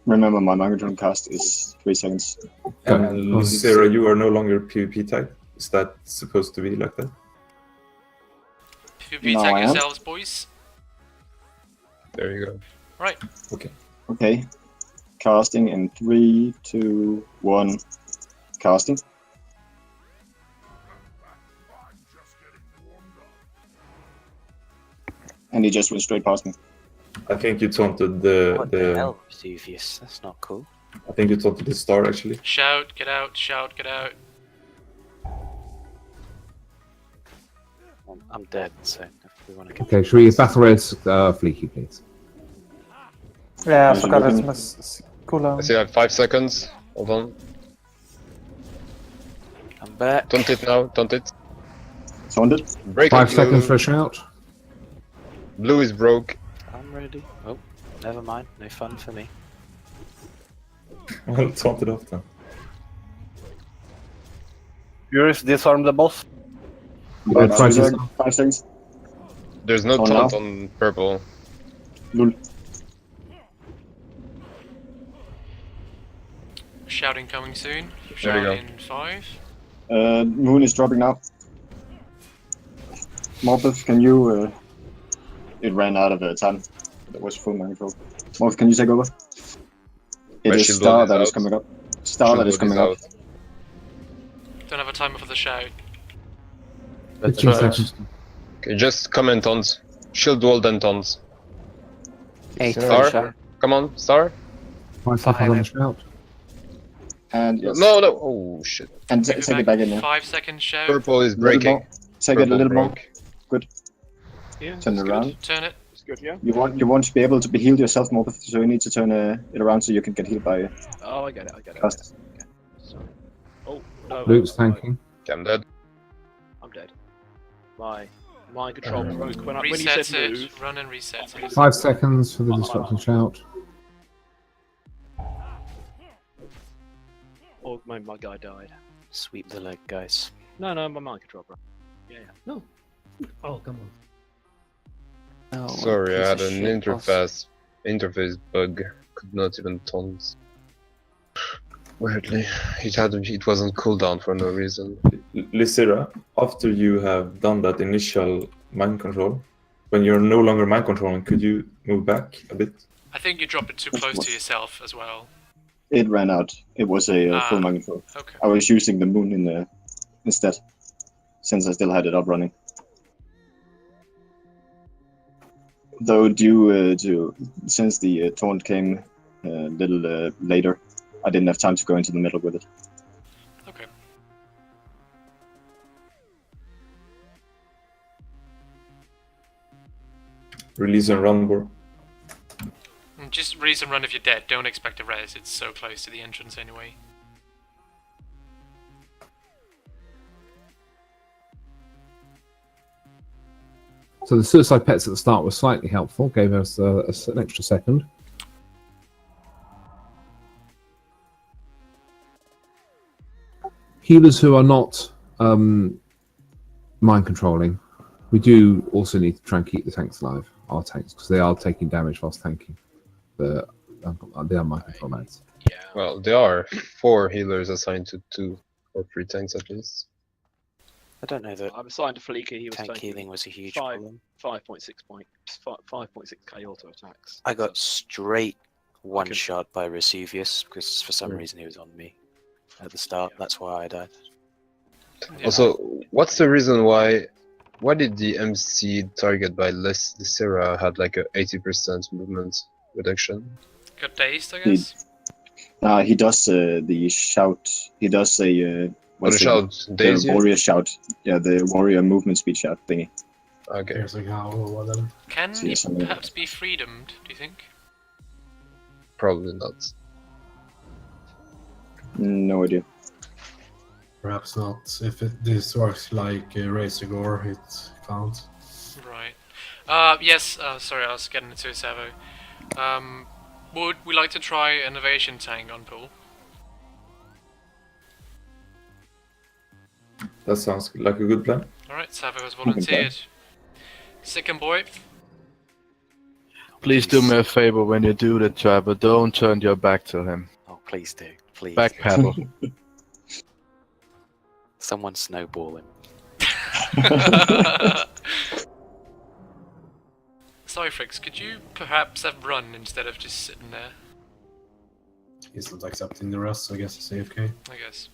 Speaker 18: Remember, my mind control cast is 3 seconds.
Speaker 20: And Lysera, you are no longer PvP type. Is that supposed to be like that?
Speaker 4: PvP
Speaker 18: No,
Speaker 4: tag
Speaker 18: I am.
Speaker 4: yourselves, boys.
Speaker 17: There you go.
Speaker 4: Right.
Speaker 20: Okay.
Speaker 18: Okay. Casting in 3, 2, 1. Casting. And he just went straight past me.
Speaker 20: I think you taunted
Speaker 19: What the hell, Vesuvius? That's not cool.
Speaker 20: I think you taunted the star actually.
Speaker 4: Shout, get out, shout, get out.
Speaker 19: I'm dead, so if we want to get...
Speaker 11: Okay, should we battle res Fleeky, please?
Speaker 3: Yeah, I forgot it was cooldown.
Speaker 17: I see I have 5 seconds. Hold on.
Speaker 19: I'm back.
Speaker 17: Taunt it now, taunt it.
Speaker 18: Taunted.
Speaker 17: Break
Speaker 11: 5
Speaker 17: it,
Speaker 11: seconds
Speaker 17: blue.
Speaker 11: for a shout.
Speaker 17: Blue is broke.
Speaker 19: I'm ready. Oh, never mind. No fun for me.
Speaker 20: I'll taunt it off then.
Speaker 9: Furious, disarm the boss.
Speaker 18: 5 seconds.
Speaker 17: There's no
Speaker 18: Taunt
Speaker 17: taunt
Speaker 18: now.
Speaker 17: on purple.
Speaker 18: Lul.
Speaker 4: Shouting coming soon.
Speaker 17: There we go.
Speaker 4: Shout in 5.
Speaker 18: Moon is dropping now. Morpeth, can you... It ran out of time. That was full mind control. Morpeth, can you take over? It
Speaker 17: My
Speaker 18: is
Speaker 17: shield
Speaker 18: Star
Speaker 17: wall is
Speaker 18: that is
Speaker 17: out.
Speaker 18: coming up. Star that is
Speaker 17: Shield wall
Speaker 18: coming up.
Speaker 17: out.
Speaker 4: Don't have a timer for the shout.
Speaker 11: 15 seconds.
Speaker 17: Okay, just comment taunts. Shield wall then taunts.
Speaker 8: 8
Speaker 17: Star, come on, Star.
Speaker 11: 5 seconds on the shout.
Speaker 18: And yes.
Speaker 17: No, no. Oh shit.
Speaker 18: And take it back in, yeah.
Speaker 4: 5 seconds shout.
Speaker 17: Purple is
Speaker 18: Little
Speaker 17: breaking.
Speaker 18: more. Take it a
Speaker 17: Purple
Speaker 18: little more.
Speaker 17: broke.
Speaker 18: Good.
Speaker 15: Yeah,
Speaker 18: Turn it
Speaker 15: that's
Speaker 18: around.
Speaker 15: good.
Speaker 4: Turn it.
Speaker 15: It's good, yeah.
Speaker 18: You want to be able to be healed yourself, Morpeth, so you need to turn it around so you can get healed by
Speaker 15: Oh, I get it, I get it.
Speaker 18: cast.
Speaker 15: Okay. Sorry. Oh, no.
Speaker 11: Luke's
Speaker 15: no,
Speaker 11: tanking.
Speaker 17: Okay, I'm dead.
Speaker 15: I'm dead. My mind control broke when you
Speaker 4: Reset
Speaker 15: said
Speaker 4: it.
Speaker 15: move.
Speaker 4: Run and reset it.
Speaker 11: 5 seconds for the disruption shout.
Speaker 15: Oh, my guy died.
Speaker 19: Sweep the leg, guys.
Speaker 15: No, my mind control broke. Yeah.
Speaker 6: No. Oh, come on.
Speaker 19: Oh,
Speaker 17: Sorry, I had an
Speaker 19: interface.
Speaker 17: interface bug. Could not even taunt. Weirdly, it wasn't cooldown for no reason.
Speaker 20: Lysira, after you have done that initial mind control, when you're no longer mind controlling, could you move back a bit?
Speaker 4: I think you drop it too close to yourself as well.
Speaker 18: It ran out. It was a full mind control.
Speaker 4: Okay.
Speaker 18: I was using the moon instead, since I still had it up running. Though due to since the taunt came a little later, I didn't have time to go into the middle with it.
Speaker 4: Okay.
Speaker 20: Release and run, bro.
Speaker 4: Just release and run if you're dead. Don't expect a res. It's so close to the entrance anyway.
Speaker 11: So the suicide pets at the start were slightly helpful, gave us an extra second. Healers who are not mind controlling, we do also need to try and keep the tanks alive, our tanks, because they are taking damage whilst tanking. They are mind control lads.
Speaker 17: Well, there are 4 healers assigned to 2 or 3 tanks at least.
Speaker 19: I don't know that
Speaker 15: I'm assigned to Fleeky. He was
Speaker 19: tank
Speaker 15: taking
Speaker 19: healing was a huge
Speaker 15: 5.6k auto attacks.
Speaker 19: I got straight one shot by Vesuvius because for some reason he was on me at the start. That's why I died.
Speaker 17: Also, what's the reason why did the MC target by Lysira had like a 80% movement reduction?
Speaker 4: Got dazed, I guess?
Speaker 18: He does the shout. He does a what's
Speaker 17: the shout? Daze
Speaker 18: the
Speaker 17: you?
Speaker 18: warrior shout. Yeah, the warrior movement speed shout thingy.
Speaker 17: Okay.
Speaker 5: Here's a cow or whatever.
Speaker 4: Can
Speaker 18: See,
Speaker 4: he
Speaker 18: something like
Speaker 4: perhaps be freedomed, do you think?
Speaker 17: Probably not.
Speaker 18: No idea.
Speaker 5: Perhaps not. If this works like Razorgore, it can't.
Speaker 4: Right. Yes, sorry, I was getting into a Savo. Would we like to try an innovation tank on pool?
Speaker 20: That sounds like a good plan.
Speaker 4: Alright, Savo has volunteered. Second boy.
Speaker 7: Please do me a favor when you do the Trevor. Don't turn your back to him.
Speaker 19: Oh, please do. Please.
Speaker 7: Backpedal.
Speaker 19: Someone snowball him.
Speaker 4: Start Cyfrix, could you perhaps have run instead of just sitting there?
Speaker 5: He's not accepting the rest, so I guess it's AFK.
Speaker 4: I guess.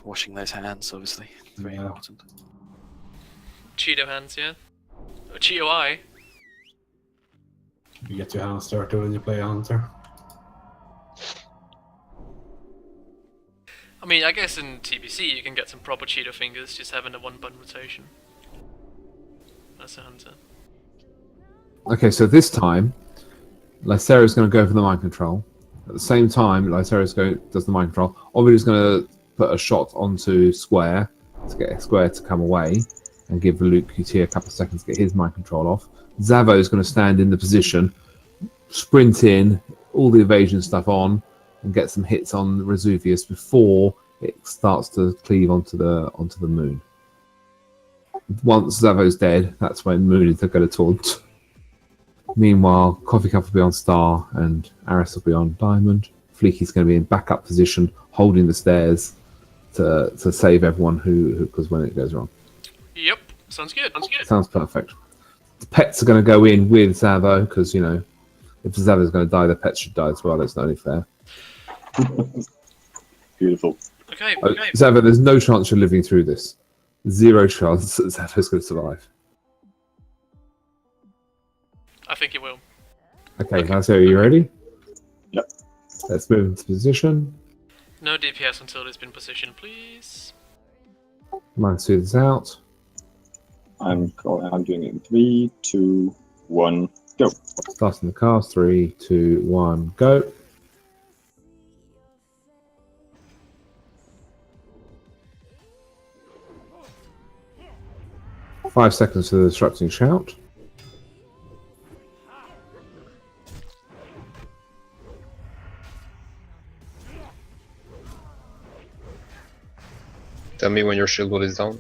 Speaker 19: Washing those hands, obviously. Very important.
Speaker 4: Cheeto hands, yeah? Or Cheeto eye?
Speaker 5: You get your hands dirty when you play a hunter.
Speaker 4: I mean, I guess in TBC you can get some proper Cheeto fingers just having a one-button rotation. That's a hunter.
Speaker 11: Okay, so this time, Lycera's going to go for the mind control. At the same time, Lycera's does the mind control. Ovidu's going to put a shot onto Square to get Square to come away and give Luke QT a couple of seconds to get his mind control off. Zavo's going to stand in the position, sprint in, all the evasion stuff on, and get some hits on Resuvius before it starts to cleave onto the moon. Once Zavo's dead, that's when Moon is going to taunt. Meanwhile, Coffee Cup will be on Star and Aris will be on Diamond. Fleeky's going to be in backup position, holding the stairs to save everyone because when it goes wrong.
Speaker 4: Yep, sounds good.
Speaker 11: Sounds perfect. The pets are going to go in with Zavo because, you know, if Zavo's going to die, the pets should die as well. It's only fair.
Speaker 18: Beautiful.
Speaker 4: Okay.
Speaker 11: Zavo, there's no chance you're living through this. 0 chance that Zavo's going to survive.
Speaker 4: I think it will.
Speaker 11: Okay, Lazio, are you ready?
Speaker 18: Yep.
Speaker 11: Let's move into position.
Speaker 4: No DPS until it's been positioned, please.
Speaker 11: Mind see this out.
Speaker 18: I'm doing it in 3, 2, 1, go.
Speaker 11: Starting the cast. 3, 2, 1, go. Five seconds to the disrupting shout.
Speaker 17: Tell me when your shield wall is down.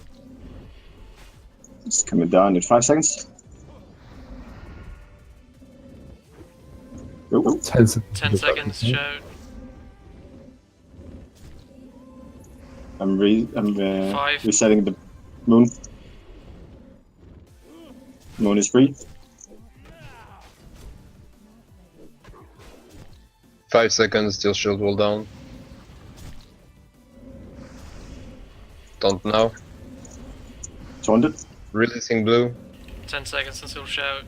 Speaker 18: It's coming down in 5 seconds. Go.
Speaker 11: 10 seconds.
Speaker 4: 10 seconds, shout.
Speaker 18: I'm
Speaker 4: 5.
Speaker 18: resetting the moon. Moon is free.
Speaker 17: 5 seconds, still shield wall down. Don't now.
Speaker 18: Taunted.
Speaker 17: Releasing blue.
Speaker 4: 10 seconds until shout.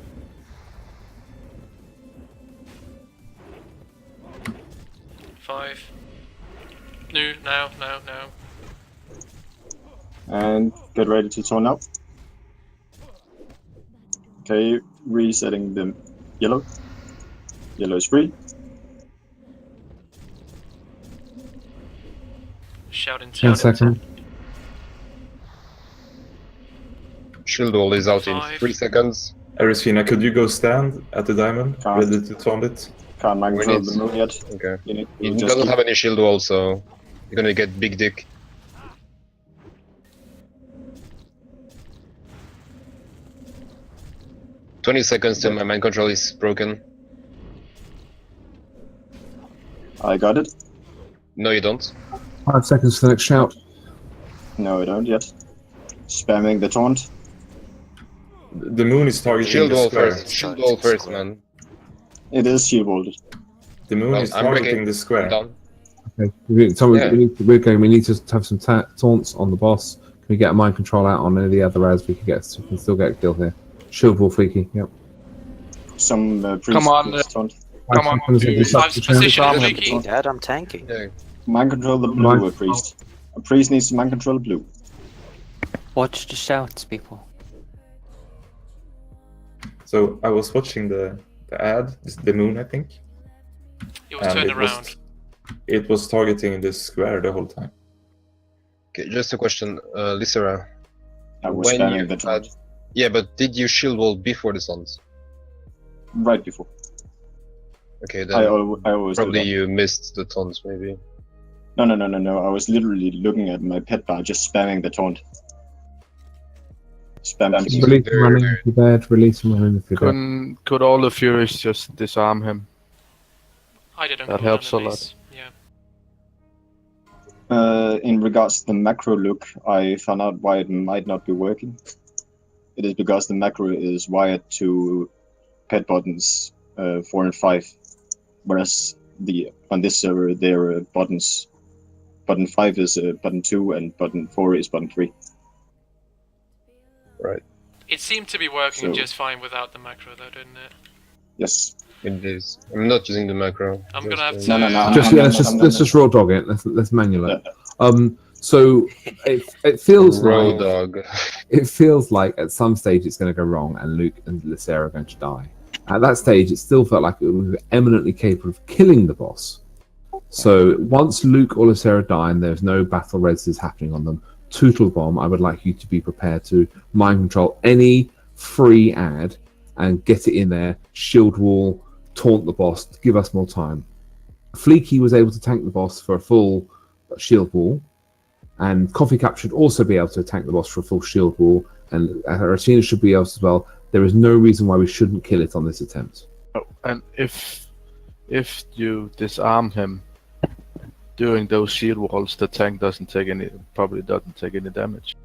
Speaker 4: 5. No, now.
Speaker 18: And get ready to taunt out. Okay, resetting the yellow. Yellow is free.
Speaker 4: Shout in
Speaker 11: 10 seconds.
Speaker 17: Shield wall is out in 3 seconds.
Speaker 20: Arisfina, could you go stand at the diamond, ready to taunt it?
Speaker 18: Can't mind control the moon yet.
Speaker 17: Okay.
Speaker 18: You
Speaker 17: He
Speaker 18: just
Speaker 17: doesn't
Speaker 18: keep-
Speaker 17: have any shield wall, so you're gonna get big dick. "20 seconds till my mind control is broken."
Speaker 18: I got it.
Speaker 17: No, you don't.
Speaker 11: 5 seconds for the next shout.
Speaker 18: No, I don't yet. Spamming the taunt.
Speaker 20: The moon is targeting
Speaker 17: Shield
Speaker 20: the
Speaker 17: wall
Speaker 20: square.
Speaker 17: first. Shield wall first, man.
Speaker 18: It is shield walled.
Speaker 20: The moon
Speaker 17: Well,
Speaker 20: is
Speaker 17: I'm
Speaker 20: targeting
Speaker 17: breaking-
Speaker 20: the square.
Speaker 17: I'm done.
Speaker 11: Okay. We need to have some taunts on the boss. Can we get a mind control out on any of the other res? We can still get a kill here. Shield wall Fleeky. Yep.
Speaker 18: Some
Speaker 16: Come on,
Speaker 18: taunt.
Speaker 16: Come on,
Speaker 4: Fleeky.
Speaker 19: Dad, I'm tanking.
Speaker 17: Yeah.
Speaker 18: Mind control the blue, a priest. A priest needs to mind control blue.
Speaker 14: Watch the shouts, people.
Speaker 20: So I was watching the ad, the moon, I think.
Speaker 4: It was turned around.
Speaker 20: It was targeting the square the whole time.
Speaker 17: Okay, just a question, Lysera.
Speaker 18: I was spamming the taunt.
Speaker 17: Yeah, but did you shield wall before the suns?
Speaker 18: Right before.
Speaker 17: Okay, then
Speaker 18: I always do
Speaker 17: probably
Speaker 18: that.
Speaker 17: you missed the taunts, maybe.
Speaker 18: No. I was literally looking at my pet bar, just spamming the taunt. Spam.
Speaker 11: Release him running if you're dead. Release him running if you're dead.
Speaker 7: Could all the Furies just disarm him?
Speaker 4: I didn't.
Speaker 7: That helps a lot.
Speaker 4: Yeah.
Speaker 18: In regards to the macro look, I found out why it might not be working. it is because the macro is wired to pet buttons 4 and 5, whereas on this server there are buttons. Button 5 is button 2 and button 4 is button 3.
Speaker 17: Right.
Speaker 4: It seemed to be working
Speaker 18: So-
Speaker 4: just fine without the macro, though, didn't it?
Speaker 18: Yes.
Speaker 17: It is. I'm not using the macro.
Speaker 4: I'm gonna have
Speaker 17: Just,
Speaker 4: to.
Speaker 11: Let's just raw dog it. Let's manual it. So it feels
Speaker 17: Raw
Speaker 11: like
Speaker 17: dog.
Speaker 11: it feels like at some stage it's going to go wrong, and Luke and Lysera are going to die. At that stage, it still felt like we were eminently capable of killing the boss. So once Luke or Lysera die and there's no battle reses happening on them, Tootle Bomb, I would like you to be prepared to mind control any free ad and get it in there, shield wall, taunt the boss, give us more time. Fleeky was able to tank the boss for a full shield wall, and Coffee Cup should also be able to tank the boss for a full shield wall, and Aracina should be able to as well. There is no reason why we shouldn't kill it on this attempt.
Speaker 7: Oh, and if you disarm him during those shield walls, the tank probably doesn't take any damage.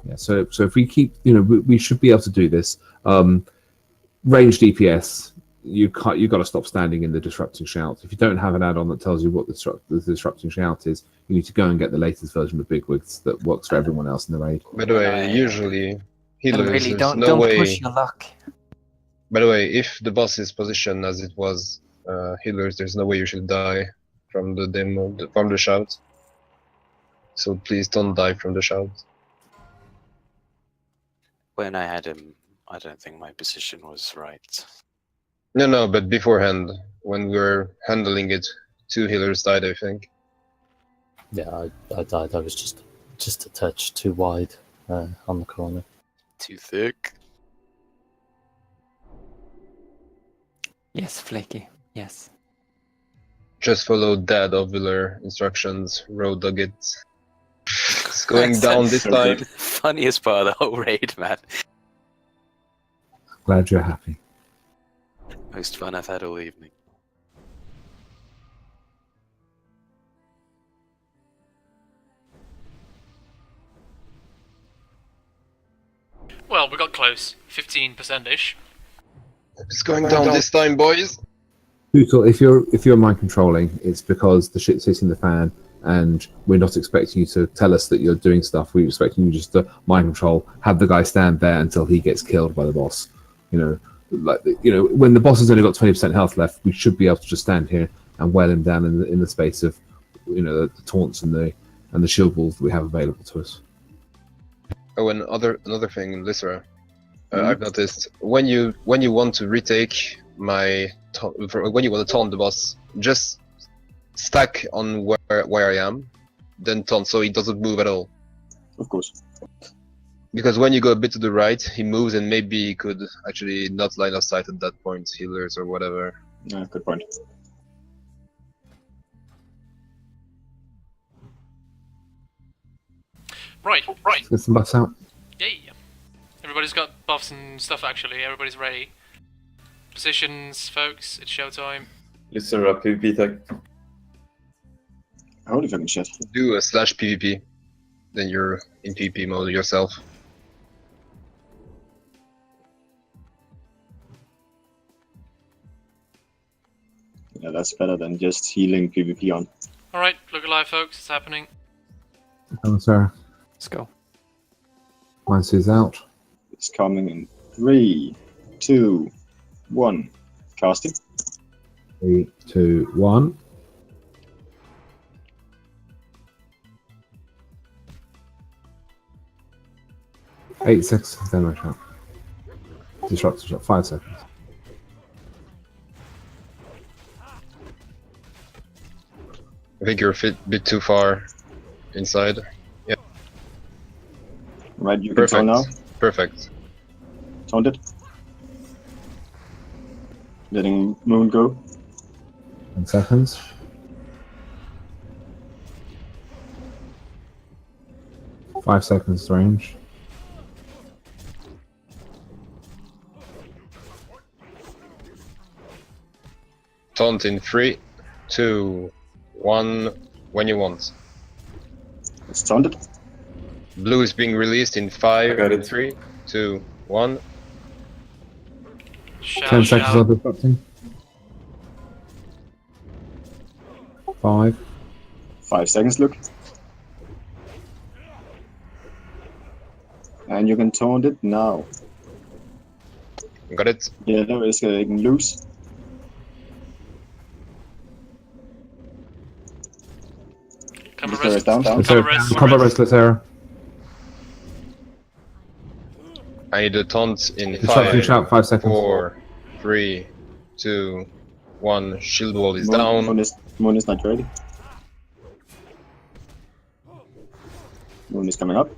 Speaker 11: Yeah, so if we keep, we should be able to do this. Range DPS, you've got to stop standing in the disrupting shout. If you don't have an add-on that tells you what the disrupting shout is, you need to go and get the latest version of Bigwigs that works for everyone else in the raid.
Speaker 17: By the way, usually healers,
Speaker 14: Really,
Speaker 17: there's
Speaker 14: don't
Speaker 17: no way.
Speaker 14: push your luck.
Speaker 17: By the way, if the boss is positioned as it was healers, there's no way you should die from the demo, from the shout. So please don't die from the shout.
Speaker 19: When I had him, I don't think my position was right.
Speaker 17: No, but beforehand, when we were handling it, 2 healers died, I think.
Speaker 13: Yeah, I died. I was just a touch too wide on the corner.
Speaker 19: Too thick.
Speaker 14: Yes, Flaky. Yes.
Speaker 17: Just follow dad ovular instructions, road dog it. It's going
Speaker 19: That's
Speaker 17: down this time.
Speaker 19: Funniest part of the whole raid, man.
Speaker 11: Glad you're happy.
Speaker 19: Most fun I've had all evening.
Speaker 4: Well, we got close. 15%-ish.
Speaker 17: It's going down this time, boys.
Speaker 11: Tootle, if you're mind controlling, it's because the shit's hitting the fan, and we're not expecting you to tell us that you're doing stuff. We're expecting you just to mind control, have the guy stand there until he gets killed by the boss. When the boss has only got 20% health left, we should be able to just stand here and wear him down in the space of, the taunts and the shield walls that we have available to us.
Speaker 17: Oh, and another thing, Lysera, I've noticed when you want to retake when you want to taunt the boss, just stack on where I am, then taunt so he doesn't move at all.
Speaker 18: Of course.
Speaker 17: Because when you go a bit to the right, he moves and maybe he could actually not line of sight at that point, healers or whatever.
Speaker 18: Yeah, good point.
Speaker 4: Right.
Speaker 11: Let's get some buffs out.
Speaker 4: Yay. Everybody's got buffs and stuff, actually. Everybody's ready. Positions, folks. It's showtime.
Speaker 20: Lysera PvP tag.
Speaker 18: Holy fucking shit.
Speaker 17: Do a /PvP, then you're in PvP mode yourself.
Speaker 18: Yeah, that's better than just healing PvP on.
Speaker 4: Alright, look alive, folks. It's happening.
Speaker 11: Hello, Sarah.
Speaker 14: Let's go.
Speaker 11: Mine is out.
Speaker 18: It's coming in 3, 2, 1. Casting.
Speaker 11: 3, 2, 1. Eight seconds of demo shot. Disruptor shot. 5 seconds.
Speaker 17: I think you're a bit too far inside. Yeah.
Speaker 18: Right, you can taunt now.
Speaker 17: Perfect.
Speaker 18: Taunt it. Letting Moon go.
Speaker 11: 10 seconds. Five seconds range.
Speaker 17: Taunt in 3, 2, 1, when you want.
Speaker 18: It's taunted.
Speaker 17: Blue is being released in 5,
Speaker 20: I got it.
Speaker 17: 3. 2, 1.
Speaker 11: 10 seconds on disrupting. 5.
Speaker 18: 5 seconds, look. And you can taunt it now.
Speaker 17: Got it.
Speaker 18: Yellow is getting loose.
Speaker 4: Combat
Speaker 18: Terra's down.
Speaker 11: Combat restless error.
Speaker 17: I need a taunt in
Speaker 11: Disrupting shout, 5 seconds.
Speaker 17: 4, 3, 2, 1. Shield wall is down.
Speaker 18: Moon is not ready. Moon is coming up.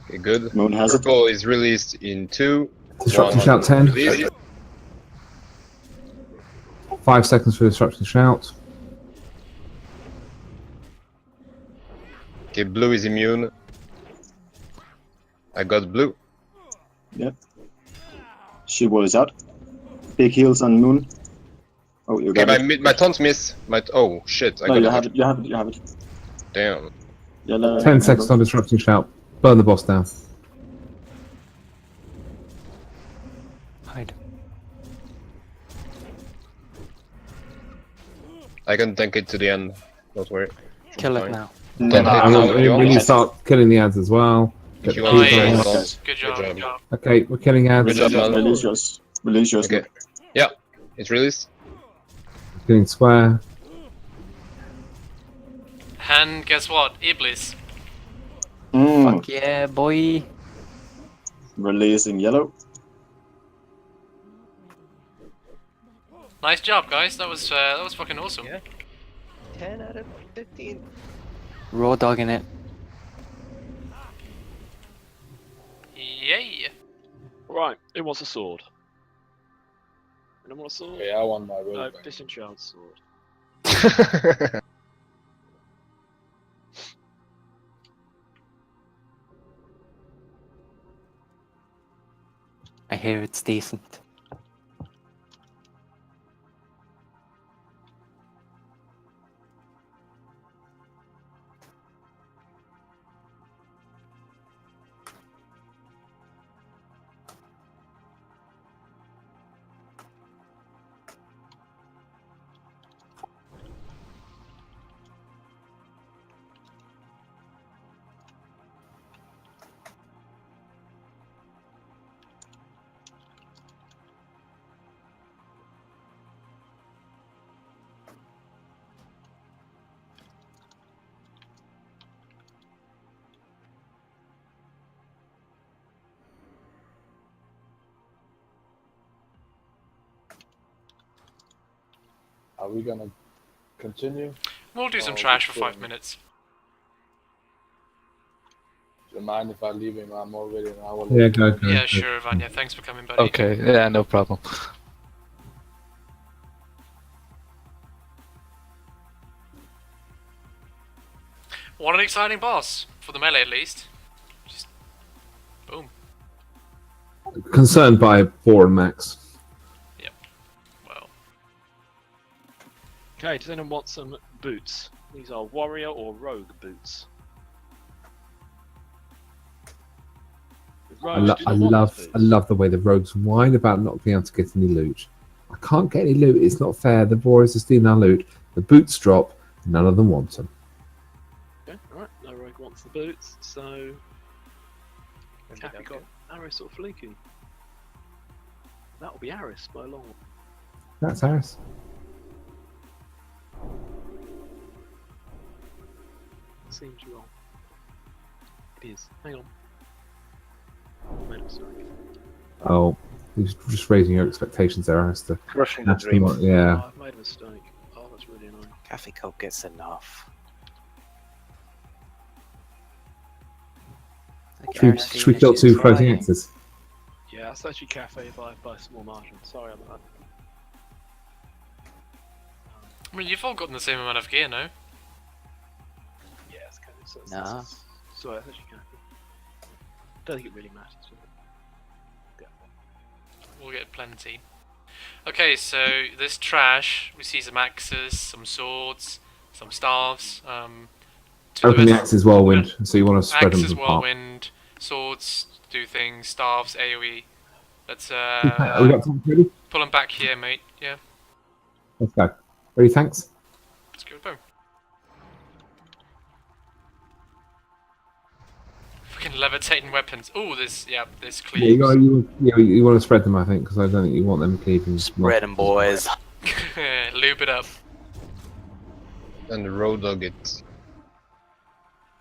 Speaker 17: Okay, good.
Speaker 18: Moon has it.
Speaker 17: Purple is released in 2.
Speaker 11: Disrupting
Speaker 17: 1.
Speaker 11: shout 10.
Speaker 17: Release.
Speaker 11: 5 seconds for disrupting shout.
Speaker 17: Okay, blue is immune. I got blue.
Speaker 18: Yep. Shield wall is out. Big heals on Moon. Oh, you
Speaker 17: Okay,
Speaker 18: got it.
Speaker 17: my taunt miss. Oh shit! I
Speaker 18: No,
Speaker 17: got
Speaker 18: you
Speaker 17: it.
Speaker 18: have it. You have it. You have it.
Speaker 17: Damn.
Speaker 18: Yellow.
Speaker 11: 10 seconds on disrupting shout. Burn the boss down.
Speaker 14: Hide.
Speaker 17: I can tank it to the end. Don't worry.
Speaker 14: Kill it
Speaker 17: Fine.
Speaker 14: now.
Speaker 17: Tank it now if you
Speaker 11: When you
Speaker 17: want.
Speaker 11: start killing the ads as well.
Speaker 17: If
Speaker 11: Get
Speaker 17: you
Speaker 11: the
Speaker 17: want.
Speaker 11: people
Speaker 17: Nice.
Speaker 11: on.
Speaker 17: Nice.
Speaker 4: Good job. Good job.
Speaker 11: Okay, we're killing ads.
Speaker 17: Good job, man.
Speaker 18: Release yours. Release yours.
Speaker 17: Okay. Yeah, it's released.
Speaker 11: Killing square.
Speaker 4: And guess what? Iblis.
Speaker 14: Fuck yeah, boy.
Speaker 18: Releasing yellow.
Speaker 4: Nice job, guys. That was fucking awesome.
Speaker 14: 10 out of 15. Raw dogging it.
Speaker 4: Yay.
Speaker 15: Right, who wants a sword? Anyone want a sword?
Speaker 12: Yeah, I want my rogue.
Speaker 15: No,
Speaker 12: back.
Speaker 15: disenchant sword.
Speaker 14: I hear it's decent.
Speaker 12: Are we gonna continue?
Speaker 4: We'll do some
Speaker 12: Or
Speaker 4: trash for
Speaker 12: we
Speaker 4: 5 minutes.
Speaker 12: Do you mind if I leave him? I'm already an hour late.
Speaker 11: Yeah, go.
Speaker 4: Yeah, sure, Vanya. Thanks for coming, buddy.
Speaker 7: Okay, yeah, no problem.
Speaker 4: What an exciting boss for the melee, at least. Just boom.
Speaker 11: Concerned by 4 and max.
Speaker 4: Yep. Well.
Speaker 15: Okay, does anyone want some boots? These are warrior or rogue boots.
Speaker 11: I love the way the rogues whine about not being able to get any loot. I can't get any loot. It's not fair. The boys are stealing our loot. The boots drop. None of them want them.
Speaker 15: Okay, alright, no rogue wants the boots, so Kathy got Aris or Fluky. That'll be Aris by a long way.
Speaker 11: That's ours.
Speaker 15: Seems wrong. It is. Hang on. I made a mistake.
Speaker 11: Oh, he's just raising your expectations there, as to
Speaker 9: Crushing the
Speaker 11: actually
Speaker 9: dream.
Speaker 11: what- Yeah.
Speaker 15: Oh, I've made a mistake. Oh, that's really annoying.
Speaker 19: Cafe Cult gets enough.
Speaker 11: Should we kill 2 floating axes?
Speaker 15: Yeah, that's actually Cafe by a small margin. Sorry about that.
Speaker 4: I mean, you've all gotten the same amount of gear, no?
Speaker 15: Yeah, it's kind of.
Speaker 14: Nah.
Speaker 15: Sorry, that's actually Cafe. Don't think it really matters.
Speaker 4: We'll get plenty. Okay, so this trash, we see some axes, some swords, some staves.
Speaker 11: Open the axes whirlwind, so you want to spread them
Speaker 4: Axes,
Speaker 11: apart.
Speaker 4: whirlwind, swords, do things, staves, AoE. Let's
Speaker 11: Have we got time ready?
Speaker 4: pull them back here, mate. Yeah,
Speaker 11: Let's go. Ready, thanks.
Speaker 4: let's go. Boom. Fucking levitating weapons. Oh, there's
Speaker 11: Yeah,
Speaker 4: cleaves.
Speaker 11: you want to spread them, I think, because I don't think you want them cleaving.
Speaker 19: Spread them, boys.
Speaker 4: Lube it up.
Speaker 17: And road dog it.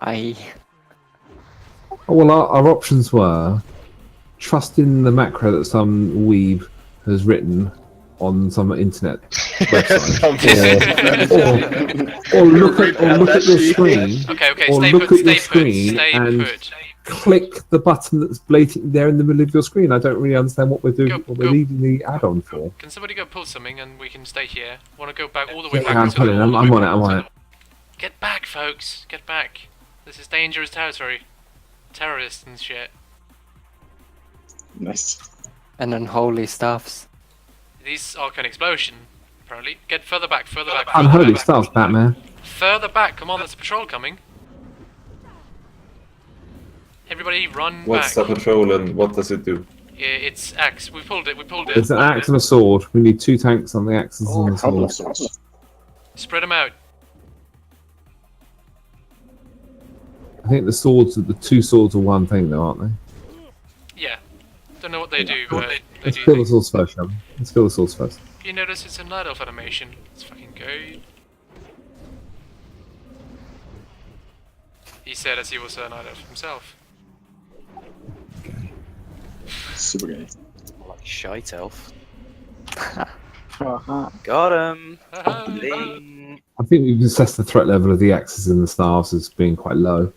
Speaker 8: Aye.
Speaker 11: Oh, well, our options were trust in the macro that some weeb has written on some internet website, or look at your screen,
Speaker 4: Okay,
Speaker 11: or
Speaker 4: stay
Speaker 11: look
Speaker 4: put,
Speaker 11: at your
Speaker 4: stay
Speaker 11: screen
Speaker 4: put,
Speaker 11: and
Speaker 4: stay put.
Speaker 11: click the button that's blatantly there in the middle of your screen. I don't really understand what we're doing, what we're needing the add-on for.
Speaker 4: Can somebody go pull something and we can stay here? Want to go back all the way back?
Speaker 11: Yeah, I'm
Speaker 4: to the
Speaker 11: pulling. I'm on it.
Speaker 4: Get back, folks. Get back. This is dangerous territory. Terrorists and shit.
Speaker 18: Nice.
Speaker 8: And unholy stuffs.
Speaker 4: These arcane explosion, apparently. Get further back, further back.
Speaker 11: Unholy stuff, Batman.
Speaker 4: Further back. Come on, there's a patrol coming. Everybody run
Speaker 20: What's
Speaker 4: back.
Speaker 20: the patrol and what does it do?
Speaker 4: It's axe. We pulled it.
Speaker 11: It's an axe and a sword. We need 2 tanks on the axes and the sword.
Speaker 4: Spread them out.
Speaker 11: I think the 2 swords are one thing, though, aren't they?
Speaker 4: Yeah. Don't know what they do, but they
Speaker 11: Let's
Speaker 4: do
Speaker 11: kill the
Speaker 4: things.
Speaker 11: swords first, shall we? Let's kill the swords first.
Speaker 4: You notice it's a night elf animation. Let's fucking go. He said as he was a night elf himself.
Speaker 18: Super gay.
Speaker 19: Like shite elf. Got him. Bling.
Speaker 11: I think we've assessed the threat level of the axes and the staves as being quite low.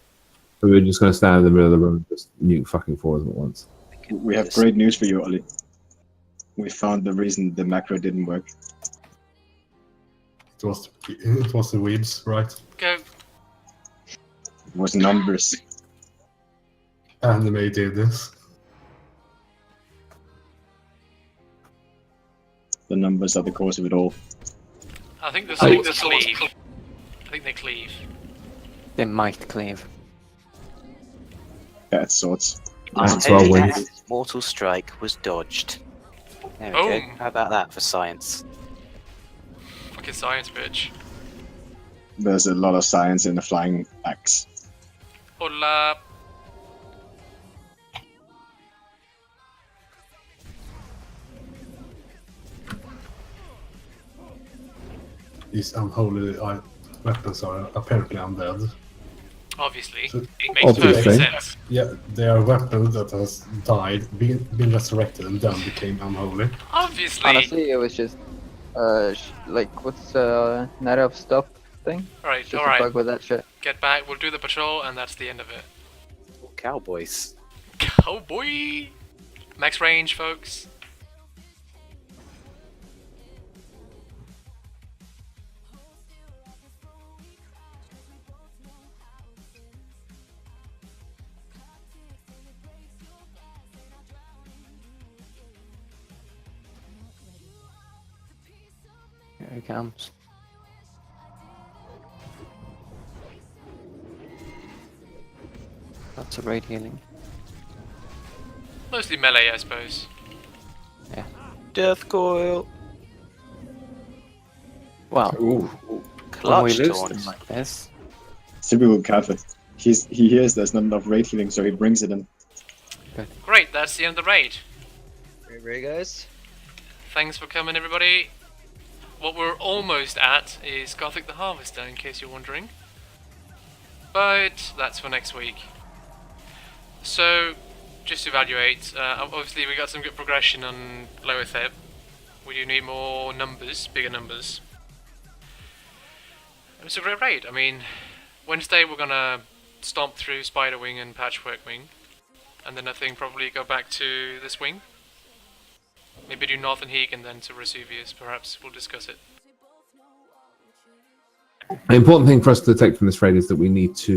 Speaker 11: So we're just going to stand in the middle of the room and just nuke fucking 4 of them at once.
Speaker 18: We have great news for you, Ollie. We found the reason the macro didn't work.
Speaker 5: It was the weebs, right?
Speaker 4: Go.
Speaker 18: It was numbers.
Speaker 5: Anime did this.
Speaker 18: The numbers are the cause of it all.
Speaker 4: I think the swords cleave. I think they cleave.
Speaker 8: They might cleave.
Speaker 18: Bad swords.
Speaker 19: Mortal strike was dodged. There we
Speaker 4: Boom.
Speaker 19: go. How about that for science?
Speaker 4: Fucking science, bitch.
Speaker 18: There's a lot of science in the flying axe.
Speaker 4: Hola.
Speaker 5: These unholy weapons are apparently undead.
Speaker 4: Obviously.
Speaker 5: So-
Speaker 4: It makes perfect sense.
Speaker 5: Yeah, they are weapons that has died, been resurrected, and then became unholy.
Speaker 4: Obviously.
Speaker 1: Honestly, it was just, like, what's night elf stuff thing?
Speaker 4: Alright,
Speaker 1: Just a
Speaker 4: alright.
Speaker 1: bug with that shit.
Speaker 4: Get back, we'll do the patrol, and that's the end of it.
Speaker 19: Oh, cowboys.
Speaker 4: Cowboy! Max range, folks.
Speaker 8: Here he comes. Lots of raid healing.
Speaker 4: Mostly melee, I suppose.
Speaker 8: Yeah.
Speaker 19: Death coil.
Speaker 8: Well, when
Speaker 19: Clutch
Speaker 8: we lose
Speaker 19: taunt.
Speaker 8: them like this.
Speaker 18: Typical Kaffe. He hears there's not enough raid healing, so he brings it in.
Speaker 4: Great, that's the end of the raid.
Speaker 14: Great, guys.
Speaker 4: Thanks for coming, everybody. What we're almost at is Gothic the Harvester, in case you're wondering. But that's for next week. So, just to evaluate, obviously we got some good progression on lower Theb. We do need more numbers, bigger numbers. It was a great raid. I mean, Wednesday we're gonna stomp through Spiderwing and Patchwork Wing. And then I think probably go back to this wing. Maybe do Northern Heek and then to Vesuvius, perhaps. We'll discuss it.
Speaker 11: The important thing for us to take from this raid is that we need to